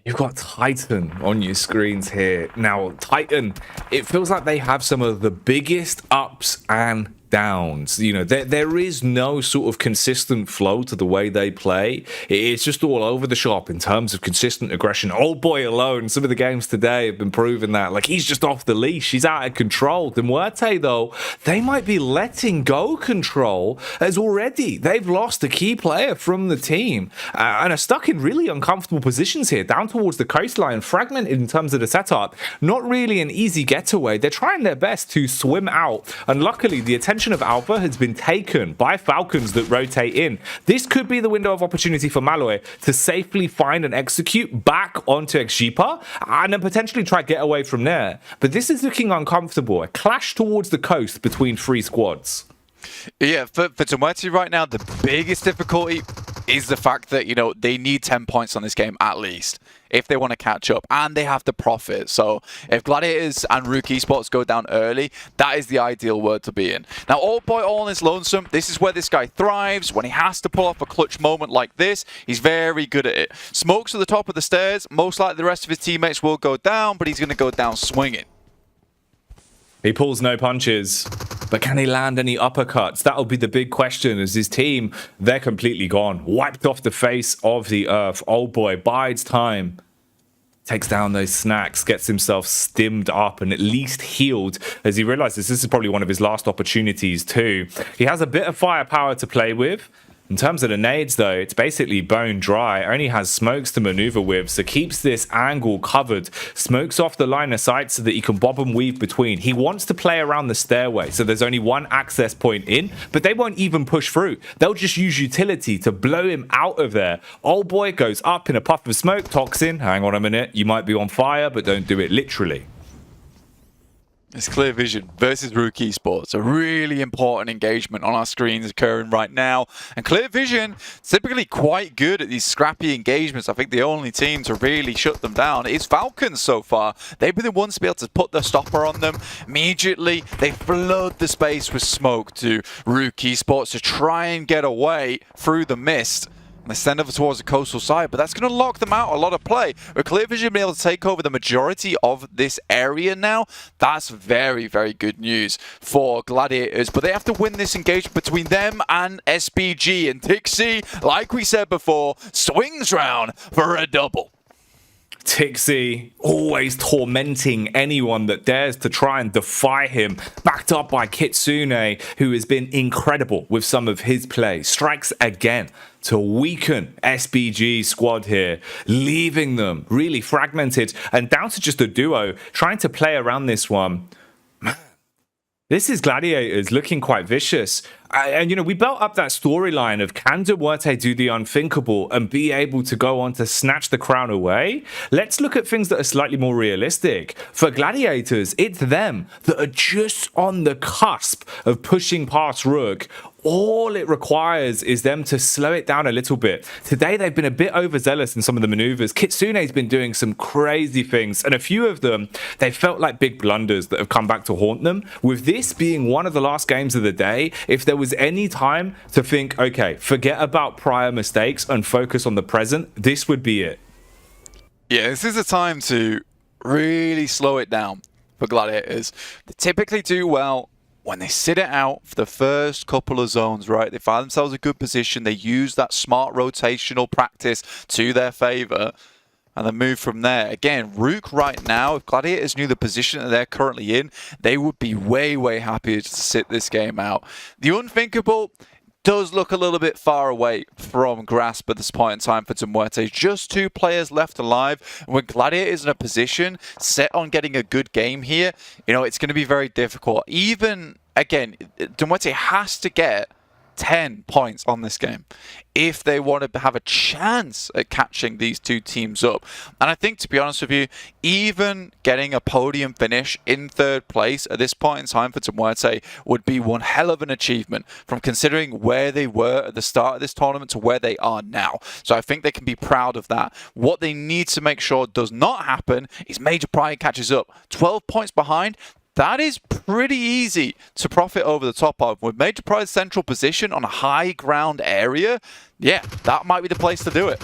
You've got Titan on your screens here. Now, Titan, it feels like they have some of the biggest ups and downs. You know, there is no sort of consistent flow to the way they play. It's just all over the shop in terms of consistent aggression. Old boy alone, some of the games today have been proving that. Like, he's just off the leash. He's out of control. MUERTE, though, they might be letting go control as already they've lost a key player from the team and are stuck in really uncomfortable positions here, down towards the coastline, fragmented in terms of the setup. Not really an easy getaway. They're trying their best to swim out, and luckily the attention of Alpha has been taken by Falcons that rotate in. This could be the window of opportunity for Malloy to safely find and execute back onto Xjipa and then potentially try to get away from there. But this is looking uncomfortable. A clash towards the coast between 3 squads. Yeah, for MUERTE right now, the biggest difficulty is the fact that, you know, they need 10 points on this game at least if they want to catch up, and they have to profit. So if Gladiators and RUKH Esports go down early, that is the ideal word to be in. Now, Old Boy all on his lonesome, this is where this guy thrives. When he has to pull off a clutch moment like this, he's very good at it. Smokes at the top of the stairs, most likely the rest of his teammates will go down, but he's going to go down swinging. He pulls no punches, but can he land any uppercuts? That'll be the big question, as his team, they're completely gone. Wiped off the face of the earth. Old Boy bides time. Takes down those snacks, gets himself stimmed up and at least healed as he realizes this is probably one of his last opportunities too. He has a bit of firepower to play with. In terms of the nades, though, it's basically bone dry. Only has smokes to maneuver with, so keeps this angle covered. Smokes off the line of sight so that he can bob and weave between. He wants to play around the stairway, so there's only one access point in, but they won't even push through. They'll just use utility to blow him out of there. Old boy goes up in a puff of smoke. Toxin, hang on a minute. You might be on fire, but don't do it literally. It's Clear Vision versus RUKH Esports, a really important engagement on our screens occurring right now. And Clear Vision, typically quite good at these scrappy engagements. I think the only team to really shut them down is Falcons so far. They've been the ones to be able to put the stopper on them. Immediately, they flood the space with smoke to RUKH Esports to try and get away through the mist. They send over towards the coastal side, but that's going to lock them out a lot of play. With Clear Vision being able to take over the majority of this area now, that's very, very good news for Gladiators. But they have to win this engagement between them and SPG. And Tixi, like we said before, swings round for a double. Tixi always tormenting anyone that dares to try and defy him, backed up by Kitsune, who has been incredible with some of his play. Strikes again to weaken SPG's squad here, leaving them really fragmented and down to just a duo trying to play around this one. This is Gladiators looking quite vicious. And, you know, we built up that storyline of can MUERTE do the unthinkable and be able to go on to snatch the crown away? Let's look at things that are slightly more realistic. For Gladiators, it's them that are just on the cusp of pushing past RUKH. All it requires is them to slow it down a little bit. Today, they've been a bit overzealous in some of the maneuvers. Kitsune's been doing some crazy things, and a few of them, they felt like big blunders that have come back to haunt them. With this being one of the last games of the day, if there was any time to think, okay, forget about prior mistakes and focus on the present, this would be it. Yeah, this is a time to really slow it down for Gladiators. They typically do well when they sit it out for the first couple of zones, right? They find themselves in a good position. They use that smart rotational practice to their favor and then move from there. Again, RUKH right now, if Gladiators knew the position that they're currently in, they would be way, way happier to sit this game out. The unthinkable does look a little bit far away from grasp at this point in time for MUERTE. Just 2 players left alive. And when Gladiator is in a position set on getting a good game here, you know, it's going to be very difficult. Even, again, MUERTE has to get 10 points on this game if they want to have a chance at catching these 2 teams up. And I think, to be honest with you, even getting a podium finish in 3rd place at this point in time for MUERTE would be one hell of an achievement from considering where they were at the start of this tournament to where they are now. So I think they can be proud of that. What they need to make sure does not happen is Major Pride catches up. 12 points behind. That is pretty easy to profit over the top of. With Major Pride's central position on a high ground area, yeah, that might be the place to do it.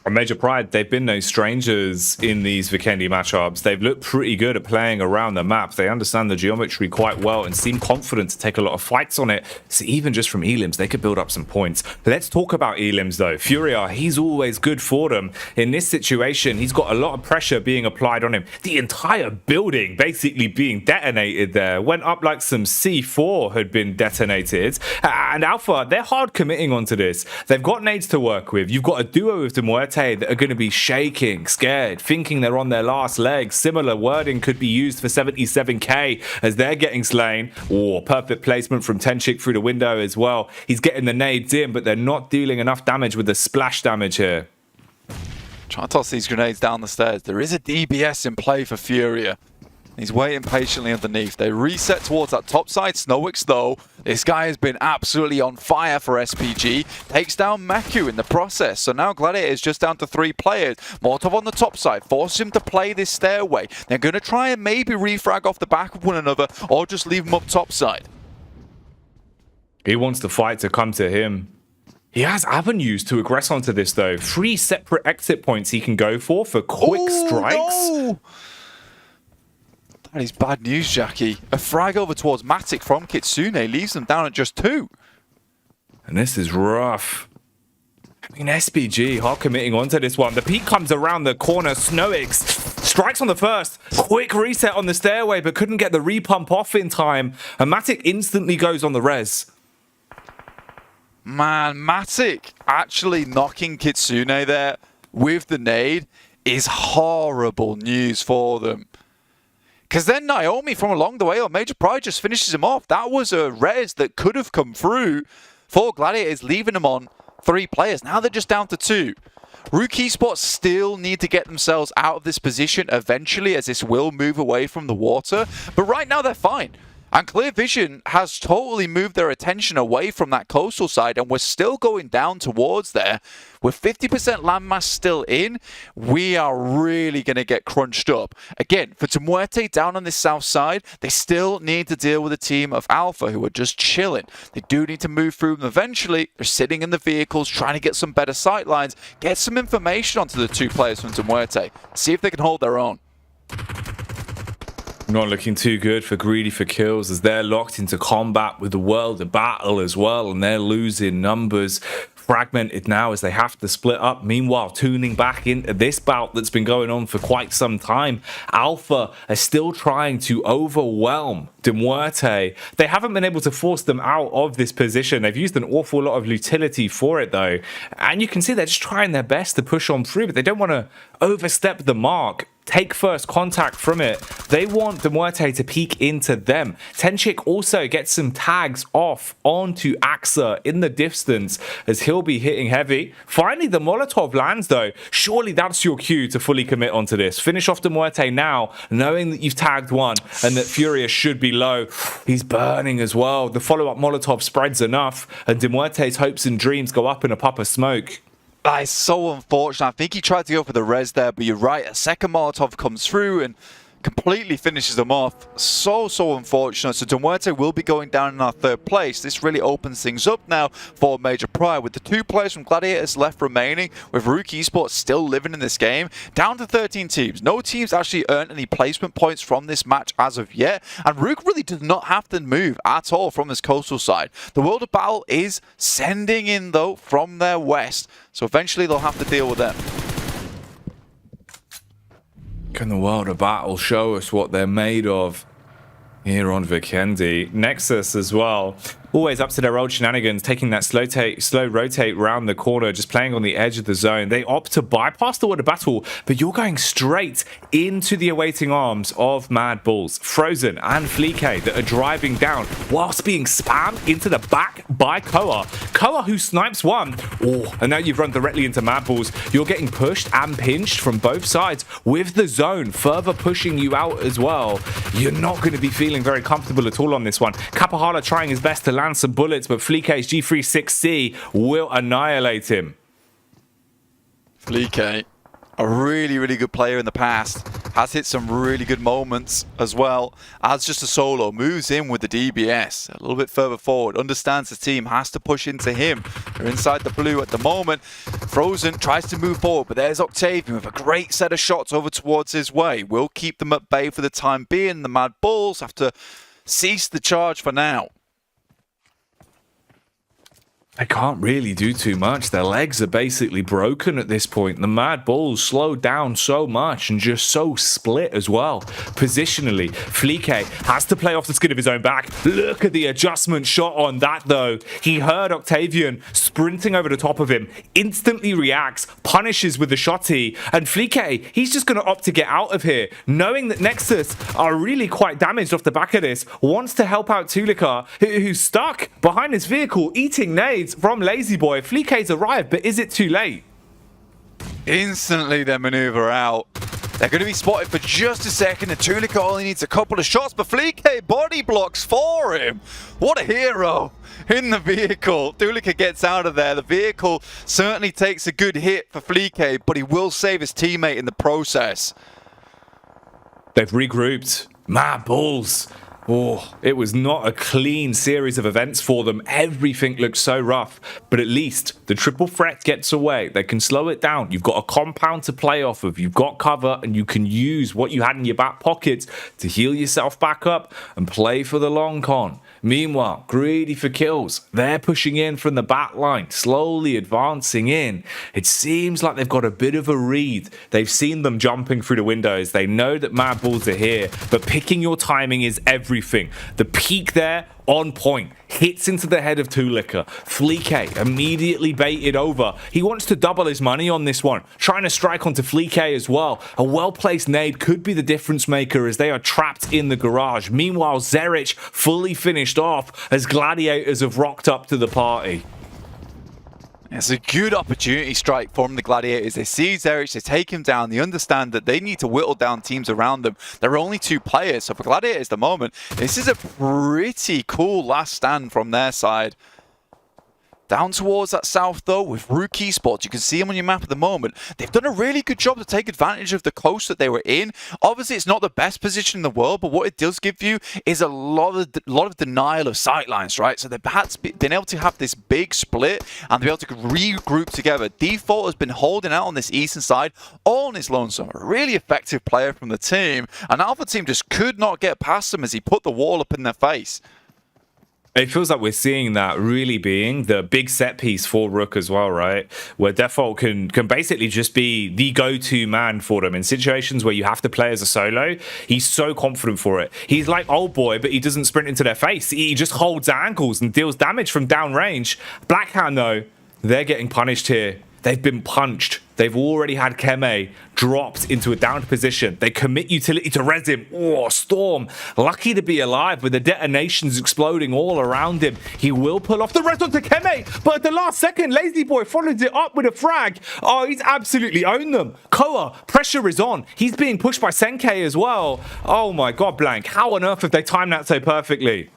On Major Pride, they've been no strangers in these Vikendi matchups. They've looked pretty good at playing around the map. They understand the geometry quite well and seem confident to take a lot of fights on it. So even just from Elims, they could build up some points. Let's talk about Elims though. Furia, he's always good for them. In this situation, he's got a lot of pressure being applied on him. The entire building basically being detonated there. Went up like some C4 had been detonated. And Alpha, they're hard committing onto this. They've got nades to work with. You've got a duo with MUERTE that are going to be shaking, scared, thinking they're on their last legs. Similar wording could be used for 77k as they're getting slain. Oh, perfect placement from Tenchik through the window as well. He's getting the nades in, but they're not dealing enough damage with the splash damage here. Trying to toss these grenades down the stairs. There is a DBS in play for Furia. He's waiting patiently underneath. They reset towards that top side. Snowix, though, this guy has been absolutely on fire for SPG. Takes down Meku in the process. So now Gladiator is just down to 3 players. Molotov on the top side. Forces him to play this stairway. They're going to try and maybe refrag off the back of one another or just leave him up top side. He wants the fight to come to him. He has avenues to aggress onto this, though. 3 separate exit points he can go for quick strikes. No! That is bad news, Jackie. A frag over towards Matic from Kitsune leaves them down at just 2. And this is rough. I mean, SPG hard committing onto this one. The peak comes around the corner. Snowix strikes on the first. Quick reset on the stairway, but couldn't get the repump off in time. And Matic instantly goes on the res. Man, Matic actually knocking Kitsune there with the nade is horrible news for them. Because then Naomi from along the way, or Major Pride just finishes him off. That was a res that could have come through for Gladiators, leaving them on 3 players. Now they're just down to 2. RUKH Esports still need to get themselves out of this position eventually, as this will move away from the water. But right now they're fine. And Clear Vision has totally moved their attention away from that coastal side, and we're still going down towards there. With 50% landmass still in, we are really going to get crunched up. Again, for MUERTE down on this south side, they still need to deal with a team of Alpha who are just chilling. They do need to move through them eventually. They're sitting in the vehicles, trying to get some better sight lines, get some information onto the 2 players from MUERTE, see if they can hold their own. Not looking too good for Greedy for Kills, as they're locked into combat with the World of Battle as well, and they're losing numbers. Fragmented now as they have to split up. Meanwhile, tuning back into this bout that's been going on for quite some time. Alpha are still trying to overwhelm MUERTE. They haven't been able to force them out of this position. They've used an awful lot of utility for it though. And you can see they're just trying their best to push on through, but they don't want to overstep the mark. Take first contact from it. They want MUERTE to peek into them. Tenchik also gets some tags off onto Axa in the distance as he'll be hitting heavy. Finally, the Molotov lands though. Surely that's your cue to fully commit onto this. Finish off MUERTE now, knowing that you've tagged one and that Furious should be low. He's burning as well. The follow-up Molotov spreads enough, and MUERTE's hopes and dreams go up in a puff of smoke. That is so unfortunate. I think he tried to go for the res there, but you're right. A second Molotov comes through and completely finishes them off. So unfortunate. So MUERTE will be going down in our 3rd place. This really opens things up now for Major Pride, with the 2 players from Gladiators left remaining, with RUKH Esports still living in this game. Down to 13 teams. No teams actually earned any placement points from this match as of yet, and RUKH really did not have to move at all from this coastal side. The World of Battle is sending in though from their west, so eventually they'll have to deal with them. Can the World of Battle show us what they're made of here on Vikendi? NEXUS as well. Always up to their old shenanigans, taking that slow rotate round the corner, just playing on the edge of the zone. They opt to bypass the World of Battle, but you're going straight into the awaiting arms of MADBULLS, Frozen and Fleek that are driving down whilst being spammed into the back by Koa. Koa who snipes one. Oh, and now you've run directly into MADBULLS. You're getting pushed and pinched from both sides with the zone further pushing you out as well. You're not going to be feeling very comfortable at all on this one. Kapahala trying his best to land some bullets, but Fleek's G36C will annihilate him. Fleek, a really good player in the past, has hit some really good moments as well as just a solo. Moves in with the DBS a little bit further forward, understands the team has to push into him. They're inside the blue at the moment. Frozen tries to move forward, but there's Octavian with a great set of shots over towards his way. Will keep them at bay for the time being. The MADBULLS have to cease the charge for now. They can't really do too much. Their legs are basically broken at this point. The MADBULLS slowed down so much and just so split as well. Positionally, Fleek has to play off the skin of his own back. Look at the adjustment shot on that though. He heard Octavian sprinting over the top of him, instantly reacts, punishes with the shotty, and Fleek, he's just going to opt to get out of here, knowing that Nexus are really quite damaged off the back of this, wants to help out Tulika, who's stuck behind his vehicle, eating nades from Lazy Boy. Fleek's arrived, but is it too late? Instantly they maneuver out. They're going to be spotted for just a second, and Tulika only needs a couple of shots, but Fleek body blocks for him. What a hero in the vehicle. Tulika gets out of there. The vehicle certainly takes a good hit for Fleek, but he will save his teammate in the process. They've regrouped. MADBULLS. Oh, it was not a clean series of events for them. Everything looked so rough, but at least the triple threat gets away. They can slow it down. You've got a compound to play off of. You've got cover, and you can use what you had in your back pockets to heal yourself back up and play for the long con. Meanwhile, Greedy for Kills. They're pushing in from the back line, slowly advancing in. It seems like they've got a bit of a read. They've seen them jumping through the windows. They know that MADBULLS are here, but picking your timing is everything. everything. The peak there, on point, hits into the head of Tulika. Fleek immediately baited over. He wants to double his money on this one, trying to strike onto Fleek as well. A well-placed nade could be the difference maker as they are trapped in the garage. Meanwhile, Zerich fully finished off as Gladiators have rocked up to the party. It's a good opportunity strike from the Gladiators. They see Zerich, they take him down, they understand that they need to whittle down teams around them. There are only 2 players, so for Gladiators at the moment, this is a pretty cool last stand from their side. Down towards that south, though, with RUKH Esports, you can see them on your map at the moment. They've done a really good job to take advantage of the coast that they were in. Obviously, it's not the best position in the world, but what it does give you is a lot of denial of sightlines, right? So they've been able to have this big split and be able to regroup together. Default has been holding out on this eastern side all on his lonesome. A really effective player from the team. And Alpha Team just could not get past him as he put the wall up in their face. It feels like we're seeing that really being the big set piece for RUKH as well, right? Where Default can basically just be the go-to man for them in situations where you have to play as a solo. He's so confident for it. He's like old boy, but he doesn't sprint into their face. He just holds ankles and deals damage from downrange. Blackhand, though, they're getting punished here. They've been punched. They've already had Keme dropped into a downed position. They commit utility to res him. Oh, Storm, lucky to be alive with the detonations exploding all around him. He will pull off the res onto Keme, but at the last second, Lazy Boy follows it up with a frag. Oh, he's absolutely owned them. Koa, pressure is on. He's being pushed by Senkei as well. Oh my God, Blank. How on earth have they timed that so perfectly?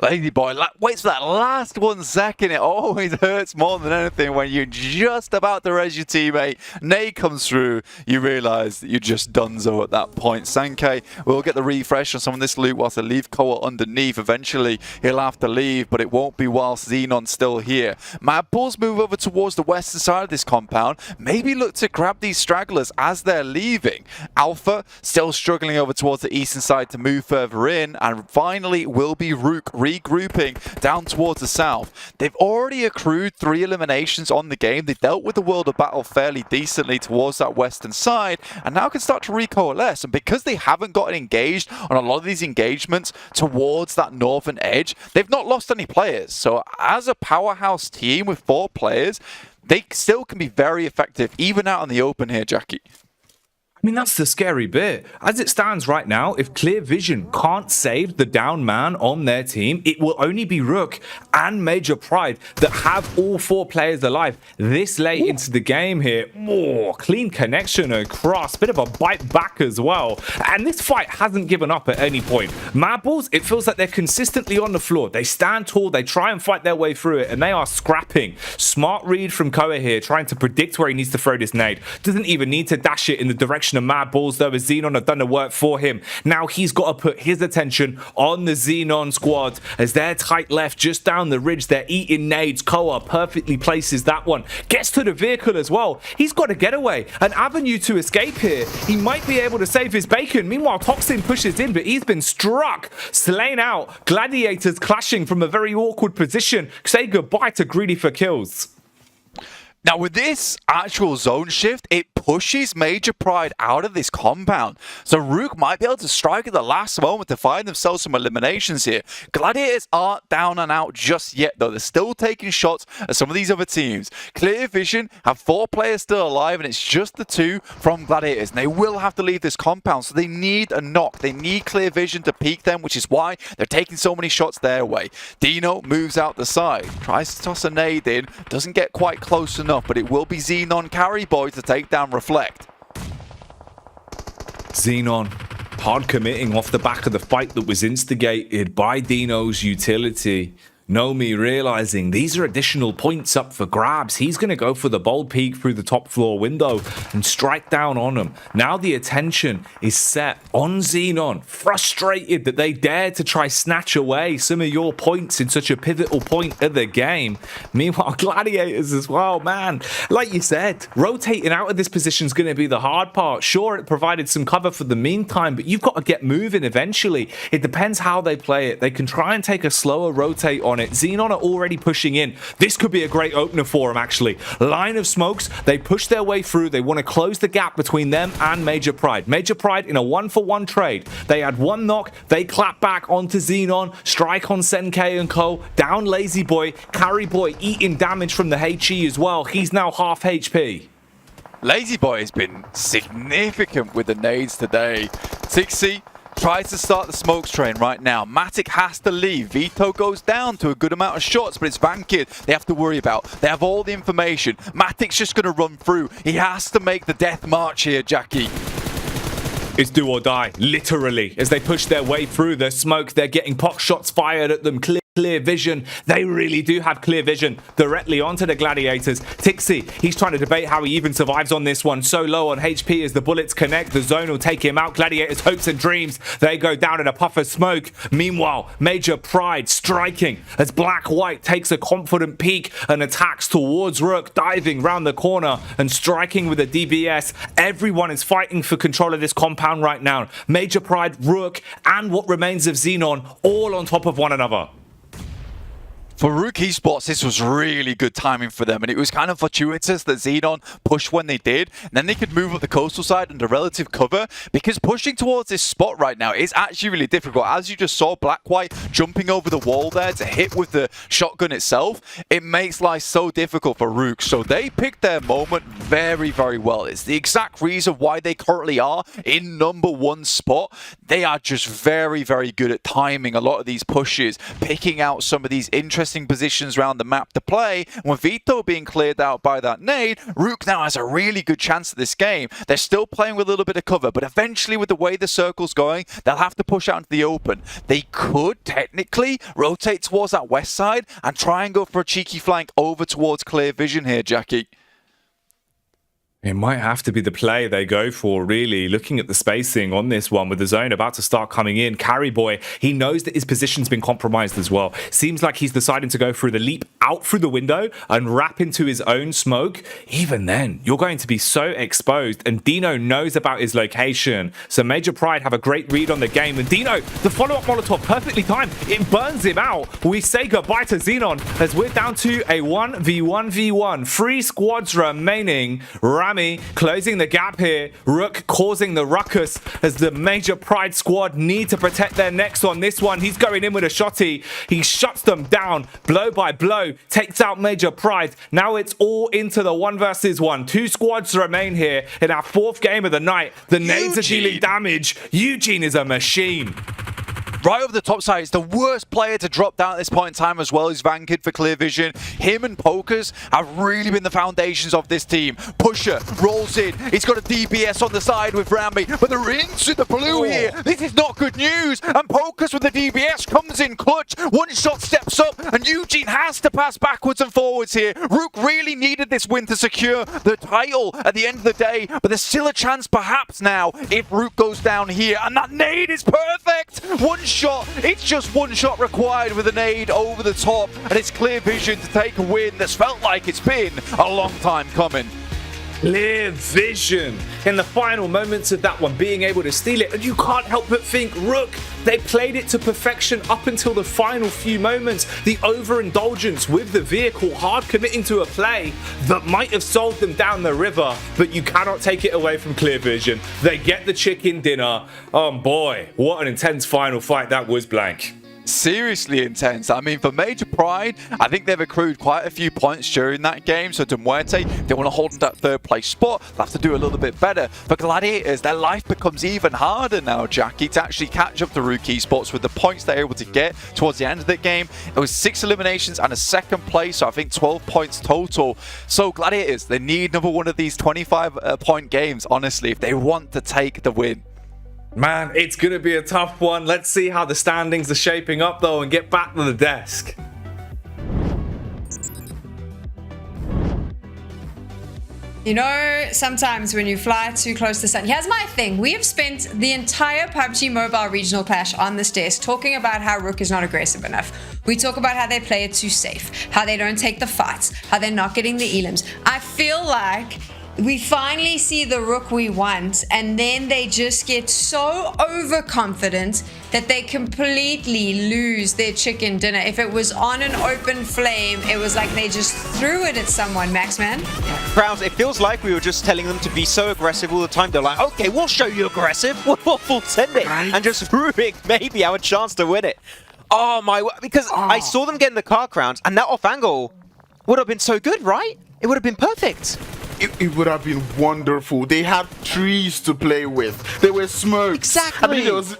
Lazy Boy waits for that last 1 second. It always hurts more than anything when you're just about to res your teammate. Nade comes through, you realise that you're just donezo at that point. Sankey will get the refresh on some of this loot whilst they leave Koa underneath. Eventually, he'll have to leave, but it won't be whilst Xenon's still here. MADBULLS move over towards the western side of this compound. Maybe look to grab these stragglers as they're leaving. Alpha still struggling over towards the eastern side to move further in. And finally, will be RUKH regrouping down towards the south. They've already accrued 3 eliminations on the game. They dealt with the World of Battle fairly decently towards that western side and now can start to recoalesce. And because they haven't gotten engaged on a lot of these engagements towards that northern edge, they've not lost any players. So as a powerhouse team with 4 players, they still can be very effective even out in the open here, Jackie. I mean, that's the scary bit. As it stands right now, if Clear Vision can't save the down man on their team, it will only be RUKH and Major Pride that have all 4 players alive this late into the game here. Oh, clean connection across. Bit of a bite back as well. And this fight hasn't given up at any point. MADBULLS, it feels like they're consistently on the floor. They stand tall, they try and fight their way through it, and they are scrapping. Smart read from Koa here, trying to predict where he needs to throw this nade. Doesn't even need to dash it in the direction of MADBULLS, though, as Xenon have done the work for him. Now he's got to put his attention on the Xenon squad as they're tight left just down the ridge. They're eating nades. Koa perfectly places that one. Gets to the vehicle as well. He's got a getaway, an avenue to escape here. He might be able to save his bacon. Meanwhile, Toxin pushes in, but he's been struck. Slain out. Gladiators clashing from a very awkward position. Say goodbye to Greedy for kills. Now, with this actual zone shift, it pushes Major Pride out of this compound. So RUKH might be able to strike at the last moment to find themselves some eliminations here. Gladiators aren't down and out just yet, though. They're still taking shots at some of these other teams. Clear Vision have 4 players still alive, and it's just the 2 from Gladiators. And they will have to leave this compound, so they need a knock. They need Clear Vision to peek them, which is why they're taking so many shots their way. Dino moves out the side, tries to toss a nade in, doesn't get quite close enough, but it will be Xenon Carry Boy to take down Reflect. Xenon hard committing off the back of the fight that was instigated by Dino's utility. Nomi realizing these are additional points up for grabs. He's going to go for the bold peek through the top floor window and strike down on him. Now the attention is set on Xenon, frustrated that they dared to try snatch away some of your points in such a pivotal point of the game. Meanwhile, Gladiators as well, man. Like you said, rotating out of this position is going to be the hard part. Sure, it provided some cover for the meantime, but you've got to get moving eventually. It depends how they play it. They can try and take a slower rotate on it it. Xenon are already pushing in. This could be a great opener for them, actually. Line of smokes, they push their way through. They want to close the gap between them and Major Pride. Major Pride in a 1-for-1 trade. They had one knock, they clap back onto Xenon, strike on Senke and Co. Down Lazy Boy, Carry Boy eating damage from the HE as well. He's now half HP. Lazy Boy has been significant with the nades today. Tixi tries to start the smokes train right now. Matic has to leave. Vito goes down to a good amount of shots, but it's Vankid they have to worry about. They have all the information. Matic's just going to run through. He has to make the death march here, Jackie. It's do or die, literally. As they push their way through the smoke, they're getting pot shots fired at them. Clear vision. They really do have clear vision directly onto the Gladiators. Tixi, he's trying to debate how he even survives on this one. So low on HP as the bullets connect. The zone will take him out. Gladiators' hopes and dreams. They go down in a puff of smoke. Meanwhile, Major Pride striking as Black White takes a confident peek and attacks towards RUKH, diving round the corner and striking with a DBS. Everyone is fighting for control of this compound right now. Major Pride, RUKH, and what remains of Xenon all on top of one another. For RUKH Esports, this was really good timing for them, and it was kind of fortuitous that Xenon pushed when they did, and then they could move up the coastal side under relative cover, because pushing towards this spot right now is actually really difficult. As you just saw, Black White jumping over the wall there to hit with the shotgun itself, it makes life so difficult for RUKH, so they picked their moment very, very well. It's the exact reason why they currently are in #1 spot. They are just very, very good at timing a lot of these pushes, picking out some of these interesting positions around the map to play. With Vito being cleared out by that nade, RUKH now has a really good chance at this game. They're still playing with a little bit of cover, but eventually with the way the circle's going, they'll have to push out into the open. They could technically rotate towards that west side and try and go for a cheeky flank over towards clear vision here, Jackie. It might have to be the play they go for, really. Looking at the spacing on this one with the zone about to start coming in. Carry Boy, he knows that his position's been compromised as well. Seems like he's deciding to go through the leap out through the window and wrap into his own smoke. Even then, you're going to be so exposed, and Dino knows about his location. So Major Pride have a great read on the game, and Dino, the follow-up Molotov, perfectly timed. It burns him out. We say goodbye to Xenon as we're down to a 1v1v1. 3 squads remaining. Closing the gap here. RUKH causing the ruckus as the Major Pride squad need to protect their necks on this one. He's going in with a shotty. He shuts them down blow by blow. Takes out Major Pride. Now it's all into the 1 versus 1. 2 squads remain here in our 4th game of the night. The nades are dealing damage. Eugene is a machine. Right over the top side, it's the worst player to drop down at this point in time, as well as Vankid for clear vision. Him and Pokers have really been the foundations of this team. Pusher rolls in. He's got a DBS on the side with Rami, but they're into the blue here. This is not good news. And Pokers with the DBS comes in clutch. One shot steps up, and Eugene has to pass backwards and forwards here. RUKH really needed this win to secure the title at the end of the day, but there's still a chance perhaps now if RUKH goes down here. And that nade is perfect. One shot. It's just one shot required with a nade over the top, and it's clear vision to take a win that's felt like it's been a long time coming. Clear vision in the final moments of that one, being able to steal it, and you can't help but think RUKH, they played it to perfection up until the final few moments. The overindulgence with the vehicle, hard committing to a play that might have sold them down the river, but you cannot take it away from clear vision. They get the chicken dinner. Oh boy, what an intense final fight that was, Blank. Seriously intense. I mean, for Major Pride, I think they've accrued quite a few points during that game. So to MUERTE, they want to hold that 3rd place spot. They'll have to do a little bit better. For Gladiators, their life becomes even harder now, Jackie, to actually catch up to RUKH Esports with the points they're able to get towards the end of the game. It was 6 eliminations and a 2nd place, so I think 12 points total. So Gladiators, they need another one of these 25-point games, honestly, if they want to take the win. Man, it's going to be a tough one. Let's see how the standings are shaping up, though, and get back to the desk. You know, sometimes when you fly too close to the sun, here's my thing. We have spent the entire PUBG Mobile Regional Clash on this desk talking about how RUKH is not aggressive enough. We talk about how they play it too safe, how they don't take the fights, how they're not getting the elims. I feel like We finally see the RUKH we want, and then they just get so overconfident that they completely lose their chicken dinner. If it was on an open flame, it was like they just threw it at someone, Maxman. Crowns, it feels like we were just telling them to be so aggressive all the time. They're like, okay, we'll show you aggressive. We'll send it. Right. And just ruining maybe our chance to win it. Oh my, because I saw them get in the car, Crowns, and that off angle would have been so good, right? It would have been perfect. It would have been wonderful. They had trees to play with. There were smokes. Exactly. I mean, it was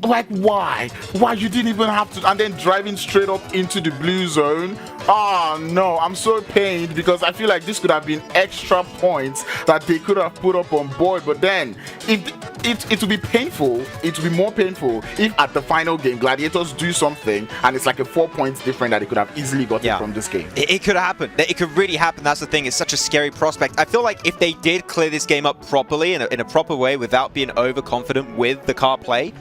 like, why? Why you didn't even have to? And then driving straight up into the blue zone. Oh no, I'm so pained because I feel like this could have been extra points that they could have put up on board. But then it would be painful. It would be more painful if at the final game Gladiators do something and it's like a 4 points different that they could have easily gotten from this game. It could happen. It could really happen. That's the thing. It's such a scary prospect. I feel like if they did clear this game up properly in a proper way without being overconfident with the car play,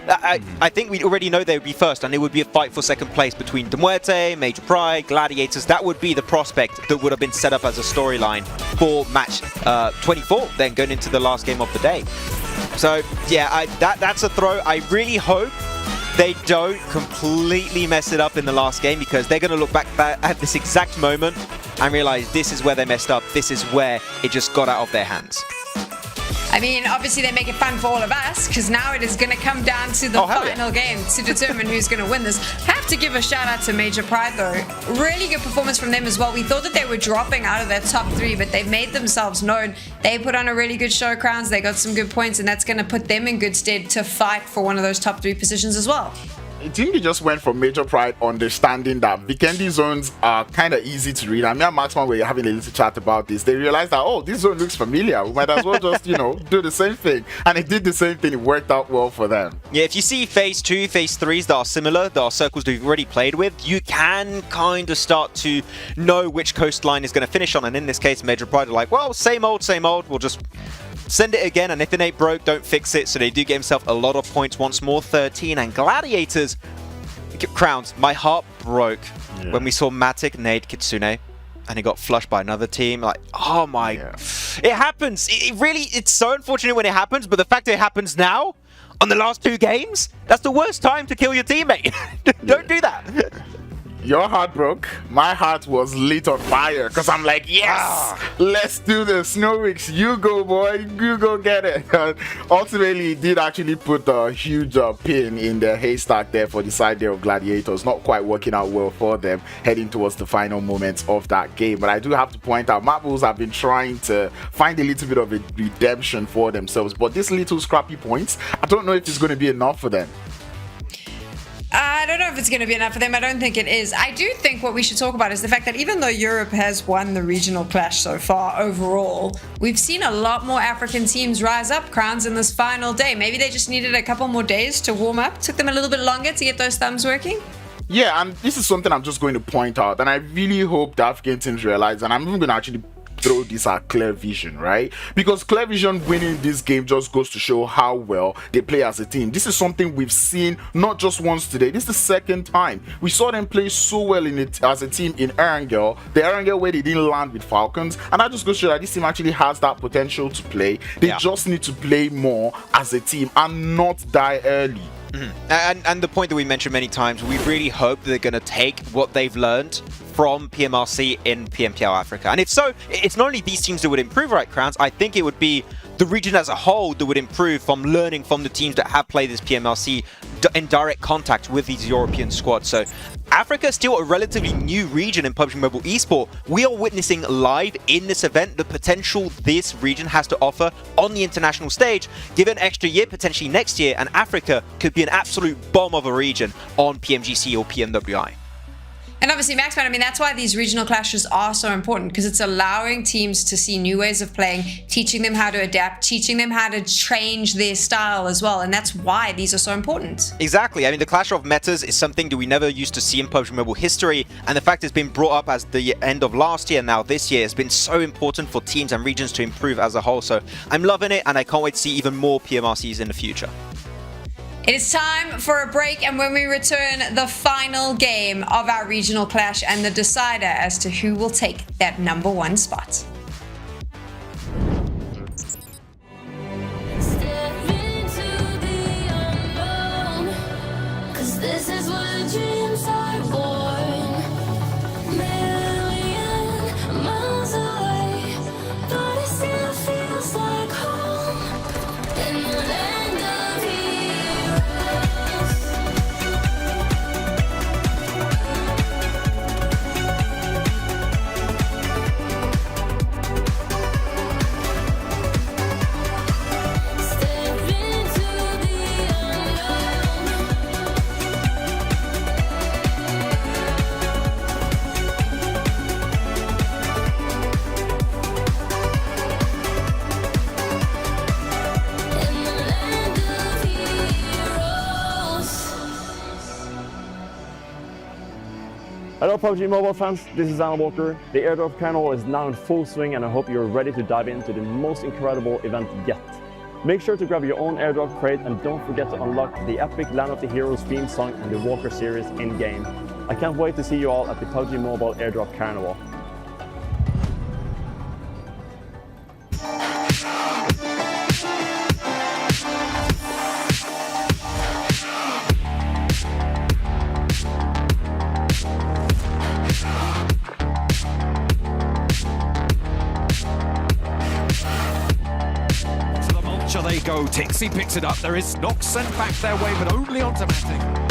I think we already know they would be first, and it would be a fight for second place between MUERTE, Major Pride, Gladiators. That would be the prospect that would have been set up as a storyline for match 24, then going into the last game of the day. So yeah, that's a throw. I really hope they don't completely mess it up in the last game, because they're going to look back at this exact moment and realize this is where they messed up. This is where it just got out of their hands. I mean, obviously they make it fun for all of us, because now it is going to come down to the final game to determine who's going to win this. Have to give a shout out to Major Pride though. Really good performance from them as well. We thought that they were dropping out of that top 3, but they've made themselves known. They put on a really good show, Crowns. They got some good points, and that's going to put them in good stead to fight for one of those top 3 positions as well. I think we just went from Major Pride understanding that Vikendi zones are kind of easy to read. I mean, Maxman were having a little chat about this. They realized that, oh, this zone looks familiar. We might as well just, do the same thing. And it did the same thing. It worked out well for them. Yeah, if you see phase 2, phase 3s that are similar, that are circles that you've already played with, you can kind of start to know which coastline is going to finish on. And in this case, Major Pride are like, well, same old, we'll just send it again, and if it ain't broke, don't fix it. So they do get himself a lot of points once more, 13. And Gladiators, Crowns, my heart broke when we saw Matic nade Kitsune and he got flushed by another team. Like, oh my, it happens. It's so unfortunate when it happens, but the fact that it happens now on the last 2 games, that's the worst time to kill your teammate. Don't do that. Your heart broke. My heart was lit on fire because I'm like, yes, let's do this. Snowix, you go, boy. You go get it. Ultimately, it did actually put a huge pin in the haystack there for the side there of Gladiators. Not quite working out well for them heading towards the final moments of that game. But I do have to point out, MADBULLS have been trying to find a little bit of a redemption for themselves. But this little scrappy points, I don't know if it's going to be enough for them. I don't know if it's going to be enough for them. I don't think it is. I do think what we should talk about is the fact that even though Europe has won the regional clash so far overall, we've seen a lot more African teams rise up, Crowns, in this final day. Maybe they just needed a couple more days to warm up. Took them a little bit longer to get those thumbs working. Yeah, and this is something I'm just going to point out, and I really hope the African teams realize, and I'm even going to actually throw this at Clear Vision, right? Because Clear Vision winning this game just goes to show how well they play as a team. This is something we've seen not just once today. This is the second time we saw them play so well in it as a team in Erangel. The Erangel where they didn't land with Falcons, and that just goes to show that this team actually has that potential to play. They just need to play more as a team and not die early. And the point that we mentioned many times, we really hope that they're going to take what they've learned from PMRC in PMPL Africa. And if so, it's not only these teams that would improve, right, Crowns? I think it would be the region as a whole that would improve from learning from the teams that have played this PMRC in direct contact with these European squads. So Africa is still a relatively new region in PUBG Mobile eSport. We are witnessing live in this event the potential this region has to offer on the international stage. Give it an extra year, potentially next year, and Africa could be an absolute bomb of a region on PMGC or PMWI. And obviously, Maxman, I mean, that's why these regional clashes are so important, because it's allowing teams to see new ways of playing, teaching them how to adapt, teaching them how to change their style as well. And that's why these are so important. Exactly. I mean, the clash of metas is something that we never used to see in PUBG Mobile history. And the fact it's been brought up as the end of last year, now this year, has been so important for teams and regions to improve as a whole. So I'm loving it, and I can't wait to see even more PMRCs in the future. It is time for a break, and when we return, the final game of our regional clash and the decider as to who will take that #1 spot. Hello PUBG Mobile fans, this is Sanhok. The airdrop carnival is now in full swing and I hope you're ready to dive into the most incredible event yet. Make sure to grab your own airdrop crate and don't forget to unlock the epic Land of the Heroes theme song and the Walker series in-game. I can't wait to see you all at the PUBG Mobile airdrop carnival. They go. Tixi picks it up. There is Nox sent back their way, but only onto Matic.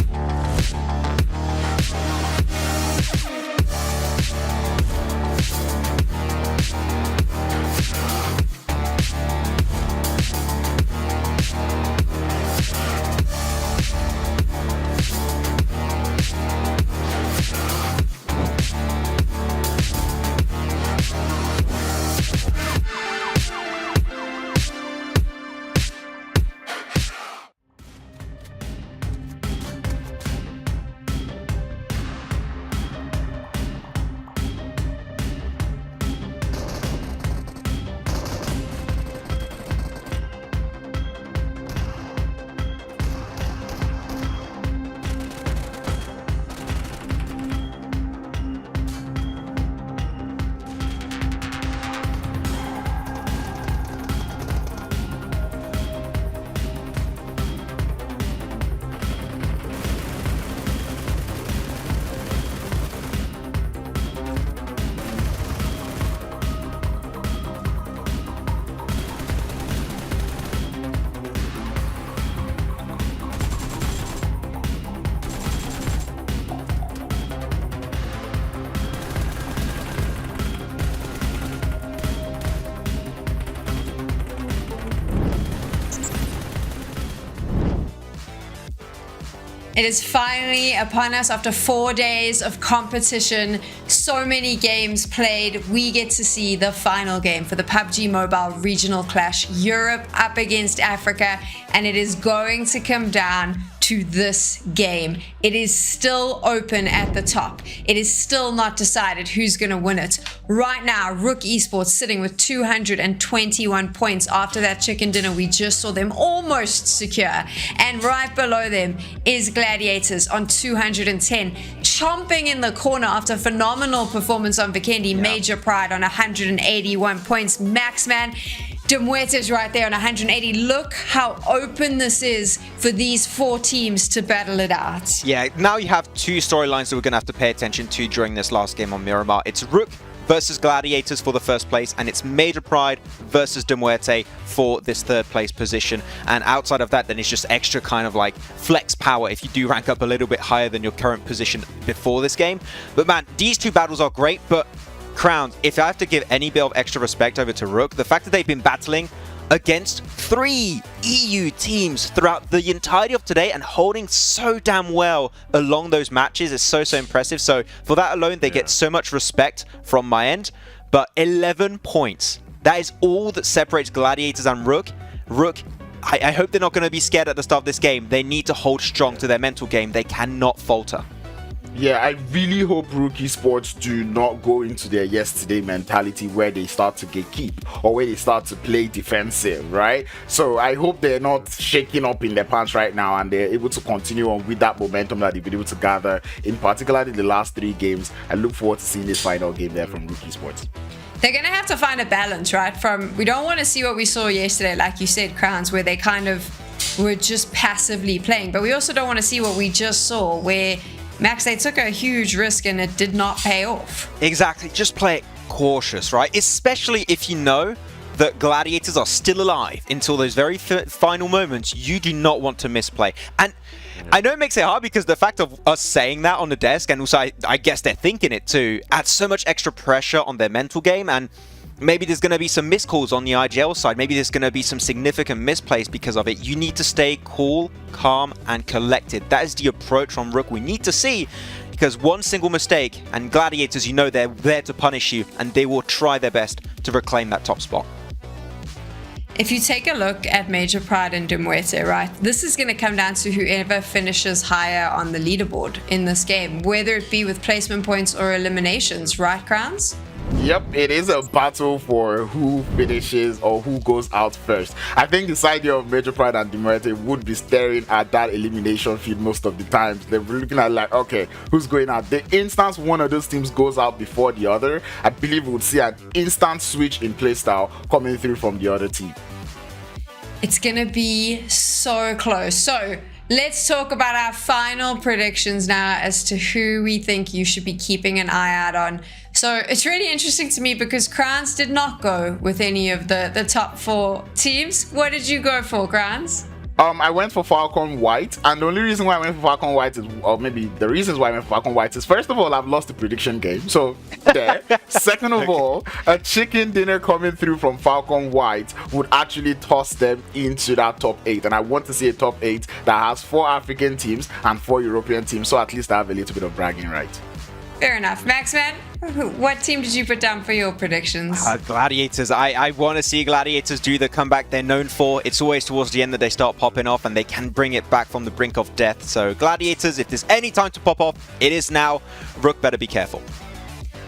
It is finally upon us after 4 days of competition, so many games played. We get to see the final game for the PUBG Mobile Regional Clash, Europe up against Africa, and it is going to come down to this game. It is still open at the top. It is still not decided who's going to win it. Right now, RUKH Esports sitting with 221 points after that chicken dinner we just saw them almost secure. And right below them is Gladiators on 210, chomping in the corner after a phenomenal performance on Vikendi. Major Pride on 181 points. Maxman, MUERTE right there on 180. Look how open this is for these 4 teams to battle it out. Yeah, now you have 2 storylines that we're going to have to pay attention to during this last game on Miramar. It's RUKH versus Gladiators for the first place, and it's Major Pride versus MUERTE for this 3rd place position. And outside of that, then it's just extra kind of like flex power if you do rank up a little bit higher than your current position before this game. But man, these 2 battles are great, but Crowns, if I have to give any bit of extra respect over to RUKH, the fact that they've been battling against 3 EU teams throughout the entirety of today and holding so damn well along those matches is so impressive. So for that alone, they get so much respect from my end. But 11 points, that is all that separates Gladiators and RUKH. RUKH, I hope they're not going to be scared at the start of this game. They need to hold strong to their mental game. They cannot falter. Yeah, I really hope RUKH Esports do not go into their yesterday mentality where they start to gatekeep or where they start to play defensive, right? So I hope they're not shaking up in their pants right now and they're able to continue on with that momentum that they've been able to gather, in particular in the last 3 games. I look forward to seeing this final game there from RUKH Esports. They're going to have to find a balance, right? We don't want to see what we saw yesterday, like you said, Crowns, where they kind of were just passively playing. But we also don't want to see what we just saw, where Max, they took a huge risk and it did not pay off. Exactly. Just play it cautious, right? Especially if you know that Gladiators are still alive until those very final moments, you do not want to misplay. And I know it makes it hard because the fact of us saying that on the desk, and also I guess they're thinking it too, adds so much extra pressure on their mental game. And maybe there's going to be some miscalls on the IGL side. Maybe there's going to be some significant misplays because of it. You need to stay cool, calm, and collected. That is the approach from RUKH we need to see, because one single mistake, and Gladiators, you know they're there to punish you, and they will try their best to reclaim that top spot. If you take a look at Major Pride and MUERTE, right, this is going to come down to whoever finishes higher on the leaderboard in this game, whether it be with placement points or eliminations, right, Crowns? Yep, it is a battle for who finishes or who goes out first. I think the side of Major Pride and MUERTE would be staring at that elimination feed most of the times. They're looking at like, okay, who's going out? The instance one of those teams goes out before the other, I believe we would see an instant switch in playstyle coming through from the other team. It's gonna be so close. So let's talk about our final predictions now as to who we think you should be keeping an eye out on. So it's really interesting to me because Crowns did not go with any of the top 4 teams. What did you go for, Crowns? I went for Falcon White, and the only reason why I went for Falcon White is, or maybe the reasons why I went for Falcon White is, first of all, I've lost the prediction game, so there. Second of all, a chicken dinner coming through from Falcon White would actually toss them into that top 8, and I want to see a top 8 that has 4 African teams and 4 European teams, so at least I have a little bit of bragging right. Fair enough. Maxman, what team did you put down for your predictions? Gladiators. I want to see Gladiators do the comeback they're known for. It's always towards the end that they start popping off, and they can bring it back from the brink of death. So Gladiators, if there's any time to pop off, it is now. RUKH better be careful.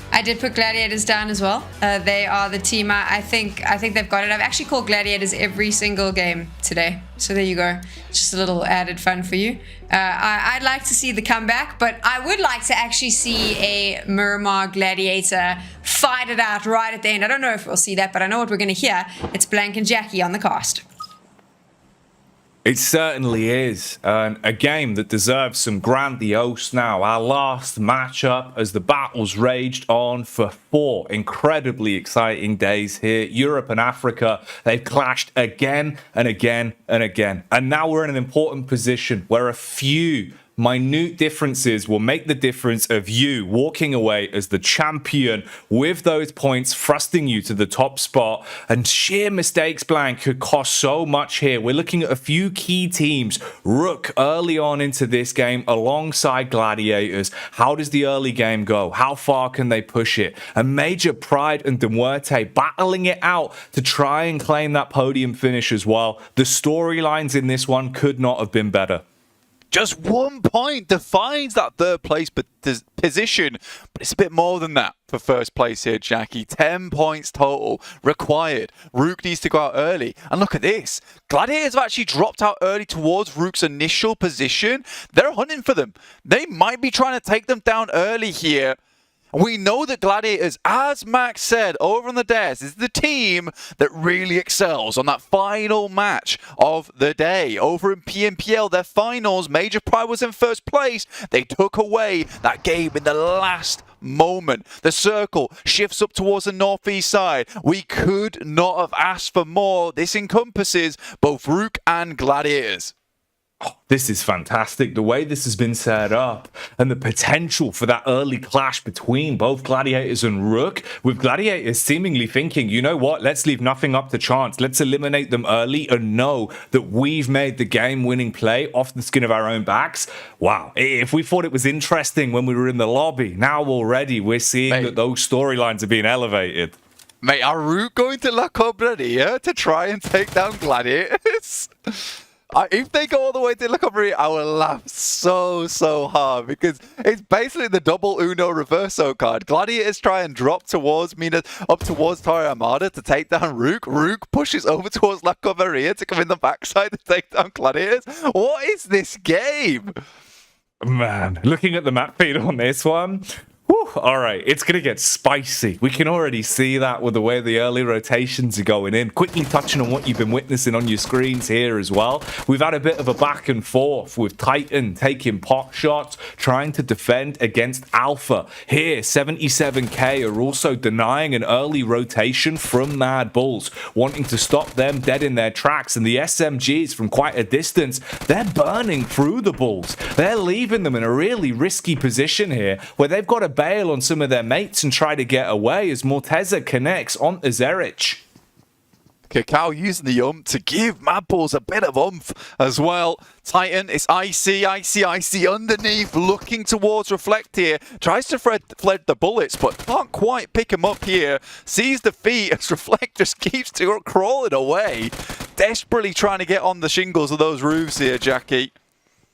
I did put Gladiators down as well. They are the team. I think they've got it. I've actually called Gladiators every single game today. So there you go. Just a little added fun for you. I'd like to see the comeback, but I would like to actually see a Miramar Gladiator fight it out right at the end. I don't know if we'll see that, but I know what we're going to hear. It's Blank and Jackie on the cast. It certainly is, and a game that deserves some grandiose now. Our last matchup as the battles raged on for 4 incredibly exciting days here. Europe and Africa, they've clashed again and again and again. And now we're in an important position where a few minute differences will make the difference of you walking away as the champion with those points, thrusting you to the top spot. And sheer mistakes, Blank, could cost so much here. We're looking at a few key teams. RUKH early on into this game alongside Gladiators. How does the early game go? How far can they push it? And Major Pride and MUERTE battling it out to try and claim that podium finish as well. The storylines in this one could not have been better. Just 1 point defines that third place position, but it's a bit more than that for first place here, Jackie. 10 points total required. RUKH needs to go out early. And look at this. Gladiators have actually dropped out early towards RUKH's initial position. They're hunting for them. They might be trying to take them down early here. We know that Gladiators, as Max said over on the desk, is the team that really excels on that final match of the day. Over in PMPL, their finals, Major Pride was in first place. They took away that game in the last moment. The circle shifts up towards the northeast side. We could not have asked for more. This encompasses both RUKH and Gladiators. Oh, this is fantastic. The way this has been set up and the potential for that early clash between both Gladiators and RUKH, with Gladiators seemingly thinking, you know what, let's leave nothing up to chance. Let's eliminate them early and know that we've made the game-winning play off the skin of our own backs. Wow. If we thought it was interesting when we were in the lobby, now already we're seeing that those storylines are being elevated. Mate, are RUKH going to lock up ready to try and take down Gladiators? If they go all the way to look over here, I will laugh so hard because it's basically the double Uno Reverso card. Gladiators try and drop towards up towards Torre Armada to take down RUKH. RUKH pushes over towards La Coveria to come in the backside to take down Gladiators. What is this game? Man, looking at the map feed on this one, whew, Whew, all right, it's going to get spicy. We can already see that with the way the early rotations are going in. Quickly touching on what you've been witnessing on your screens here as well. We've had a bit of a back and forth with Titan taking pot shots, trying to defend against Alpha. Here, 77k are also denying an early rotation from MADBULLS, wanting to stop them dead in their tracks. And the SMGs from quite a distance, they're burning through the Bulls. They're leaving them in a really risky position here, where they've got to bail on some of their mates and try to get away as Morteza connects onto Zerich. Cacao using the to give MADBULLS a bit of oomph as well. Titan, it's icy underneath, looking towards Reflect here. Tries to fled the bullets, but can't quite pick him up here. Sees the feet as Reflect just keeps crawling away. Desperately trying to get on the shingles of those roofs here, Jackie.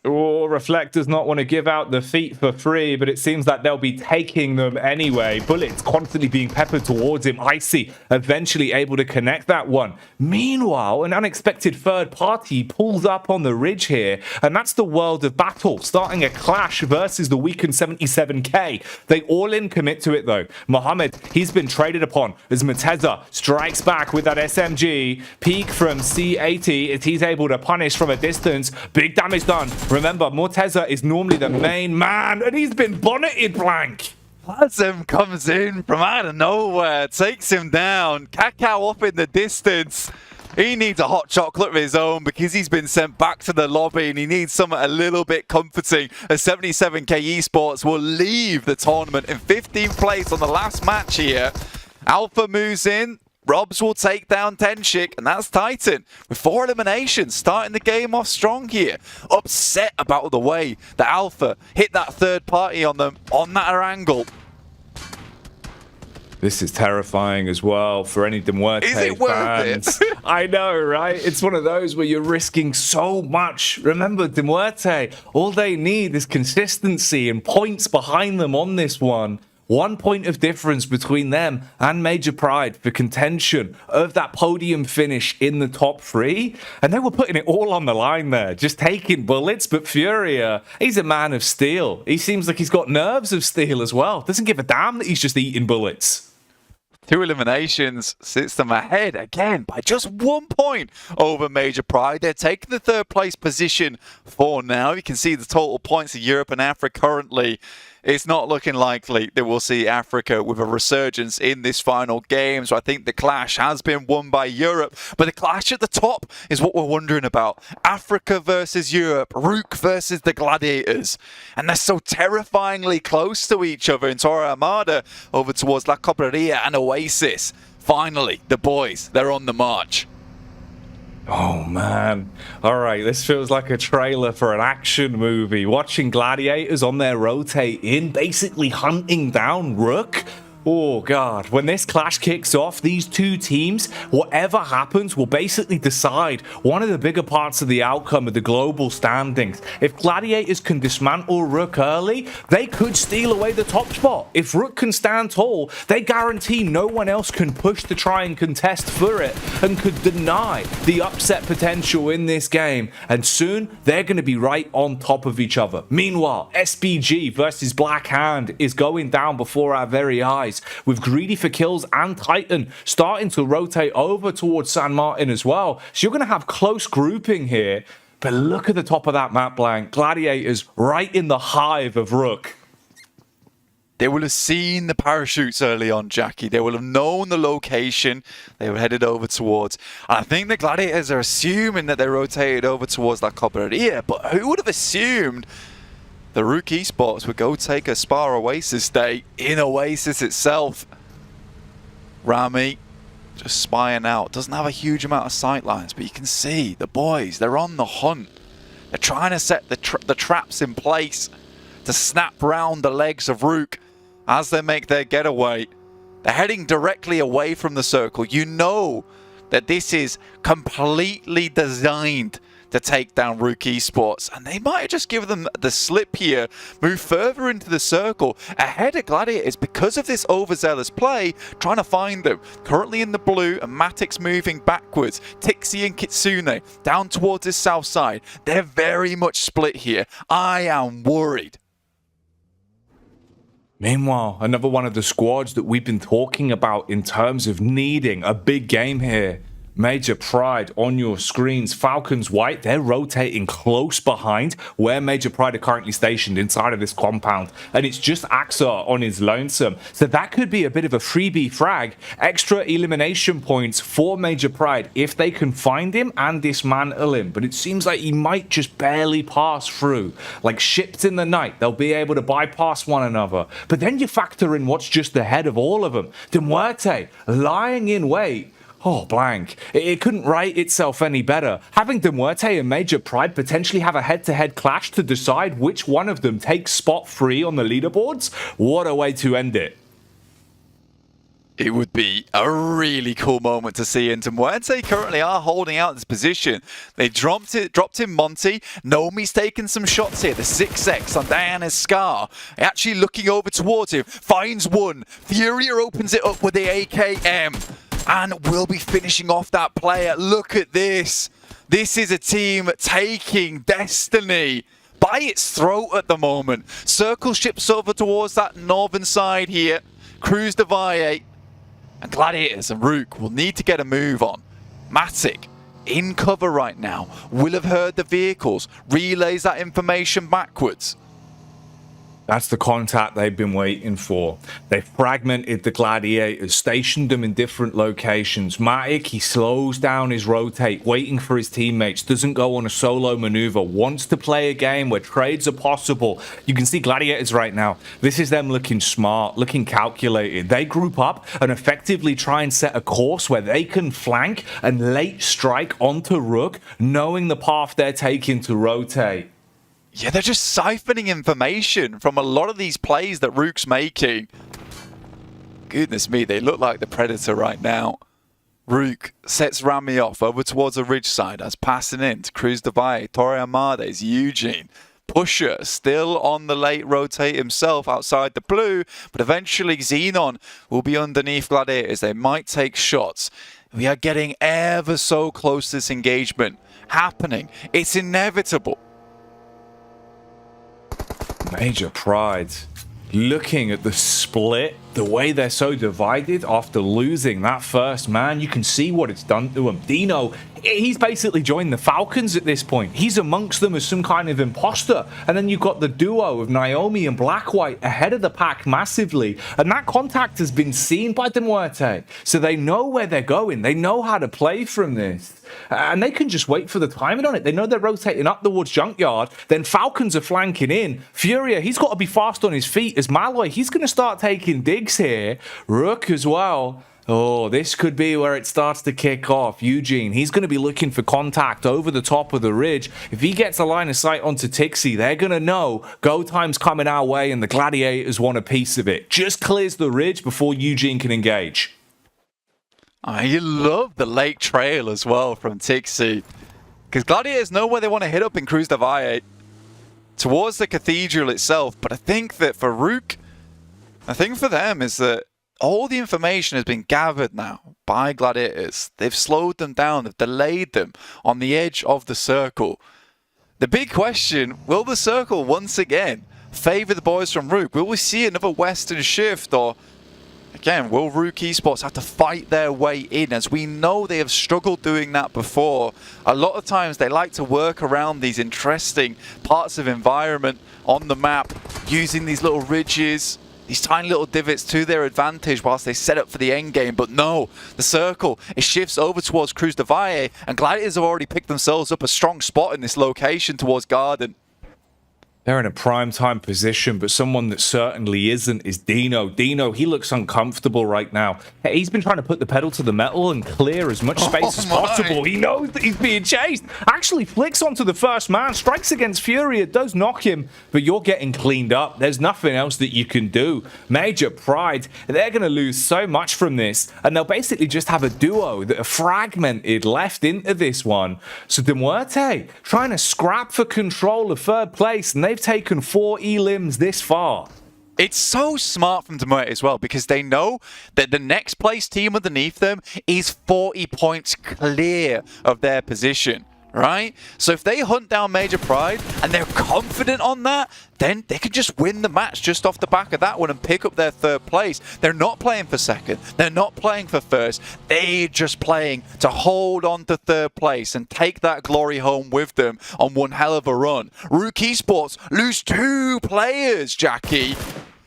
Oh, Reflect does not want to give out the feet for free, but it seems that they'll be taking them anyway. Bullets constantly being peppered towards him. Icy eventually able to connect that one. Meanwhile, an unexpected third party pulls up on the ridge here, and that's the World of Battle, starting a clash versus the weakened 77k. They all in commit to it though. Mohammed, he's been traded upon as Morteza strikes back with that SMG. Peek from C80 as he's able to punish from a distance. Big damage done. Remember, Morteza is normally the main man, and he's been bonneted blank. Plasm comes in from out of nowhere, takes him down. Cacao up in the distance. He needs a hot chocolate of his own because he's been sent back to the lobby and he needs something a little bit comforting. As 77k Esports will leave the tournament in 15th place on the last match here. Alpha moves in. Robs will take down Tenshik, and that's Titan with 4 eliminations, starting the game off strong here. Upset about the way that Alpha hit that third party on them on that Erangel. This is terrifying as well for any MUERTE fans. Is it worth it? I know, right? It's one of those where you're risking so much. Remember, MUERTE, all they need is consistency and points behind them on this one. 1 point of difference between them and Major Pride for contention of that podium finish in the top 3. And they were putting it all on the line there, just taking bullets. But Furia, he's a man of steel. He seems like he's got nerves of steel as well. Doesn't give a damn that he's just eating bullets. 2 eliminations sits them ahead again by just 1 point over Major Pride. They're taking the 3rd place position for now. You can see the total points of Europe and Africa currently. It's not looking likely that we'll see Africa with a resurgence in this final game. So I think the clash has been won by Europe. But the clash at the top is what we're wondering about. Africa versus Europe. RUKH versus the Gladiators. And they're so terrifyingly close to each other in Torre Armada over towards La Cobreria and Oasis. Finally, the boys, they're on the march. Oh man. Alright, this feels like a trailer for an action movie. Watching Gladiators on their rotate in, basically hunting down RUKH. Oh god, when this clash kicks off, these two teams, whatever happens, will basically decide one of the bigger parts of the outcome of the global standings. If Gladiators can dismantle RUKH early, they could steal away the top spot. If RUKH can stand tall, they guarantee no one else can push to try and contest for it and could deny the upset potential in this game. And soon, they're going to be right on top of each other. Meanwhile, SBG versus Black Hand is going down before our very eyes, with Greedy for Kills and Titan starting to rotate over towards San Martin as well. So you're going to have close grouping here. But look at the top of that map blank. Gladiators right in the hive of RUKH. They will have seen the parachutes early on, Jackie. They will have known the location they were headed over towards. And I think the Gladiators are assuming that they rotated over towards La Cobreria. But who would have assumed the RUKH Esports would go take a Spa Oasis day in Oasis itself? Rami just spying out. Doesn't have a huge amount of sightlines, but you can see the boys, they're on the hunt. They're trying to set the traps in place to snap round the legs of RUKH as they make their getaway. They're heading directly away from the circle. You know that this is completely designed to take down RUKH Esports, and they might have just given them the slip here, move further into the circle ahead of Gladiators because of this overzealous play, trying to find them. Currently in the blue, and Matic's moving backwards. Tixi and Kitsune down towards this south side. They're very much split here. I am worried. Meanwhile, another one of the squads that we've been talking about in terms of needing a big game here. Major Pride on your screens. Falcons White, they're rotating close behind where Major Pride are currently stationed inside of this compound. And it's just Axar on his lonesome. So that could be a bit of a freebie frag. Extra elimination points for Major Pride if they can find him and dismantle him. But it seems like he might just barely pass through. Like ships in the night, they'll be able to bypass one another. But then you factor in what's just ahead of all of them. MUERTE lying in wait. Oh, blank. It couldn't write itself any better. Having MUERTE and Major Pride potentially have a head-to-head clash to decide which one of them takes spot 3 on the leaderboards? What a way to end it. It would be a really cool moment to see, and MUERTE currently are holding out this position. They dropped in Monty. Nomi's taking some shots here. The 6x on Diana's Scar. Actually looking over towards him. Finds one. Furia opens it up with the AKM. And will be finishing off that player. Look at this. This is a team taking destiny by its throat at the moment. Circle ships over towards that northern side here. Cruz de Valle and Gladiators and RUKH will need to get a move on. Matic in cover right now. Will have heard the vehicles. Relays that information backwards. That's the contact they've been waiting for. They fragmented the Gladiators, stationed them in different locations. Matic, he slows down his rotate, waiting for his teammates, doesn't go on a solo maneuver, wants to play a game where trades are possible. You can see Gladiators right now. This is them looking smart, looking calculated. They group up and effectively try and set a course where they can flank and late strike onto RUKH, knowing the path they're taking to rotate. Yeah, they're just siphoning information from a lot of these plays that RUKH's making. Goodness me, they look like the Predator right now. RUKH sets Rami off over towards the ridge side as passing in to Cruz de Valle, Torre Amades, Eugene. Pusher still on the late rotate himself outside the blue, but eventually Xenon will be underneath Gladiators. They might take shots. We are getting ever so close to this engagement happening. It's inevitable. Major Pride, looking at the split, the way they're so divided after losing that first man, you can see what it's done to them. Dino, he's basically joined the Falcons at this point. He's amongst them as some kind of imposter. And then you've got the duo of Naomi and Blackwhite ahead of the pack massively. And that contact has been seen by MUERTE. So they know where they're going. They know how to play from this. And they can just wait for the timing on it. They know they're rotating up towards Junkyard. Then Falcons are flanking in. Furia, he's got to be fast on his feet. As Malloy, he's going to start taking digs here. RUKH as well. Oh, this could be where it starts to kick off. Eugene, he's going to be looking for contact over the top of the ridge. If he gets a line of sight onto Tixie, they're going to know go time's coming our way and the Gladiators want a piece of it. Just clears the ridge before Eugene can engage. I love the late trail as well from Tixie. Because Gladiators know where they want to hit up in Cruz de Valle. Towards the cathedral itself. But I think that for RUKH, I think for them is that all the information has been gathered now by Gladiators. They've slowed them down. They've delayed them on the edge of the circle. The big question, will the circle once again favor the boys from RUKH? Will we see another Western shift? Or again, will RUKH Esports have to fight their way in? As we know, they have struggled doing that before. A lot of times they like to work around these interesting parts of environment on the map, using these little ridges, these tiny little divots to their advantage whilst they set up for the end game. But no, the circle, it shifts over towards Cruz de Valle, and Gladiators have already picked themselves up a strong spot in this location towards Garden. They're in a prime time position, but someone that certainly isn't is Dino. Dino, he looks uncomfortable right now. He's been trying to put the pedal to the metal and clear as much space as possible. He knows that he's being chased. Actually flicks onto the first man, strikes against Furia, does knock him, but you're getting cleaned up. There's nothing else that you can do. Major Pride, they're going to lose so much from this, and they'll basically just have a duo that are fragmented left into this one. So MUERTE trying to scrap for control of third place, and they've taken 4 elims this far. It's so smart from MUERTE as well, because they know that the next place team underneath them is 40 points clear of their position. right? So if they hunt down Major Pride and they're confident on that, then they could just win the match just off the back of that one and pick up their 3rd place. They're not playing for 2nd. They're not playing for 1st. They're just playing to hold on to 3rd place and take that glory home with them on one hell of a run. RUKH Esports lose 2 players, Jackie.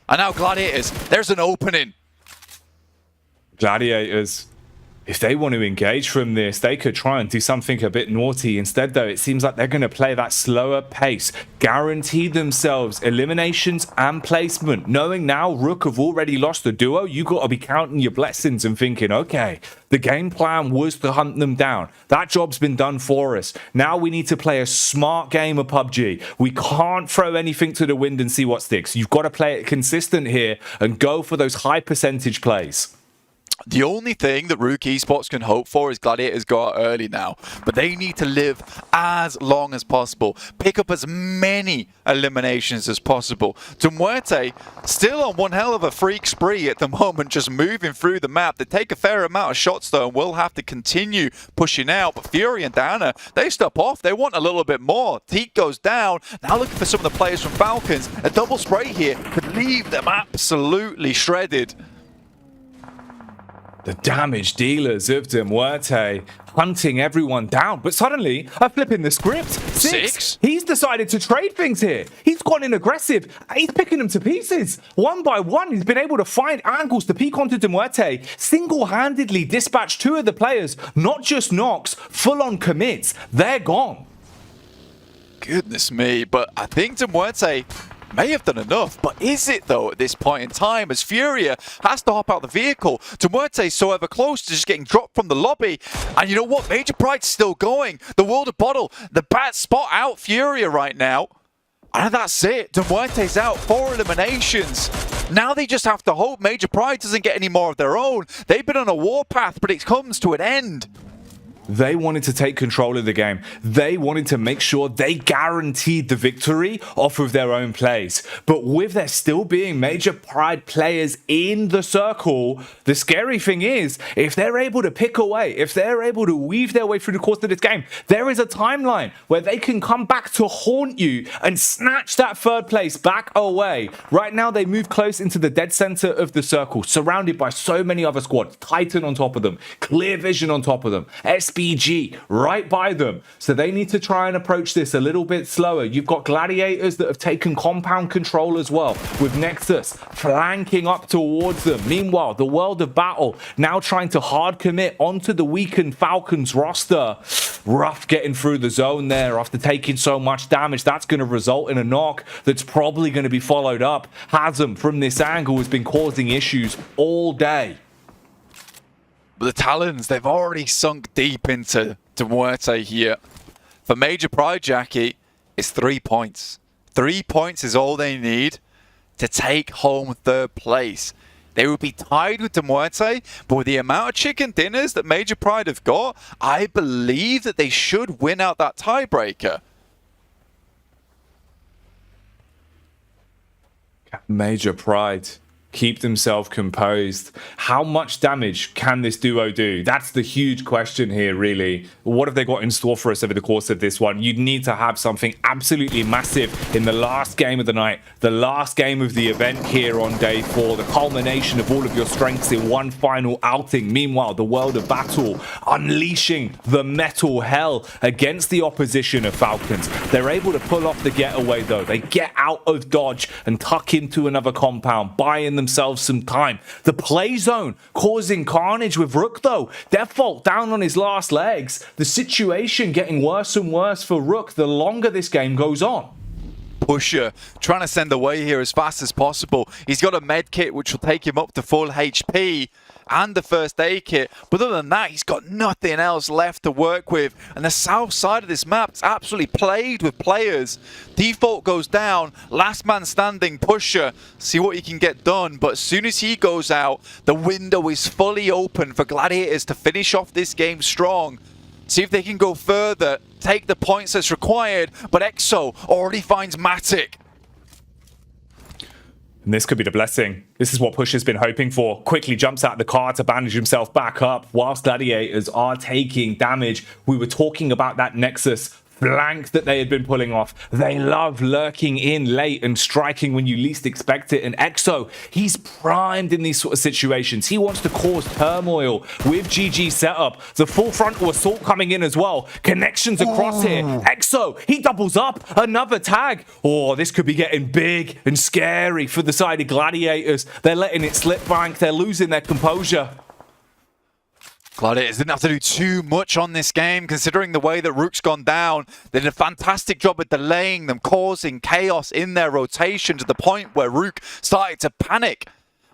And now Gladiators, there's an opening. Gladiators, if they want to engage from this, they could try and do something a bit naughty. Instead, though, it seems like they're going to play that slower pace, guarantee themselves eliminations and placement. Knowing now RUKH have already lost the duo, you got to be counting your blessings and thinking, okay, the game plan was to hunt them down. That job's been done for us. Now we need to play a smart game of PUBG. We can't throw anything to the wind and see what sticks. You've got to play it consistent here and go for those high percentage plays. The only thing that RUKH Esports can hope for is Gladiators go out early now, but they need to live as long as possible, pick up as many eliminations as possible. MUERTE still on one hell of a freak spree at the moment, just moving through the map. They take a fair amount of shots though and will have to continue pushing out, but Fury and Downer, they stop off. They want a little bit more. Teak goes down. Now looking for some of the players from Falcons. A double spray here could leave them absolutely shredded. The damage dealers of MUERTE hunting everyone down, but suddenly a flip in the script. Six. He's decided to trade things here. He's gone in aggressive. He's picking them to pieces. One by one, he's been able to find angles to peek onto MUERTE, single-handedly dispatch 2 of the players, not just knocks, full-on commits. They're gone. Goodness me, but I think MUERTE may have done enough, but is it though at this point in time, as Furia has to hop out the vehicle? MUERTE so ever close to just getting dropped from the lobby, and you know what, Major Pride's still going. The World of Bottle, the bat spot out Furia right now, and that's it. MUERTE's out, 4 eliminations. Now they just have to hope Major Pride doesn't get any more of their own. They've been on a warpath, but it comes to an end. They wanted to take control of the game. They wanted to make sure they guaranteed the victory off of their own plays. But with there still being Major Pride players in the circle, the scary thing is, if they're able to pick away, if they're able to weave their way through the course of this game, there is a timeline where they can come back to haunt you and snatch that 3rd place back away. Right now, they move close into the dead center of the circle, surrounded by so many other squads. Titan on top of them, Clear Vision on top of them, SBG right by them. So they need to try and approach this a little bit slower. You've got Gladiators that have taken compound control as well, with Nexus flanking up towards them. Meanwhile, the World of Battle now trying to hard commit onto the weakened Falcons roster. RUKH getting through the zone there after taking so much damage. That's going to result in a knock that's probably going to be followed up. Hasm from this angle has been causing issues all day. But the Talons, they've already sunk deep into MUERTE here. For Major Pride, Jackie, it's 3 points. 3 points is all they need to take home 3rd place. They would be tied with MUERTE, but with the amount of chicken dinners that Major Pride have got, I believe that they should win out that tiebreaker. Major Pride keep themselves composed. How much damage can this duo do? That's the huge question here, really. What have they got in store for us over the course of this one? You'd need to have something absolutely massive in the last game of the night, the last game of the event here on day 4, the culmination of all of your strengths in one final outing. Meanwhile, the World of Battle unleashing the metal hell against the opposition of Falcons. They're able to pull off the getaway though. They get out of dodge and tuck into another compound, buying themselves some time. The play zone causing carnage with RUKH though. Default down on his last legs. The situation getting worse and worse for RUKH the longer this game goes on. Pusher trying to send away here as fast as possible. He's got a med kit which will take him up to full HP and the first aid kit, but other than that he's got nothing else left to work with, and the south side of this map is absolutely plagued with players. Default goes down, last man standing, Pusher, see what he can get done, but as soon as he goes out, the window is fully open for Gladiators to finish off this game strong. See if they can go further, take the points that's required, but EXO already finds Matic. And this could be the blessing. This is what Push has been hoping for. Quickly jumps out of the car to bandage himself back up whilst Gladiators are taking damage. We were talking about that Nexus flank that they had been pulling off. They love lurking in late and striking when you least expect it. And EXO, he's primed in these sort of situations. He wants to cause turmoil with GG setup. The full frontal assault coming in as well. Connections across here. EXO, he doubles up. Another tag. Oh, this could be getting big and scary for the side of Gladiators. They're letting it slip back. They're losing their composure. Gladiators didn't have to do too much on this game, considering the way that RUKH's gone down. They did a fantastic job at delaying them, causing chaos in their rotation to the point where RUKH started to panic.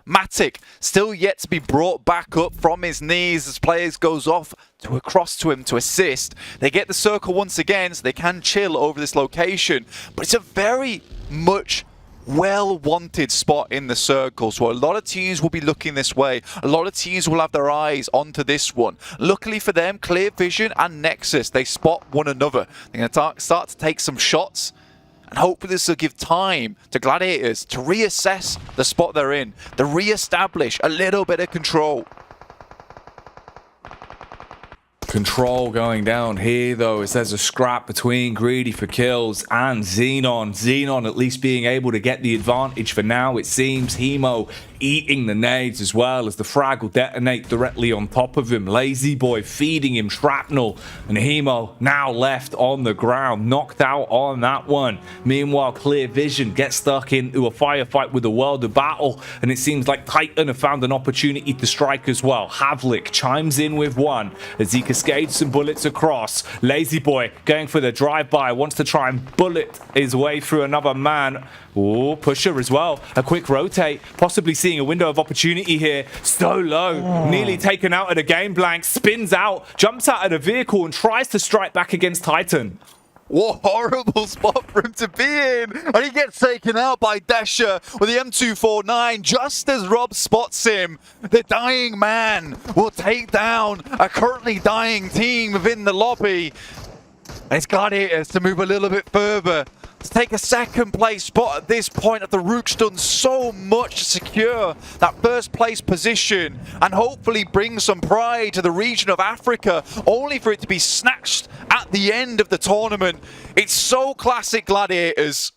Matic still yet to be brought back up from his knees as players goes off to across to him to assist. They get the circle once again, so they can chill over this location. But it's a very much well-wanted spot in the circle, so a lot of teams will be looking this way. A lot of teams will have their eyes onto this one. Luckily for them, Clear Vision and Nexus, they spot one another. They're going to start to take some shots, and hopefully this will give time to Gladiators to reassess the spot they're in, to re-establish a little bit of control. Control going down here though, as there's a scrap between Greedy for kills and Xenon. Xenon at least being able to get the advantage for now, it seems. Hemo eating the nades as well as the frag will detonate directly on top of him. Lazy Boy feeding him shrapnel, and Hemo now left on the ground, knocked out on that one. Meanwhile, Clear Vision gets stuck into a firefight with the World of Battle, and it seems like Titan have found an opportunity to strike as well. Havlik chimes in with one as he cascades some bullets across. Lazy Boy going for the drive-by, wants to try and bullet his way through another man. Oh, Pusher as well. A quick rotate, possibly seeing a window of opportunity here. So low, nearly taken out of the game blank, spins out, jumps out of the vehicle and tries to strike back against Titan. What horrible spot for him to be in. And he gets taken out by Desha with the M249 just as Rob spots him. The dying man will take down a currently dying team within the lobby. And it's Gladiators to move a little bit further, to take a second place spot at this point after RUKH's done so much to secure that first place position and hopefully bring some pride to the region of Africa, only for it to be snatched at the end of the tournament. It's so classic Gladiators.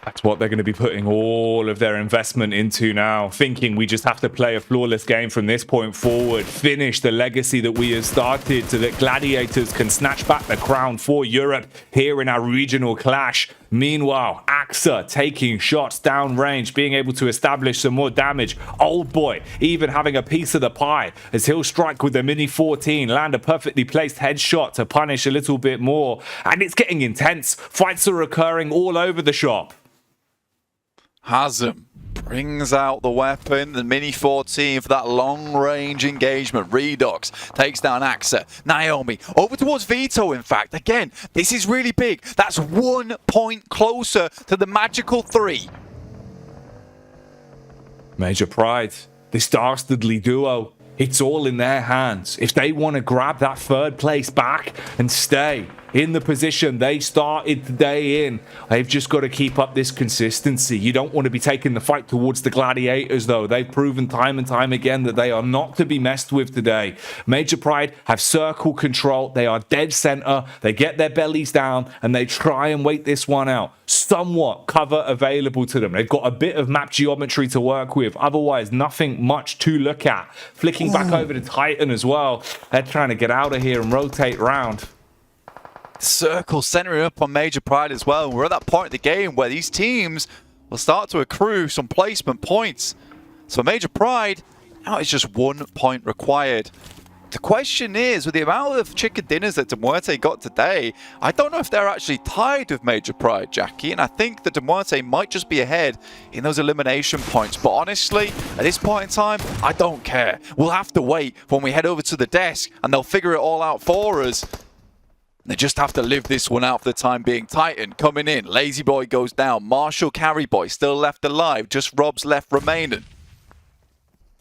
That's what they're going to be putting all of their investment into now, thinking we just have to play a flawless game from this point forward, finish the legacy that we have started so that Gladiators can snatch back the crown for Europe here in our regional clash. Meanwhile, AXA taking shots downrange, being able to establish some more damage. Old Boy even having a piece of the pie as he'll strike with the Mini 14, land a perfectly placed headshot to punish a little bit more. And it's getting intense. Fights are occurring all over the shop. Hazem brings out the weapon, the Mini 14 for that long-range engagement. Redox takes down AXA. Naomi over towards Vito, in fact. Again, this is really big. That's 1 point closer to the magical 3. Major Pride, this dastardly duo, it's all in their hands. If they want to grab that third place back and stay in the position they started the day in, they've just got to keep up this consistency. You don't want to be taking the fight towards the Gladiators though. They've proven time and time again that they are not to be messed with today. Major Pride have circle control. They are dead center. They get their bellies down and they try and wait this one out. Somewhat cover available to them. They've got a bit of map geometry to work with. Otherwise, nothing much to look at. Flicking back over to Titan as well. They're trying to get out of here and rotate round. Circle centering up on Major Pride as well. We're at that point of the game where these teams will start to accrue some placement points. So Major Pride, now it's just 1 point required. The question is, with the amount of chicken dinners that MUERTE got today, I don't know if they're actually tied with Major Pride, Jackie, and I think that MUERTE might just be ahead in those elimination points. But honestly, at this point in time, I don't care. We'll have to wait when we head over to the desk and they'll figure it all out for us. They just have to live this one out for the time being. Titan coming in. Lazy Boy goes down. Marshall Carry Boy still left alive. Just Rob's left remaining.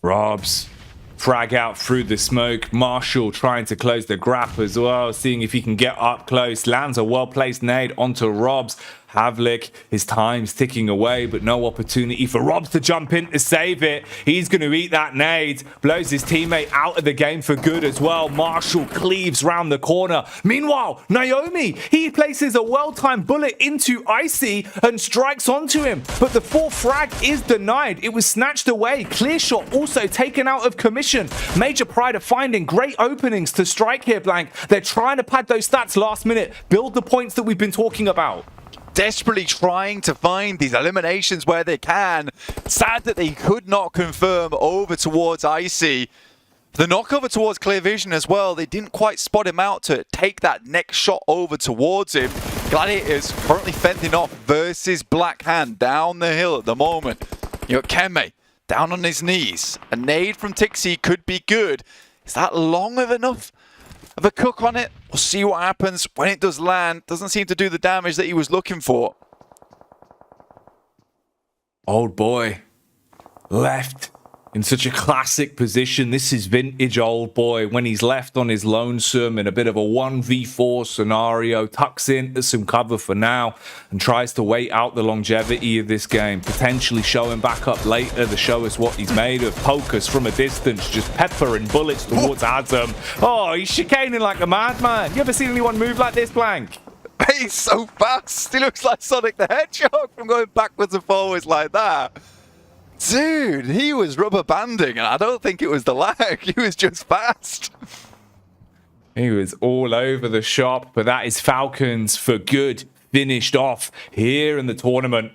Rob's frag out through the smoke. Marshall trying to close the graph as well, seeing if he can get up close. Lands a well-placed nade onto Rob's. Havlik, his time's ticking away, but no opportunity for Robs to jump in to save it. He's going to eat that nade, blows his teammate out of the game for good as well. Marshall cleaves round the corner. Meanwhile, Naomi, he places a well-timed bullet into Icy and strikes onto him, but the fourth frag is denied. It was snatched away. Clear shot also taken out of commission. Major Pride are finding great openings to strike here, Blank. They're trying to pad those stats last minute, build the points that we've been talking about. Desperately trying to find these eliminations where they can. Sad that they could not confirm over towards Icy. The knockover towards Clear Vision as well. They didn't quite spot him out to take that next shot over towards him. Gladiators currently fending off versus Black Hand down the hill at the moment. You got Keme down on his knees. A nade from Tixi could be good. Is that long of enough of a cook on it? We'll see what happens when it does land. Doesn't seem to do the damage that he was looking for. Old boy left in such a classic position. This is vintage old boy when he's left on his lonesome in a bit of a 1v4 scenario, tucks into some cover for now and tries to wait out the longevity of this game, potentially show him back up later to show us what he's made of. Focus from a distance, just peppering bullets towards Adam. Oh, he's chicaning like a madman. You ever seen anyone move like this, Blank? He's so fast. He looks like Sonic the Hedgehog from going backwards and forwards like that. Dude, he was rubber banding, and I don't think it was the lag. He was just fast. He was all over the shop, but that is Falcons for good. Finished off here in the tournament.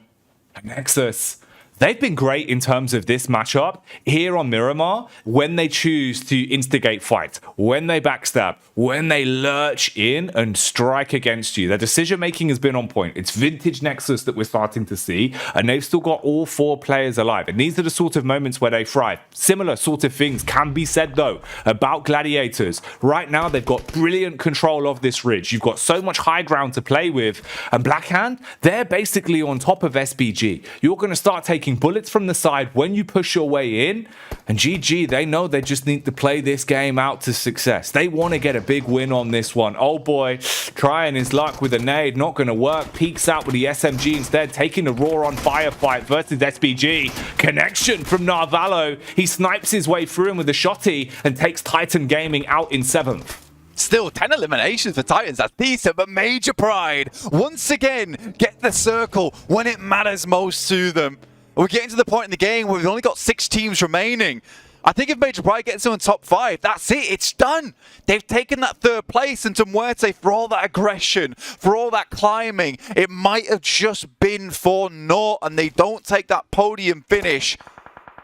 NEXUS, they've been great in terms of this matchup here on Miramar when they choose to instigate fight, when they backstab, when they lurch in and strike against you. Their decision making has been on point. It's vintage NEXUS that we're starting to see, and they've still got all four players alive. And these are the sort of moments where they thrive. Similar sort of things can be said though about Gladiators. Right now they've got brilliant control of this ridge. You've got so much high ground to play with, and Blackhand, they're basically on top of SBG. You're going to start taking bullets from the side when you push your way in, and GG, they know they just need to play this game out to success. They want to get a big win on this one. Old boy trying his luck with a nade, not going to work. Peeks out with the SMG instead, taking the raw on firefight versus SBG. Connection from Narvalo. He snipes his way through him with a shotty and takes Titan Gaming out in 7th. Still 10 eliminations for Titans. That's decent, but Major Pride once again get the circle when it matters most to them. We're getting to the point in the game where we've only got 6 teams remaining. I think if Major Pride gets in top 5, that's it. It's done. They've taken that 3rd place, and to MUERTE, for all that aggression, for all that climbing, it might have just been for naught, and they don't take that podium finish.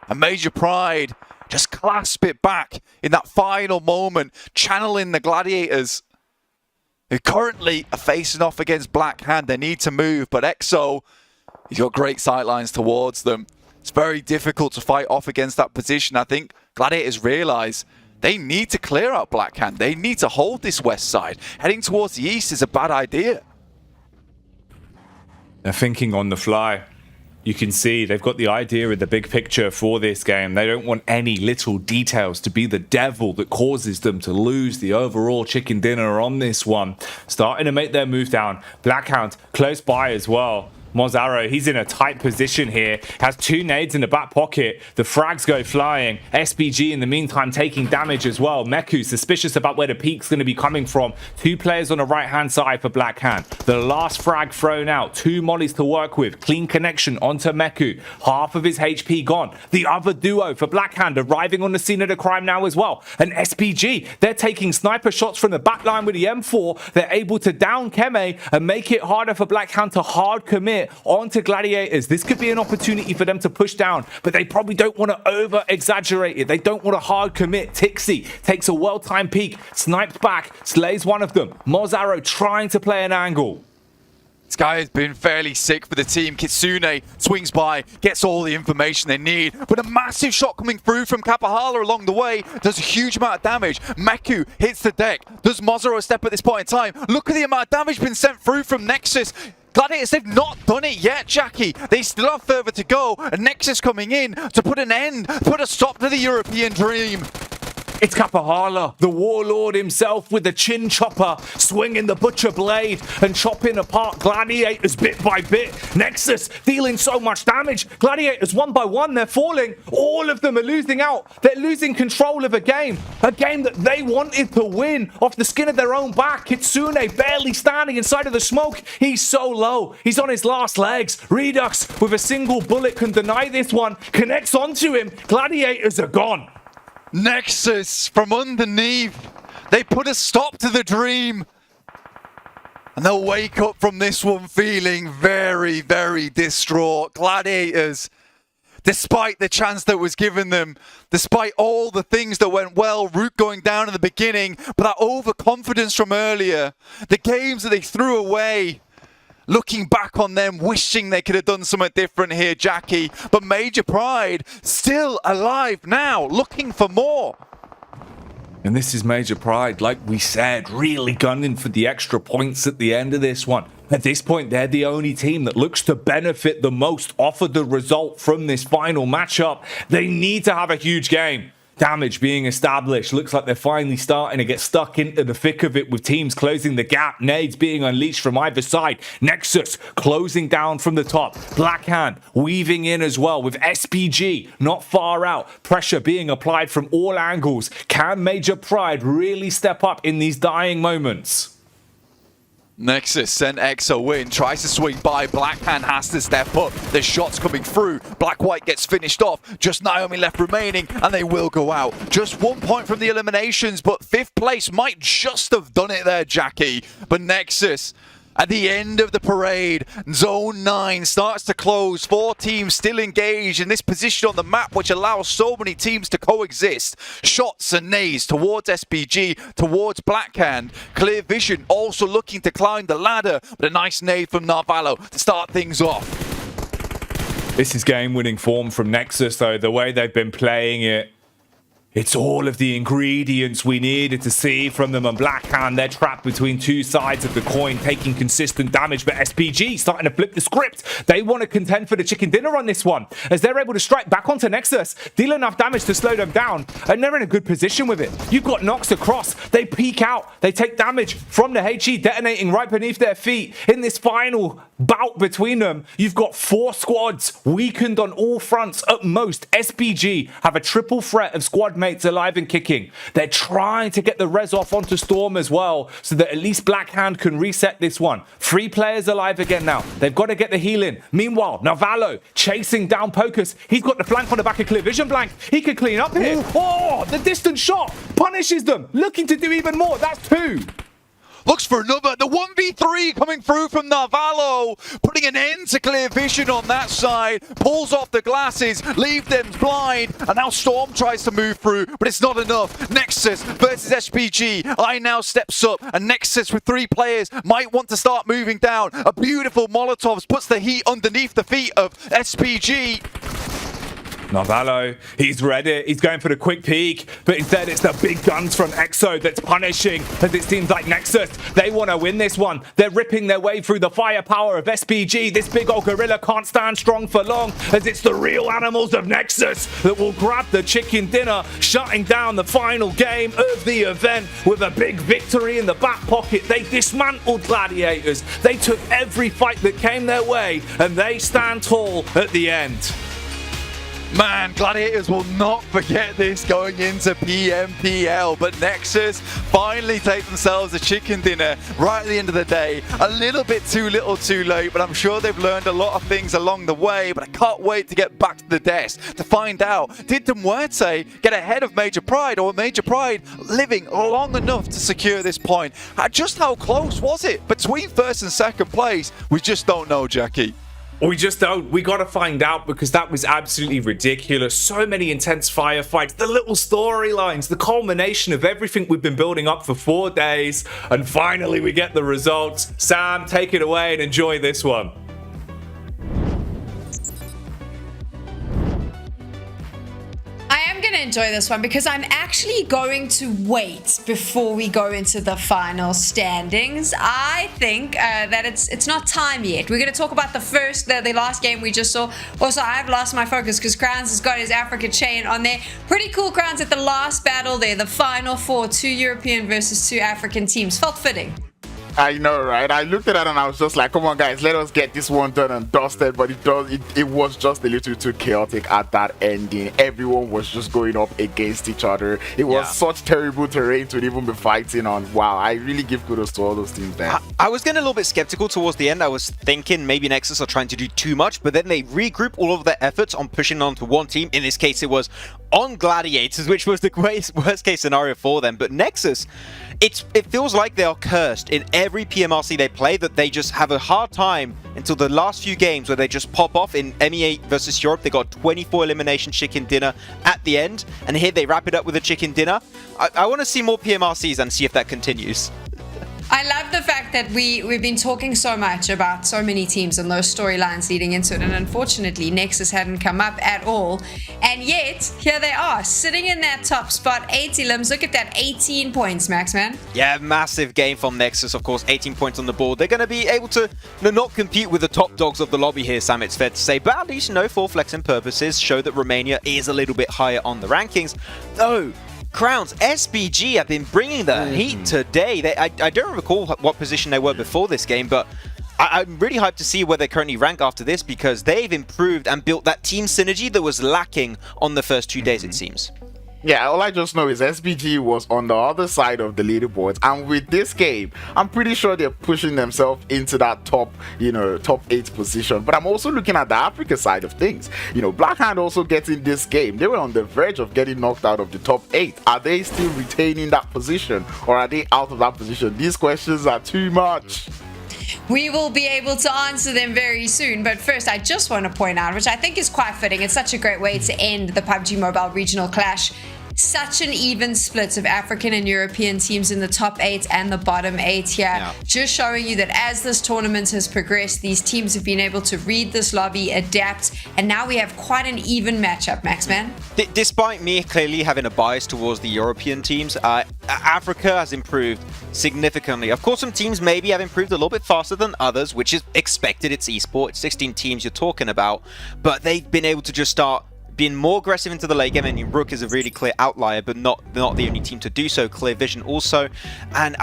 And Major Pride just clasp it back in that final moment, channeling the Gladiators, who currently are facing off against Black Hand. They need to move, but EXO, he's got great sightlines towards them. It's very difficult to fight off against that position. I think Gladiators realize they need to clear out Black Hand. They need to hold this west side. Heading towards the east is a bad idea. They're thinking on the fly. You can see they've got the idea of the big picture for this game. They don't want any little details to be the devil that causes them to lose the overall chicken dinner on this one. Starting to make their move down. Blackhound close by as well. Mozaro, he's in a tight position here. Has 2 nades in the back pocket. The frags go flying. SBG in the meantime taking damage as well. Meku suspicious about where the peak's going to be coming from. 2 players on the right hand side for Black Hand. The last frag thrown out. 2 mollies to work with. Clean connection onto Meku. Half of his HP gone. The other duo for Black Hand arriving on the scene of the crime now as well. And SBG, they're taking sniper shots from the back line with the M4. They're able to down Keme and make it harder for Black Hand to hard commit onto Gladiators. This could be an opportunity for them to push down, but they probably don't want to over-exaggerate it. They don't want to hard commit. Tixi takes a well-timed peek, snipes back, slays one of them. Mozaro trying to play an angle. This guy has been fairly sick for the team. Kitsune swings by, gets all the information they need, but a massive shot coming through from Kapahala along the way does a huge amount of damage. Meku hits the deck. Does Mozaro step at this point in time? Look at the amount of damage been sent through from NEXUS. Gladiators, they've not done it yet, Jackie. They still have further to go. And NEXUS coming in to put an end, put a stop to the European dream. It's Kapahala, the warlord himself with the chin chopper, swinging the butcher blade and chopping apart Gladiators bit by bit. Nexus dealing so much damage. Gladiators one by one, they're falling. All of them are losing out. They're losing control of a game that they wanted to win off the skin of their own back. Kitsune barely standing inside of the smoke. He's so low. He's on his last legs. Redux with a single bullet can deny this one. Connects onto him. Gladiators are gone. Nexus from underneath. They put a stop to the dream. And they'll wake up from this one feeling very, very distraught. Gladiators, despite the chance that was given them, despite all the things that went well, RUKH going down in the beginning, but that overconfidence from earlier, the games that they threw away, looking back on them, wishing they could have done something different here, Jackie. But Major Pride still alive now, looking for more. And this is Major Pride, like we said, really gunning for the extra points at the end of this one. At this point, they're the only team that looks to benefit the most off of the result from this final matchup. They need to have a huge game. Damage being established. Looks like they're finally starting to get stuck into the thick of it with teams closing the gap. Nades being unleashed from either side. Nexus closing down from the top. Blackhand weaving in as well with SPG not far out. Pressure being applied from all angles. Can Major Pride really step up in these dying moments? Nexus sent EXO in, tries to swing by, Blackhand has to step up, the shots coming through, Black-White gets finished off, just Naomi left remaining, and they will go out. Just 1 point from the eliminations, but 5th place might just have done it there, Jackie. But Nexus, at the end of the parade, Zone 9 starts to close. 4 teams still engaged in this position on the map, which allows so many teams to coexist. Shots and nades towards SPG, towards Blackhand. Clear Vision also looking to climb the ladder, but a nice nade from Narvalo to start things off. This is game-winning form from Nexus, though. The way they've been playing it, it's all of the ingredients we needed to see from them. And Blackhand, they're trapped between two sides of the coin, taking consistent damage. But SPG starting to flip the script. They want to contend for the chicken dinner on this one, as they're able to strike back onto Nexus, deal enough damage to slow them down, and they're in a good position with it. You've got Nox across. They peek out. They take damage from the HE detonating right beneath their feet. In this final bout between them, you've got 4 squads weakened on all fronts at most. SPG have a triple threat of squad mates alive and kicking. They're trying to get the res off onto Storm as well, so that at least Blackhand can reset this one. 3 players alive again now. They've got to get the heal in. Meanwhile, Narvalo chasing down Pocus. He's got the flank on the back of Clear Vision Blank. He can clean up here. Oh, the distant shot punishes them. Looking to do even more. That's 2. Looks for another. The 1v3 coming through from Narvalo, putting an end to Clear Vision on that side. Pulls off the glasses, leave them blind, and now Storm tries to move through, but it's not enough. Nexus versus SPG. I now steps up, and Nexus with 3 players might want to start moving down. A beautiful Molotovs puts the heat underneath the feet of SPG. Narvalo, he's ready. He's going for the quick peek, but instead it's the big guns from EXO that's punishing, as it seems like Nexus, they want to win this one. They're ripping their way through the firepower of SPG. This big old gorilla can't stand strong for long, as it's the real animals of Nexus that will grab the chicken dinner, shutting down the final game of the event with a big victory in the back pocket. They dismantled Gladiators. They took every fight that came their way, and they stand tall at the end. Man, Gladiators will not forget this going into PMPL, but Nexus finally take themselves a chicken dinner right at the end of the day. A little bit too little too late, but I'm sure they've learned a lot of things along the way, but I can't wait to get back to the desk to find out, did the MUERTE get ahead of Major Pride, or Major Pride living long enough to secure this point? Just how close was it between first and second place? We just don't know, Jackie. We just don't. We got to find out, because that was absolutely ridiculous. So many intense firefights, the little storylines, the culmination of everything we've been building up for 4 days. And finally we get the results. Sam, take it away and enjoy this one. I am going to enjoy this one because I'm actually going to wait before we go into the final standings. I think that it's not time yet. We're going to talk about the last game we just saw. Also, I've lost my focus because Crowns has got his Africa chain on there. Pretty cool, Crowns, at the last battle there, the final four, 2 European versus 2 African teams. Felt fitting. I know, right? I looked at it and I was just like, come on, guys, let us get this one done and dusted. But it was just a little too chaotic at that ending. Everyone was just going up against each other. It was such terrible terrain to even be fighting on. Wow, I really give kudos to all those teams there. I was getting a little bit skeptical towards the end. I was thinking maybe Nexus are trying to do too much, but then they regroup all of their efforts on pushing onto one team. In this case, it was on Gladiators, which was the worst case scenario for them. But Nexus, it feels like they are cursed in every PMRC they play, that they just have a hard time until the last few games where they just pop off. In MEA versus Europe, they got 24 elimination chicken dinner at the end, and here they wrap it up with a chicken dinner. I want to see more PMRCs and see if that continues. I love the fact that we've been talking so much about so many teams and those storylines leading into it, and unfortunately Nexus hadn't come up at all, and yet here they are sitting in that top spot. 80 limbs. Look at that, 18 points, Max, man. Yeah, massive game from Nexus, of course. 18 points on the board. They're going to be able to not compete with the top dogs of the lobby here, Sam, it's fair to say, but at least, for flexing purposes, show that Romania is a little bit higher on the rankings. Though Crowns, SBG have been bringing the heat today. I don't recall what position they were before this game, but I'm really hyped to see where they currently rank after this, because they've improved and built that team synergy that was lacking on the first 2 days, it seems. Yeah, all I just know is SBG was on the other side of the leaderboards, and with this game, I'm pretty sure they're pushing themselves into that top 8 position. But I'm also looking at the Africa side of things. Blackhand also gets in this game. They were on the verge of getting knocked out of the top 8. Are they still retaining that position, or are they out of that position? These questions are too much. We will be able to answer them very soon, but first I just want to point out, which I think is quite fitting, it's such a great way to end the PUBG Mobile Regional Clash. Such an even split of African and European teams in the top 8 and the bottom 8 here. Yeah. Just showing you that as this tournament has progressed, these teams have been able to read this lobby, adapt, and now we have quite an even matchup, Maxman. Despite me clearly having a bias towards the European teams, Africa has improved significantly. Of course, some teams maybe have improved a little bit faster than others, which is expected. It's esports, 16 teams you're talking about, but they've been able to just start being more aggressive into the late game. I mean, RUKH is a really clear outlier, but not the only team to do so. Clear Vision also. And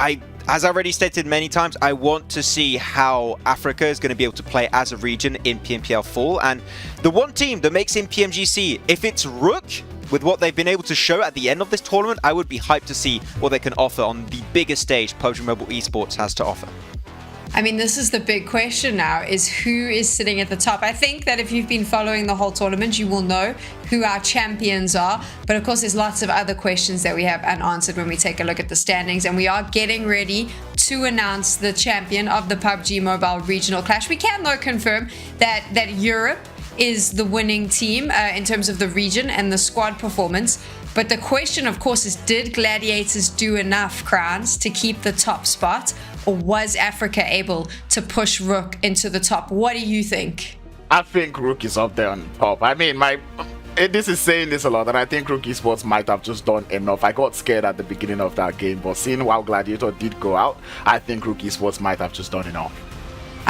as I already stated many times, I want to see how Africa is going to be able to play as a region in PMPL Fall. And the one team that makes in PMGC, if it's RUKH, with what they've been able to show at the end of this tournament, I would be hyped to see what they can offer on the biggest stage PUBG Mobile Esports has to offer. I mean, this is the big question now, is who is sitting at the top. I think that if you've been following the whole tournament, you will know who our champions are. But of course, there's lots of other questions that we have unanswered when we take a look at the standings. And we are getting ready to announce the champion of the PUBG Mobile Regional Clash. We can, though, confirm that Europe is the winning team in terms of the region and the squad performance. But the question, of course, is did Gladiators do enough, Crowns, to keep the top spot? Or was Africa able to push RUKH into the top? What do you think? I think RUKH is up there on top. I mean, this is saying this a lot, and I think RUKH Esports might have just done enough. I got scared at the beginning of that game, but seeing how Gladiator did go out, I think RUKH Esports might have just done enough.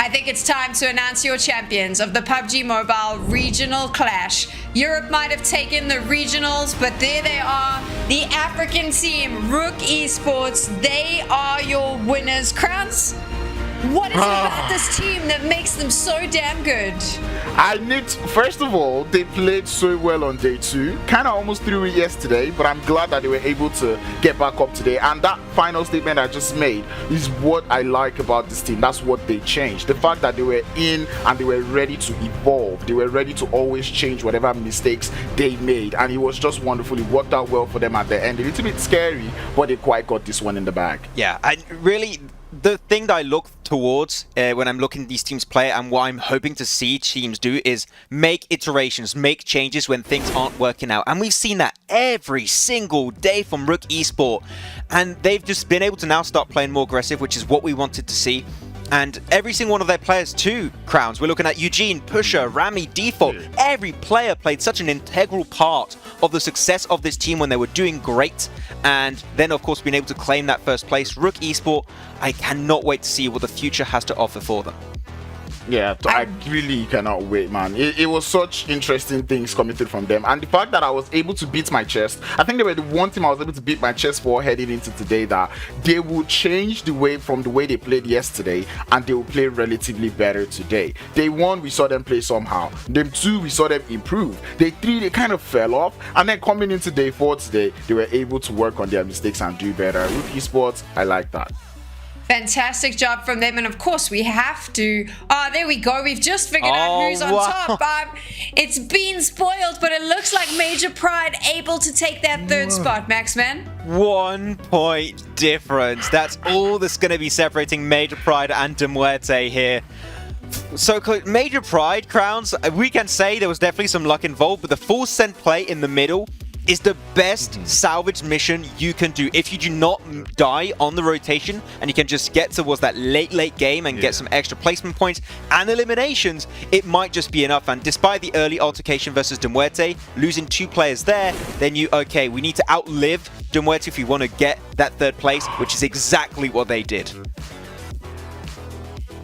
I think it's time to announce your champions of the PUBG Mobile Regional Clash. Europe might have taken the regionals, but there they are. The African team, RUKH Esports, they are your winners. Crowns, what is it about this team that makes them so damn good? First of all, they played so well on day 2. Kind of almost threw it yesterday, but I'm glad that they were able to get back up today. And that final statement I just made is what I like about this team. That's what they changed. The fact that they were in and they were ready to evolve. They were ready to always change whatever mistakes they made. And it was just wonderful. It worked out well for them at the end. A little bit scary, but they quite got this one in the bag. Yeah, and really, the thing that I look towards when I'm looking at these teams play, and what I'm hoping to see teams do, is make iterations, make changes when things aren't working out. And we've seen that every single day from RUKH Esport. And they've just been able to now start playing more aggressive, which is what we wanted to see. And every single one of their players too, Crowns. We're looking at Eugene, Pusher, Rami, Default. Every player played such an integral part of the success of this team when they were doing great, and then of course being able to claim that first place. RUKH Esport, I cannot wait to see what the future has to offer for them. Yeah, I really cannot wait, man. It was such interesting things coming through from them. And the fact that I was able to beat my chest, I think they were the one team I was able to beat my chest for heading into today, that they will change the way from the way they played yesterday and they will play relatively better today. Day 1, we saw them play somehow. Day 2, we saw them improve. Day 3, they kind of fell off. And then coming into day 4 today, they were able to work on their mistakes and do better. RUKH Esports, I like that. Fantastic job from them, and of course we have to. Oh, there we go. We've just figured out who's on top. It's been spoiled, but it looks like Major Pride able to take that third spot, Maxman. 1 point difference. That's all that's going to be separating Major Pride and MUERTE here. So Major Pride, Crowns, we can say there was definitely some luck involved, but the full send play in the middle is the best salvage mission you can do. If you do not die on the rotation and you can just get towards that late game and get some extra placement points and eliminations, it might just be enough. And despite the early altercation versus MUERTE, losing 2 players there, then okay, we need to outlive MUERTE if we want to get that third place, which is exactly what they did.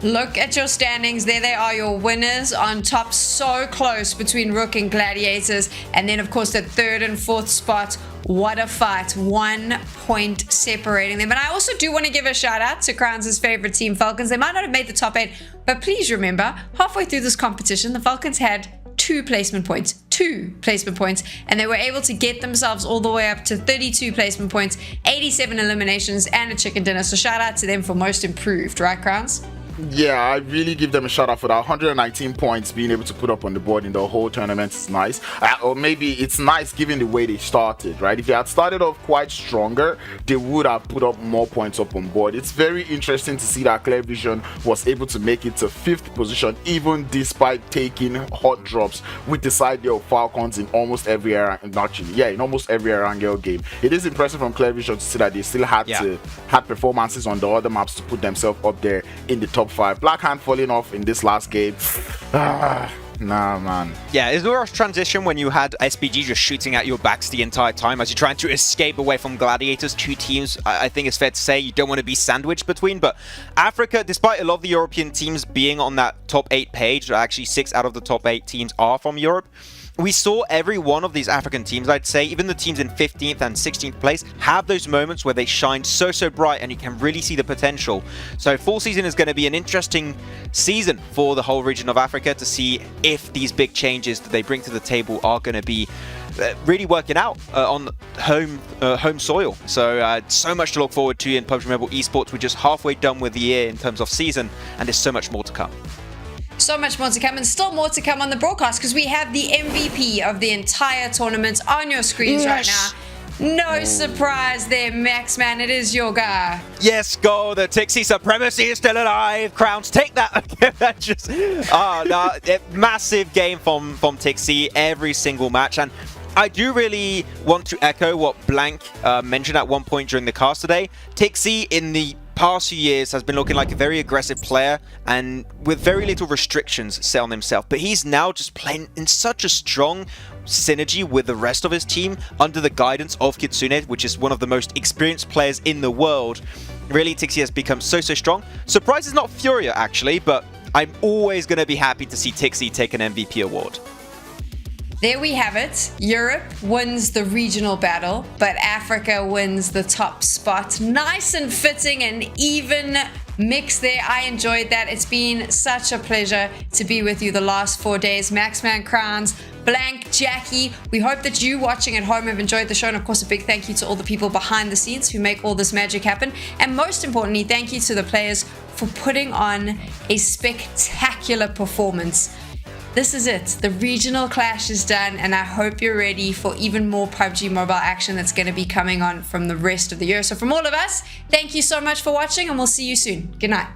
Look at your standings. There they are, your winners on top, so close between RUKH and Gladiators. And then, of course, the 3rd and 4th spot. What a fight. 1 point separating them. And I also do want to give a shout out to Crowns' favorite team, Falcons. They might not have made the top 8, but please remember, halfway through this competition, the Falcons had 2 placement points, and they were able to get themselves all the way up to 32 placement points, 87 eliminations, and a chicken dinner. So shout out to them for most improved, right, Crowns? Yeah, I really give them a shout out for that. 119 points being able to put up on the board in the whole tournament is nice. Or maybe it's nice given the way they started, right? If they had started off quite stronger, they would have put up more points up on board. It's very interesting to see that Clear Vision was able to make it to 5th position, even despite taking hot drops with the side of Falcons in almost every in almost every Erangel game. It is impressive from Clear Vision to see that they still had performances on the other maps to put themselves up there in the top 5. Black Hand falling off in this last game. Nah, man. Yeah, is there a transition when you had SPG just shooting at your backs the entire time as you're trying to escape away from Gladiators? 2 teams, I think it's fair to say you don't want to be sandwiched between. But Africa, despite a lot of the European teams being on that top 8 page, actually 6 out of the top 8 teams are from Europe. We saw every one of these African teams, I'd say, even the teams in 15th and 16th place, have those moments where they shine so bright and you can really see the potential. So fall season is going to be an interesting season for the whole region of Africa to see if these big changes that they bring to the table are going to be really working out on home soil. So so much to look forward to in PUBG Mobile Esports. We're just halfway done with the year in terms of season, and there's so much more to come. So much more to come, and still more to come on the broadcast, because we have the MVP of the entire tournament on your screens right now. No surprise there, Maxman. It is your guy. Yes, go. The Tixie supremacy is still alive. Crowns, take that. That just massive game from Tixie every single match. And I do really want to echo what Blank mentioned at one point during the cast today. Tixie in the past few years has been looking like a very aggressive player and with very little restrictions set on himself, but he's now just playing in such a strong synergy with the rest of his team under the guidance of Kitsune, which is one of the most experienced players in the world. Really, Tixie has become so strong. Surprise is not Furia actually, but I'm always going to be happy to see Tixie take an MVP award. There we have it. Europe wins the regional battle, but Africa wins the top spot. Nice and fitting and even mix there. I enjoyed that. It's been such a pleasure to be with you the last 4 days. Maxman, Crowns, Blank, Jackie. We hope that you watching at home have enjoyed the show. And of course, a big thank you to all the people behind the scenes who make all this magic happen. And most importantly, thank you to the players for putting on a spectacular performance. This is it. The regional clash is done, and I hope you're ready for even more PUBG Mobile action that's going to be coming on from the rest of the year. So from all of us, thank you so much for watching, and we'll see you soon. Good night.